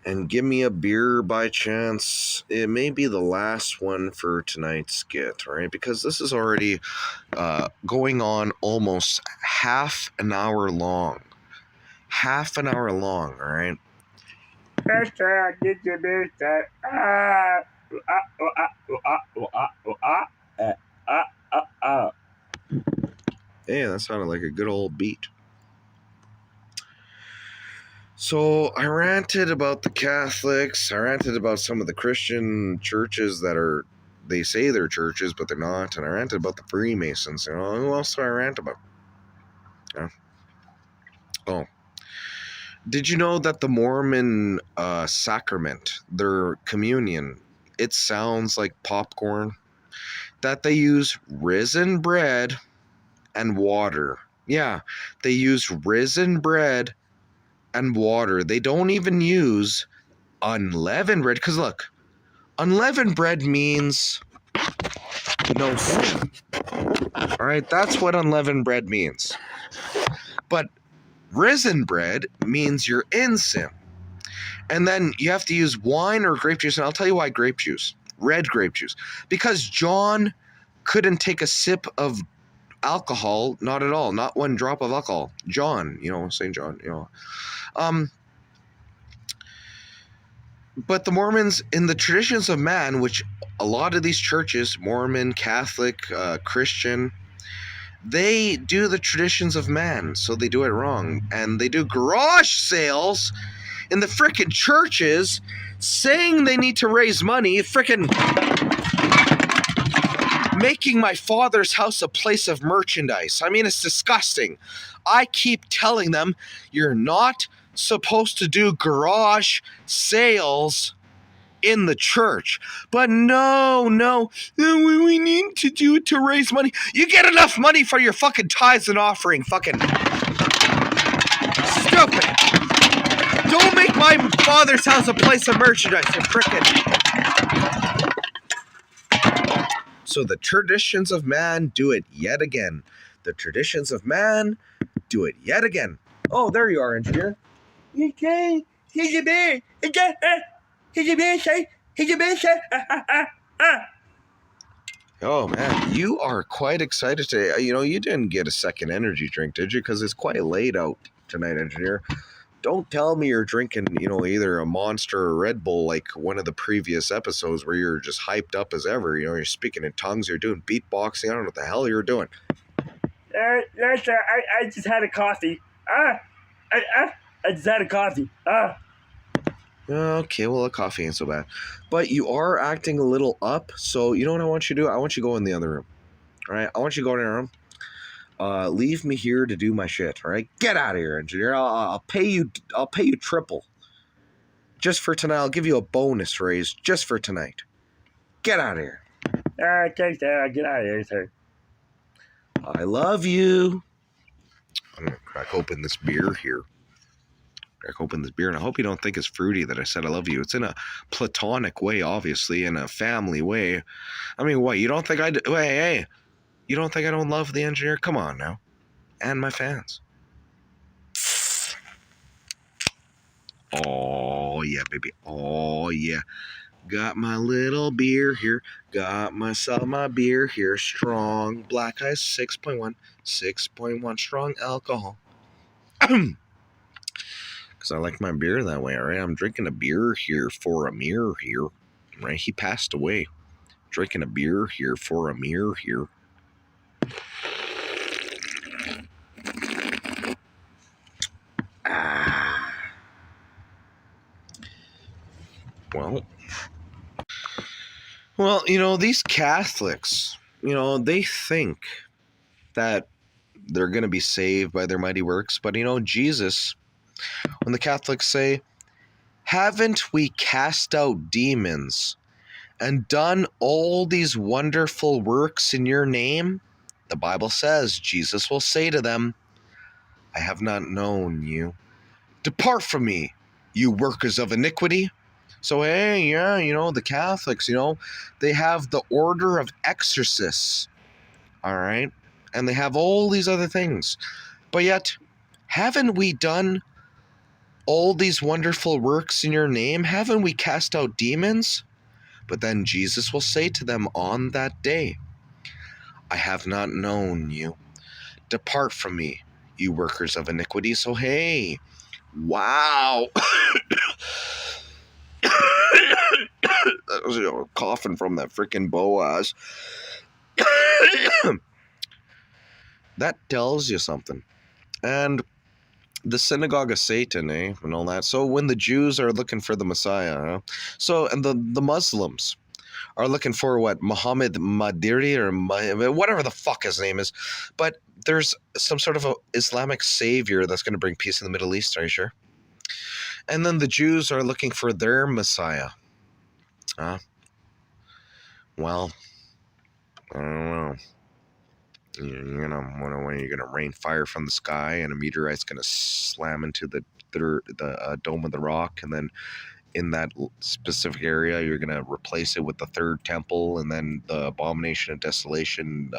and give me a beer by chance? It may be the last one for tonight's skit, right? Because this is already going on almost half an hour long. All right? Mister, get your mister. Yeah, that sounded like a good old beat. So I ranted about the Catholics. I ranted about some of the Christian churches they say they're churches, but they're not. And I ranted about the Freemasons. Who else do I rant about? Yeah. Oh. Did you know that the Mormon sacrament, their communion, it sounds like popcorn? That they use risen bread and water Yeah, they use risen bread and water. They don't even use unleavened bread. Because look, unleavened bread means no sin. All right, that's what unleavened bread means. But risen bread means you're in sin. And then you have to use wine or grape juice. And I'll tell you why grape juice, red grape juice. Because John couldn't take a sip of alcohol, not at all, not one drop of alcohol. John, St. John, But the Mormons, in the traditions of man, which a lot of these churches, Mormon, Catholic, Christian, they do the traditions of man, so they do it wrong. And they do garage sales in the frickin' churches saying they need to raise money, frickin' making my father's house a place of merchandise. I mean, it's disgusting. I keep telling them, you're not supposed to do garage sales in the church. But no, we need to do it to raise money. You get enough money for your fucking tithes and offering, fucking stupid. Don't make my father's house a place of merchandise, you frickin'. So the traditions of man do it yet again. The traditions of man do it yet again. Oh, there you are, engineer. Okay, here's a bear. Here's a bear, sir. Here's a bear, sir. Oh, man, you are quite excited today. You didn't get a second energy drink, did you? Because it's quite late out tonight, engineer. Don't tell me you're drinking, either a Monster or Red Bull like one of the previous episodes where you're just hyped up as ever. You're speaking in tongues, you're doing beatboxing. I don't know what the hell you're doing. No, sir, I just had a coffee. I just had a coffee. Okay, well, a coffee ain't so bad. But you are acting a little up, so you know what I want you to do? I want you to go in the other room. All right? I want you to go in the room. Leave me here to do my shit, all right? Get out of here, engineer. I'll pay you triple. Just for tonight. I'll give you a bonus raise just for tonight. Get out of here. Okay, sir, get out of here, sir. I love you. I'm gonna crack open this beer here. And I hope you don't think it's fruity that I said I love you. It's in a platonic way, obviously, in a family way. I mean, what, you don't think I do? Hey, you don't think I don't love the engineer? Come on now. And my fans. Oh, yeah, baby. Oh, yeah. Got my little beer here. Got myself my beer here. Strong black ice, 6.1. 6.1 strong alcohol. Because I like my beer that way, all right? I'm drinking a beer here for Amir here, right? He passed away. Drinking a beer here for Amir here. Well, these Catholics, they think that they're going to be saved by their mighty works. But, Jesus, when the Catholics say, haven't we cast out demons and done all these wonderful works in your name? The Bible says Jesus will say to them, I have not known you. Depart from me, you workers of iniquity. So, hey, yeah, the Catholics, they have the order of exorcists, all right? And they have all these other things. But yet, haven't we done all these wonderful works in your name? Haven't we cast out demons? But then Jesus will say to them on that day, I have not known you. Depart from me, you workers of iniquity. So, hey, wow. That was, coughing from that freaking Boaz. That tells you something. And the synagogue of Satan, and all that. So when the Jews are looking for the Messiah, and the Muslims are looking for what, Muhammad Madiri or whatever the fuck his name is, but there's some sort of a Islamic savior that's going to bring peace in the Middle East. Are you sure? And then the Jews are looking for their Messiah. Well, I don't know. You're gonna when you're gonna rain fire from the sky, and a meteorite's gonna slam into the dome of the rock, and then in that specific area, you're gonna replace it with the third temple, and then the abomination of desolation.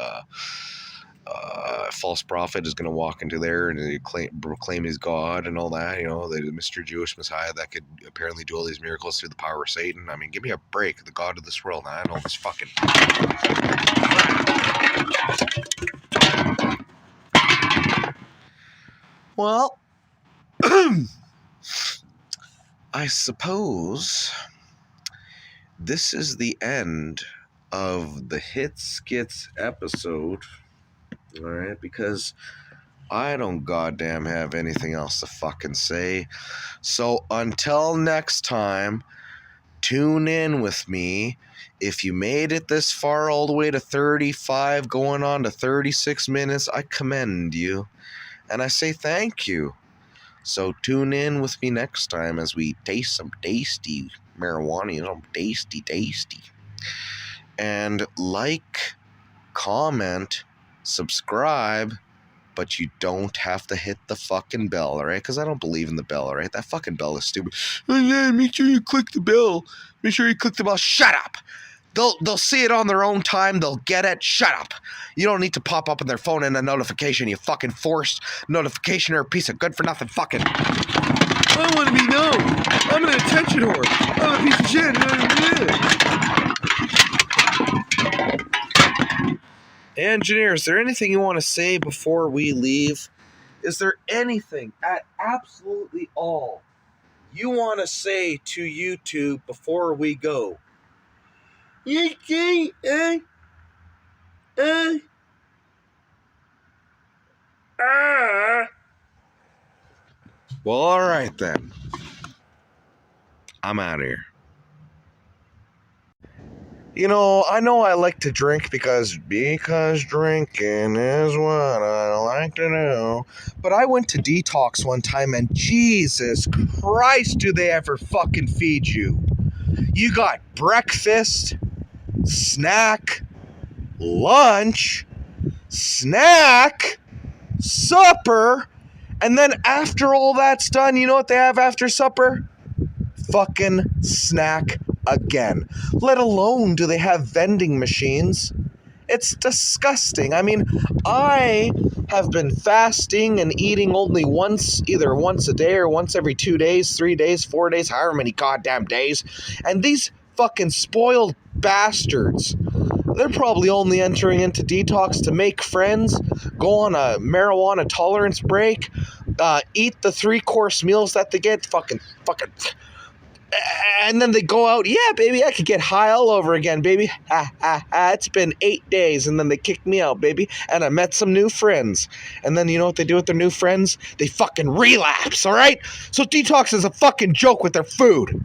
False prophet is going to walk into there and proclaim his God and all that, the Mr. Jewish Messiah that could apparently do all these miracles through the power of Satan. I mean, give me a break. The God of this world. I don't know this fucking. Well, I suppose this is the end of the HitSkitz episode. All right, because I don't goddamn have anything else to fucking say. So until next time, tune in with me. If you made it this far, all the way to 35, going on to 36 minutes, I commend you. And I say thank you. So tune in with me next time as we taste some tasty marijuana, tasty. And like, comment, subscribe, but you don't have to hit the fucking bell, all right? Because I don't believe in the bell, all right? That fucking bell is stupid. Oh, yeah, make sure you click the bell. Make sure you click the bell. Shut up. They'll see it on their own time. They'll get it. Shut up. You don't need to pop up on their phone in a notification, you fucking forced notification or a piece of good-for-nothing fucking... I want to be known. I'm an attention whore. I'm a piece of shit. Engineer, is there anything you want to say before we leave? Is there anything at absolutely all you want to say to YouTube before we go? You see, Well, all right then. I'm out of here. I know I like to drink because drinking is what I like to do. But I went to detox one time and Jesus Christ, do they ever fucking feed you? You got breakfast, snack, lunch, snack, supper, and then after all that's done, you know what they have after supper? Fucking snack again. Let alone do they have vending machines. It's disgusting. I mean, I have been fasting and eating only either once a day or once every 2 days, 3 days, 4 days, however many goddamn days. And these fucking spoiled bastards, they're probably only entering into detox to make friends, go on a marijuana tolerance break, eat the 3-course meals that they get, fucking, and then they go out, yeah, baby, I could get high all over again, baby. It's been 8 days, and then they kicked me out, baby, and I met some new friends. And then you know what they do with their new friends? They fucking relapse, all right? So detox is a fucking joke with their food.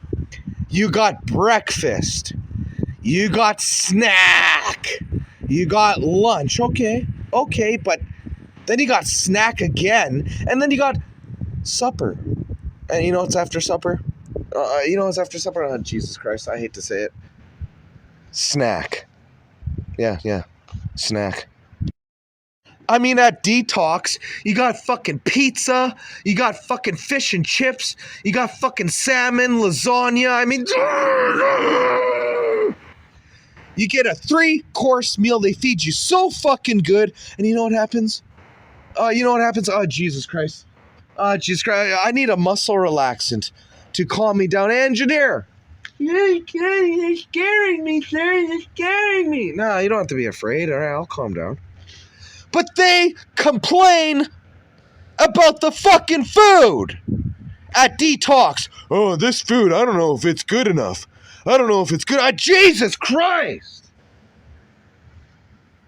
You got breakfast. You got snack. You got lunch. Okay, but then you got snack again, and then you got supper. And you know what's after supper? Oh, Jesus Christ, I hate to say it. Snack. Yeah, snack. I mean, at detox, you got fucking pizza, you got fucking fish and chips, you got fucking salmon, lasagna, I mean... You get a 3-course meal, they feed you so fucking good, and you know what happens? Oh, Jesus Christ. Jesus Christ, I need a muscle relaxant to calm me down. Engineer! you're scaring me, sir. You're scaring me. No, you don't have to be afraid. All right, I'll calm down. But they complain about the fucking food at detox. Oh, this food, I don't know if it's good enough. I don't know if it's good. Jesus Christ!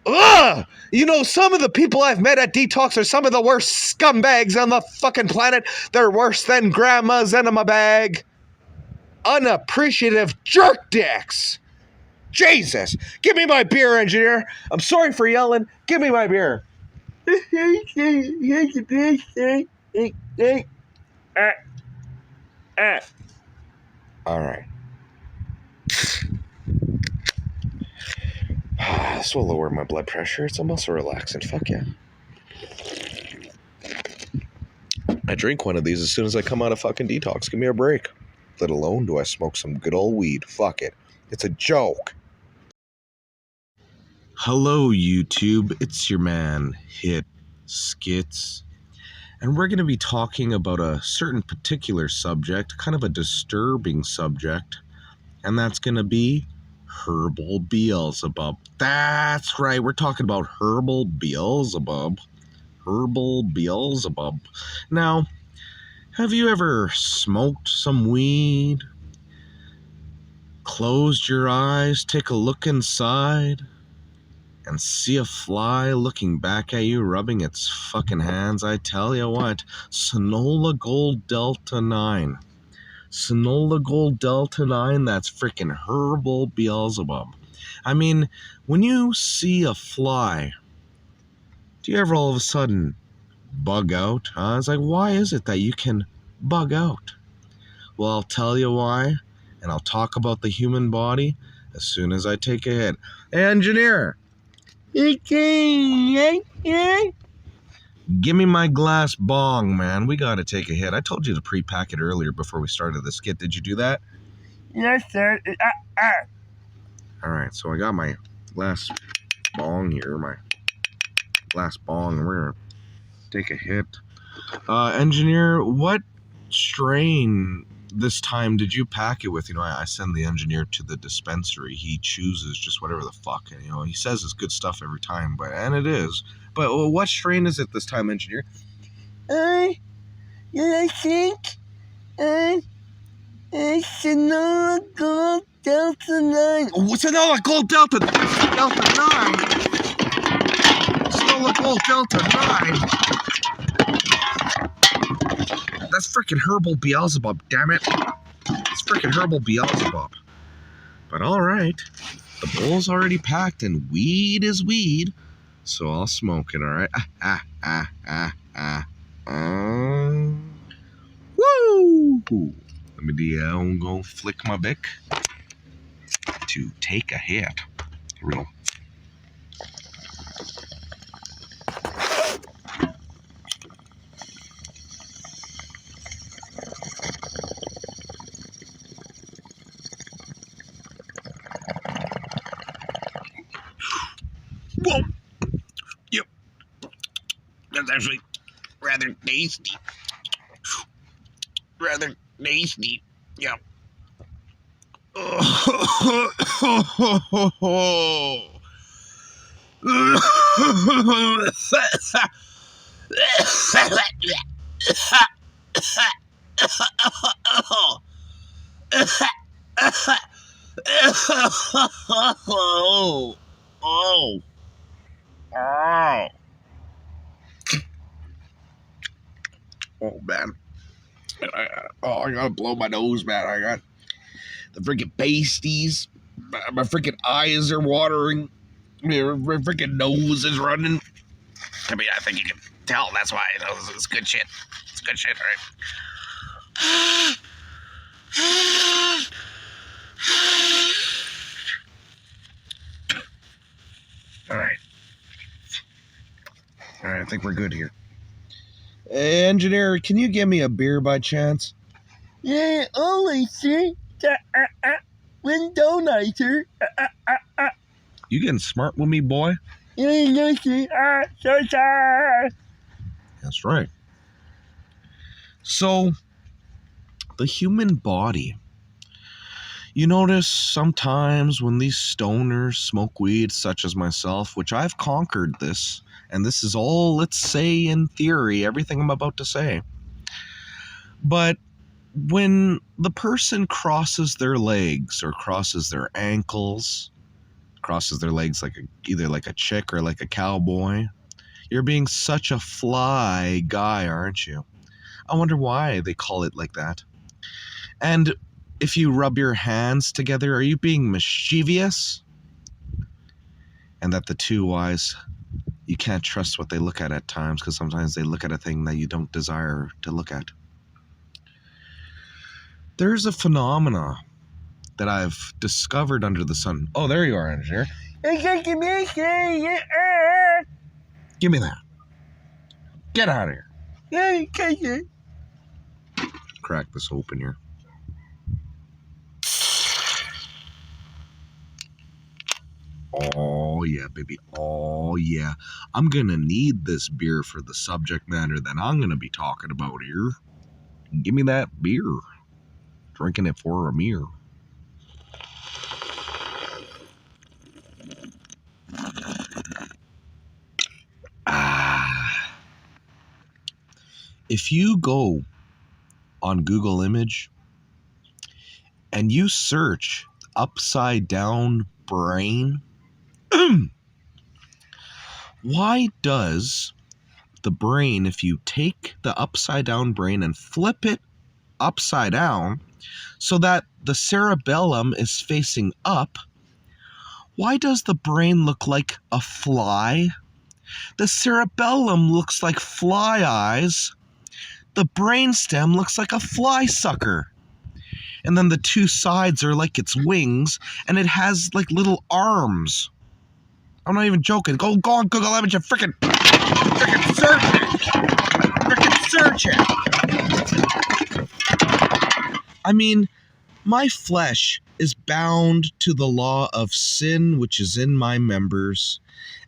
Ugh! Some of the people I've met at detox are some of the worst scumbags on the fucking planet. They're worse than grandma's enema bag. Unappreciative jerk dicks. Jesus! Give me my beer, engineer. I'm sorry for yelling. Give me my beer. Here's the beer, sir. All right. This will lower my blood pressure. It's also relaxing. Fuck yeah. I drink one of these as soon as I come out of fucking detox. Give me a break. Let alone do I smoke some good old weed. Fuck it. It's a joke. Hello, YouTube. It's your man, HitSkitz. And we're going to be talking about a certain particular subject, kind of a disturbing subject. And that's going to be herbal Beelzebub. That's right. We're talking about herbal Beelzebub. Herbal Beelzebub. Now, have you ever smoked some weed? Closed your eyes, take a look inside, and see a fly looking back at you, rubbing its fucking hands? I tell you what, Sonola Gold Delta 9. Sonola Gold Delta 9, that's freaking herbal Beelzebub. I mean, when you see a fly, do you ever all of a sudden bug out? It's like, why is it that you can bug out? Well, I'll tell you why, and I'll talk about the human body as soon as I take a hit. Hey, engineer! Give me my glass bong, man. We gotta take a hit. I told you to pre-pack it earlier before we started the skit. Did you do that? Yes, sir. Alright, so I got my glass bong here, my glass bong, and we're gonna take a hit. Engineer, what strain this time did you pack it with? You know, I send the engineer to the dispensary. He chooses just whatever the fuck, and, you know, he says it's good stuff every time, and it is. But what strain is it this time, engineer? I think, Sonola Gold Delta 9. Oh, Sonola Gold Delta 9! Sonola Gold Delta 9! That's freaking herbal Beelzebub, damn it. It's freaking herbal Beelzebub. But alright. The bowl's already packed and weed is weed. So I'll smoke it, alright? Woo! Let me I'm gonna flick my bick to take a hit. Here we go. Whoa! Yep. That's actually rather tasty. Rather tasty. Yep. Oh. Oh, man. I gotta blow my nose, man. I got the freaking pasties. My freaking eyes are watering. My freaking nose is running. I mean, I think you can tell. That's why. You know, it's good shit. It's good shit, all right? All right. All right, I think we're good here. Hey, engineer, can you give me a beer by chance? Yeah, always, sir. Window nicer. You getting smart with me, boy? Yeah, no, sir. Sir. That's right. So, the human body. You notice sometimes when these stoners smoke weed, such as myself, which I've conquered this, and this is all, let's say, in theory, everything I'm about to say. But when the person crosses their legs or crosses their ankles, crosses their legs like either like a chick or like a cowboy, you're being such a fly guy, aren't you? I wonder why they call it like that. And if you rub your hands together, are you being mischievous? And that the two eyes, you can't trust what they look at times, because sometimes they look at a thing that you don't desire to look at. There's a phenomena that I've discovered under the sun. Oh, there you are, engineer. Give me that. Get out of here. Crack this open here. Oh, yeah, baby. Oh, yeah. I'm going to need this beer for the subject matter that I'm going to be talking about here. Give me that beer. Drinking it for a mirror. If you go on Google Image and you search upside down brain, why does the brain, if you take the upside down brain and flip it upside down so that the cerebellum is facing up, why does the brain look like a fly? The cerebellum looks like fly eyes. The brainstem looks like a fly sucker. And then the two sides are like its wings, and it has like little arms. I'm not even joking. Go on Google Image and frickin' search it. I mean, my flesh is bound to the law of sin which is in my members,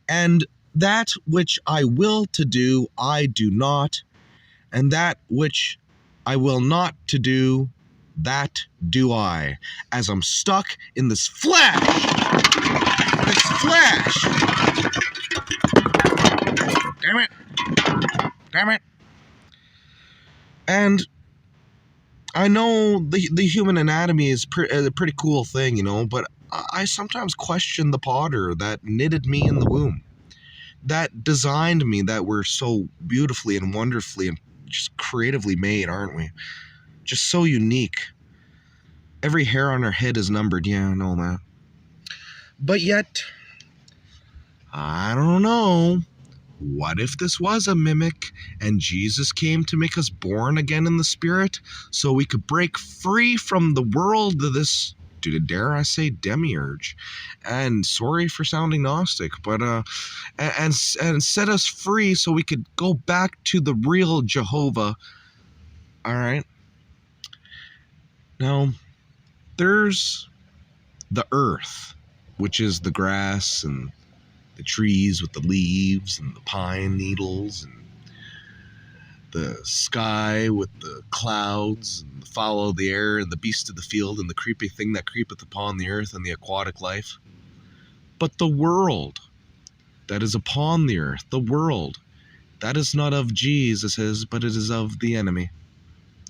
and that which I will to do, I do not, and that which I will not to do, that do I, as I'm stuck in this flesh. Damn it. And I know the human anatomy is a pretty cool thing, you know, but I sometimes question the potter that knitted me in the womb, that designed me, that we're so beautifully and wonderfully and just creatively made, aren't we? Just so unique. Every hair on our head is numbered, yeah, I know that. But yet, I don't know. What if this was a mimic and Jesus came to make us born again in the spirit so we could break free from the world of this, dare I say, demiurge? And sorry for sounding Gnostic, but and set us free so we could go back to the real Jehovah. All right. Now, there's the earth, which is the grass and the trees with the leaves and the pine needles, and the sky with the clouds and the fowl of the air and the beast of the field and the creepy thing that creepeth upon the earth and the aquatic life. But the world that is upon the earth, the world, that is not of Jesus, but it is of the enemy.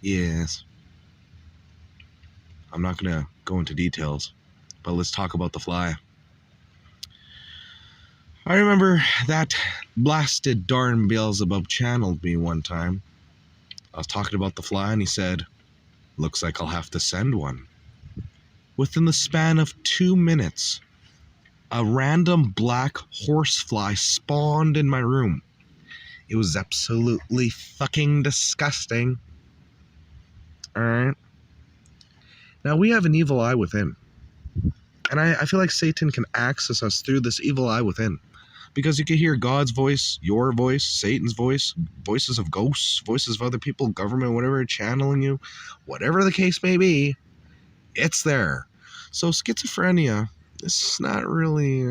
Yes. I'm not going to go into details, but let's talk about the fly. I remember that blasted darn Beelzebub channeled me one time. I was talking about the fly and he said, "Looks like I'll have to send one." Within the span of 2 minutes, a random black horsefly spawned in my room. It was absolutely fucking disgusting. Alright? Now we have an evil eye within. And I feel like Satan can access us through this evil eye within. Because you can hear God's voice, your voice, Satan's voice, voices of ghosts, voices of other people, government, whatever, channeling you. Whatever the case may be, it's there. So schizophrenia, this is not really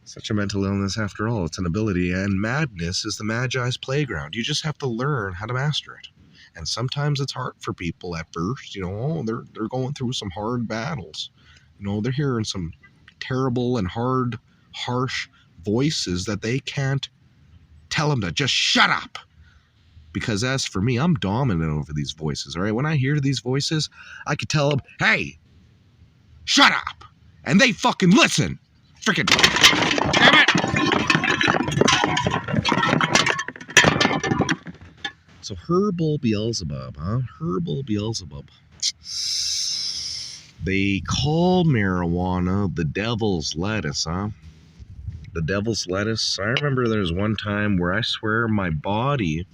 such a mental illness after all. It's an ability. And madness is the Magi's playground. You just have to learn how to master it. And sometimes it's hard for people at first. You know, they're going through some hard battles. You know, they're hearing some terrible and hard, harsh voices that they can't tell them to just shut up. Because as for me, I'm dominant over these voices, all right? When I hear these voices, I could tell them, "Hey, shut up!" And they fucking listen. Freaking damn it! So Herbal Beelzebub, huh? Herbal Beelzebub. They call marijuana the devil's lettuce, huh? the devil's lettuce. I remember there was one time where I swear my body,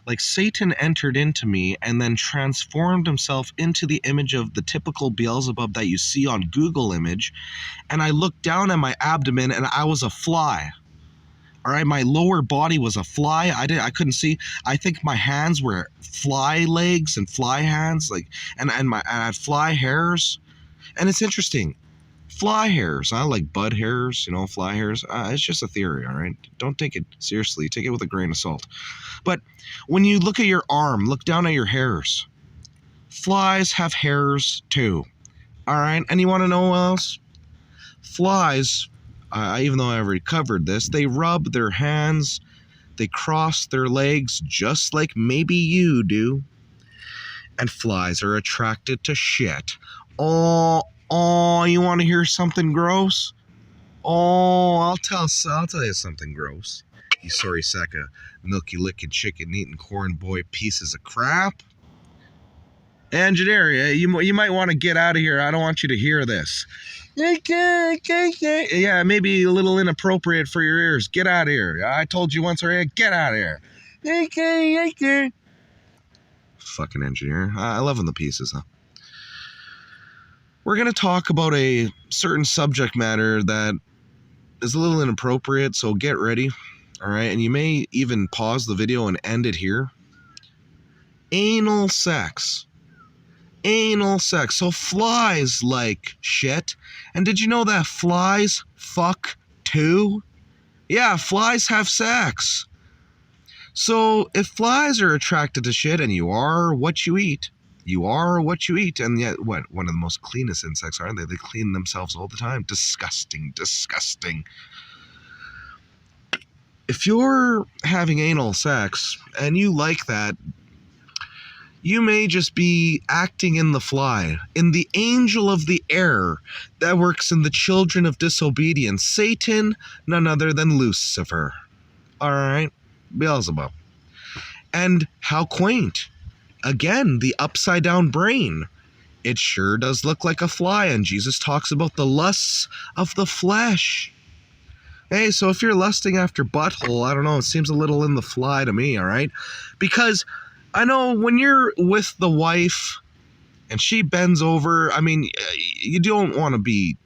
like Satan entered into me and then transformed himself into the image of the typical Beelzebub that you see on Google image. And I looked down at my abdomen and I was a fly. All right, my lower body was a fly. I couldn't see. I think my hands were fly legs and fly hands, like, and I had fly hairs. And it's interesting. Fly hairs, not like bud hairs, you know, fly hairs. It's just a theory, all right? Don't take it seriously. Take it with a grain of salt. But when you look at your arm, look down at your hairs. Flies have hairs too, all right? And you want to know what else? Flies, even though I already covered this, they rub their hands, they cross their legs just like maybe you do. And flies are attracted to shit. Oh, you want to hear something gross? Oh, I'll tell you something gross. You sorry sack of milky licking chicken eating corn boy pieces of crap. Engineer, you might want to get out of here. I don't want you to hear this. Yeah, maybe a little inappropriate for your ears. Get out of here. I told you once already, get out of here. Fucking engineer. I love him the pieces, huh? We're going to talk about a certain subject matter that is a little inappropriate, so get ready. All right, and you may even pause the video and end it here. Anal sex. Anal sex. So flies like shit. And did you know that flies fuck too? Yeah, flies have sex. So if flies are attracted to shit and you are what you eat, you are what you eat. And yet, what? One of the most cleanest insects, aren't they? They clean themselves all the time. Disgusting, disgusting. If you're having anal sex and you like that, you may just be acting in the fly, in the angel of the air that works in the children of disobedience. Satan, none other than Lucifer. All right? Beelzebub. And how quaint. Again, the upside down brain. It sure does look like a fly, and Jesus talks about the lusts of the flesh. Hey, so if you're lusting after butthole, I don't know, it seems a little in the fly to me, all right? Because I know when you're with the wife and she bends over, I mean, you don't want to be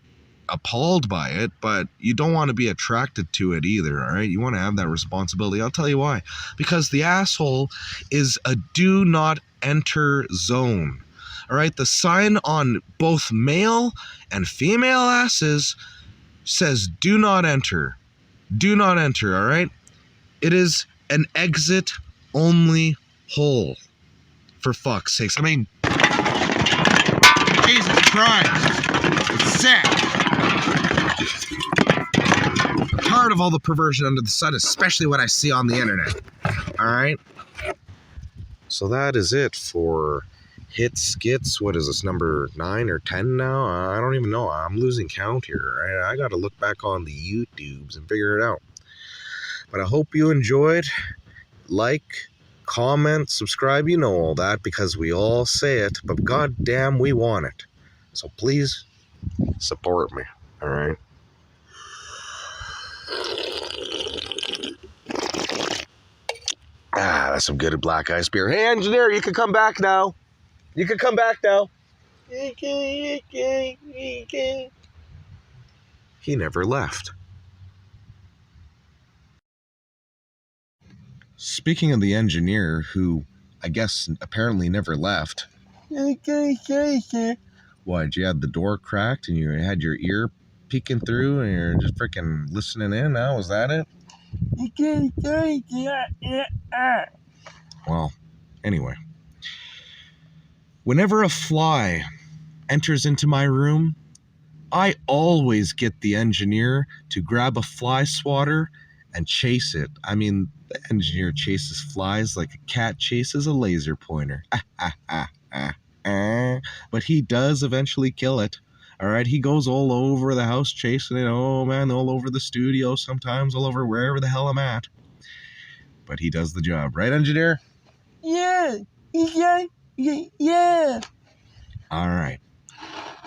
appalled by it, but you don't want to be attracted to it either, all right? You want to have that responsibility. I'll tell you why. Because the asshole is a do not enter zone, all right? The sign on both male and female asses says do not enter. Do not enter, all right? It is an exit only hole. For fuck's sakes. I mean, Jesus Christ. It's sad. I'm tired of all the perversion under the sun, especially what I see on the internet. All right? So that is it for HitSkitz. What is this, number 9 or 10 now? I don't even know. I'm losing count here. I got to look back on the YouTubes and figure it out. But I hope you enjoyed. Like, comment, subscribe, you know all that, because we all say it, but goddamn, we want it. So please support me, all right? That's some good black ice beer. Hey, engineer, you can come back now. You can come back now. He never left. Speaking of the engineer, who I guess apparently never left. What, you had the door cracked and you had your ear peeking through and you're just freaking listening in now? Was that it? Well, anyway. Whenever a fly enters into my room, I always get the engineer to grab a fly swatter and chase it. I mean, the engineer chases flies like a cat chases a laser pointer. But he does eventually kill it. All right, he goes all over the house chasing it. Oh, man, all over the studio, sometimes all over wherever the hell I'm at. But he does the job. Right, engineer? Yeah. All right.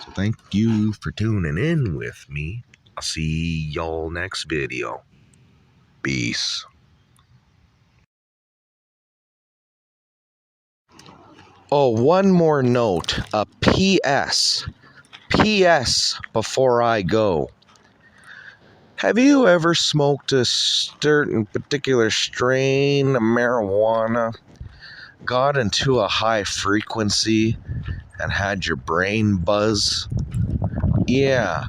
So thank you for tuning in with me I'll see y'all next video. Peace. Oh, one more note. A PS. PS before I go. Have you ever smoked a certain particular strain of marijuana, got into a high frequency, and had your brain buzz? Yeah,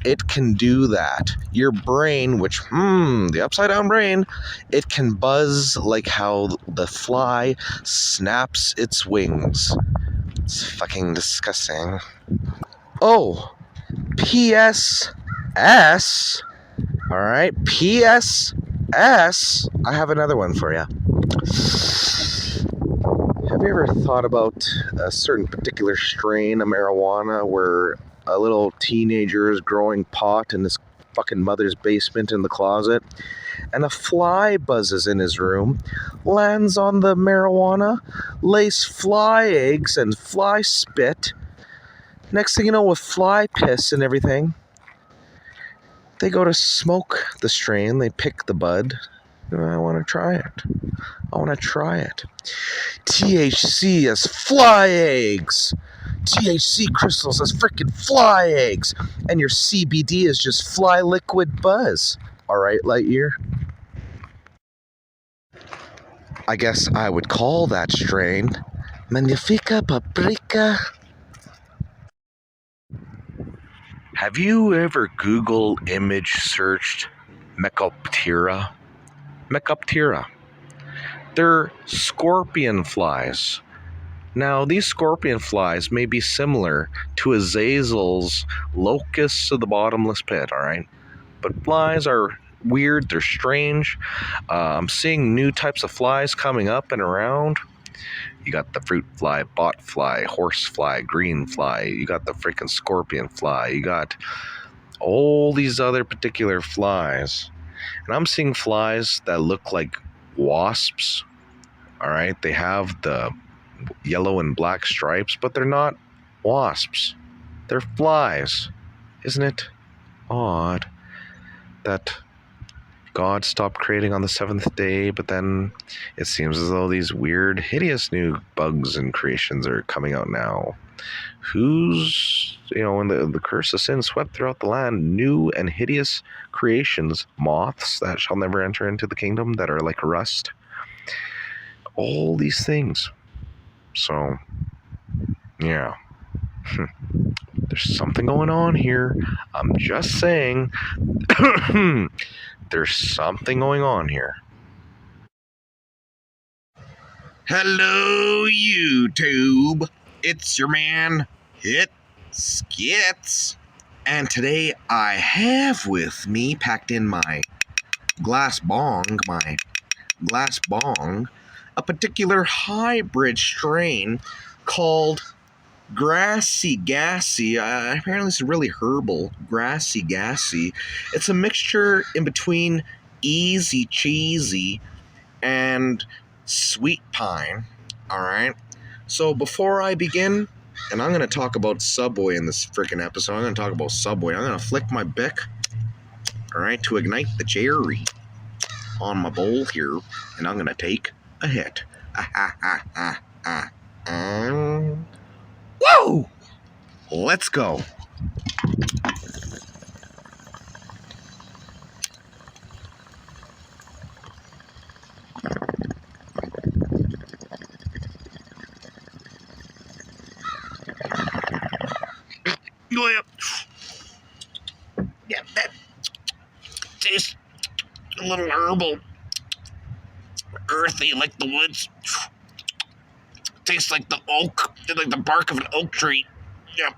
it can do that. Your brain, which, the upside down brain, it can buzz like how the fly snaps its wings. It's fucking disgusting. Oh, PSS. All right, PSS. I have another one for you. Have you ever thought about a certain particular strain of marijuana where a little teenager is growing pot in his fucking mother's basement in the closet, and a fly buzzes in his room, lands on the marijuana, lays fly eggs and fly spit. Next thing you know, with fly piss and everything, they go to smoke the strain, they pick the bud. I want to try it. THC as fly eggs. THC crystals as freaking fly eggs. And your CBD is just fly liquid buzz. Alright, Lightyear? I guess I would call that strain Magnifica Paprika. Have you ever Google image searched Mecoptera? Mecoptera. They're scorpion flies. Now, these scorpion flies may be similar to Azazel's locusts of the bottomless pit, alright? But flies are weird, they're strange. I'm seeing new types of flies coming up and around. You got the fruit fly, bot fly, horse fly, green fly. You got the freaking scorpion fly. You got all these other particular flies. And I'm seeing flies that look like wasps. All right, they have the yellow and black stripes, but they're not wasps. They're flies. Isn't it odd that God stopped creating on the seventh day, but then it seems as though these weird, hideous new bugs and creations are coming out now? Who's, when the curse of sin swept throughout the land, new and hideous creations, moths that shall never enter into the kingdom, that are like rust, all these things. So, yeah. There's something going on here. I'm just saying. There's something going on here. Hello, YouTube. It's your man, HitSkitz. And today I have with me, packed in my glass bong, a particular hybrid strain called Grassy Gassy. Apparently this is really herbal. Grassy Gassy. It's a mixture in between Easy Cheesy and Sweet Pine. Alright? So before I begin, and I'm going to talk about Subway in this freaking episode. I'm going to talk about Subway. I'm going to flick my Bic, alright, to ignite the cherry on my bowl here. And I'm going to take a hit. Whoa! Let's go. Yeah, that tastes a little herbal, earthy, like the woods. Tastes like the oak, like the bark of an oak tree. Yeah.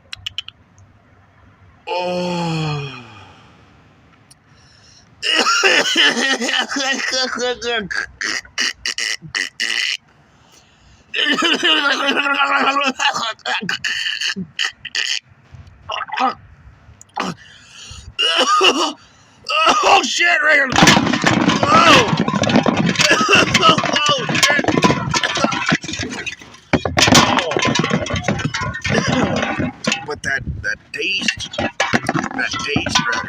Oh. Oh shit, Reagan! Oh! Oh shit! But that taste,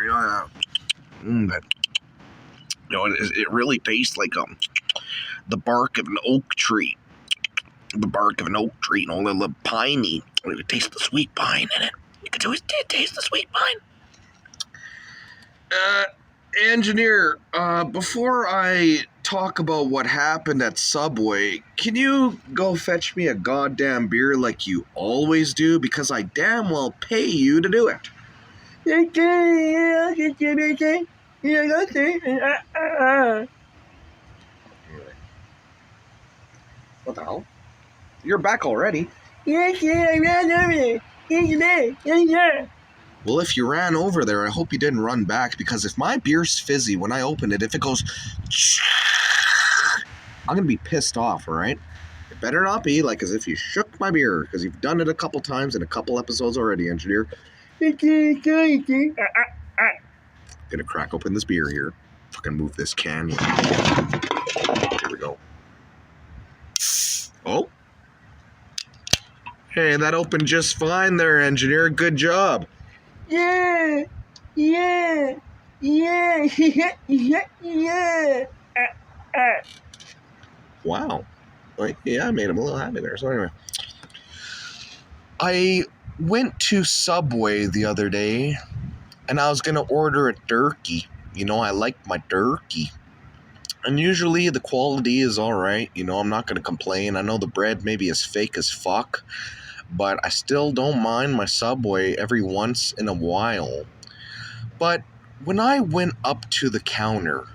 right? know, it really tastes like the bark of an oak tree. The bark of an oak tree, you know, a little piney. You can taste the sweet pine in it. You can always taste the sweet pine. Engineer, before I talk about what happened at Subway, can you go fetch me a goddamn beer like you always do? Because I damn well pay you to do it. What the hell? You're back already? I ran over there. Well, if you ran over there, I hope you didn't run back, because if my beer's fizzy when I open it, if it goes, I'm gonna be pissed off, alright? It better not be like as if you shook my beer, because you've done it a couple times in a couple episodes already, Engineer. Gonna crack open this beer here. Fucking move this can. Here we go. Oh. Hey, that opened just fine there, Engineer. Good job. Yeah. Wow. Like, yeah, I made him a little happy there. So anyway. I went to Subway the other day, and I was going to order a turkey. You know, I like my turkey. And usually the quality is alright. You know, I'm not going to complain. I know the bread maybe is fake as fuck, but I still don't mind my Subway every once in a while. But when I went up to the counter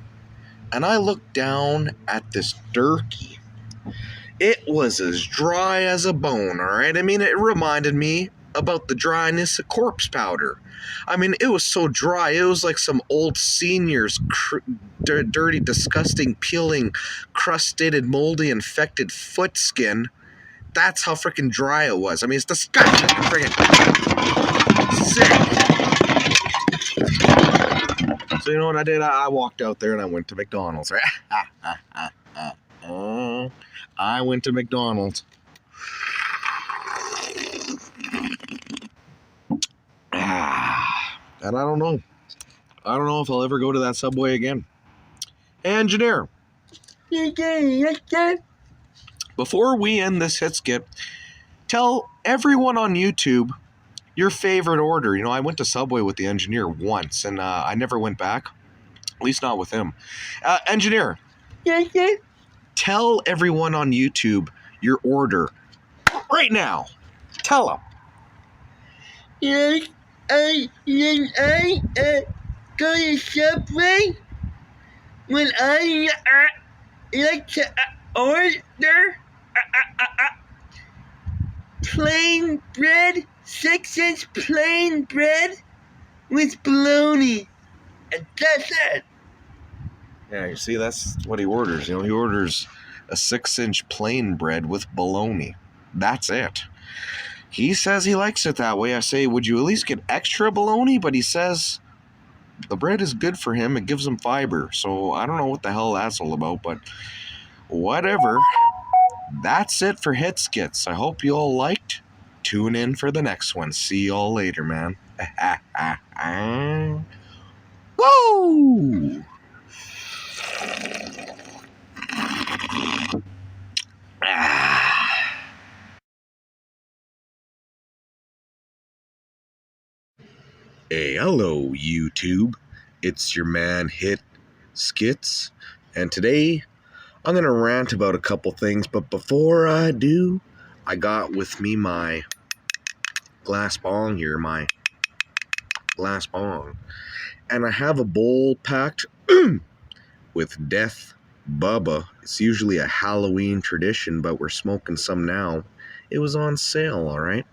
and I looked down at this turkey, it was as dry as a bone, alright? I mean, it reminded me about the dryness of corpse powder. I mean, it was so dry, it was like some old senior's dirty, disgusting, peeling, crusted, moldy, infected foot skin. That's how freaking dry it was. I mean, it's disgusting. Freaking sick. So you know what I did? I walked out there and I went to McDonald's, right? I went to McDonald's. And I don't know. I don't know if I'll ever go to that Subway again. Hey, Engineer. Before we end this hit skip, tell everyone on YouTube your favorite order. You know, I went to Subway with the Engineer once, and I never went back. At least not with him. Engineer. Tell everyone on YouTube your order right now. Tell them. Yes, I go to Subway when I like to order plain bread, 6-inch plain bread with bologna. And that's it. Yeah, you see, that's what he orders. You know, he orders a 6-inch plain bread with bologna. That's it. He says he likes it that way. I say, would you at least get extra bologna? But he says the bread is good for him. It gives him fiber. So I don't know what the hell that's all about, but whatever. That's it for HitSkitz. I hope you all liked. Tune in for the next one. See y'all later, man. Woo! Hey, hello, YouTube. It's your man, HitSkitz. And today, I'm going to rant about a couple things. But before I do, I got with me my glass bong here, my glass bong. And I have a bowl packed with Death Bubba. It's usually a Halloween tradition, but we're smoking some now. It was on sale, alright?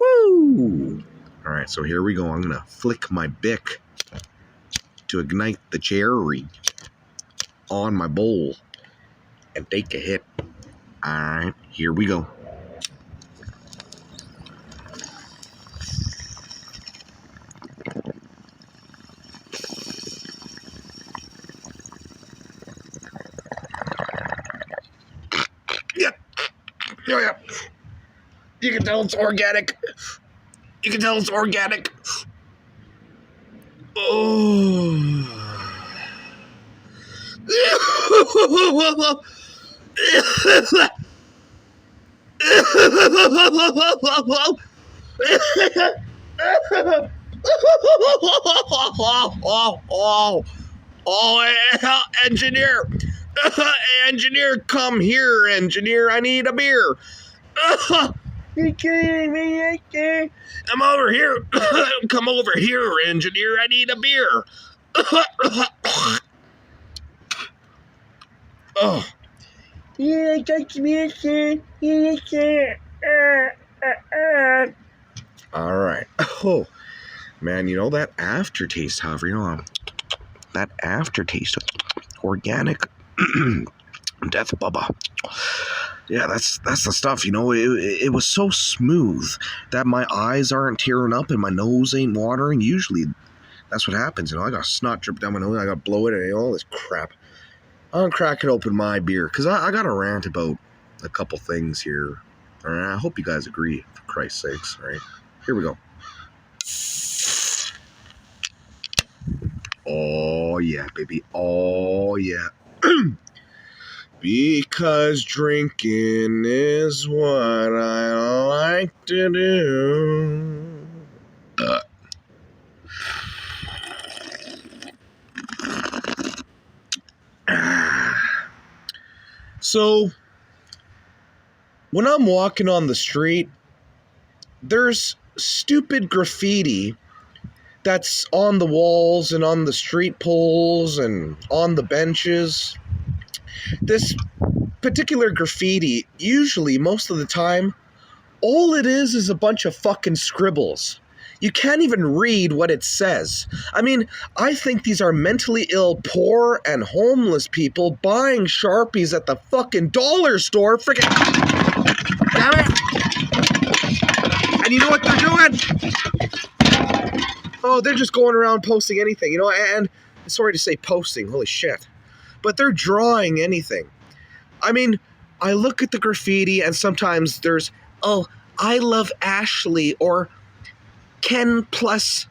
Woo! Alright, so here we go. I'm gonna flick my Bic to ignite the cherry on my bowl and take a hit. Alright, here we go. Yeah. You can tell it's organic. You can tell it's organic. Engineer! Engineer, come here, engineer. I need a beer. I'm over here. Come over here, engineer. I need a beer. Oh. Yeah, that's me, sir. Yeah, sir. All right. Oh, man, you know that aftertaste, however, that aftertaste of organic death bubba. Yeah, that's the stuff, it was so smooth that my eyes aren't tearing up and my nose ain't watering. Usually that's what happens, I got snot drip down my nose, I got to blow it and all this crap. I'm cracking open my beer because I got to rant about a couple things here. All right, I hope you guys agree, for Christ's sakes. All right, here we go. Oh, yeah, baby. Oh, yeah. Because drinking is what I like to do. So, when I'm walking on the street, there's stupid graffiti that's on the walls and on the street poles and on the benches. This particular graffiti, usually, most of the time, all it is a bunch of fucking scribbles. You can't even read what it says. I mean, I think these are mentally ill, poor, and homeless people buying Sharpies at the fucking dollar store. Freaking... Damn it! And you know what they're doing? Oh, they're just going around posting anything, and sorry to say posting, holy shit. But they're drawing anything. I mean, I look at the graffiti and sometimes there's, oh, I love Ashley, or Ken plus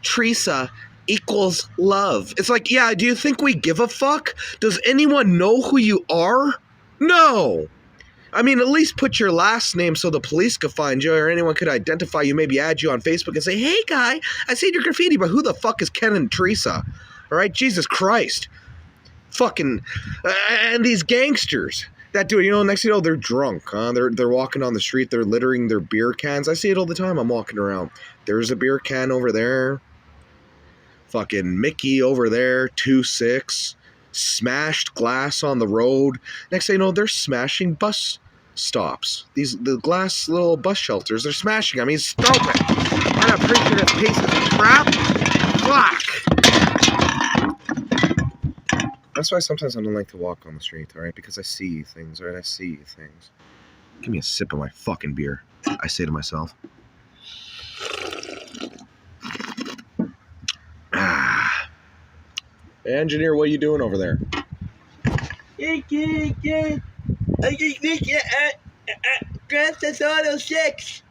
Teresa equals love. It's like, yeah, do you think we give a fuck? Does anyone know who you are? No. I mean, at least put your last name so the police could find you or anyone could identify you, maybe add you on Facebook and say, hey, guy, I see your graffiti, but who the fuck is Ken and Teresa? All right, Jesus Christ. Fucking, and these gangsters that do it, next thing you know, they're drunk, huh? They're walking on the street, they're littering their beer cans. I see it all the time. I'm walking around. There's a beer can over there. Fucking Mickey over there, 2-6. Smashed glass on the road. Next thing you know, they're smashing bus stops. The glass little bus shelters, they're smashing. I mean, stop it. I'm not pretty sure that piece of crap. Fuck. That's why sometimes I don't like to walk on the street, all right? Because I see things, all right? I see things. Give me a sip of my fucking beer, I say to myself. Engineer, what are you doing over there? I just looked at Grand Theft Auto 6.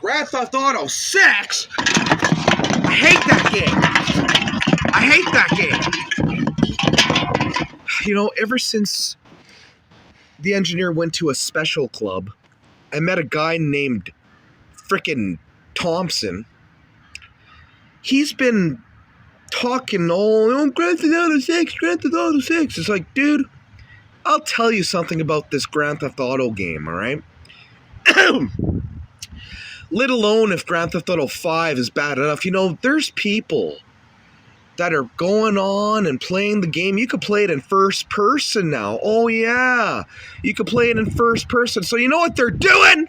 Grand Theft Auto 6? I hate that game. I hate that game. Ever since the engineer went to a special club, I met a guy named frickin' Thompson. He's been talking all, Grand Theft Auto 6, Grand Theft Auto 6. It's like, dude, I'll tell you something about this Grand Theft Auto game, all right? Let alone if Grand Theft Auto 5 is bad enough. There's people that are going on and playing the game. You could play it in first person now. Oh, yeah. You could play it in first person. So you know what they're doing?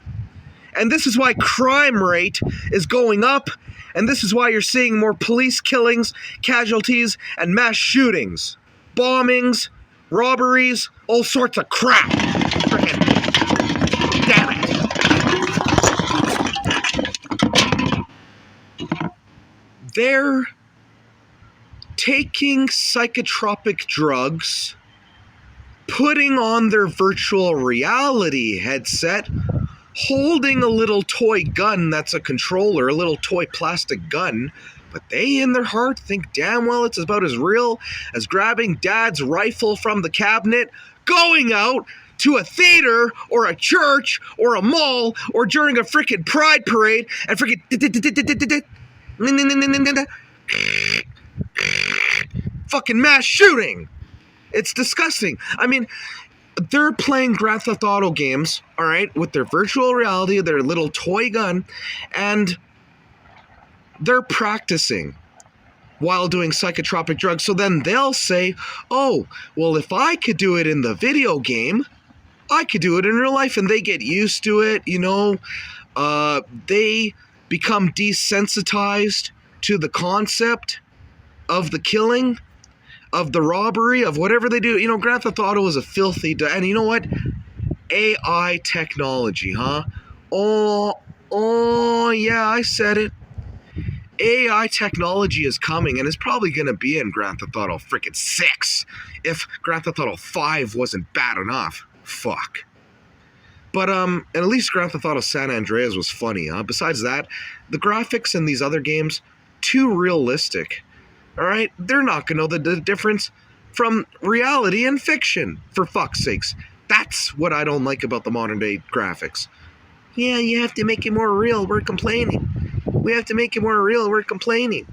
And this is why crime rate is going up. And this is why you're seeing more police killings, casualties, and mass shootings. Bombings, robberies, all sorts of crap. Frickin' damn it. They're taking psychotropic drugs, putting on their virtual reality headset, holding a little toy gun that's a controller, a little toy plastic gun, But they, in their heart, think damn well it's about as real as grabbing Dad's rifle from the cabinet, going out to a theater or a church or a mall or during a frickin' pride parade and frickin' fucking mass shooting. It's disgusting. I mean, they're playing Grand Theft Auto games, all right, with their virtual reality, their little toy gun, and they're practicing while doing psychotropic drugs. So then they'll say, oh, well, if I could do it in the video game, I could do it in real life. And they get used to it, you know. They become desensitized to the concept of the killing, of the robbery, of whatever they do. You know, Grand Theft Auto is a filthy... And you know what? AI technology, huh? Oh, yeah, I said it. AI technology is coming, and it's probably going to be in Grand Theft Auto frickin' 6 if Grand Theft Auto 5 wasn't bad enough. Fuck. But, and at least Grand Theft Auto San Andreas was funny, huh? Besides that, the graphics in these other games, too realistic. Alright? They're not going to know the difference from reality and fiction, for fuck's sakes. That's what I don't like about the modern day graphics. Yeah, you have to make it more real, we're complaining. We have to make it more real, we're complaining.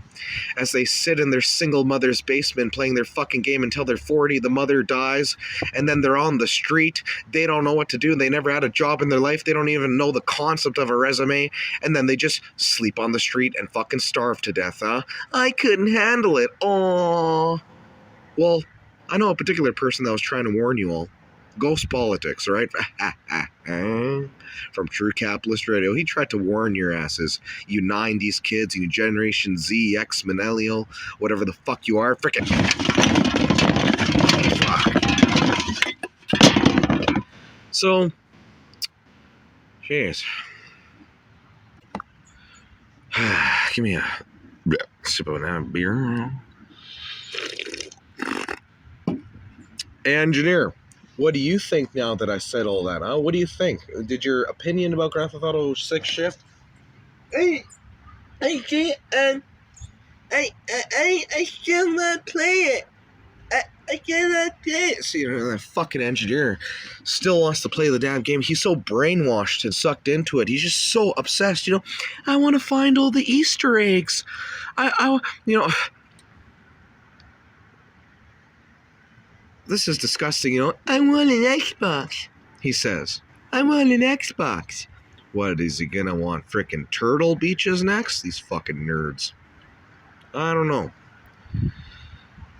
As they sit in their single mother's basement playing their fucking game until they're 40, the mother dies, and then they're on the street. They don't know what to do. They never had a job in their life. They don't even know the concept of a resume. And then they just sleep on the street and fucking starve to death, huh? I couldn't handle it. Aww. Well, I know a particular person that was trying to warn you all. Ghostpolitics, right? From True Capitalist Radio. He tried to warn your asses. You 90s kids, you Generation Z, X, Millennial, whatever the fuck you are. Frickin'. Fuck. So, jeez. Give me a sip of that beer. EnginEar. What do you think now that I said all that, huh? What do you think? Did your opinion about Grand Theft Auto 6 shift? I still not play it. I cannot play it. See, that fucking EnginEar still wants to play the damn game. He's so brainwashed and sucked into it. He's just so obsessed, you know. I want to find all the Easter eggs. You know... This is disgusting, you know. I want an Xbox, he says. I want an Xbox. What, is he gonna want frickin' Turtle Beaches next? These fucking nerds. I don't know.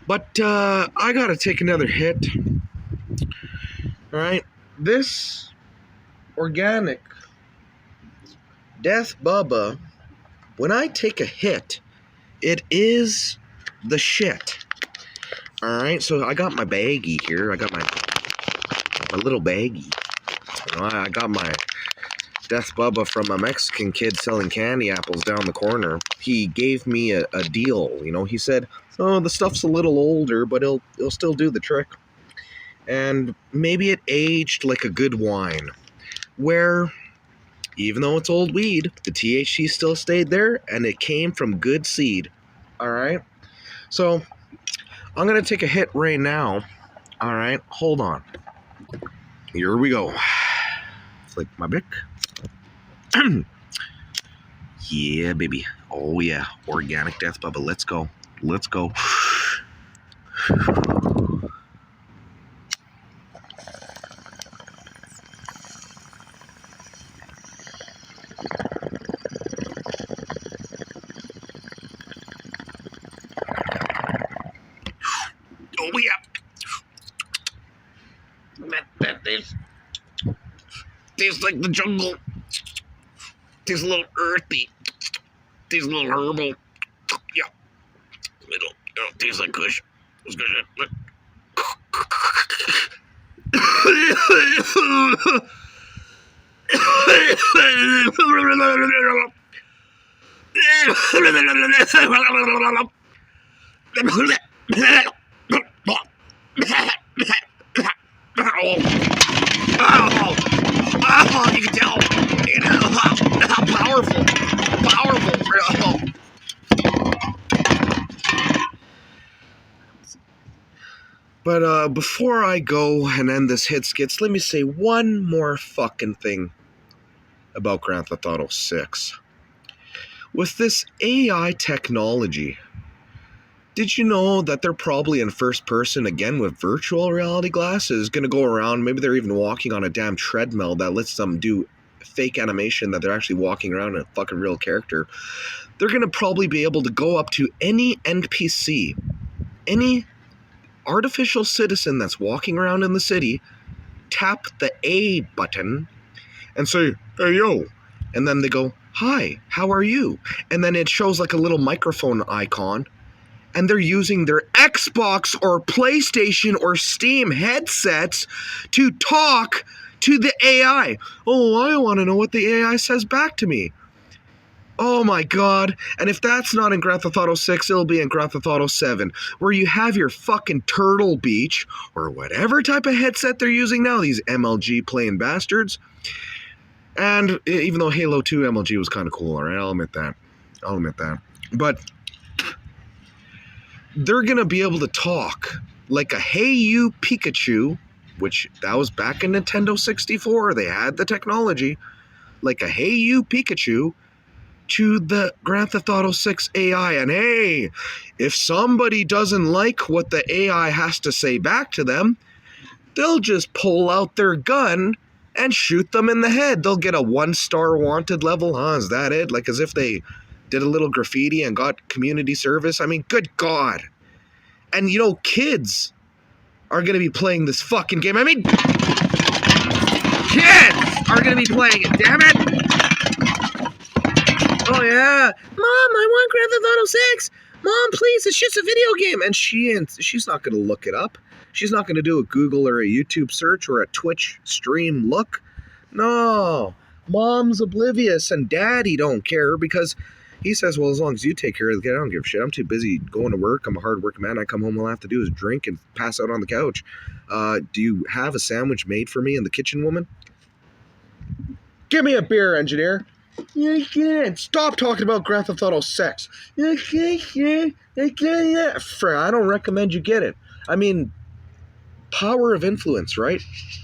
But, I gotta take another hit. Alright, this organic Death Bubba, when I take a hit, it is the shit. Alright, so I got my baggie here. I got my little baggie. You know, I got my Death Bubba from a Mexican kid selling candy apples down the corner. He gave me a deal, you know. He said, oh, the stuff's a little older, but it'll still do the trick. And maybe it aged like a good wine, where even though it's old weed, the THC still stayed there, and it came from good seed. Alright? So... I'm going to take a hit right now. All right, hold on. Here we go. Flick my bic. Yeah, baby. Oh, yeah. Organic Death Bubba. Let's go. Let's go. Oh, yeah. That tastes like the jungle. Tastes a little earthy. Tastes a little herbal. Yeah. Little, tastes like kush. It's good shit. Oh, you can tell, how powerful. But before I go and end this HitSkitz, let me say one more fucking thing about Grand Theft Auto 6. With this AI technology, did you know that they're probably in first person again with virtual reality glasses, going to go around, maybe they're even walking on a damn treadmill that lets them do fake animation that they're actually walking around in a fucking real character. They're going to probably be able to go up to any NPC, any artificial citizen that's walking around in the city, tap the A button and say, "Hey, yo." And then they go, "Hi, how are you?" And then it shows like a little microphone icon. And they're using their Xbox or PlayStation or Steam headsets to talk to the AI. Oh, I want to know what the AI says back to me. Oh my god. And if that's not in Grand Theft Auto 6, it'll be in Grand Theft Auto 7, where you have your fucking Turtle Beach, or whatever type of headset they're using now, these MLG playing bastards. And even though Halo 2 MLG was kind of cool, alright, I'll admit that. But they're going to be able to talk like a "Hey You Pikachu," which that was back in Nintendo 64. They had the technology. Like a "Hey You Pikachu" to the Grand Theft Auto 6 AI. And hey, if somebody doesn't like what the AI has to say back to them, they'll just pull out their gun and shoot them in the head. They'll get a 1-star wanted level. Huh? Is that it? Like as if they did a little graffiti and got community service. I mean, good God. And you know, kids are going to be playing this fucking game. I mean, kids are going to be playing it, damn it. Oh yeah. Mom, I want Grand Theft Auto 6. Mom, please, it's just a video game. And she's not going to look it up. She's not going to do a Google or a YouTube search or a Twitch stream look. No. Mom's oblivious and Daddy don't care because he says, well, as long as you take care of the kid, I don't give a shit. I'm too busy going to work. I'm a hard-working man. I come home, all I have to do is drink and pass out on the couch. Do you have a sandwich made for me in the kitchen, woman? Give me a beer, engineer. You can't. Stop talking about Grand Theft Auto 6. You can't. I don't recommend you get it. I mean, power of influence, right?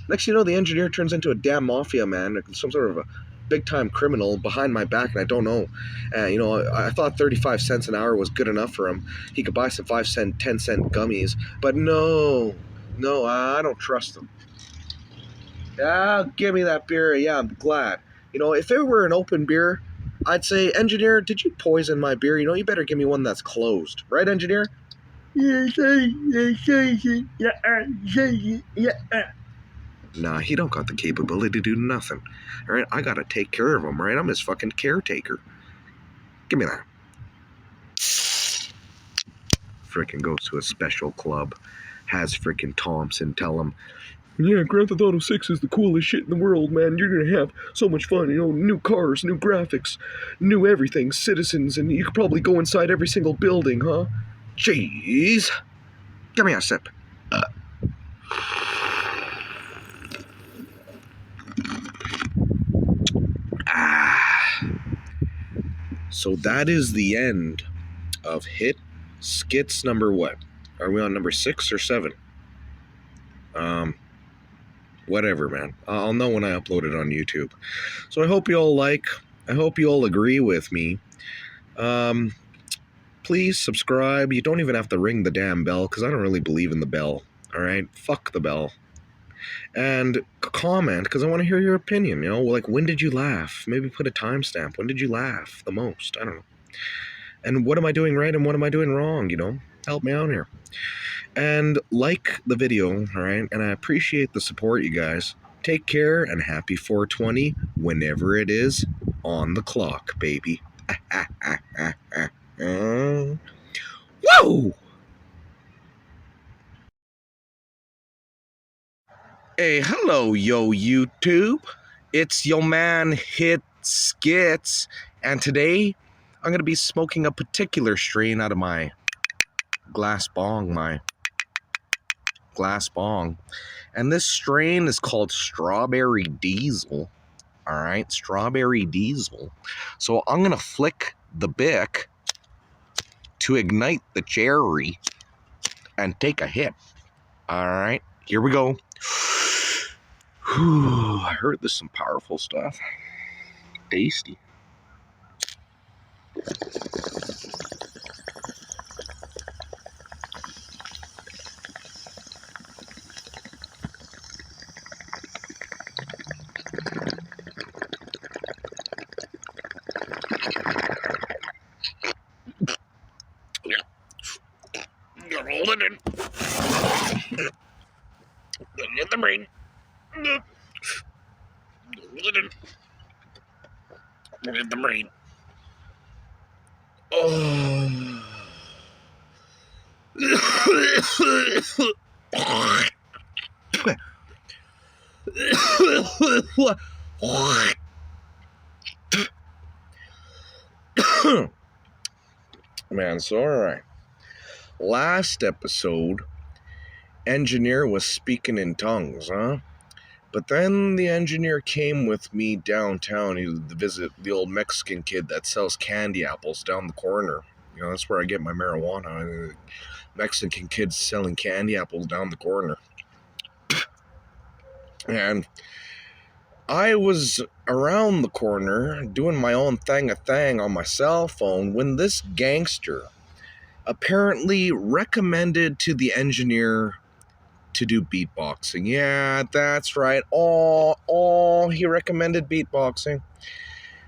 Next you know, the engineer turns into a damn mafia man, some sort of a big-time criminal behind my back, and I don't know. I thought 35 cents an hour was good enough for him. He could buy some 5-cent, 10-cent gummies, but no, I don't trust him. Yeah, give me that beer. Yeah, I'm glad. If it were an open beer, I'd say, engineer, did you poison my beer? You better give me one that's closed. Right, engineer? Nah, he don't got the capability to do nothing. All right, I gotta take care of him, right? I'm his fucking caretaker. Give me that. Frickin' goes to a special club, has frickin' Thompson tell him, yeah, Grand Theft Auto 6 is the coolest shit in the world, man. You're gonna have so much fun, new cars, new graphics, new everything, citizens, and you could probably go inside every single building, huh? Jeez. Give me a sip. So that is the end of HitSkitz number what? Are we on number 6 or 7? Whatever, man. I'll know when I upload it on YouTube. So I hope you all I hope you all agree with me. Please subscribe. You don't even have to ring the damn bell because I don't really believe in the bell. All right? Fuck the bell. And comment because I want to hear your opinion. Like, when did you laugh? Maybe put a timestamp. When did you laugh the most? I don't know. And what am I doing right and what am I doing wrong? Help me out here. And like the video, all right? And I appreciate the support, you guys. Take care and happy 420 whenever it is on the clock, baby. Whoa! Hey, hello, yo, YouTube. It's your man, HitSkitz. And today, I'm going to be smoking a particular strain out of my glass bong. And this strain is called Strawberry Diesel. All right, Strawberry Diesel. So I'm going to flick the bick to ignite the cherry and take a hit. All right, here we go. Whew, I heard this some powerful stuff. Tasty. Hold it in. Get the brain. Hold it in. Get the brain. Oh. Man, so all right. Last episode, EnginEar was speaking in tongues, huh? But then the engineer came with me downtown to visit the old Mexican kid that sells candy apples down the corner. You know, that's where I get my marijuana. Mexican kids selling candy apples down the corner. And I was around the corner doing my own thing on my cell phone when this gangster apparently recommended to the engineer to do beatboxing. Yeah, that's right. He recommended beatboxing.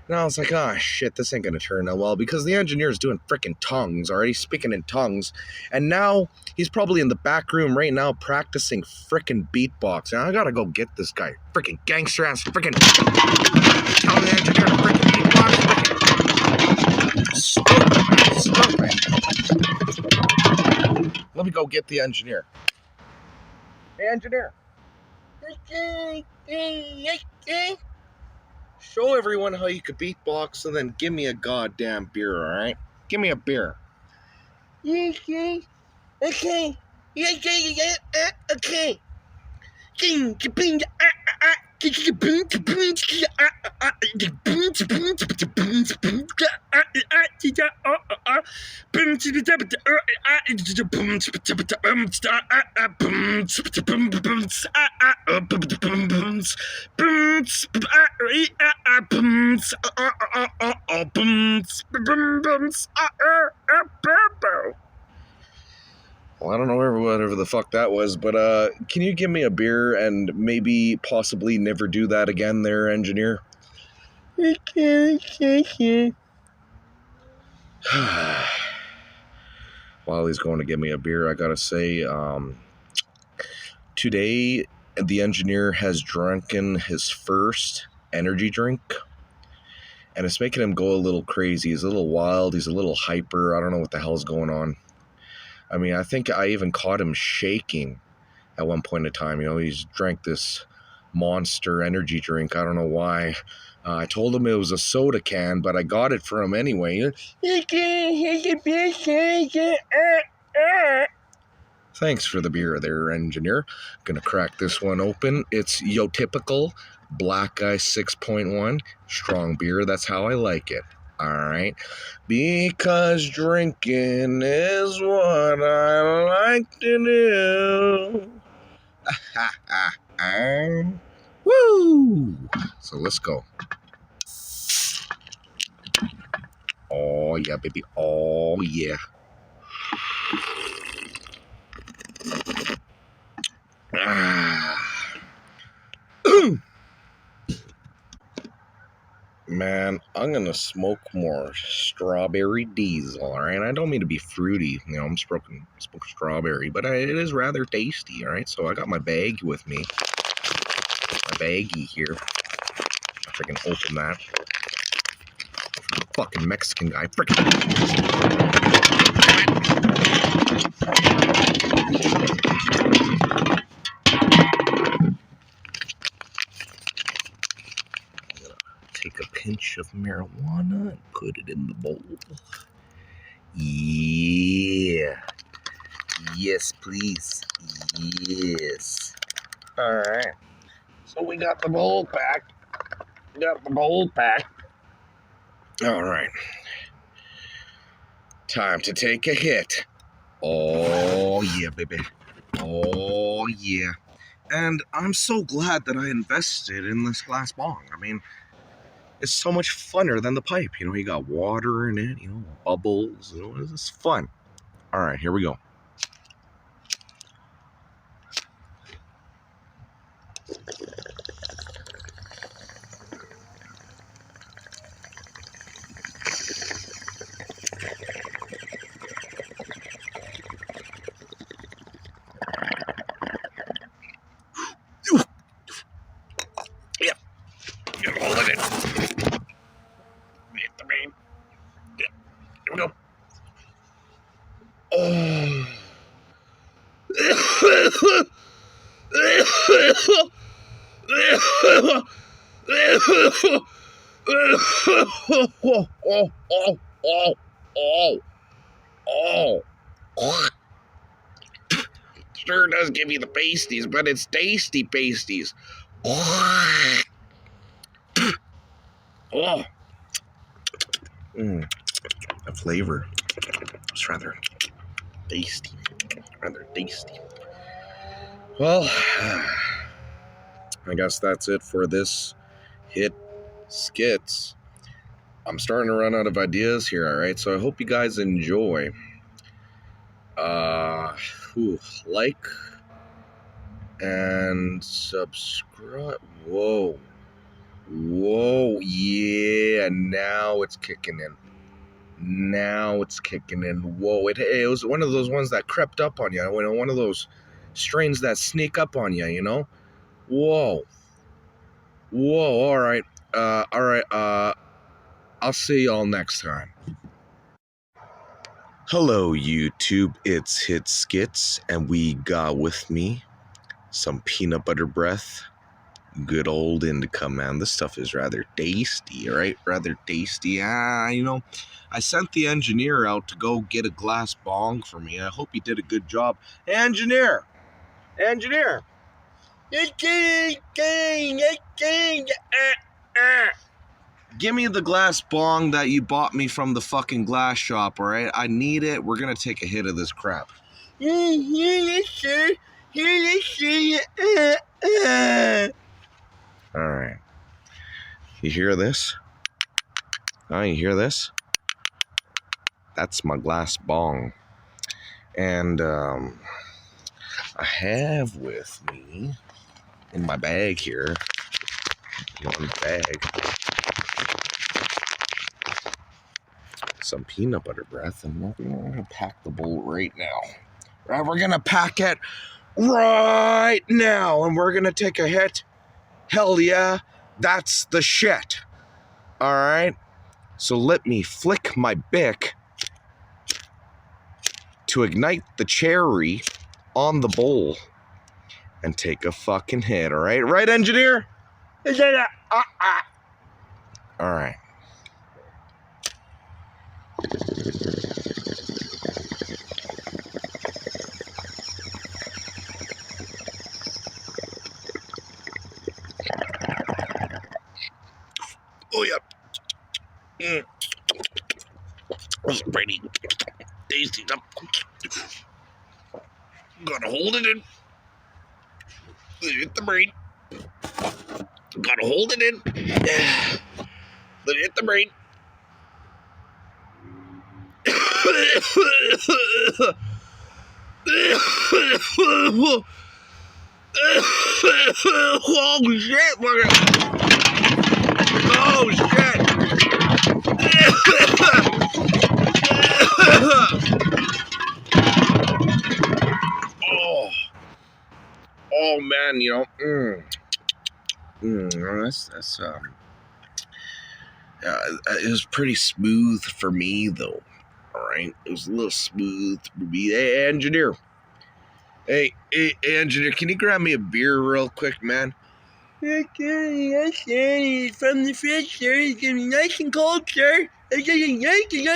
And I was like, oh shit, this ain't gonna turn out well, because the engineer's doing freaking tongues already, speaking in tongues, and now he's probably in the back room right now practicing freaking beatboxing. I gotta go get this guy, freaking gangster ass, freaking tell the engineer to freaking beatbox, freaking stupid. Let me go get the engineer. Hey, engineer. Show everyone how you could beatbox and then give me a goddamn beer, alright? Give me a beer. Okay. Okay. Okay. Well, I don't know whatever the fuck that was, but can you give me a beer and maybe possibly never do that again there, engineer? Okay. While he's going to give me a beer, I gotta say, today the engineer has drunken his first energy drink, and it's making him go a little crazy. He's a little wild, he's a little hyper, I don't know what the hell's going on. I mean, I think I even caught him shaking at one point in time. You know, he's drank this Monster energy drink. I don't know why. I told him it was a soda can, but I got it for him anyway. Thanks for the beer there, engineer. Gonna crack this one open. It's yo typical Black Ice 6.1 strong beer. That's how I like it. All right, because drinking is what I like to do. Woo! So let's go. Oh yeah, baby. Oh yeah. Man, I'm gonna smoke more strawberry diesel, alright? I don't mean to be fruity, you know, I'm smoking strawberry, but it is rather tasty, alright? So I got my bag with me. My baggie here. If I can open that. Fucking Mexican guy. Frickin'. Take a pinch of marijuana and put it in the bowl. Yeah. Yes, please. Yes. Alright. So we got the bowl packed. Alright. Time to take a hit. Oh, yeah, baby. Oh, yeah. And I'm so glad that I invested in this glass bong. I mean, it's so much funner than the pipe. You know, you got water in it, you know, bubbles. You know, it's fun. All right, here we go. Yep. You're holding it. Hit the main. Yep. Here we go. Oh. Sure does give you the pasties, but it's tasty pasties. Oh. The flavor is rather tasty. Rather tasty. Well, I guess that's it for this HitSkitz. I'm starting to run out of ideas here, alright? So I hope you guys enjoy. Like and subscribe. Whoa, yeah, now it's kicking in. Whoa, it was one of those ones that crept up on you. One of those strains that sneak up on you, you know? Whoa, all right. I'll see y'all next time. Hello, YouTube. It's HitSkitz, and we got with me some peanut butter breath. Good old indica, man. This stuff is rather tasty, right? Rather tasty. You know, I sent the engineer out to go get a glass bong for me. I hope he did a good job. Hey, engineer! Give me the glass bong that you bought me from the fucking glass shop, alright? I need it. We're gonna take a hit of this crap. Yes, sir. Alright. You hear this? Oh, you hear this? That's my glass bong. And, I have with me, in my bag here, one bag, some peanut butter breath, and we're gonna pack the bowl right now. Right, we're gonna pack it right now, and we're gonna take a hit. Hell yeah, that's the shit. All right, so let me flick my Bic to ignite the cherry on the bowl and take a fucking hit. All right, engineer? All right. Oh, yeah. That's pretty tasty stuff. Gotta hold it in. Let it hit the brain. Gotta hold it in. Let it hit the brain. Oh shit, look at it. Oh shit. Oh man, you know, that's it was pretty smooth for me though. All right, it was a little smooth for me. Hey, engineer. Hey, engineer, can you grab me a beer real quick, man? Okay, yes, sir. From the fridge, sir. It's gonna be nice and cold, sir. It's gonna be nice and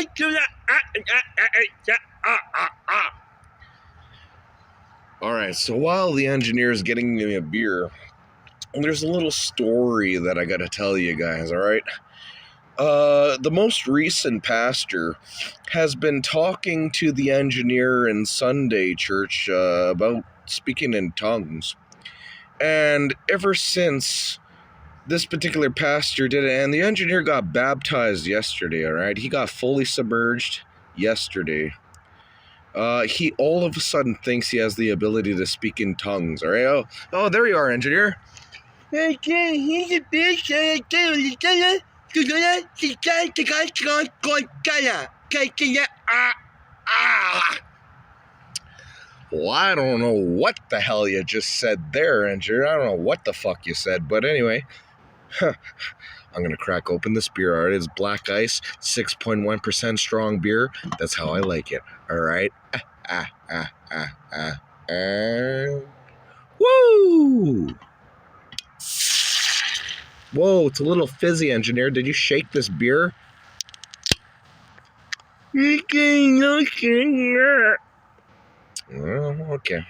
All right, so while the engineer is getting me a beer, there's a little story that I gotta tell you guys, all right? The most recent pastor has been talking to the engineer in Sunday church about speaking in tongues. And ever since this particular pastor did it, and the engineer got baptized yesterday, all right? He got fully submerged yesterday. He all of a sudden thinks he has the ability to speak in tongues, all right? Oh, there you are, engineer. Well, I don't know what the hell you just said there, engineer. I don't know what the fuck you said, but anyway. I'm going to crack open this beer. All right, it's black ice, 6.1% strong beer. That's how I like it. All right. Woo! Whoa, it's a little fizzy, engineer. Did you shake this beer? Oh, okay.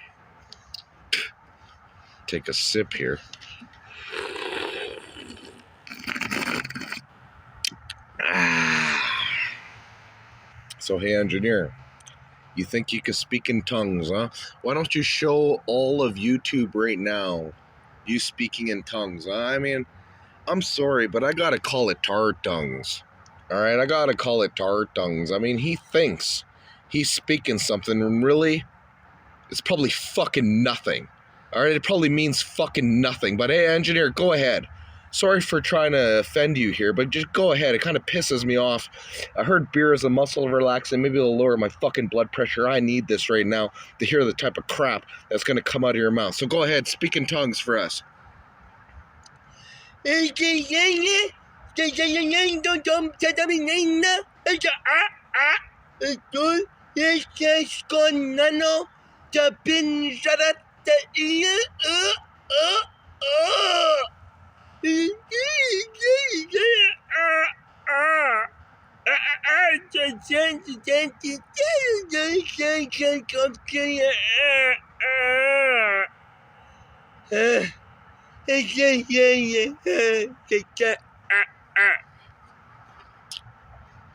Take a sip here. So, hey, engineer, you think you can speak in tongues, huh? Why don't you show all of YouTube right now you speaking in tongues, huh? I mean, I'm sorry, but I gotta call it tar tongues. All right, I gotta call it tar tongues. I mean, he thinks he's speaking something, and really, it's probably fucking nothing. All right, it probably means fucking nothing. But hey, engineer, go ahead. Sorry for trying to offend you here, but just go ahead. It kind of pisses me off. I heard beer is a muscle relaxant. Maybe it'll lower my fucking blood pressure. I need this right now to hear the type of crap that's going to come out of your mouth. So go ahead, speak in tongues for us.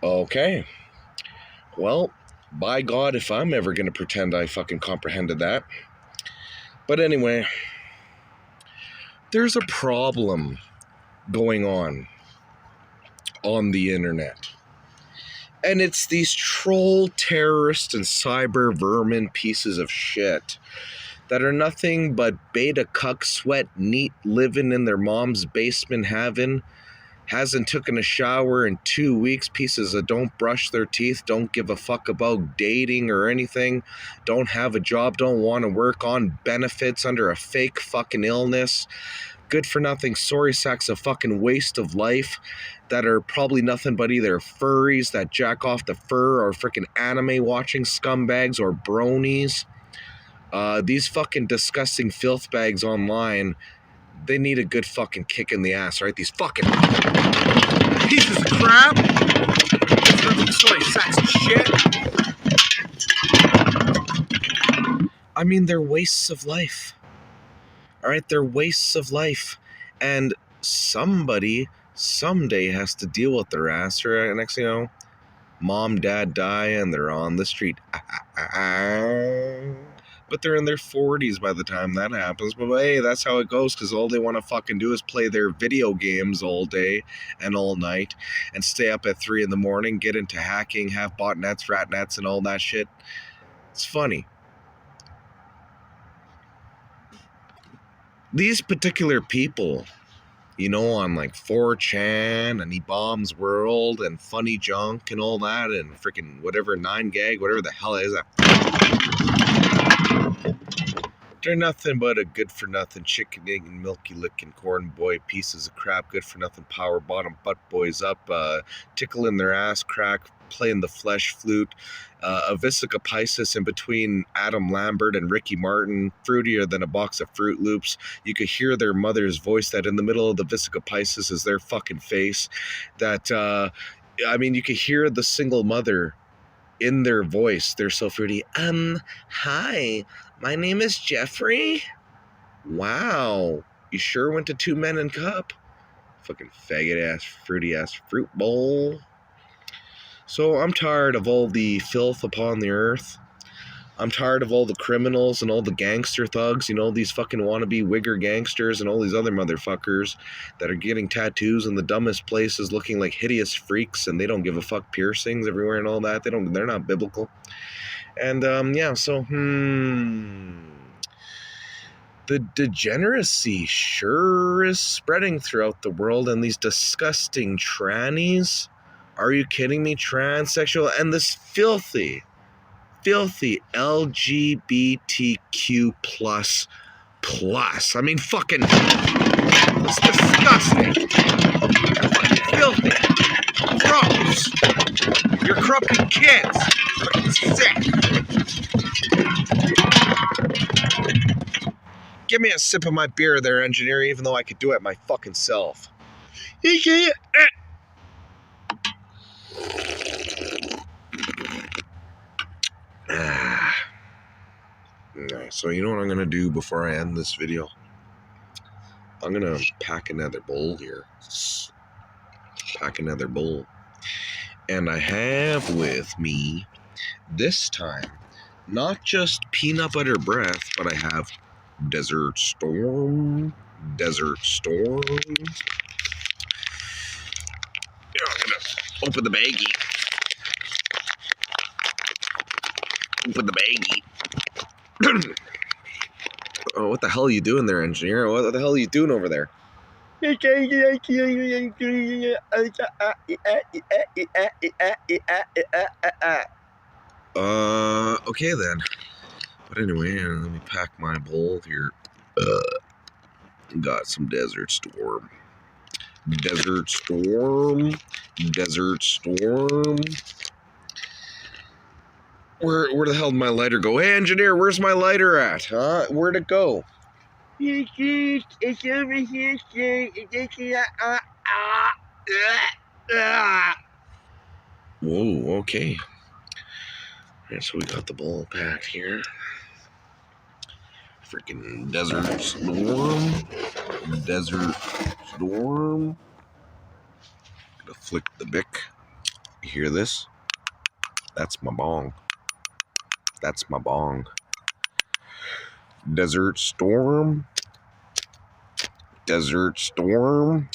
Okay. Well, by God, if I'm ever going to pretend I fucking comprehended that. But anyway, there's a problem going on the internet. And it's these troll terrorist and cyber vermin pieces of shit that are nothing but beta cuck sweat neat living in their mom's basement hasn't taken a shower in 2 weeks, pieces that don't brush their teeth, don't give a fuck about dating or anything, don't have a job, don't want to work on benefits under a fake fucking illness, good for nothing sorry sacks of fucking waste of life that are probably nothing but either furries that jack off the fur or freaking anime watching scumbags or bronies. These fucking disgusting filth bags online, they need a good fucking kick in the ass, right? These fucking pieces of crap. Sorry, sacks of shit. I mean, they're wastes of life. All right, they're wastes of life. And somebody someday has to deal with their ass. Or next thing you know, mom, dad die and they're on the street. But they're in their 40s by the time that happens. But hey, that's how it goes, because all they want to fucking do is play their video games all day and all night and stay up at 3 in the morning, get into hacking, have botnets, ratnets, and all that shit. It's funny. These particular people, you know, on like 4chan and eBombs World and Funny Junk and all that and freaking whatever 9gag, whatever the hell it is that. They're nothing but a good-for-nothing chicken eating, milky licking corn boy pieces of crap, good-for-nothing power bottom butt boys up, tickling their ass crack, playing the flesh flute, a Visica Pisces in between Adam Lambert and Ricky Martin, fruitier than a box of Fruit Loops. You could hear their mother's voice that in the middle of the Visica Pisces is their fucking face. That, I mean, you could hear the single mother in their voice. They're so fruity. Hi, my name is Jeffrey. Wow, you sure went to Two Men and Cup? Fucking faggot ass, fruity ass fruit bowl. So I'm tired of all the filth upon the earth. I'm tired of all the criminals and all the gangster thugs, you know, these fucking wannabe wigger gangsters and all these other motherfuckers that are getting tattoos in the dumbest places looking like hideous freaks, and they don't give a fuck, piercings everywhere and all that. They're not biblical. And yeah, so the degeneracy sure is spreading throughout the world, and these disgusting trannies, are you kidding me, transsexual, and this filthy LGBTQ plus. I mean, fucking, it's disgusting. Fucking filthy. Gross. You're corrupting kids. Fucking sick. Give me a sip of my beer there, engineer, even though I could do it my fucking self. So you know what I'm gonna do before I end this video? I'm gonna pack another bowl here. Pack another bowl. And I have with me, this time, not just peanut butter breath, but I have Desert Storm. Desert Storm. Yeah, I'm gonna open the baggie. Open the baggie. Oh, what the hell are you doing there, engineer? What the hell are you doing over there? Okay then. But anyway, let me pack my bowl here. Got some Desert Storm. Desert Storm. Desert Storm. Where the hell did my lighter go? Hey, engineer, where's my lighter at? Huh? Where'd it go? It's over here, sir. Whoa, okay. Alright, so we got the bowl packed here. Freaking Desert Storm. Desert Storm. Gonna flick the bick. You hear this? That's my bong. That's my bong. Desert Storm. Desert Storm.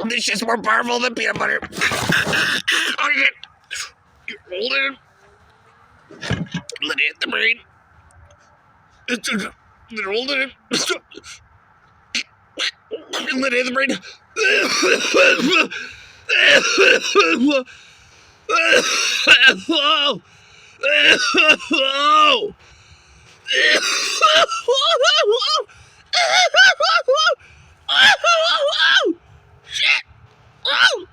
This is more powerful than peanut butter. Oh, shit. Hold it. Let it hit the brain. Hold it. Let it hit the brain. Shit! Oh!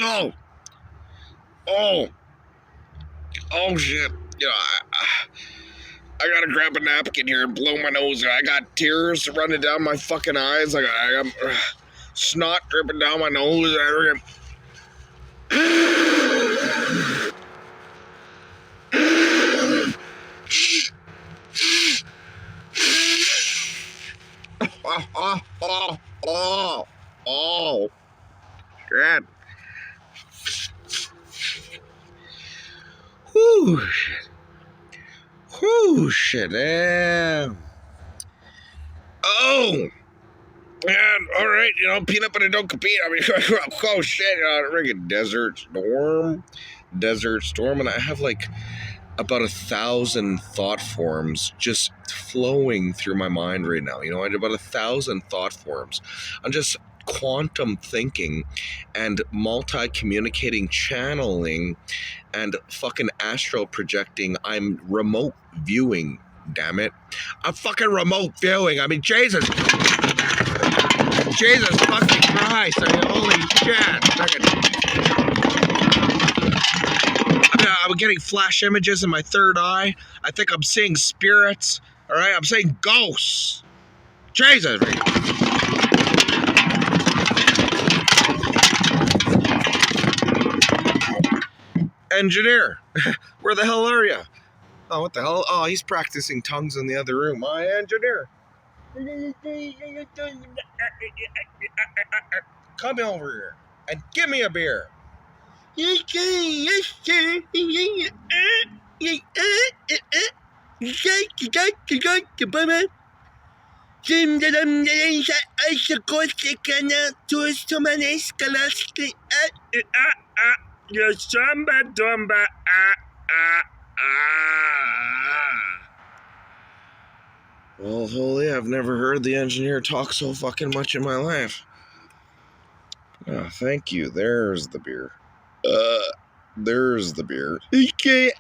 Oh! Oh! Oh shit! You know, I gotta grab a napkin here and blow my nose. I got tears running down my fucking eyes. I got snot dripping down my nose. Oh, shit. Whew, shit. Whew, shit. Oh, man, all right, you know, peanut butter don't compete. I mean, oh, shit, friggin' Desert Storm. Desert Storm, and I have, like, about 1,000 thought forms just flowing through my mind right now. You know, I had about 1,000 thought forms. I'm just quantum thinking and multi-communicating, channeling, and fucking astral projecting. I'm remote viewing, damn it. I'm fucking remote viewing. I mean, Jesus fucking Christ. I mean, holy shit. I'm getting flash images in my third eye. I think I'm seeing spirits. All right, I'm seeing ghosts. Jesus. Engineer, where the hell are you? Oh, what the hell? Oh, he's practicing tongues in the other room. My engineer. Come over here and give me a beer. Yes, sir. Samba dumba Well, holy, I've never heard the engineer talk so fucking much in my life. Oh, thank you. There's the beer. There's the beer. Okay.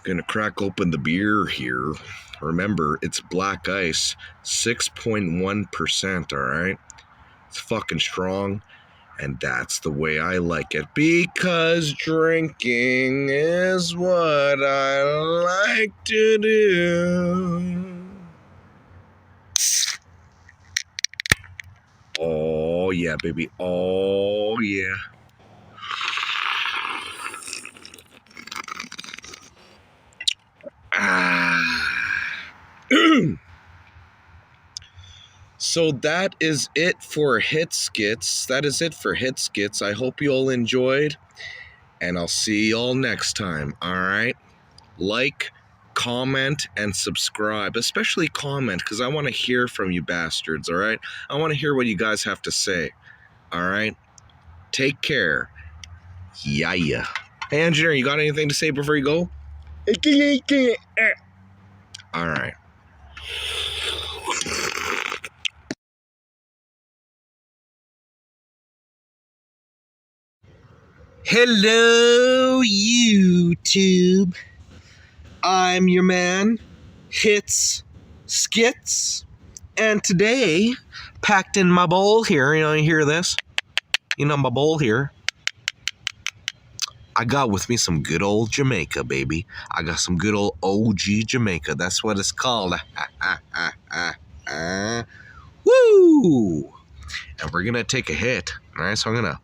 Gonna crack open the beer here. Remember, it's black ice, 6.1%, alright? It's fucking strong, and that's the way I like it, because drinking is what I like to do. Oh, yeah, baby. Oh, yeah. So that is it for HitSkitz. That is it for HitSkitz. I hope you all enjoyed, and I'll see y'all next time, all right? Like, comment, and subscribe. Especially comment, because I want to hear from you bastards, all right? I want to hear what you guys have to say, all right? Take care. Yeah. Hey, engineer, you got anything to say before you go? All right. Hello, YouTube. I'm your man, HitSkitz. And today, packed in my bowl here, you hear this? My bowl here. I got with me some good old Jamaica, baby. I got some good old OG Jamaica. That's what it's called. Woo! And we're going to take a hit. All right, so I'm going to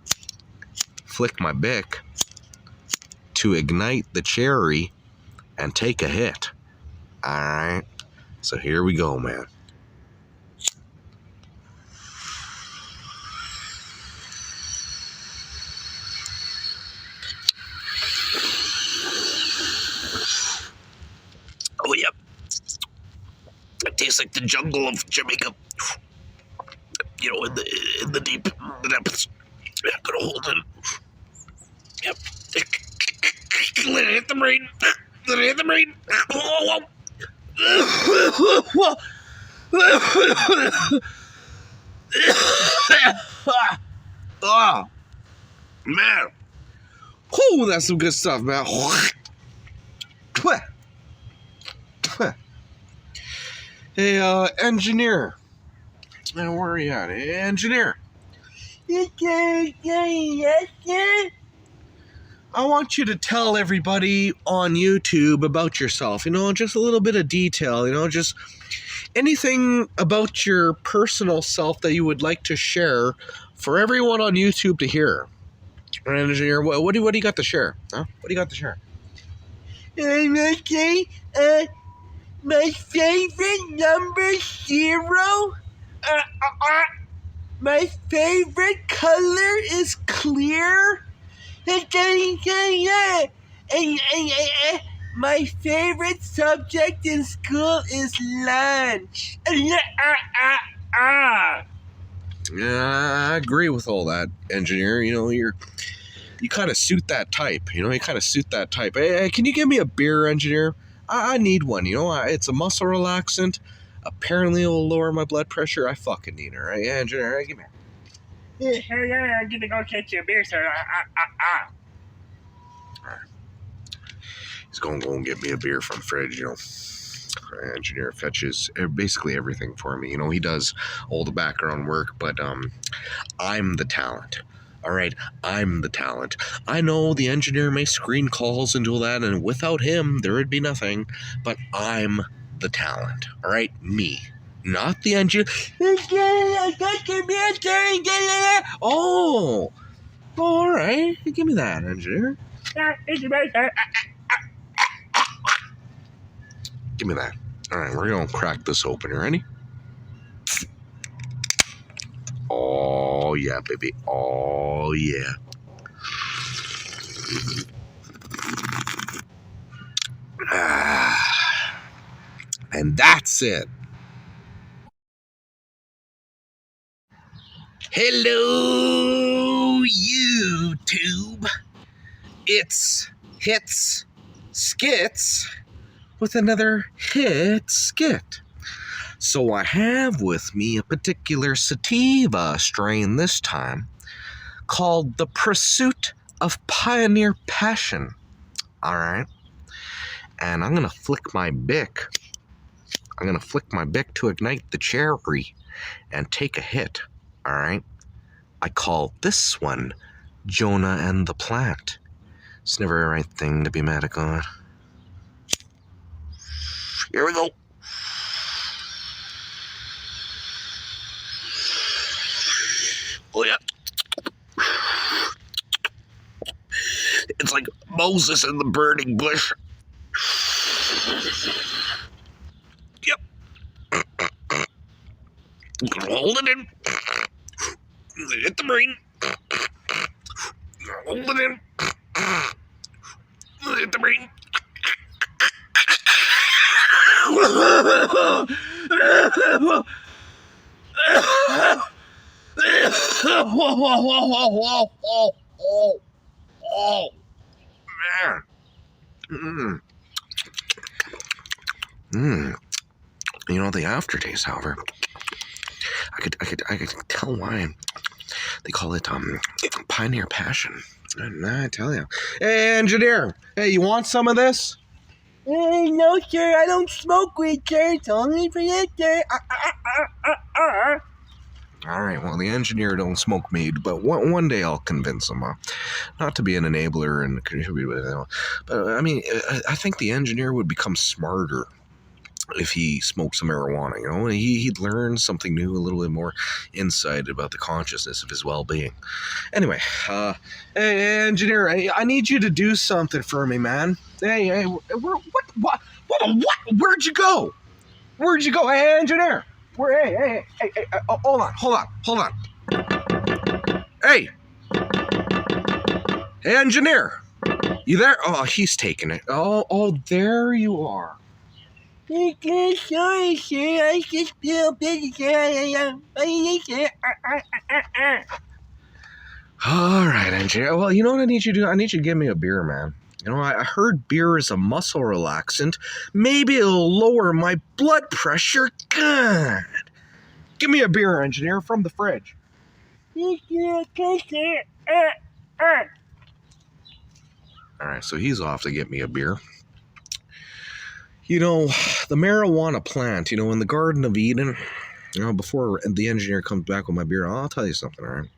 flick my Bic to ignite the cherry and take a hit. All right, so here we go, man. Oh, yeah. It tastes like the jungle of Jamaica. In the deep depths. Yeah, I'm gonna hold it. Yep. Let it hit the brain. Let it hit the brain. Whoa. Oh, man. Oh, that's some good stuff, man. Hey, engineer. Man, where are you at? Hey, engineer. Yes, sir. I want you to tell everybody on YouTube about yourself. Just a little bit of detail. Just anything about your personal self that you would like to share for everyone on YouTube to hear. Engineer, what do you got to share? Huh? What do you got to share? Okay. My favorite number 0. My favorite color is clear. My favorite subject in school is lunch. Yeah, I agree with all that, engineer. You kind of suit that type. You kind of suit that type. Hey, can you give me a beer, engineer? I need one. It's a muscle relaxant. Apparently, it will lower my blood pressure. I fucking need it, right? Yeah, engineer, right, give me. Yeah, I'm gonna go get you a beer, sir. Alright. He's going to go and get me a beer from the fridge, Engineer fetches basically everything for me. He does all the background work, but I'm the talent. All right, I'm the talent. I know the engineer may screen calls and all that, and without him, there would be nothing. But I'm the talent. All right, me, not the engineer. Oh, All right, give me that, engineer. Give me that. All right, we're gonna crack this open. You ready? Oh yeah, baby. Oh yeah. And that's it. Hello, YouTube. It's HitSkitz with another hit skit. So I have with me a particular sativa strain this time called the Pursuit of Pioneer Passion. All right. And I'm going to flick my Bic. I'm going to flick my Bic to ignite the cherry and take a hit. All right. I call this one Jonah and the Plant. It's never a right thing to be mad at God. Here we go. Oh, yeah. It's like Moses in the burning bush. Yep. Hold it in. Hit the brain. Hold it in. Hit the brain. Oh, man. You know, the aftertaste, however, I could tell why they call it Pioneer Passion. And I tell you, hey, engineer, hey, you want some of this? No, sir, I don't smoke weed, sir. It's only for you, sir. All right, well, the engineer don't smoke mead, but one day I'll convince him not to be an enabler and contribute with it. But I mean, I think the engineer would become smarter if he smoked some marijuana. You know, he'd learn something new, a little bit more insight about the consciousness of his well-being. Anyway, hey, engineer, I need you to do something for me, man. Hey, what? Where'd you go? Where'd you go? Hey, engineer. Hey, hold on. Hey, engineer, you there? Oh, he's taking it. Oh, there you are. Sorry, sir. I just feel busy, sir. All right, engineer. Well, you know what I need you to do? I need you to give me a beer, man. You know, I heard beer is a muscle relaxant. Maybe it'll lower my blood pressure. God. Give me a beer, engineer, from the fridge. All right, so he's off to get me a beer. You know, the marijuana plant, you know, in the Garden of Eden, you know, before the engineer comes back with my beer, I'll tell you something, all right?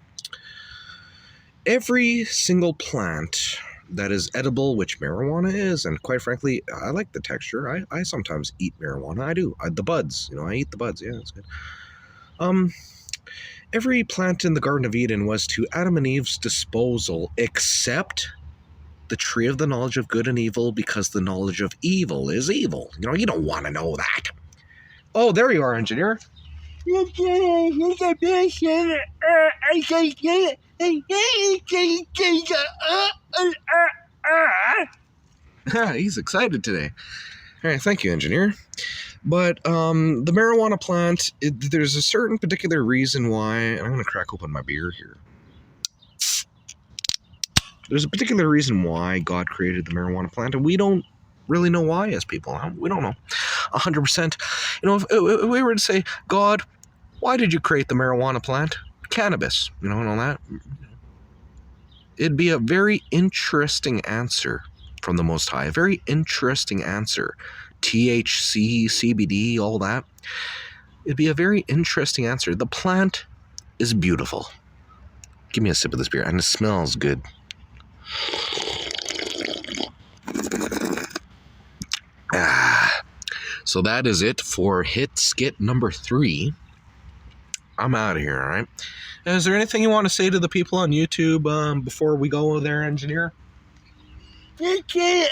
Every single plant that is edible, which marijuana is, and quite frankly, I like the texture. I sometimes eat marijuana. I do. The buds, you know, I eat the buds. Yeah, that's good. Every plant in the Garden of Eden was to Adam and Eve's disposal, except the tree of the knowledge of good and evil, because the knowledge of evil is evil. You know, you don't want to know that. Oh, there you are, engineer. He's excited today. All right, thank you, engineer. But the marijuana plant, there's a certain particular reason why, and I'm going to crack open my beer here. There's a particular reason why God created the marijuana plant, and we don't really know why as people. We don't know 100%. You know, if we were to say, God, why did you create the marijuana plant? Cannabis, you know, and all that. It'd be a very interesting answer from the Most High. A very interesting answer. THC, CBD, all that. It'd be a very interesting answer. The plant is beautiful. Give me a sip of this beer, and it smells good. So that is it for hit skit number 3. I'm out of here, all right? Is there anything you want to say to the people on YouTube before we go there, engineer? Okay,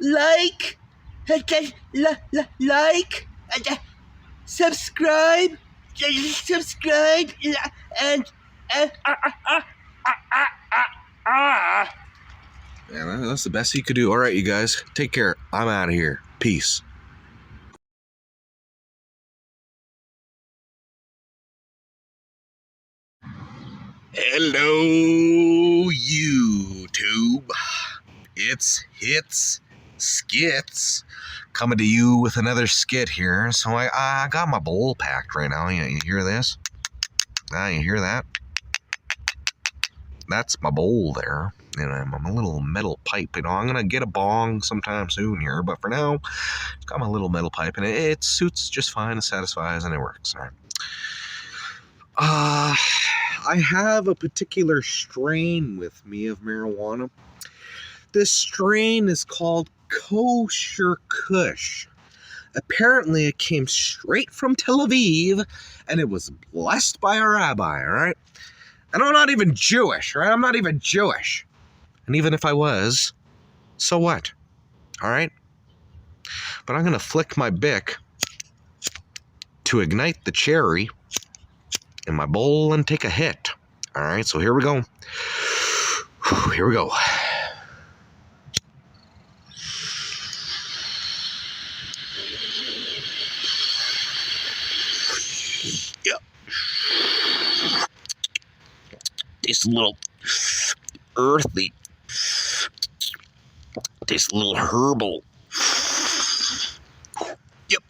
like, like, subscribe, and Yeah, that's the best you could do. All right, you guys, take care. I'm out of here. Peace. Hello, YouTube. It's HitSkitz coming to you with another skit here. So I got my bowl packed right now. You hear this? You hear that? That's my bowl there. And I'm a little metal pipe. I'm going to get a bong sometime soon here. But for now, got my little metal pipe. And it suits just fine. It satisfies and it works. All right. I have a particular strain with me of marijuana. This strain is called Kosher Kush. Apparently, it came straight from Tel Aviv, and it was blessed by a rabbi, all right? And I'm not even Jewish, right? I'm not even Jewish. And even if I was, so what? All right? But I'm going to flick my Bic to ignite the cherry in my bowl and take a hit. All right, so here we go. Here we go. Yep. Tastes a little earthy. Tastes a little herbal. Yep.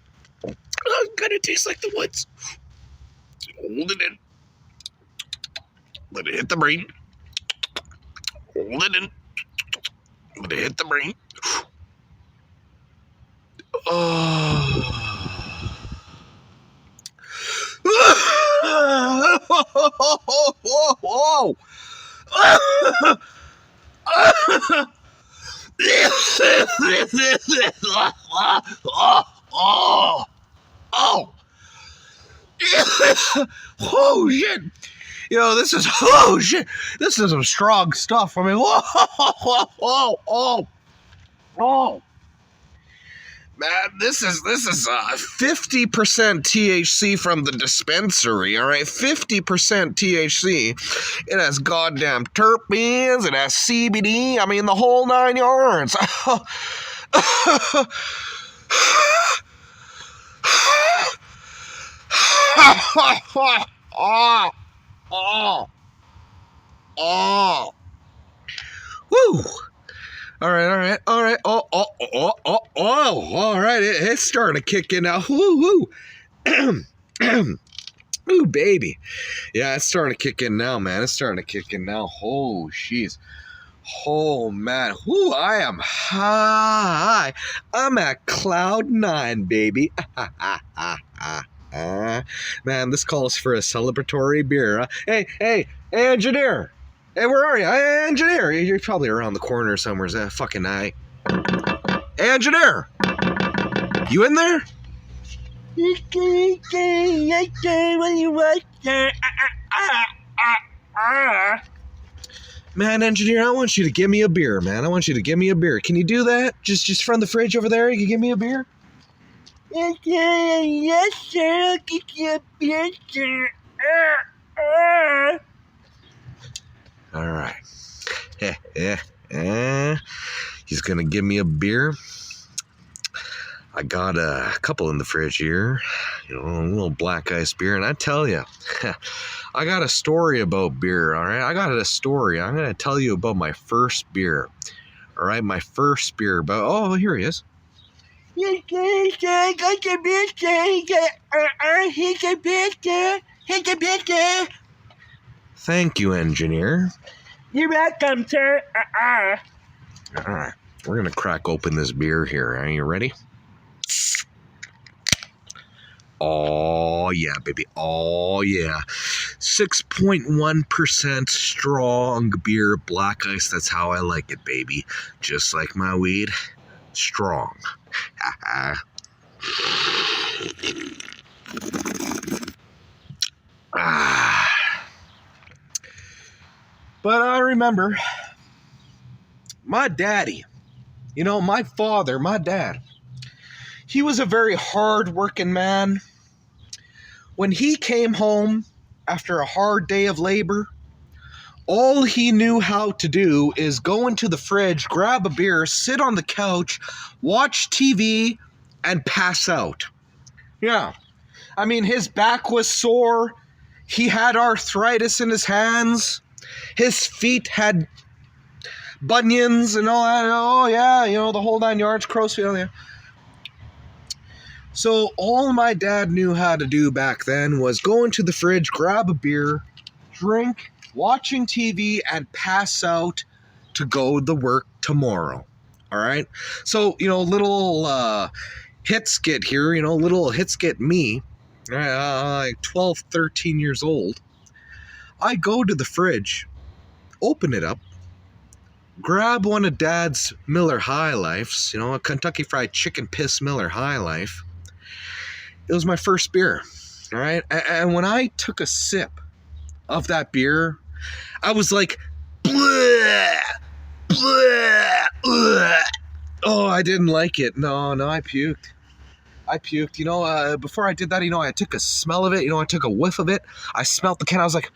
Kind of tastes like the woods. Hold it in. Let it hit the brain. Hold it in. Let it hit the brain. Oh. Whoa. Oh shit! This is shit! This is some strong stuff. I mean, man, this is 50% THC from the dispensary. All right, 50% THC. It has goddamn terpenes. It has CBD. I mean, the whole 9 yards. Woo! All right. All right. It's starting to kick in now. Woo. Ooh, baby. Yeah, it's starting to kick in now, man. It's starting to kick in now. Oh, jeez. Oh, man. Whoo, I am high. I'm at cloud 9, baby. Man, this calls for a celebratory beer. Hey, engineer. Hey, where are you? Hey, engineer. You're probably around the corner somewhere. Fucking night. Hey, engineer. You in there? Man, engineer, I want you to give me a beer, man. I want you to give me a beer. Can you do that? Just from the fridge over there, you can give me a beer? Yes, sir. I'll get you a beer, sir. All right. He's going to give me a beer. I got a couple in the fridge here. A little black ice beer. And I tell you, I got a story about beer, all right? I got a story. I'm going to tell you about my first beer. All right, my first beer. But here he is. Yes, sir. I got your beer, sir. Here's your beer, sir. Here's your beer, sir. Thank you, engineer. You're welcome, sir. All right, we're going to crack open this beer here. Are you ready? Oh, yeah, baby. Oh, yeah. 6.1% strong beer, black ice. That's how I like it, baby. Just like my weed. Strong. But I remember my daddy, my father, my dad, he was a very hard-working man. When he came home after a hard day of labor, all he knew how to do is go into the fridge, grab a beer, sit on the couch, watch TV, and pass out. Yeah. I mean, his back was sore. He had arthritis in his hands. His feet had bunions and all that. Oh, yeah, the whole 9 yards, crow's feet. Yeah. So all my dad knew how to do back then was go into the fridge, grab a beer, drink, watching TV, and pass out to go to work tomorrow. All right? So, little hit skit here, little hit skit me, like 12, 13 years old. I go to the fridge, open it up, grab one of Dad's Miller High Lifes, a Kentucky Fried Chicken Piss Miller High Life. It was my first beer, all right? And when I took a sip of that beer, I was like, bleh, bleh, bleh. Oh, I didn't like it. No, I puked. Before I did that, I took a smell of it. I took a whiff of it. I smelled the can. I was like,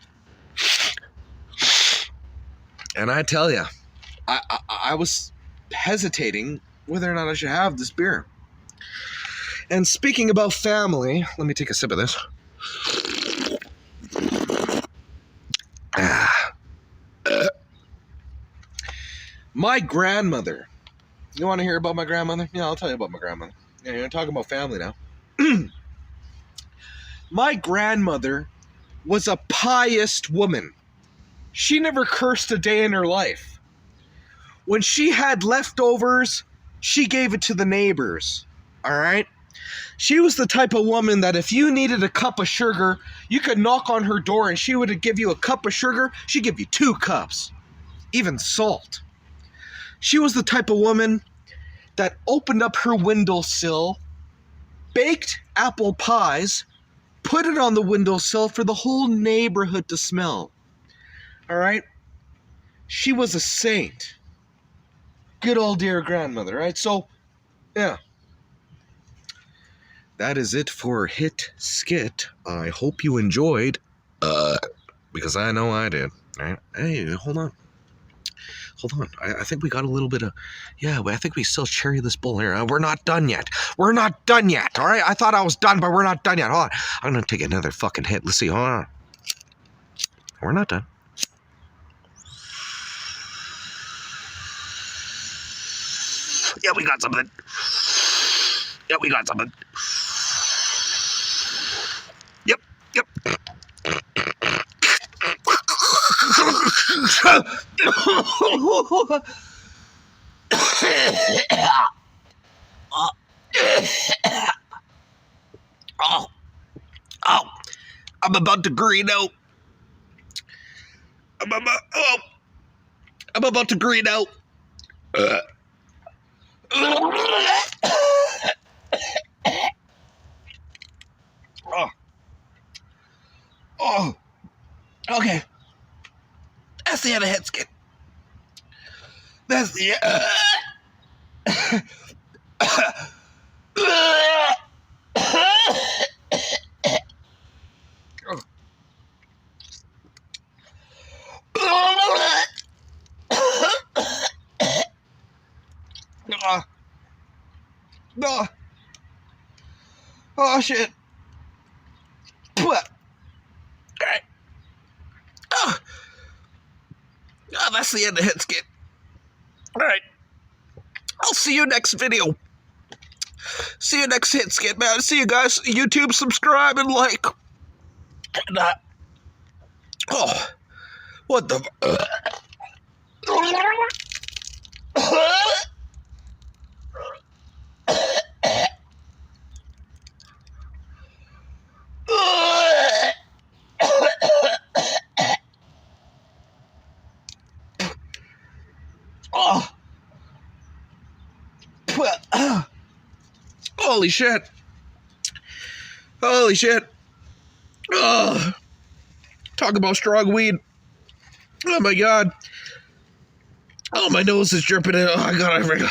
and I tell you, I was hesitating whether or not I should have this beer. And speaking about family, let me take a sip of this. My grandmother. You want to hear about my grandmother? Yeah, I'll tell you about my grandmother. Yeah, you're talking about family now. My grandmother was a pious woman. She never cursed a day in her life. When she had leftovers, she gave it to the neighbors. All right? She was the type of woman that if you needed a cup of sugar, you could knock on her door and she would give you a cup of sugar. She'd give you 2 cups, even salt. She was the type of woman that opened up her windowsill, baked apple pies, put it on the windowsill for the whole neighborhood to smell. All right? She was a saint. Good old dear grandmother, right? So, yeah. That is it for Hit Skit. I hope you enjoyed, because I know I did. Right? Hey, hold on. I think we got a little bit of, I think we still cherry this bull here. We're not done yet. All right? I thought I was done, but we're not done yet. Hold on. I'm going to take another fucking hit. Let's see. Hold on. We're not done. Yeah, we got something. Yep. I'm about to green out. I'm about to green out. Okay. That's the end of HitSkit. That's the Oh shit. Alright. That's the end of HitSkit. Alright. I'll see you next video. See you next HitSkit, man. See you guys. YouTube, subscribe and like. And, what the... Holy shit. Holy shit. Oh, talk about strong weed. Oh my god. Oh, my nose is dripping. Oh, I gotta